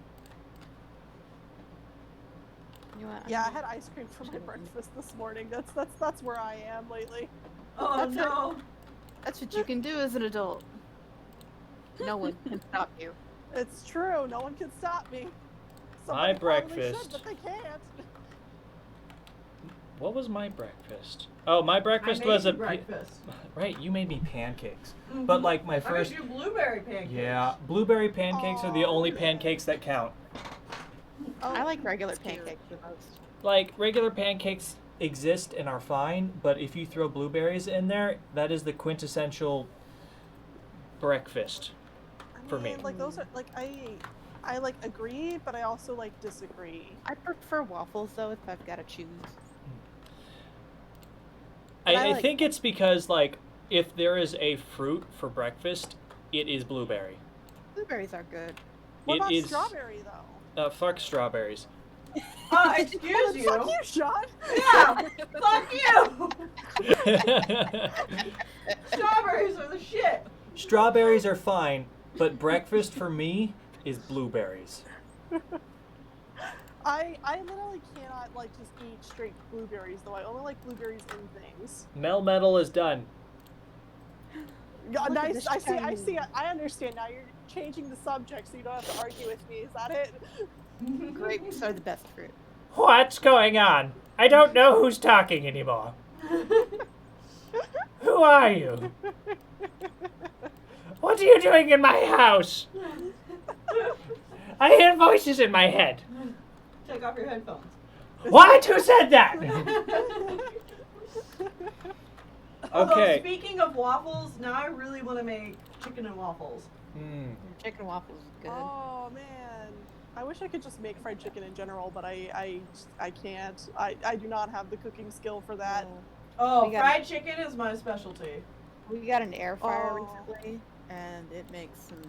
You know what, Yeah, I I'm had ice cream for my Should've- breakfast this morning. That's where I am lately. Oh That's no! That's what you can do as an adult. No one can stop you. It's true. No one can stop me. My Somebody probably breakfast. should, but they can't. What was my breakfast? Oh, my breakfast I made was you a breakfast. right. You made me pancakes, Mhm. but like my I first. made you blueberry pancakes. Yeah, blueberry pancakes are the Aw, only yeah. pancakes that count. Oh, I like regular that's cute. pancakes the most. Like regular pancakes exist and are fine, but if you throw blueberries in there, that is the quintessential breakfast. I for me. mean, like those are like I like agree, but I also like disagree. I prefer waffles though if I've got to choose. But I I like- think it's because like if there is a fruit for breakfast, it is blueberry. Blueberries are good. What It about is- strawberry though? Fuck strawberries. Excuse you. Fuck you, Shawn. Yeah, fuck you. Strawberries are the shit. Strawberries are fine, but breakfast for me is blueberries. I literally cannot like just eat straight blueberries though. I only like blueberries in things. Mel Metal is done. Yeah, Look at nice. this I see. shiny. I understand now. You're changing the subject, so you don't have to argue with me. Is that it? Grapes are the best fruit. What's going on? I don't know who's talking anymore. Who are you? What are you doing in my house? I hear voices in my head. Take off your headphones. What? Who said that? Although, Okay. speaking of waffles, now I really want to make chicken and waffles. Mm. Chicken waffles is good. Oh man, I wish I could just make fried chicken in general, but I can't. I do not have the cooking skill for that. Oh, We got- fried chicken is my specialty. We got an air fryer Oh. recently, and it makes some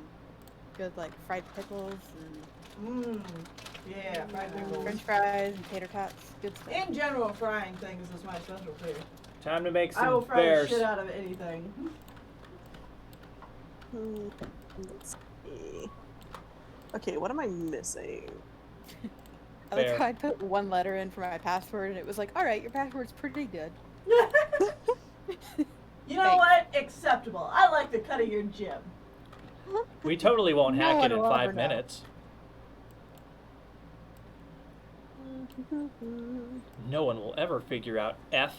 good like fried pickles Mmm. Yeah, fried and pickles. French fries and tater tots. Good stuff. In general, frying things is my specialty. Time to make I will some fry bears. the shit out of anything. Let's see. Okay, what am I missing? I like Fair. how I put one letter in for my password, and it was like, "All right, your password's pretty good." You know what? Acceptable. I like the cut of your jib. We totally won't No hack one it in will 5 ever know. minutes. No one will ever figure out F.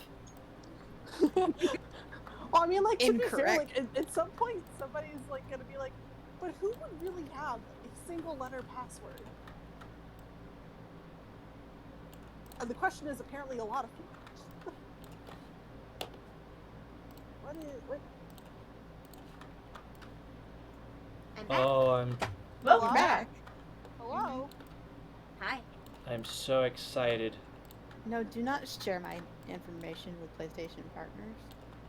Well, I mean, like to be fair, Incorrect. like at some point, somebody's like gonna be like, "But who would really have a single-letter password?" And the question is, apparently, a lot of people. What? I'm back. Oh, I'm Welcome Hello? back. Hello. Hi. so excited. No, do not share my information with PlayStation partners.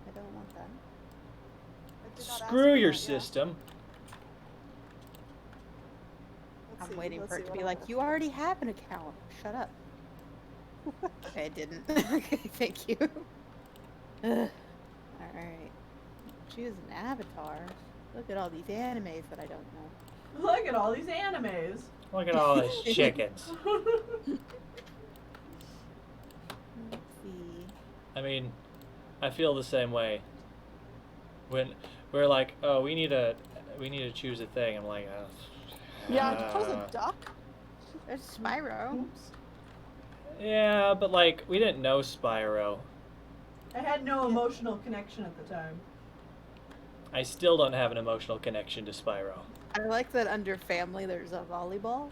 I don't want that. I did not ask Screw for your that, yeah. system. Let's I'm see, waiting let's for it see to what be I like, have. "You already have an account. Shut up." Okay, I didn't. Okay, thank you. Ugh. All right. Choose an avatar. Look at all these animes that I don't know. Look at all these animes. Look at all these chickens. Let's see. I mean, I feel the same way. When we're like, oh, we need to choose a thing. I'm like, Yeah, did you chose a duck? There's Spyro. Yeah, but like, we didn't know Spyro. I had no emotional connection at the time. I still don't have an emotional connection to Spyro. I like that under family there's a volleyball.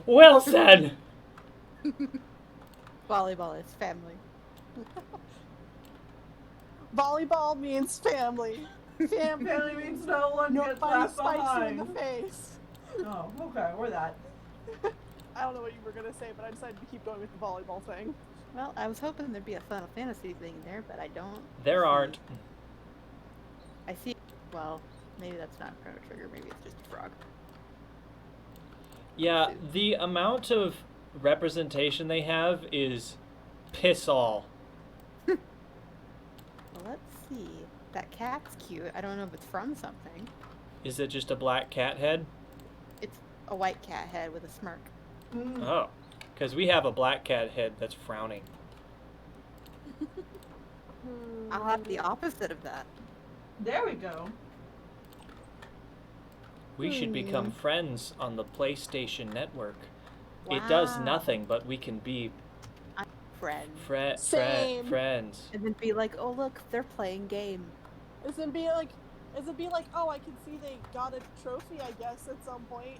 Well said! Volleyball is family. Volleyball means family. Family means no one gets Nobody left spikes you in behind. the face. Oh, okay, or that. I don't know what you were gonna say, but I decided to keep going with the volleyball thing. Well, I was hoping there'd be a Final Fantasy thing there, but I don't. There aren't. I see. Well, maybe that's not Chrono Trigger. Maybe it's just a frog. Yeah, the amount of representation they have is piss all. Well, let's see. That cat's cute. I don't know if it's from something. Is it just a black cat head? It's a white cat head with a smirk. Mm. Oh, because we have a black cat head that's frowning. I'll have the opposite of that. There we go. We should become friends on the PlayStation Network. It does Wow. nothing, but we can be Friend. Same. friends. And then be like, oh look, they're playing game. Is it be like, oh, I can see they got a trophy, I guess, at some point.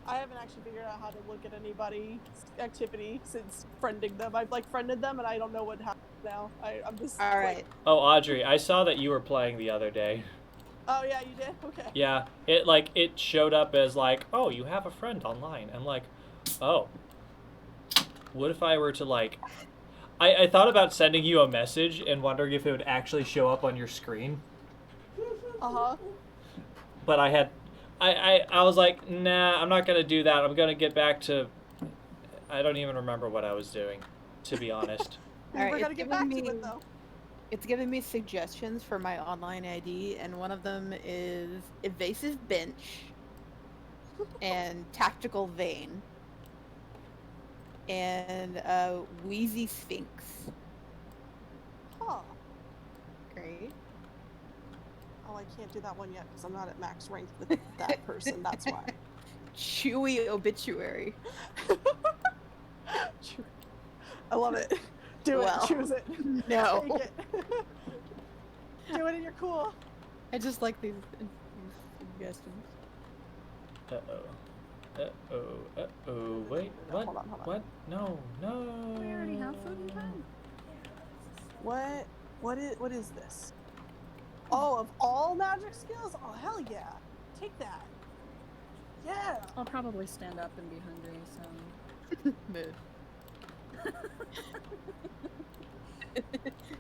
I haven't actually figured out how to look at anybody's activity since friending them. I've like friended them, and I don't know what happened now. I'm just All right. Like, Oh, Audrey, I saw that you were playing the other day. oh yeah, you did. Okay. Yeah, it showed up as like, oh, you have a friend online. I'm like, oh. What if I were to like... I thought about sending you a message and wondering if it would actually show up on your screen. Uh-huh. But I was like, nah, I'm not going to do that. I'm going to get back to... I don't even remember what I was doing, to be honest. We All right, were gonna it's get back to giving it me- though. It's giving me suggestions for my online ID, and one of them is Evasive Bench and Tactical Vein and Wheezy Sphinx. Huh. Great. Oh, I can't do that one yet because I'm not at max rank with that person. That's why. Chewy Obituary. I love it. Do it. Well, Choose it. No. Take it. Do it and you're cool. I just like these suggestions. Uh-oh. Uh-oh. Uh-oh. Wait, what? Hold on, hold on. What? No, no. We already have food in time. What is this? Oh, of all magic skills? Oh, hell yeah. Take that. Yeah. I'll probably stand up and be hungry, so... Mood.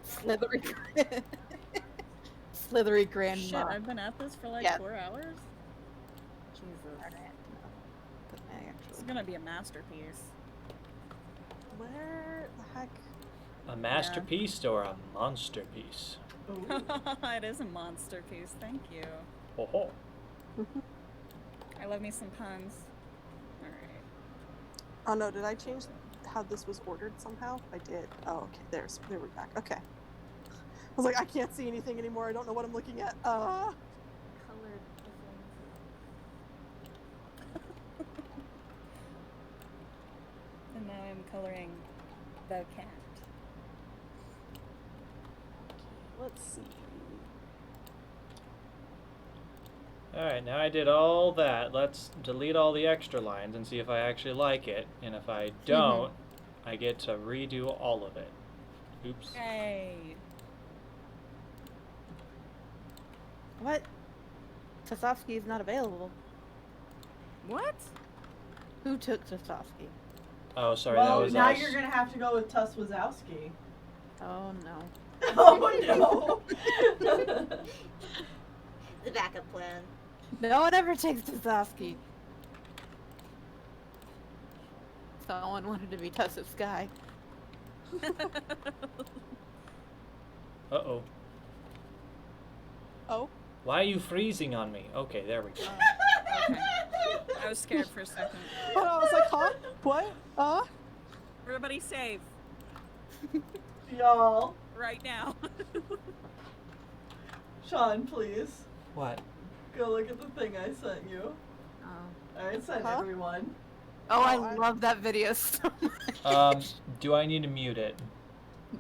Slithery. Slithery grandma. Shit, I've been at this for like Yeah. 4 hours? Jesus. It's gonna be a masterpiece. Where the heck? A masterpiece or a monster piece? Ooh. It is a monster piece, thank you. Ho ho. I love me some puns. Alright. Oh no, did I change how this was ordered somehow? I did. Oh, okay. There we're back. Okay. I was like, I can't see anything anymore. I don't know what I'm looking at. Colored And now I'm coloring the cat. Let's see. Alright, now I did all that. Let's delete all the extra lines and see if I actually like it. And if I don't, I get to redo all of it. Oops. Yay! What? Sasovsky is not available. What? Who took Sasovsky? Oh, sorry, Well, that was now us. you're gonna have to go with Tuss Wazowski. Oh no. Oh no! The backup plan. No one ever takes Sasovsky. Someone wanted to be Tuss of Sky. Uh-oh. Oh. Why are you freezing on me? Okay, there we go. Okay. I was scared for a second. Oh, I was like, huh? What? Everybody save. Y'all. Right now. Shawn, please. What? Go look at the thing I sent you. Oh. I sent Huh? everyone. Oh, I love that video so much. Do I need to mute it?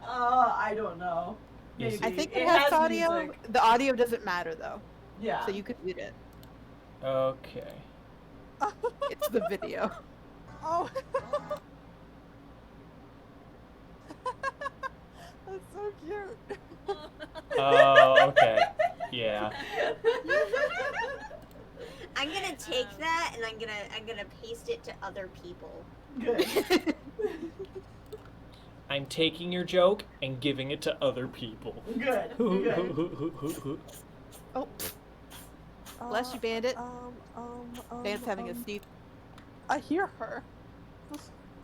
I don't know. Is Maybe. I think it it has has audio. music. The audio doesn't matter though, Yeah. so you could mute it. Okay. It's the video. Oh. That's so cute. Oh, okay. Yeah. I'm gonna take that and I'm gonna paste it to other people. Good. I'm taking your joke and giving it to other people. Good. Good. Oh, bless you, Bandit. Bandit's having a sneeze. I hear her.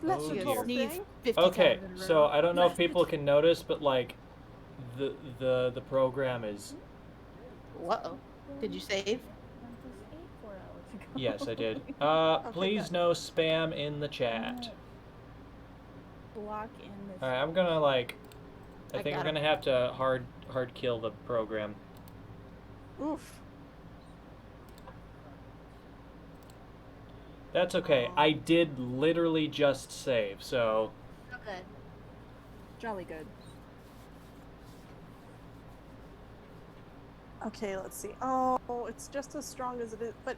Bless Oh, you, dear. little Sneeze thing. 50 Okay, times in a row. so I don't know if people can notice, but like, the program is. Whoa. Did you save? Yes, I did. Please good. no spam in the chat. Block in this. All right, I'm gonna like. I I think I'm got it. gonna have to hard kill the program. Oof. That's okay. Oh. I did literally just save, so. Okay. Jolly good. Okay, let's see. Oh, it's just as strong as it is, but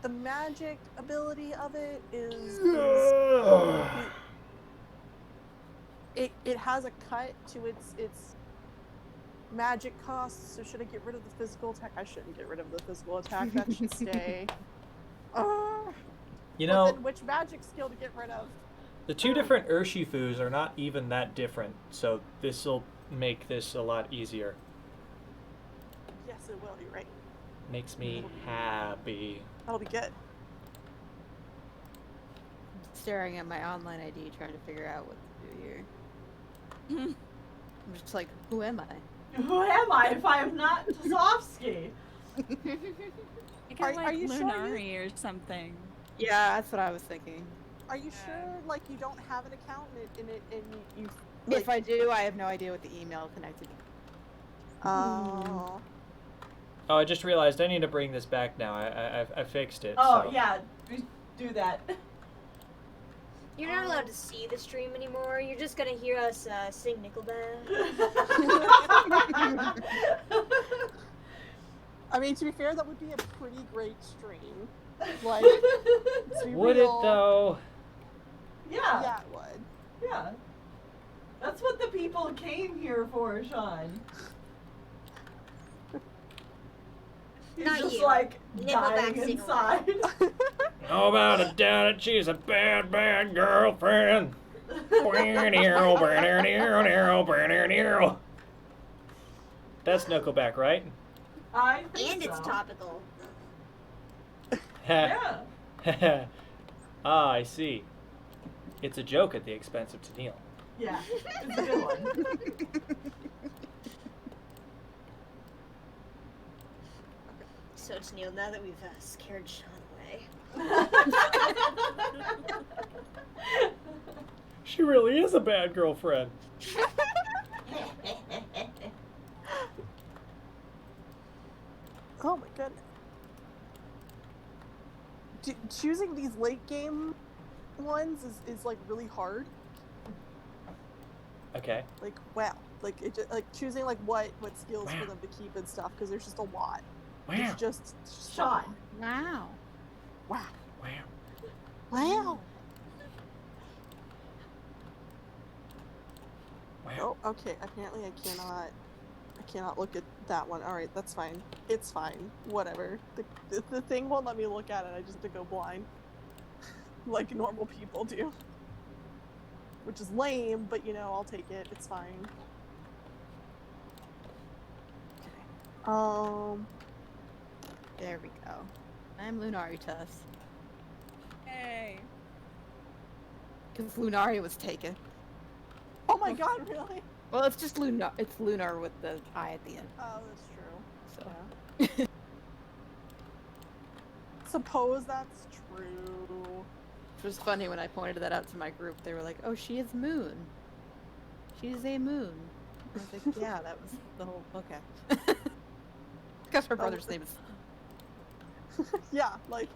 the magic ability of it is it has a cut to its magic costs. So should I get rid of the physical attack? I shouldn't get rid of the physical attack. That should stay. You But know, then which magic skill to get rid of? the two different Urshifus are not even that different, so this'll make this a lot easier. Yes, it will. You're right. Makes me happy. That'll be good. Staring at my online ID, trying to figure out what to do here. I'm just like, who am I? Who am I if I am not Tazovsky? You Are- got are like you sure Lunari or something. Yeah, that's what I was thinking. Are you sure, like, you don't have an account and you If I do, I have no idea what the email connected. Oh. Oh, I just realized I need to bring this back now. I fixed it. Oh, so. yeah. Do that. You're not allowed to see the stream anymore. You're just gonna hear us sing Nickelback. I mean, to be fair, that would be a pretty great stream. Like, to be Would real, it though? Yeah. Yeah, it would. Yeah. That's what the people came here for, Shawn. He's Not just you. like Nickelback dying sing inside. No about it, doubt it. She's a bad, bad girlfriend. That's Nickelback, right? I think And it's so. topical. Yeah. Ah, I see. It's a joke at the expense of Tennelle. Yeah. It's a good one. So it's Neil, now that we've scared Shawn away. She really is a bad girlfriend. Oh my goodness. Choosing these late game ones is like really hard. Okay. Like, wow. Like, like choosing like what skills for them to keep and stuff, because there's just a lot. Wow. It's just Shawn. Wow. Wow. Wow. Wow. Wow. Oh, okay. Apparently I cannot look at that one. Alright, that's fine. It's fine. Whatever. The thing won't let me look at it. I just have to go blind. Like normal people do. Which is lame, but you know, I'll take it. It's fine. Okay. There we go. I'm Lunaritas. Hey. Because Lunari was taken. Oh my god, really? Well, it's just Lunar. It's Lunar with the I at the end. Oh, that's true. So. Yeah. Suppose that's true. It was funny when I pointed that out to my group. They were like, "Oh, she is Moon. She's a Moon." I was like, "Yeah, that was the whole okay." Because her brother's name is. Yeah, like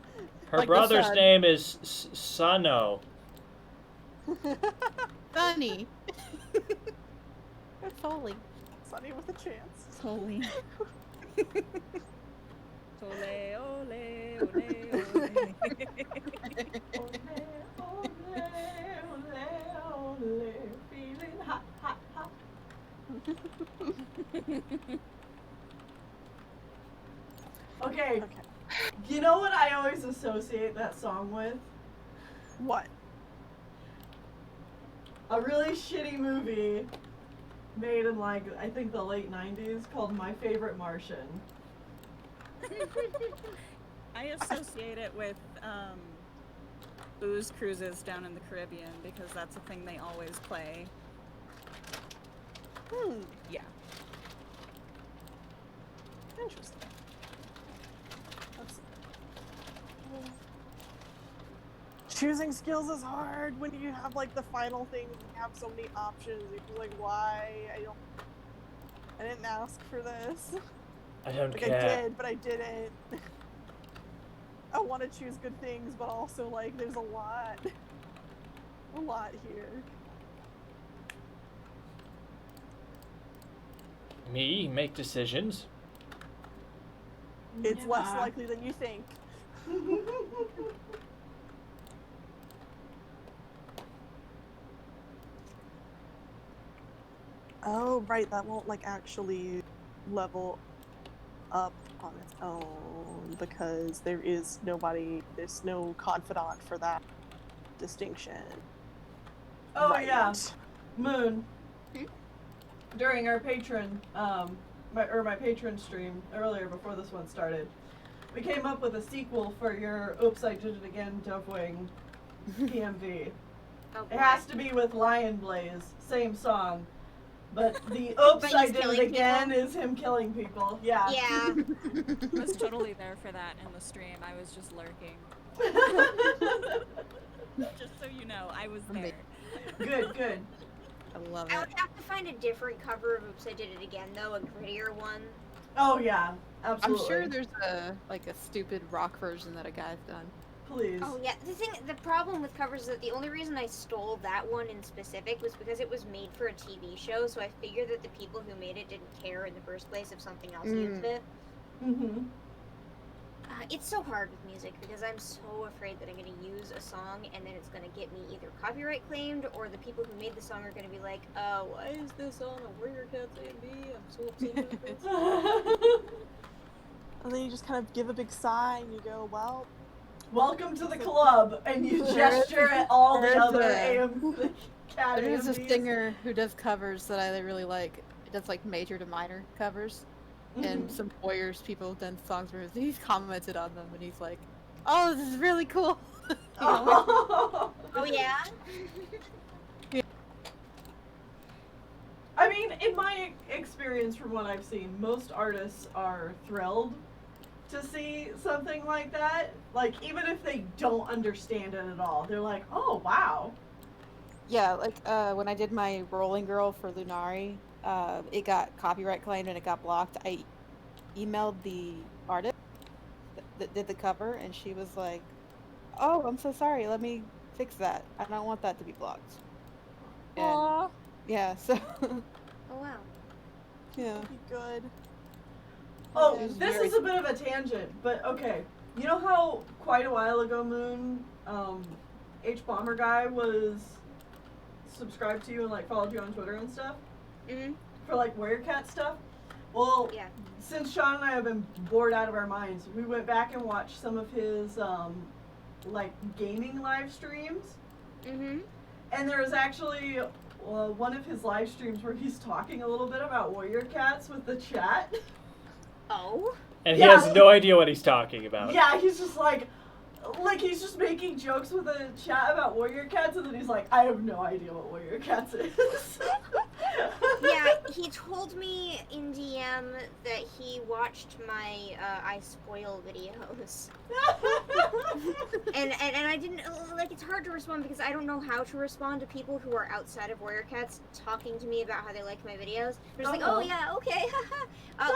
Her Like the brother's son. name is Sano. Sunny. That's Holly. Sunny with a chance. Totally. Ole, ole, ole, ole. Ole, feeling hot, hot, hot. Okay, Okay. you know what I always associate that song with? What? A really shitty movie made in like I think the late 90s called My Favorite Martian. I associate it with booze cruises down in the Caribbean because that's a thing they always play. Yeah. Interesting. Let's see. Choosing skills is hard when you have like the final thing. You have so many options. You're just like, why? I didn't ask for this. I don't Like care. I did, but I didn't. I want to choose good things, but also like there's a lot here. Me make decisions. It's less Yeah. likely than you think. Oh, right, that won't like actually level up on its own because there's no confidant for that distinction. Oh Right. yeah, Moon. Hmm? During our patron, my patron stream earlier before this one started, we came up with a sequel for your "Oops, I Did It Again" Dovewing PMV. Oh, It has to be with Lion Blaze, same song, but the "Oops, But I he's Did It killing Again" people? is him killing people. Yeah. Yeah. I was totally there for that in the stream. I was just lurking. Just so you know, I was there. Good, good. I love I it. would have to find a different cover of Oops, I Did It Again, though, a grittier one. Oh yeah, I'm absolutely. sure there's a stupid rock version that a guy's done. Please. Oh yeah, the problem with covers is that the only reason I stole that one in specific was because it was made for a TV show, so I figured that the people who made it didn't care in the first place if something else used it. Mm-hmm. It's so hard with music because I'm so afraid that I'm going to use a song and then it's going to get me either copyright claimed or the people who made the song are going to be like, why is this on a Warrior Cats A&B? I'm so upset about this. And then you just kind of give a big sigh and you go, well, Welcome to the club, and you gesture at all the There's other a- cat There's a AMVs. singer who does covers that I really like. He does like major to minor covers. And Mhm. some Warriors people have done songs where he's commented on them and he's like, oh, this is really cool. You know? Oh yeah? I mean, in my experience from what I've seen, most artists are thrilled to see something like that. Like, even if they don't understand it at all, they're like, oh, wow. Yeah, like when I did my Rolling Girl for Lunari, it got copyright claimed and it got blocked. I emailed the artist that did the cover and she was like, oh, I'm so sorry, let me fix that. I don't want that to be blocked. And aw, yeah, so Oh wow. yeah. be good. Oh, It was this very is a bit of a tangent, but okay. You know how quite a while ago, Moon, H Bomber guy was subscribed to you and like followed you on Twitter and stuff Mm-hmm. for like Warrior Cat stuff? Well, Yeah. since Shawn and I have been bored out of our minds, we went back and watched some of his like gaming live streams, Mm-hmm. and there was actually one of his live streams where he's talking a little bit about Warrior Cats with the chat. Oh? And he Yeah. has no idea what he's talking about. Yeah, he's just like he's just making jokes with a chat about Warrior Cats, and then he's like, I have no idea what Warrior Cats is. Yeah, he told me in DM that he watched my I spoil videos. And I didn't, like, it's hard to respond because I don't know how to respond to people who are outside of Warrior Cats talking to me about how they like my videos. They're just like, oh yeah, okay,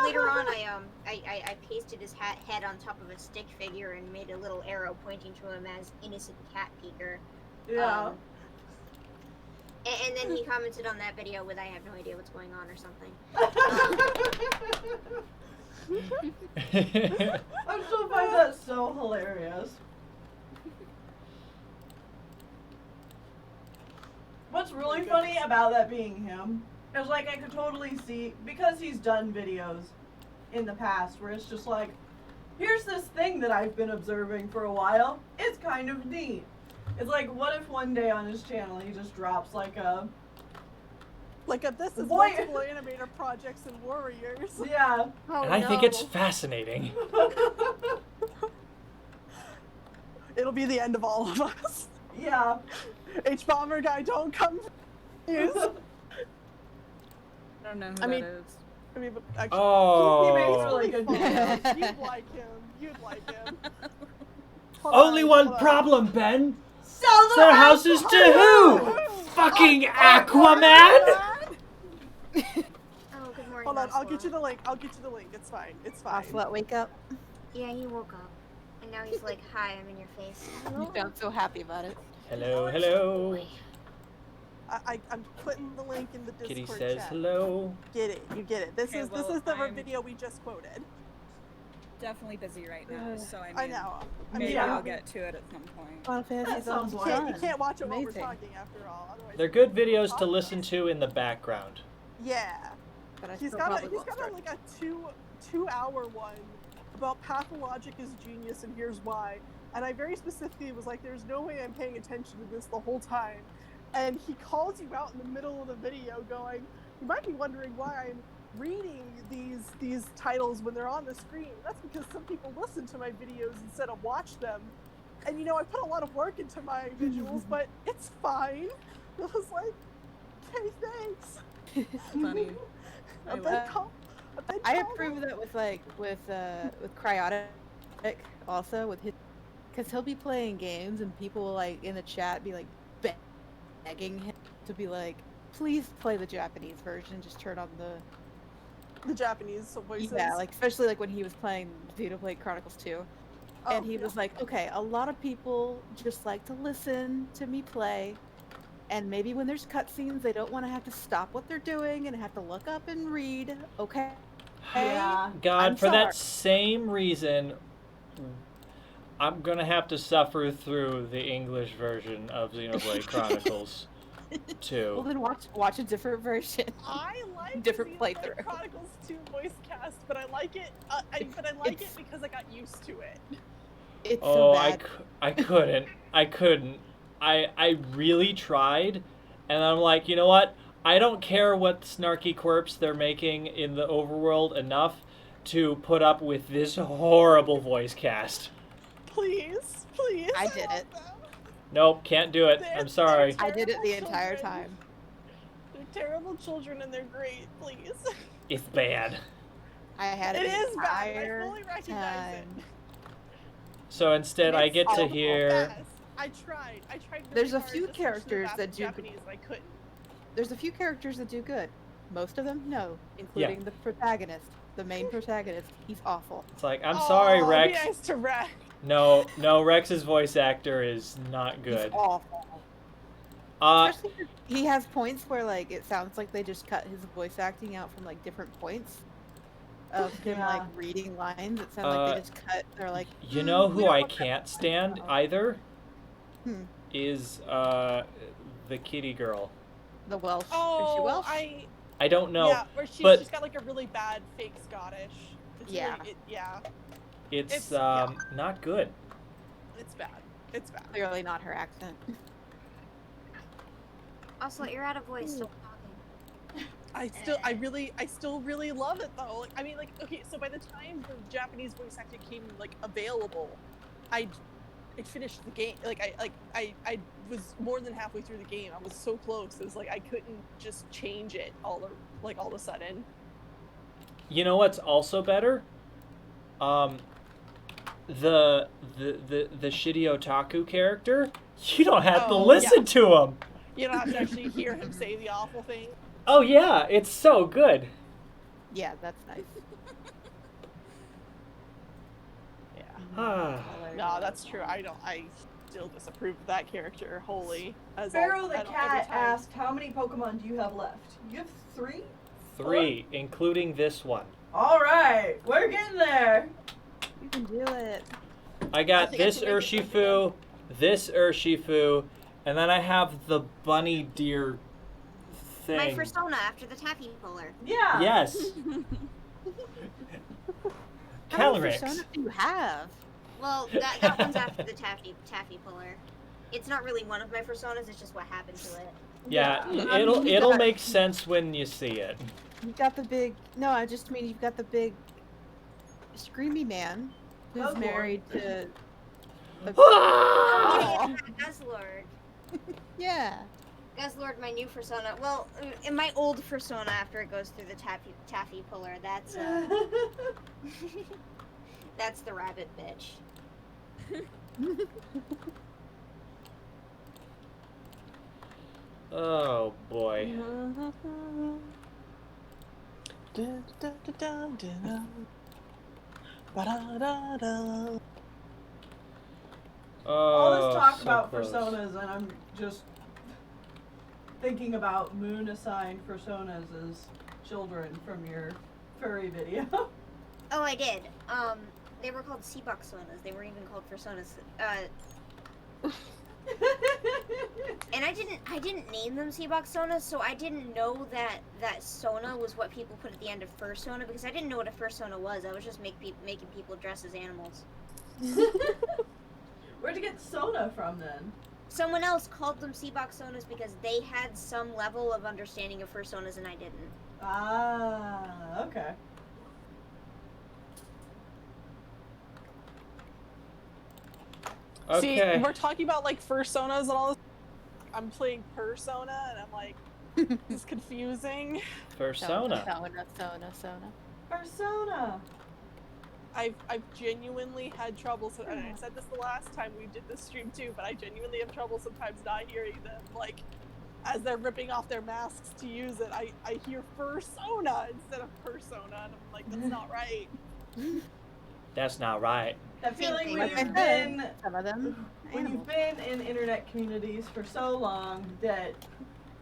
later on, I pasted his head on top of a stick figure and made a little arrow pointing to him as innocent cat peeker. Yeah. And then he commented on that video with, I have no idea what's going on or something. I still find that so hilarious. What's really funny about that being him is, like, I could totally see, because he's done videos in the past where it's just like, here's this thing that I've been observing for a while. It's kind of neat. It's like, what if one day on his channel he just drops like a this is Boy- multiple animator projects and warriors. yeah. Oh, And I think no. it's fascinating. It'll be the end of all of us. Yeah. H-Bomber guy, don't come. Please. I don't know who I mean- that is. I mean, but actually, He makes Oh. really good fun. videos. You'd like him. You'd like him. Hold Only on, one hold on. problem, Ben. Sell Sell houses to who? Fucking Aquaman? Oh, good morning. Hold on, I'll Ocelot. get you the link. I'll get you the link. It's fine. It's fine. Ocelot, wake up. Yeah, he woke up. And now he's like, hi, I'm in your face. You sound so happy about it. Hello, hello. I'm putting the link in the Discord Kitty says chat. hello. Get it. You get it. This Okay, is well, the I'm- video we just quoted. Definitely busy right now, so I mean, I know. I mean, maybe Yeah. I'll get to it at some point. Final Fantasy That sounds is like- you fun. can't watch it while we're Amazing. talking after all. Otherwise, They're good videos to listen to in the background. Yeah. But I He's still got probably he's won't got start. like a two-hour one about pathologic is genius and here's why. And I very specifically was like, there's no way I'm paying attention to this the whole time. And he calls you out in the middle of the video going, you might be wondering why I'm reading these titles when they're on the screen. That's because some people listen to my videos instead of watch them. And you know, I put a lot of work into my visuals, but it's fine. I was like, okay, thanks. Funny. I've I been called- I've been I called approve that with Cryotic also with his, because he'll be playing games and people will like in the chat be like begging him to be like, please play the Japanese version. Just turn on the Japanese voices. yeah, like especially like when he was playing Xenoblade Chronicles 2. And he was like, okay, a lot of people just like to listen to me play. And maybe when there's cutscenes, they don't want to have to stop what they're doing and have to look up and read. Okay. Yeah. God, I'm for that sorry. same reason, I'm gonna have to suffer through the English version of Xenoblade Chronicles 2. Well, then watch a different version. I like Different Xenoblade playthrough. Chronicles 2 voice cast, but I like it. But I like it It's- because I got used to it. It's Oh, so bad. I couldn't. I couldn't. I really tried, and I'm like, you know what? I don't care what snarky quirps they're making in the overworld enough to put up with this horrible voice cast. Please, please. I did love it. them. Nope, can't do it. I'm sorry. I did it the Terrible entire children. time. They're terrible children and they're great. Please. It's bad. I had it It the is bad. I entire fully recognize time. it. So instead, I It's get to awful hear. fast. I tried. I tried. Really There's a hard few to switch to the characters fast that do- Japanese, and I couldn't. There's a few characters that do good. Most of them, no, including the protagonist, the main protagonist. He's awful. It's like, I'm sorry, Aw, Rex. Be nice to Rex. No, Rex's voice actor is not He's good. awful. Especially 'cause he has points where like it sounds like they just cut his voice acting out from like different points of him Yeah. like reading lines. It sounds like they just cut. They're like, You know we who don't I want that." can't stand either? Hmm. Is the kitty girl. The Welsh. Is she Oh, Welsh? I don't know. Yeah, where but- she's got like a really bad fake Scottish. It's Yeah. Really, yeah. It's yeah. not good. It's bad. It's bad. Clearly not her accent. Also, you're out of voice. Stop talking. I still really love it though. Like, I mean, like, okay, so by the time the Japanese voice acting came like available, I finished the game. I was more than halfway through the game. I was so close. It was like I couldn't just change it all of a sudden. You know what's also better? The shitty otaku character. You don't have to listen to him. You don't have to actually hear him say the awful thing. Oh yeah, it's so good. Yeah, that's nice. Yeah. No, that's true. I still disapprove of that character wholly. Pharaoh the cat asked, "How many Pokemon do you have left?" You have 3? 3, including this one. All right, we're getting there. You can do it. I got this Urshifu, this Urshifu, and then I have the bunny deer thing. My persona after the taffy puller. Yeah. Yes. How many Calyrex. personas do you have? Well, that one's after the taffy puller. It's not really one of my personas. It's just what happened to it. Yeah, Yeah. it'll make sense when you see it. You've got the big. No, I just mean you've got the big, screamy man who's Guzzlord. married to. Oh, Guzzlord. Yeah. Guzzlord, my new persona. Well, in my old persona, after it goes through the taffy puller, that's that's the rabbit bitch. Oh boy. All this talk so about close. personas, and I'm just thinking about Moon assigned personas as children from your furry video. Oh, I did. They were called Seabucksonas. They were even called personas. And I didn't name them Seabucksonas, so I didn't know that Sona was what people put at the end of Fursona, because I didn't know what a Fursona was. I was just making people dress as animals. Where'd you get Sona from then? Someone else called them Seabucksonas because they had some level of understanding of Fursonas and I didn't. Ah, okay. Okay. See, we're talking about like Fursonas and all this. I'm playing Persona and I'm like, this is confusing. Persona. Persona. I've genuinely had trouble. So, and I said this the last time we did this stream too, but I genuinely have trouble sometimes not hearing them. Like, as they're ripping off their masks to use it, I hear Fursona instead of Persona, and I'm like, that's not right. That's not right. That feeling when Like I you've said, been some of them. when you've animals. been in internet communities for so long that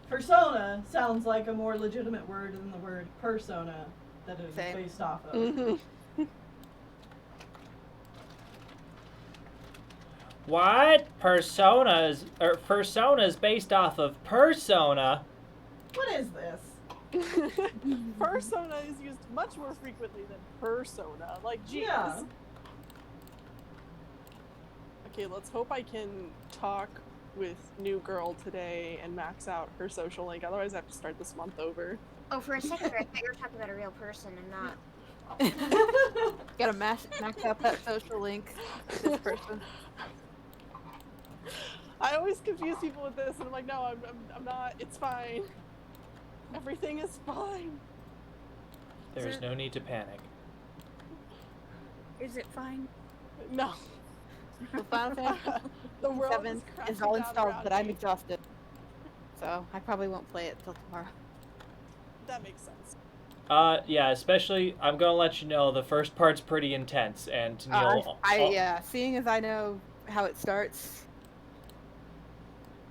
persona sounds like a more legitimate word than the word persona that it is Same. based off of. Mm-hmm. What? Persona's based off of persona? What is this? Persona is used much more frequently than persona. Like, geez. Yeah. Okay, let's hope I can talk with New Girl today and max out her social link. Otherwise, I have to start this month over. Oh, for a second there, I thought you were talking about a real person and not. Gotta max out that social link. This person. I always confuse people with this, and I'm like, no, I'm not. It's fine. Everything is fine. There is no need to panic. Is it fine? No. The Final Fantasy The world 7 crashing is all down installed, around but I'm me. exhausted. So I probably won't play it till tomorrow. That makes sense. Yeah, especially, I'm gonna let you know, the first part's pretty intense, and Tennelle... Yeah, seeing as I know how it starts.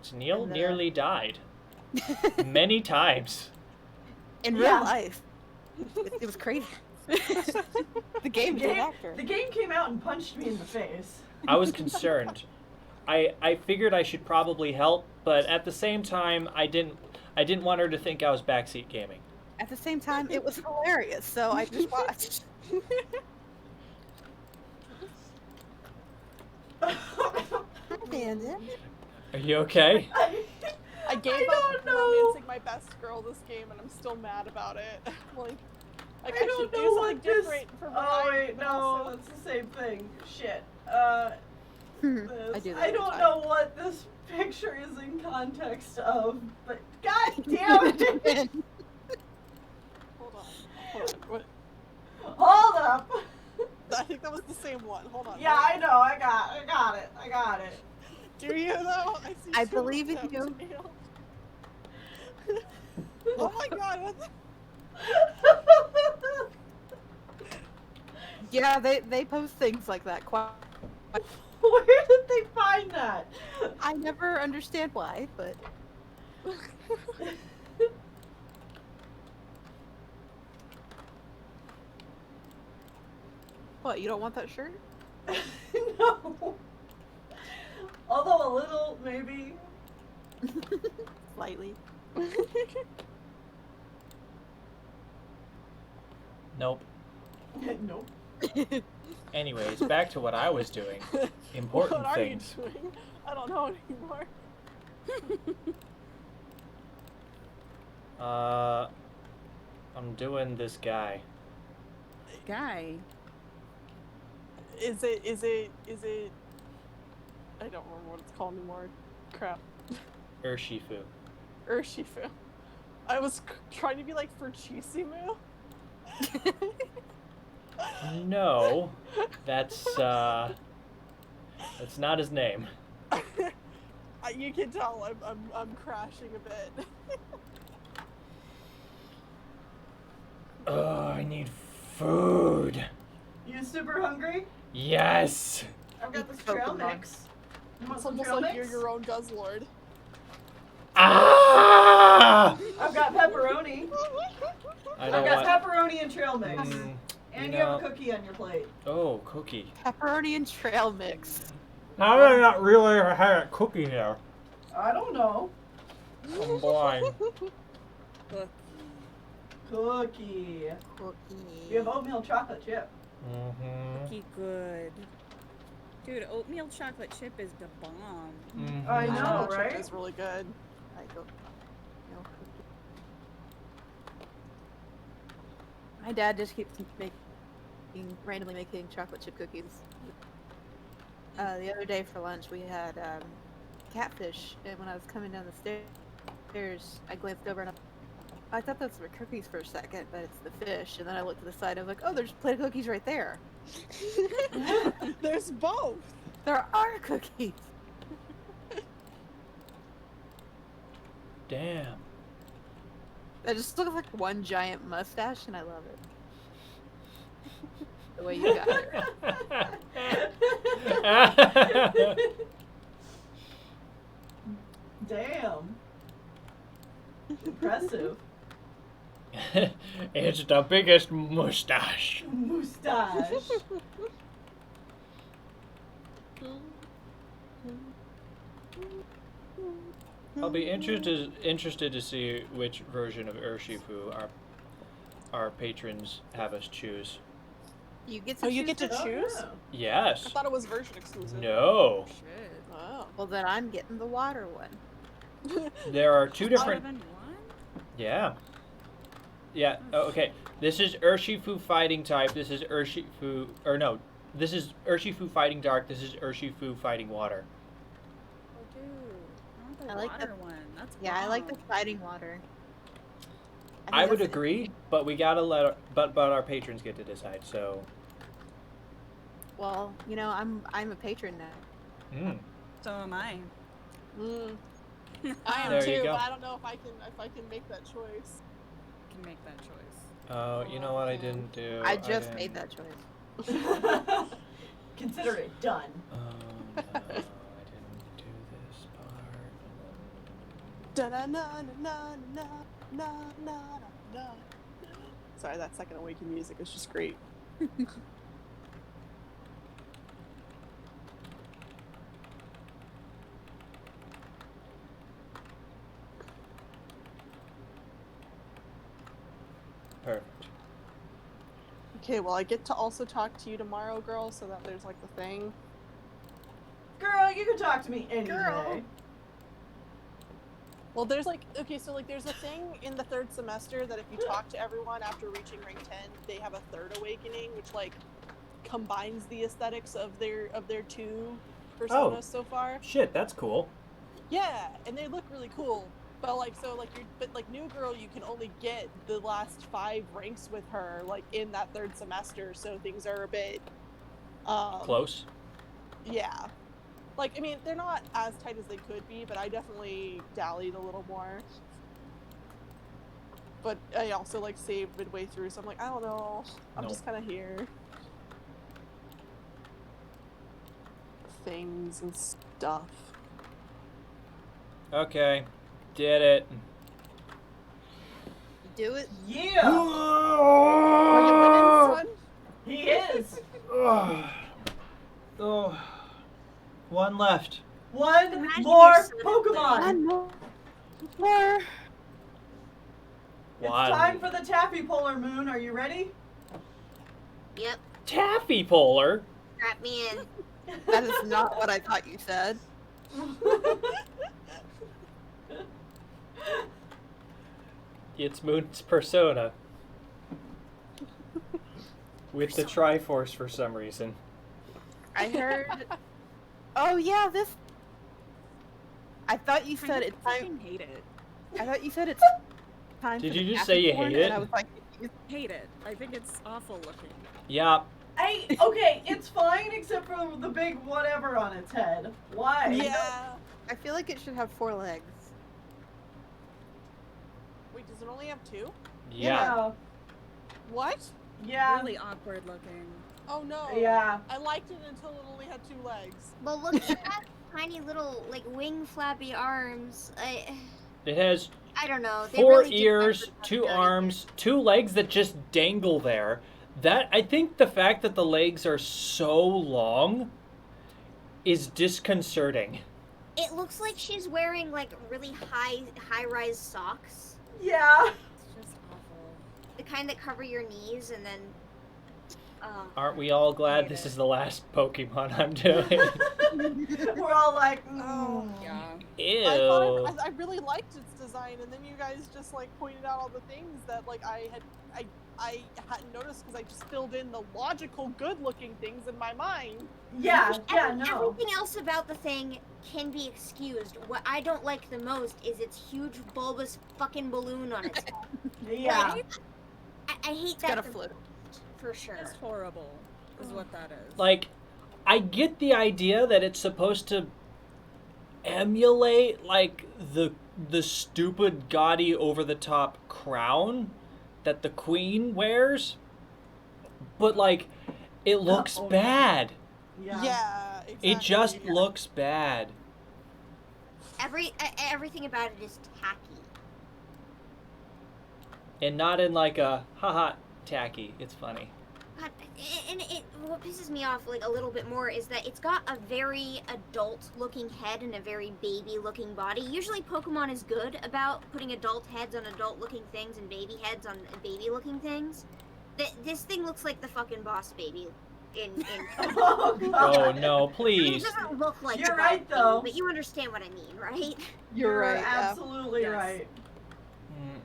Tennelle And, nearly died. Many times. In Yeah. real life. It was crazy. The game is an actor. The game came out and punched me in the face. I was concerned. I figured I should probably help, but at the same time, I didn't want her to think I was backseat gaming. At the same time, it was hilarious, so I just watched. Hi, Bandit. Are you okay? I gave I up don't know. romancing my best girl this game, and I'm still mad about it. like I I don't should know do what something this. different for Oh variety, wait, but no, also- it's the same thing. Shit. I do that I every don't time. know what this picture is in context of, but god damn it! Hold on. What? Hold up! I think that was the same one. Hold on. Yeah, what? I know, I got it. Do you though? I see. I two believe in of them, you. Tennelle. Oh my god! What the? Yeah, they post things like that quite. Where did they find that? I never understand why, but what? You don't want that shirt? No. Although a little, maybe. Slightly. Nope. Nope. Anyways, back to what I was doing. Important What are things. you doing? I don't know anymore. I'm doing this guy. Guy. Is it? I don't remember what it's called anymore. Crap. Urshifu. Urshifu. I was trying to be like Furchisimu. No, that's not his name. You can tell I'm crashing a bit. Oh, I need food. You super hungry? Yes. I've got this Eat trail Pokemon. mix. You want It's some almost trail like mix? you're your own Guzzlord. Ah! I've got pepperoni. I I've don't got want. pepperoni and trail mix. And you have a know- cookie on your plate. Oh, cookie. Pepperoni and trail mix. How did I not realize I had a cookie there? I don't know. I'm blind. Look. Cookie. Cookie. You have oatmeal chocolate chip. Mm-hmm. Cookie good. Dude, oatmeal chocolate chip is the bomb. I Mm-hmm. know, Chip right? is really good. I go. No. My dad just keeps randomly making chocolate chip cookies. The other day for lunch we had catfish, and when I was coming down the stairs, I glanced over and I thought those were cookies for a second, but it's the fish. And then I looked to the side. I was like, oh, there's a plate of cookies right there. There's both. There are cookies. Damn. That just looks like one giant mustache, and I love it. The way you got it. Damn. Impressive. It's the biggest mustache. Moustache. I'll be interested to see which version of Urshifu our patrons have us choose. You get to Oh, you choose get to it? choose? Oh, Yes. I thought it was version exclusive. No. Shit. Oh. Well, then I'm getting the water one. There are two More different. than one? Yeah. Yeah. Oh, okay. This is Urshifu fighting type. This is Urshifu. Or no. This is Urshifu fighting dark. This is Urshifu fighting water. Oh, dude. I want the I like water the- one. That's Yeah, I like the bomb. fighting water. think I would that's- agree, but we gotta let but our patrons get to decide. So. Well, you know, I'm a patron now. Mm. So am I. I am There you too, go. but I don't know if I can make that choice. Can make that choice. Oh, you know what I didn't do? I just didn't- made that choice. Consider it done. Oh, no, I didn't do this part. Da na na na na na na na. Sorry, that second awaken music is just great. Perfect. Okay, well, I get to also talk to you tomorrow, girl, so that there's like the thing. Girl, you can talk to me any Girl. day. Well, there's like, okay, so like there's a thing in the third semester that if you talk to everyone after reaching rank 10, they have a third awakening, which like combines the aesthetics of their two personas so far. Shit, that's cool. Yeah, and they look really cool. But like New Girl, you can only get the last 5 ranks with her like in that 3rd semester, so things are a bit Close. Yeah. Like, I mean, they're not as tight as they could be, but I definitely dallied a little more. But I also like saved midway through, so I'm like, I don't know. I'm just kind of here. Things and stuff. Okay, did it. Do it. Yeah, Are you winning, son? he is. Oh. One left. One Imagine more your son Pokemon. One more. It's time for the Taffy Polar Moon. Are you ready? Yep, Taffy Polar. strap me in. That is not what I thought you said. It's Moon's persona. With the Triforce for some reason. I heard. Oh yeah, this. I thought you said it's I time. hate it. I thought you said it's time. Did for the you just Taffy say you porn, hate it? And I was like, Hate it. I think it's awful looking. Yeah. Okay, it's fine except for the big whatever on its head. Why? Yeah. I feel like it should have 4 legs. Wait, does it only have 2? Yeah. What? Yeah. Really awkward looking. Oh no. Yeah. I liked it until it only had 2 legs. But look at that tiny little like wing flappy arms. It has I don't know. They 4 really did ears, mess with 2 that arms, 2 legs that just dangle there. That I think the fact that the legs are so long is disconcerting. It looks like she's wearing like really high-rise socks. Yeah. It's just awful. The kind that cover your knees and then Aren't we all glad Hate this it. is the last Pokemon I'm doing? We're all like, Oh. Yeah. Ew. I really liked its design, and then you guys just like pointed out all the things that like I hadn't noticed because I just filled in the logical, good-looking things in my mind. Yeah, no. everything else about the thing can be excused. What I don't like the most is its huge bulbous fucking balloon on its head. Yeah. I hate It's that got a the float. for sure. It's horrible, is what that is. Like, I get the idea that it's supposed to emulate like the stupid gaudy over the top crown that the queen wears, but like it looks Oh, bad. Yeah. Exactly. It just looks bad. Everything about it is tacky. And not in like a haha tacky. It's funny. God, and what pisses me off like a little bit more is that it's got a very adult-looking head and a very baby-looking body. Usually, Pokemon is good about putting adult heads on adult-looking things and baby heads on baby-looking things. This thing looks like the fucking Boss Baby. Oh, God. Oh no, It please. doesn't look like You're the right, Boss though. Baby, but you understand what I mean, right? You're right. Yeah. absolutely Yes. right. Mm.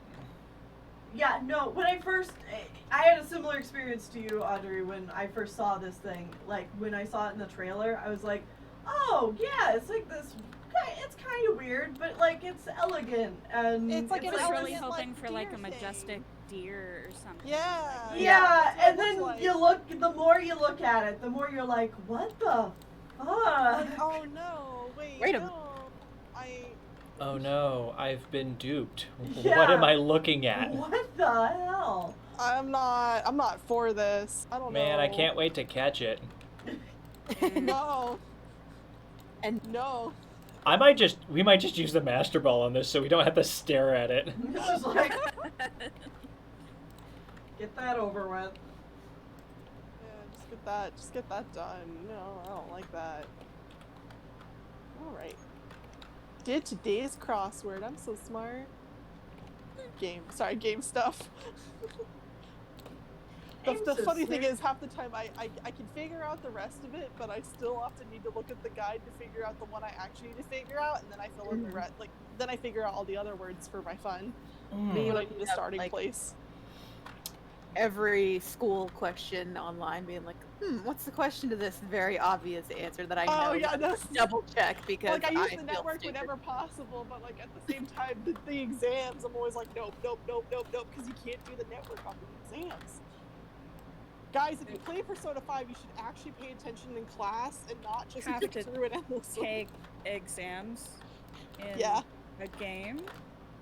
Yeah, no, when I had a similar experience to you, Audrey, when I first saw this thing. Like, when I saw it in the trailer, I was like, oh, yeah, it's like this, it's kind of weird, but, like, it's elegant, and It's like I an was really elegant, hoping like, for like a deer majestic thing. deer or something. Yeah. Yeah, that's what and it then looks you look, the more you look at it, the more you're like, what the fuck? Like, oh no, wait a- no. Oh no, I've been duped. What Yeah. am I looking at? What the hell? I'm not for this. I don't know. Man, I can't wait to catch it. No. And No. We might just use the Master Ball on this so we don't have to stare at it. It's just like, get that over with. Yeah, just get that done. No, I don't like that. Alright. Did today's crossword. I'm so smart. Game stuff. I'm The so funny thing smart. is, half the time I can figure out the rest of it, but I still often need to look at the guide to figure out the one I actually need to figure out, and then I fill in the rest. Like, then I figure out all the other words for my fun. Mm. Being You like would the have, starting like- place. every school question online, being like, what's the question to this very obvious answer that I know? Oh yeah, that's Double check because like I use the feel network stupid. whenever possible, but like at the same time, the exams, I'm always like, nope, because you can't do the network on the exams. Guys, if you play Persona 5, you should actually pay attention in class and not just Have get to through it endlessly. Take exams in Yeah. a game.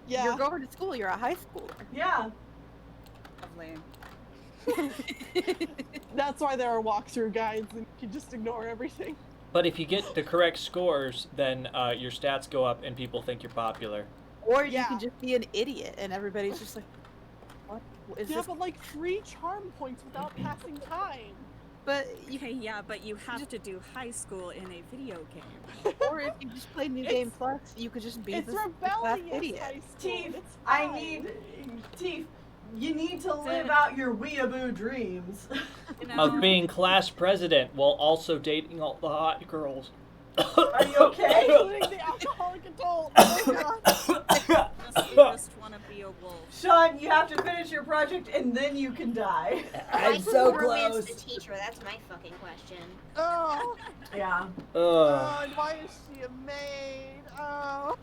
Yeah. You're going to school. You're a high schooler. Yeah. Lovely. That's why there are walkthrough guides and you can just ignore everything. But if you get the correct scores, then your stats go up and people think you're popular. Or you Yeah. can just be an idiot and everybody's just like, what is Yeah, this? but like free charm points without passing time. But you Okay, yeah, but you have to do high school in a video game. or if you just play New Game Plus, you could just be It's this class rebellious idiot. high school. Teef, It's I fine. need Teef. You need to live out your weeaboo dreams. You know, Of being class president while also dating all the hot girls. Are you okay? Including the alcoholic adult. Oh my god. you just want to be a wolf. Sean, you have to finish your project and then you can die. Why I'm so couldn't romance close. the teacher? That's my fucking question. Oh. Yeah. Oh, and why is she a maid? Oh.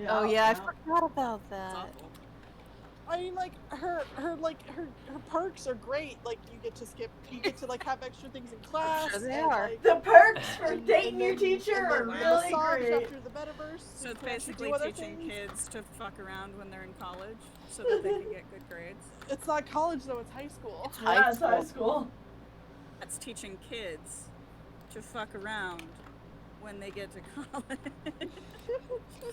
Oh yeah, I forgot about It's that. awful. I mean, like her perks are great. Like you get to like have extra things in class. Sure they and, are. like, The perks for and dating your then- teacher and are then really massage great. after the metaverse. So you it's can actually basically do other teaching things. kids to fuck around when they're in college so that they can get good grades. It's not college though; it's high school. Yeah, it's high school. That's teaching kids to fuck around when they get to college.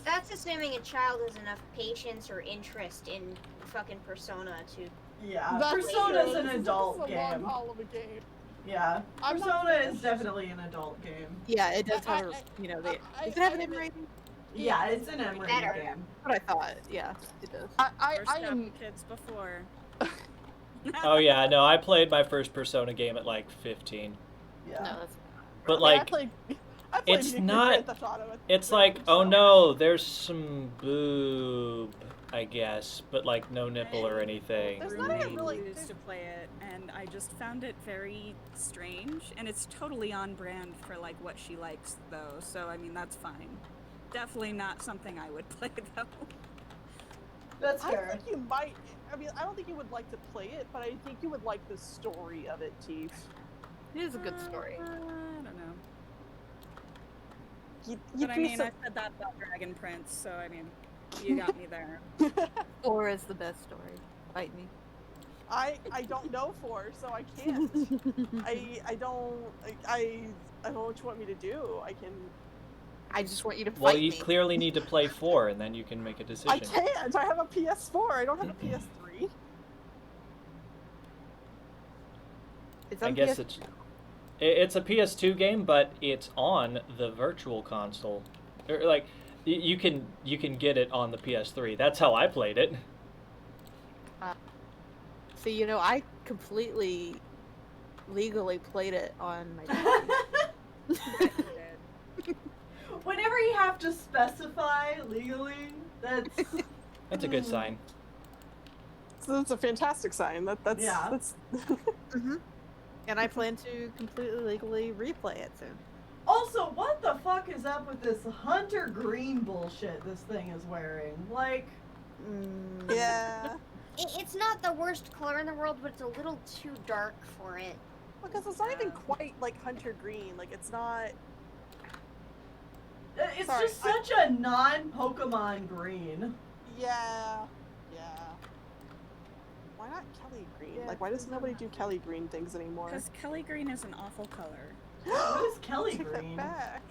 That's assuming a child has enough patience or interest in fucking Persona to. Yeah. That's Persona's true. an This is adult a long game. haul of a game. Yeah. I'm not Persona is finished. definitely an adult game. Yeah, it does I- have, I- does I- it have an I M admit- rating? Yeah, it's an M rated Better. game. What I thought. Yeah, it does. I First am. having kids before. Oh yeah, no, I played my first Persona game at like 15. Yeah. No, that's But I like, played it's Grand not- Theft Auto at it's the like, age, oh so- no, there's some boob, I guess, but like no nipple or anything. There's not even Roommate really- used to play it, and I just found it very strange. And it's totally on brand for like what she likes, though. So I mean, that's fine. Definitely not something I would play though. That's I fair. think you might. I mean, I don't think you would like to play it, but I think you would like the story of it, Teef. it is a good story. I don't know. You'd But I be mean, so- I said that about Dragon Prince, so I mean, you got me there. 4 is the best story. Fight me. I don't know 4, so I can't. I don't know what you want me to do. I just want you to fight Well, you me. clearly need to play 4, and then you can make a I decision. can't. I have a PS4. I don't have a PS3. It's I on guess PS- it's a PS2 game, but it's on the virtual console. Or, like, you can get it on the PS3. That's how I played it. See, you know, I completely legally played it on my TV. Whenever you have to specify legally, that's That's a good sign. So that's a fantastic sign. That's Yeah. That's hmm And I plan to completely legally replay it soon. Also, what the fuck is up with this hunter green bullshit this thing is wearing? Like, yeah. It's not the worst color in the world, but it's a little too dark for it. Because it's not even quite like hunter green. Like it's not. it's Sorry, just such a non-Pokemon green. Yeah. Yeah. Why not Kelly green? Yeah, Like why does it's nobody not- do Kelly green things anymore? Because Kelly Green is an awful color. What is Kelly Take that green? back.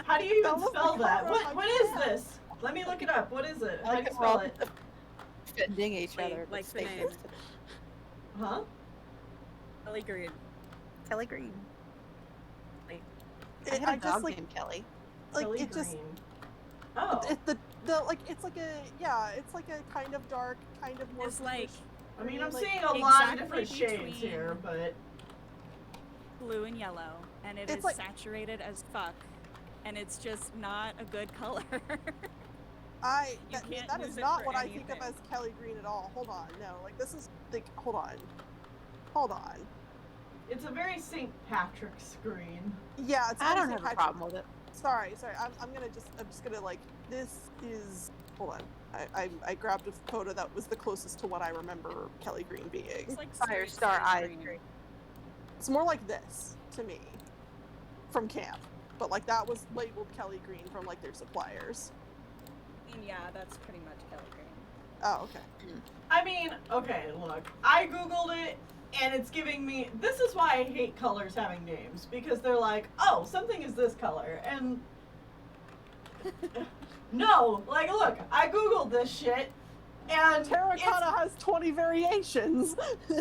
How do you That even was the spell that? color of my What is cat. this? Let me look it up. What is it? I How do like you that spell we're all it? defending each Like- other. but like the stay name. close to Huh? Kelly Green. Kelly Green. I It- had a I just dog like named Kelly. Kelly it just green. Oh. the like it's like a it's like a kind of dark, kind of more It's like bluish I mean, green, I'm like- seeing a lot of exactly different shades between- here, but Blue and yellow, and it It's is like- saturated as fuck, and it's just not a good color. can't that use is it not for what I think of anything. as Kelly Green at all. Hold on, no, like this is like hold on. It's a very St. Patrick's green. Yeah, it's I very don't St. have a Patrick- problem with it. Sorry. I'm just gonna like this is hold on. I grabbed a photo that was the closest to what I remember Kelly Green being. It's like Fire straight Star sage Eyes green. green. It's more like this to me from camp, but like that was labeled Kelly Green from like their suppliers. And yeah, that's pretty much Kelly Green. Oh, okay. I mean, okay, look, I googled it, and it's giving me. This is why I hate colors having names, because they're like, oh, something is this color, and no, like, look, I googled this shit, and Terracotta has 20 variations.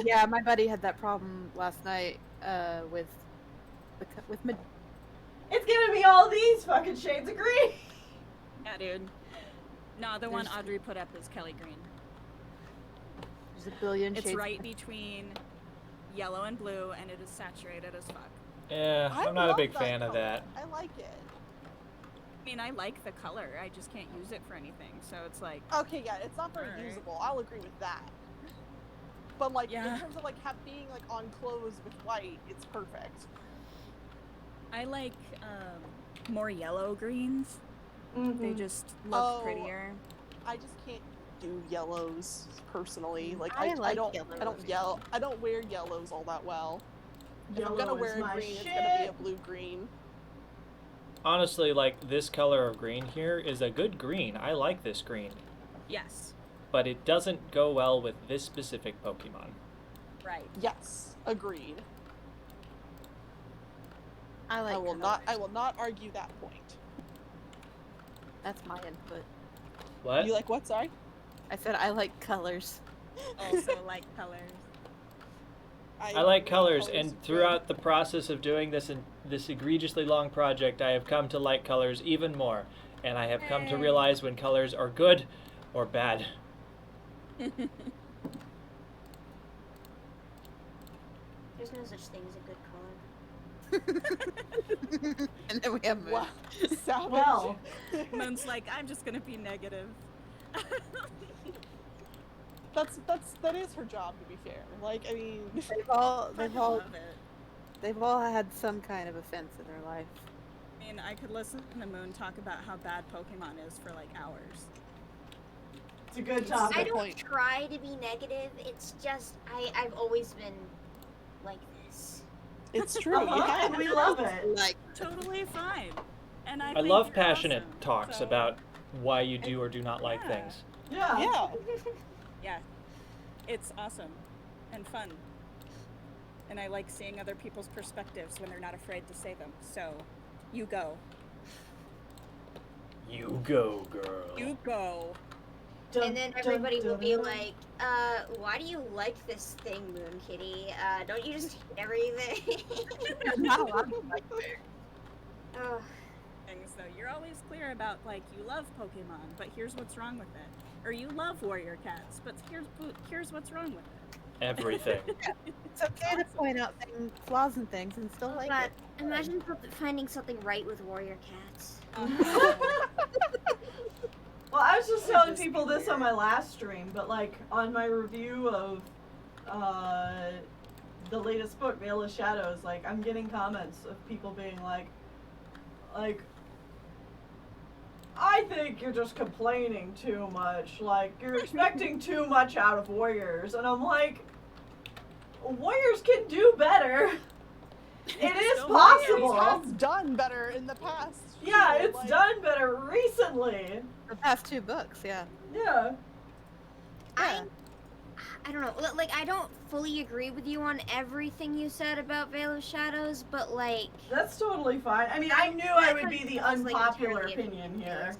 Yeah, my buddy had that problem last night with it's giving me all these fucking shades of green. Yeah, dude. No, the one There's- Audrey put up is Kelly Green. There's a billion It's shades. right between yellow and blue, and it is saturated as fuck. Yeah, I I'm not a love big that fan of color. that. I like it. I mean, I like the color. I just can't use it for anything. So it's like, Okay, yeah, it's not very Alright. usable. I'll agree with that. But like Yeah. in terms of like being like on clothes with white, it's perfect. I like more yellow greens. They just look Oh. prettier. I just can't do yellows personally. Like I I like don't yellows. I don't wear yellows all that well. If I'm Yellow gonna is wear a my green, it's shit. gonna be a blue green. Honestly, like, this color of green here is a good green. I like this green. Yes. But it doesn't go well with this specific Pokemon. Right. Yes, agreed. I like. I will not argue that point. That's my input. What? You like what? Sorry. I said I like colors. Also like colors. I like colors, are and good. throughout the process of doing this egregiously long project, I have come to like colors even more, and I have come to Yay. realize when colors are good or bad. There's no such thing as a good color. And then we have Moon. Wow. Savage. Well, Moon's like, I'm just gonna be negative. that is her job, to be fair. Like, I mean, They've all Love it. they've all had some kind of offense in their life. I mean, I could listen to Moon talk about how bad Pokemon is for like hours. it's a good It's topic. I Good don't point. try to be negative. It's just I've always been like this. it's true. You Uh-huh, have and we to. love it. Like Totally fine. And I I think love you're passionate awesome, talks so- about why you do or do not like Yeah. things. Yeah. Yeah. Yeah. It's awesome and fun. And I like seeing other people's perspectives when they're not afraid to say them. So, you go. You go, girl. You go. Dun, And then dun, everybody will dun, be dun. like, why do you like this thing, Moon Kitty? Don't you just hate everything? not a lot of people like it. Ugh. Things though. You're always clear about like you love Pokemon, but here's what's wrong with it. Or you love Warrior Cats, but here's what's wrong with it. Everything. It's okay to point out flaws in things and still like But it. imagine finding something right with Warrior Cats. Well, I was just telling Just people be this on weird. my last stream, but like on my review of the latest book, Veil of Shadows, like I'm getting comments of people being like, I think you're just complaining too much. Like you're expecting too much out of Warriors, and I'm like, Warriors can do better. It is Still possible. It has done better in the past. Yeah, sure, it's like- done better recently. The past 2 books, yeah. Yeah. I don't know. Like, I don't fully agree with you on everything you said about Veil of Shadows, but like, That's totally fine. I mean, I knew I would that be the feels like unpopular entirely opinion here.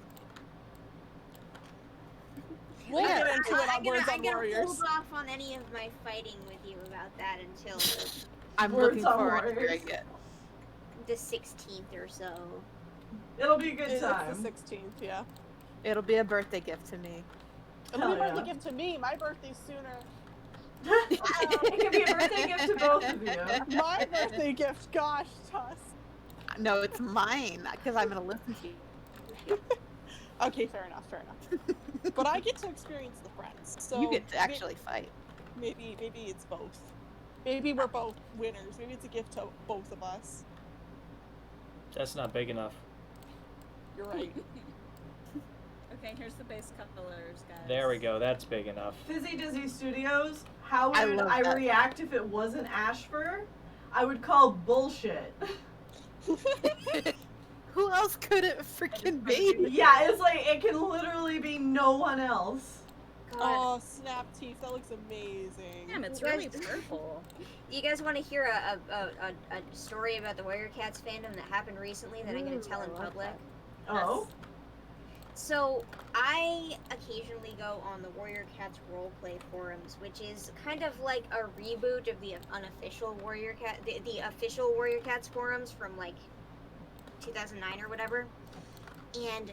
We'll Yeah. get into it on I'm Words on gonna Warriors. hold off on any of my fighting with you about that until I'm Words looking on forward to Warriors. hearing it. the 16th or so. It'll be a good It's time. the 16th, yeah. It'll be a birthday gift to me. It'll be a Hell birthday yeah. gift to me. My birthday's sooner. It can be a birthday gift to both of you. My birthday gift, gosh, Tuss. No, it's mine because I'm gonna listen to you. Okay, fair enough, fair enough. But I get to experience the friends, so You get to actually fight. maybe it's both. Maybe we're both winners. Maybe it's a gift to both of us. That's not big enough. You're right. Okay, here's the base colors, guys. There we go. That's big enough. Fizzy Dizzy Studios, how I would love I that. react if it wasn't Ashfur? I would call bullshit. Who else could it freaking be? Yeah, it's like it can literally be no one else. God. Oh, snap teeth! That looks amazing. Damn, it's You really guys- purple. Do you guys want to hear a story about the Warrior Cats fandom that happened recently that I'm going to tell in public? Oh? So, I occasionally go on the Warrior Cats roleplay forums, which is kind of like a reboot of the unofficial Warrior Cat, the official Warrior Cats forums from like 2009 or whatever. And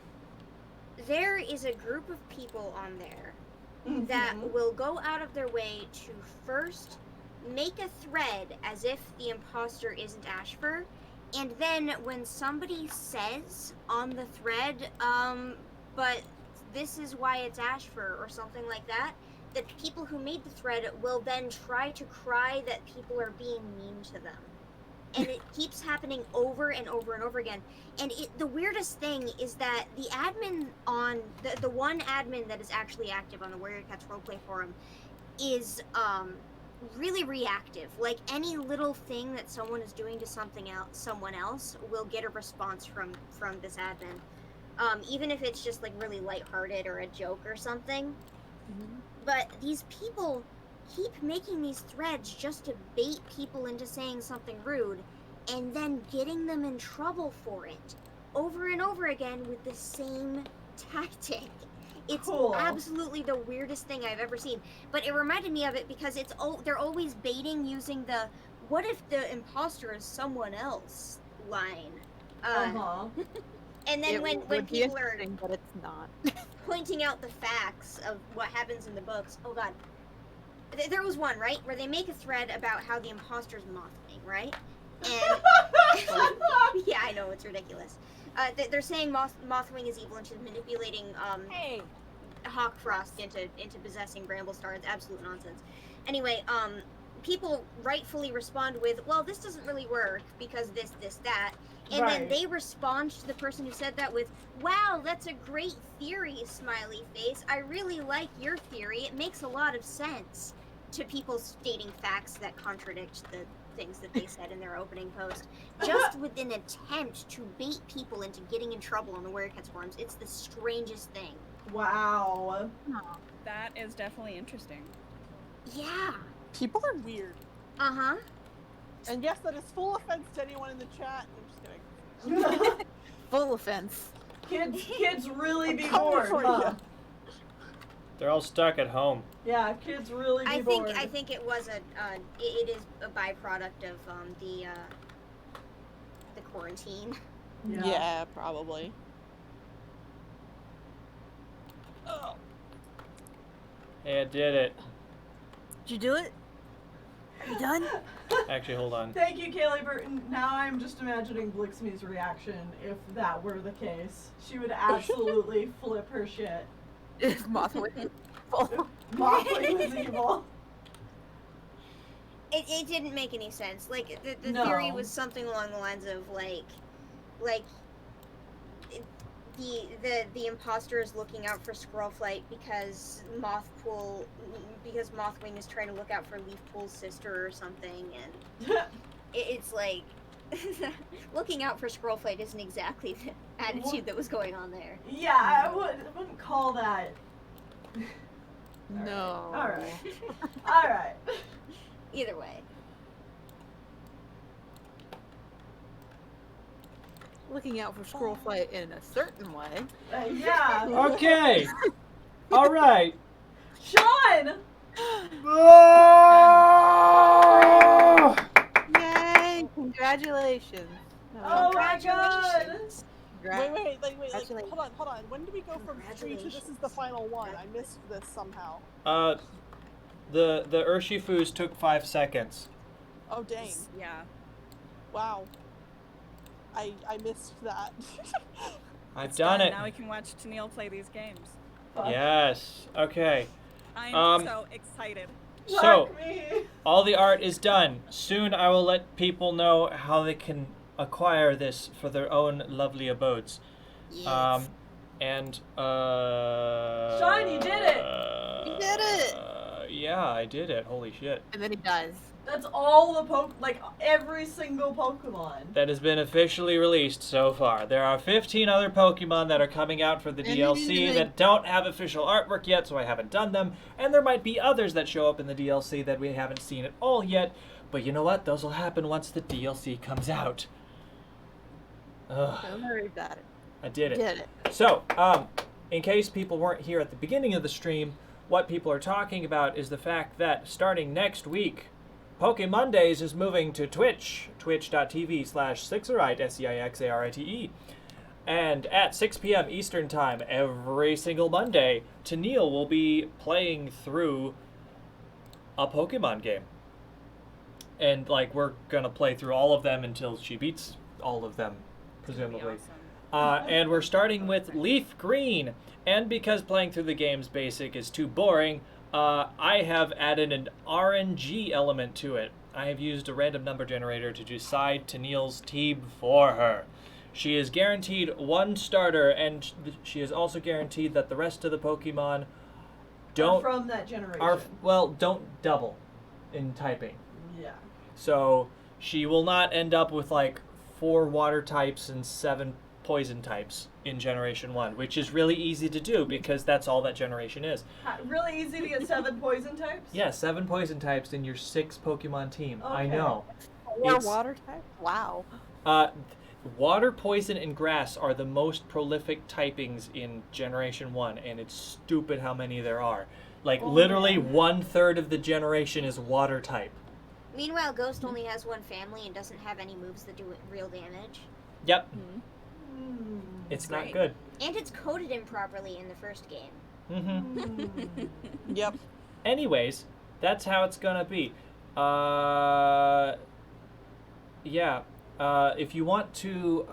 there is a group of people on there that will go out of their way to first make a thread as if the imposter isn't Ashfur, and then when somebody says on the thread, but this is why it's Ashfur or something like that, the people who made the thread will then try to cry that people are being mean to them. And it keeps happening over and over and over again. And the weirdest thing is that the admin on the one admin that is actually active on the Warrior Cats roleplay forum is really reactive. Like any little thing that someone is doing to someone else will get a response from this admin. Even if it's just like really lighthearted or a joke or something. But these people keep making these threads just to bait people into saying something rude and then getting them in trouble for it over and over again with the same tactic. It's Cool. absolutely the weirdest thing I've ever seen. But it reminded me of it because they're always baiting using the "what if the imposter is someone else" line. And then It when would be people are interesting, but it's not. pointing out the facts of what happens in the books, oh god. There was one, right, where they make a thread about how the imposter's Mothwing, right? And yeah, I know, it's ridiculous. They're saying Mothwing is evil and she's manipulating Hey. Hawk Frost into possessing Bramblestar. It's absolute nonsense. Anyway, people rightfully respond with, well, this doesn't really work because this, that. And then Right. they respond to the person who said that with, wow, that's a great theory, smiley face. I really like your theory. It makes a lot of sense. To people stating facts that contradict the things that they said in their opening post. Just with an attempt to bait people into getting in trouble on the Warrior Cats forums. It's the strangest thing. Wow. That is definitely interesting. Yeah. People are weird. Uh-huh. And yes, that is full offense to anyone in the chat. I'm just kidding. Full offense. Kids really be Coming bored, for huh? They're all stuck at home. Yeah, kids really be bored. I think it was it is a byproduct of the quarantine. Yeah, probably. Oh. Hey, I did it. Did you do it? Are you done? Actually, hold on. Thank you, Kaylee Burton. Now I'm just imagining Blixme's reaction if that were the case. She would absolutely flip her shit. If Mothwing full. Mothwing was evil. It didn't make any sense. Like the No. theory was something along the lines of like the imposter is looking out for Squirrelflight because Mothwing is trying to look out for Leafpool's sister or something, and it's like looking out for Squirrelflight isn't exactly the attitude that was going on there. Yeah, I wouldn't call that. No. Alright. Alright. Either way. Looking out for squirrel flight in a certain way. Yeah. Okay. All right. Sean! Oh! Yay! Congratulations. Oh my god! Congratulations. Wait, Congratulations. hold on. When do we go from 3 to this is the final one? I missed this somehow. The Urshifus took 5 seconds. Oh, dang. Yeah. Wow. I missed that. I've It's done done. it. Now we can watch Tennelle play these games. Fuck. Yes. Okay. I'm so excited. So, Fuck me. all the art is done. Soon I will let people know how they can acquire this for their own lovely abodes. Yes. And Shawn, you did it! You did it! Yeah, I did it. Holy shit. And then he dies. That's all the every single Pokemon. That has been officially released so far. There are 15 other Pokemon that are coming out for the DLC that don't have official artwork yet, so I haven't done them. And there might be others that show up in the DLC that we haven't seen at all yet. But you know what? Those will happen once the DLC comes out. Ugh. Don't worry about it. I did it. You did it. So, in case people weren't here at the beginning of the stream, what people are talking about is the fact that starting next week, Pokemondays is moving to Twitch, twitch.tv/Sixerite, Seixarite. And at 6 p.m. Eastern Time every single Monday, Tennelle will be playing through a Pokemon game. And, like, we're gonna play through all of them until she beats all of them, presumably. And we're starting with Leaf Green. And because playing through the games basic is too boring, I have added an RNG element to it. I have used a random number generator to decide Tennelle's team for her. She is guaranteed one starter, and she is also guaranteed that the rest of the Pokemon don't from that generation. don't double in typing. Yeah. So she will not end up with like 4 water types and 7 poison types in Generation 1, which is really easy to do because that's all that generation is. Really easy to get 7 poison types? Yeah, 7 poison types in your 6 Pokemon team. I Okay. know. Or It's- water type? Wow. Water, poison, and grass are the most prolific typings in Generation 1, and it's stupid how many there are. Like, Oh, literally man. 1/3 of the generation is water type. Meanwhile, Ghost only has one family and doesn't have any moves that do real damage. Yep, Hmm. it's not Right. good. And it's coded improperly in the first game. Mm-hmm. Yep. Anyways, that's how it's gonna be. Yeah. If you want to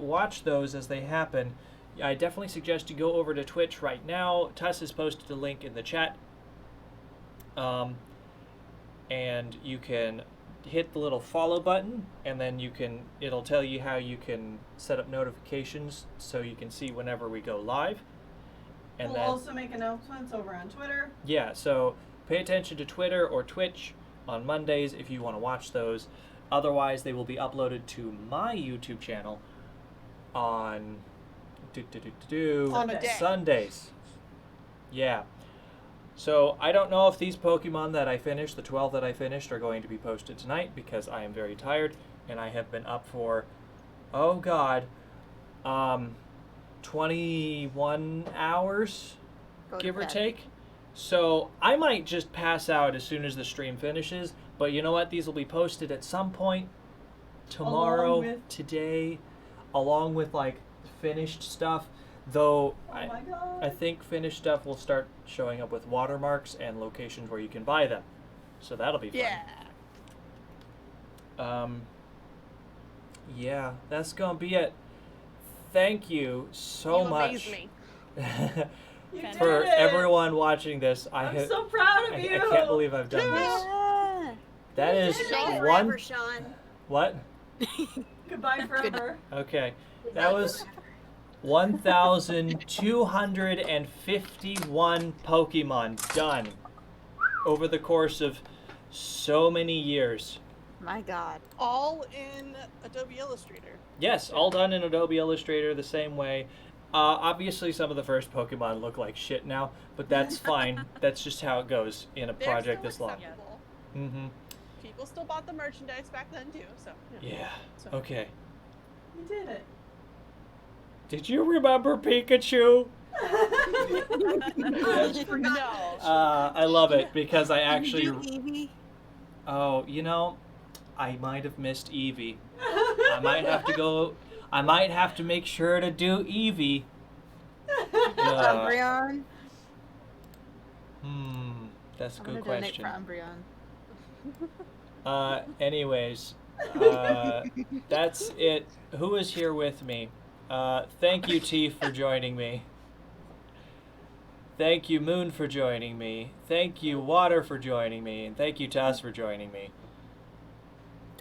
watch those as they happen, I definitely suggest you go over to Twitch right now. Tuss has posted a link in the chat. And you can hit the little follow button, and then it'll tell you how you can set up notifications so you can see whenever we go live. And We'll then also make announcements over on Twitter. yeah, so pay attention to Twitter or Twitch on Mondays if you want to watch those. Otherwise, they will be uploaded to my YouTube channel on On a day. Sundays. Yeah. So I don't know if these Pokemon that I finished, the 12 that I finished, are going to be posted tonight because I am very tired and I have been up for, oh god, 21 hours, Go to give or bed. take. So I might just pass out as soon as the stream finishes, but you know what? These will be posted at some point tomorrow, Along with- today, along with like finished stuff. Though Oh my god. I think finished stuff will start showing up with watermarks and locations where you can buy them. So that'll be fun. Yeah. Yeah, that's gonna be it. Thank you so You much amaze me. You did for it. everyone watching this. I'm so proud of I you. can't believe I've done this. Yeah. That is Good night one. forever, Shawn. What? Goodbye forever. Okay, that was 1,251 Pokemon done over the course of so many years. My god. All in Adobe Illustrator. Yes, all done in Adobe Illustrator the same way. Obviously, some of the first Pokemon look like shit now, but that's fine. That's just how it goes in a They're project still this long. acceptable. Mm-hmm. People still bought the merchandise back then too, so Yeah. So- Okay. You did it. Did you remember Pikachu? No. I love it because I actually. Did you do Eevee? Oh, you know, I might have missed Eevee. I might have to go. I might have to make sure to do Eevee. Umbreon? That's a I'm good gonna donate question. for Umbreon. Anyways, that's it. Who is here with me? Thank you, Teef, for joining me. Thank you, Moon, for joining me. Thank you, Water, for joining me. And thank you, Tuss, for joining me.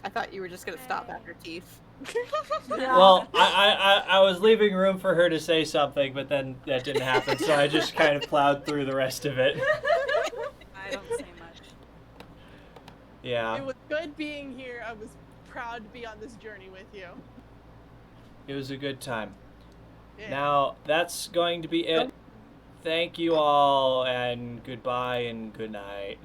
I thought you were just gonna stop after Teeth. Well, I was leaving room for her to say something, but then that didn't happen, so I just kind of plowed through the rest of it. I don't say much. Yeah. It was good being here. I was proud to be on this journey with you. It was a good time. Yeah. Now, that's going to be it. Thank you all, and goodbye and good night.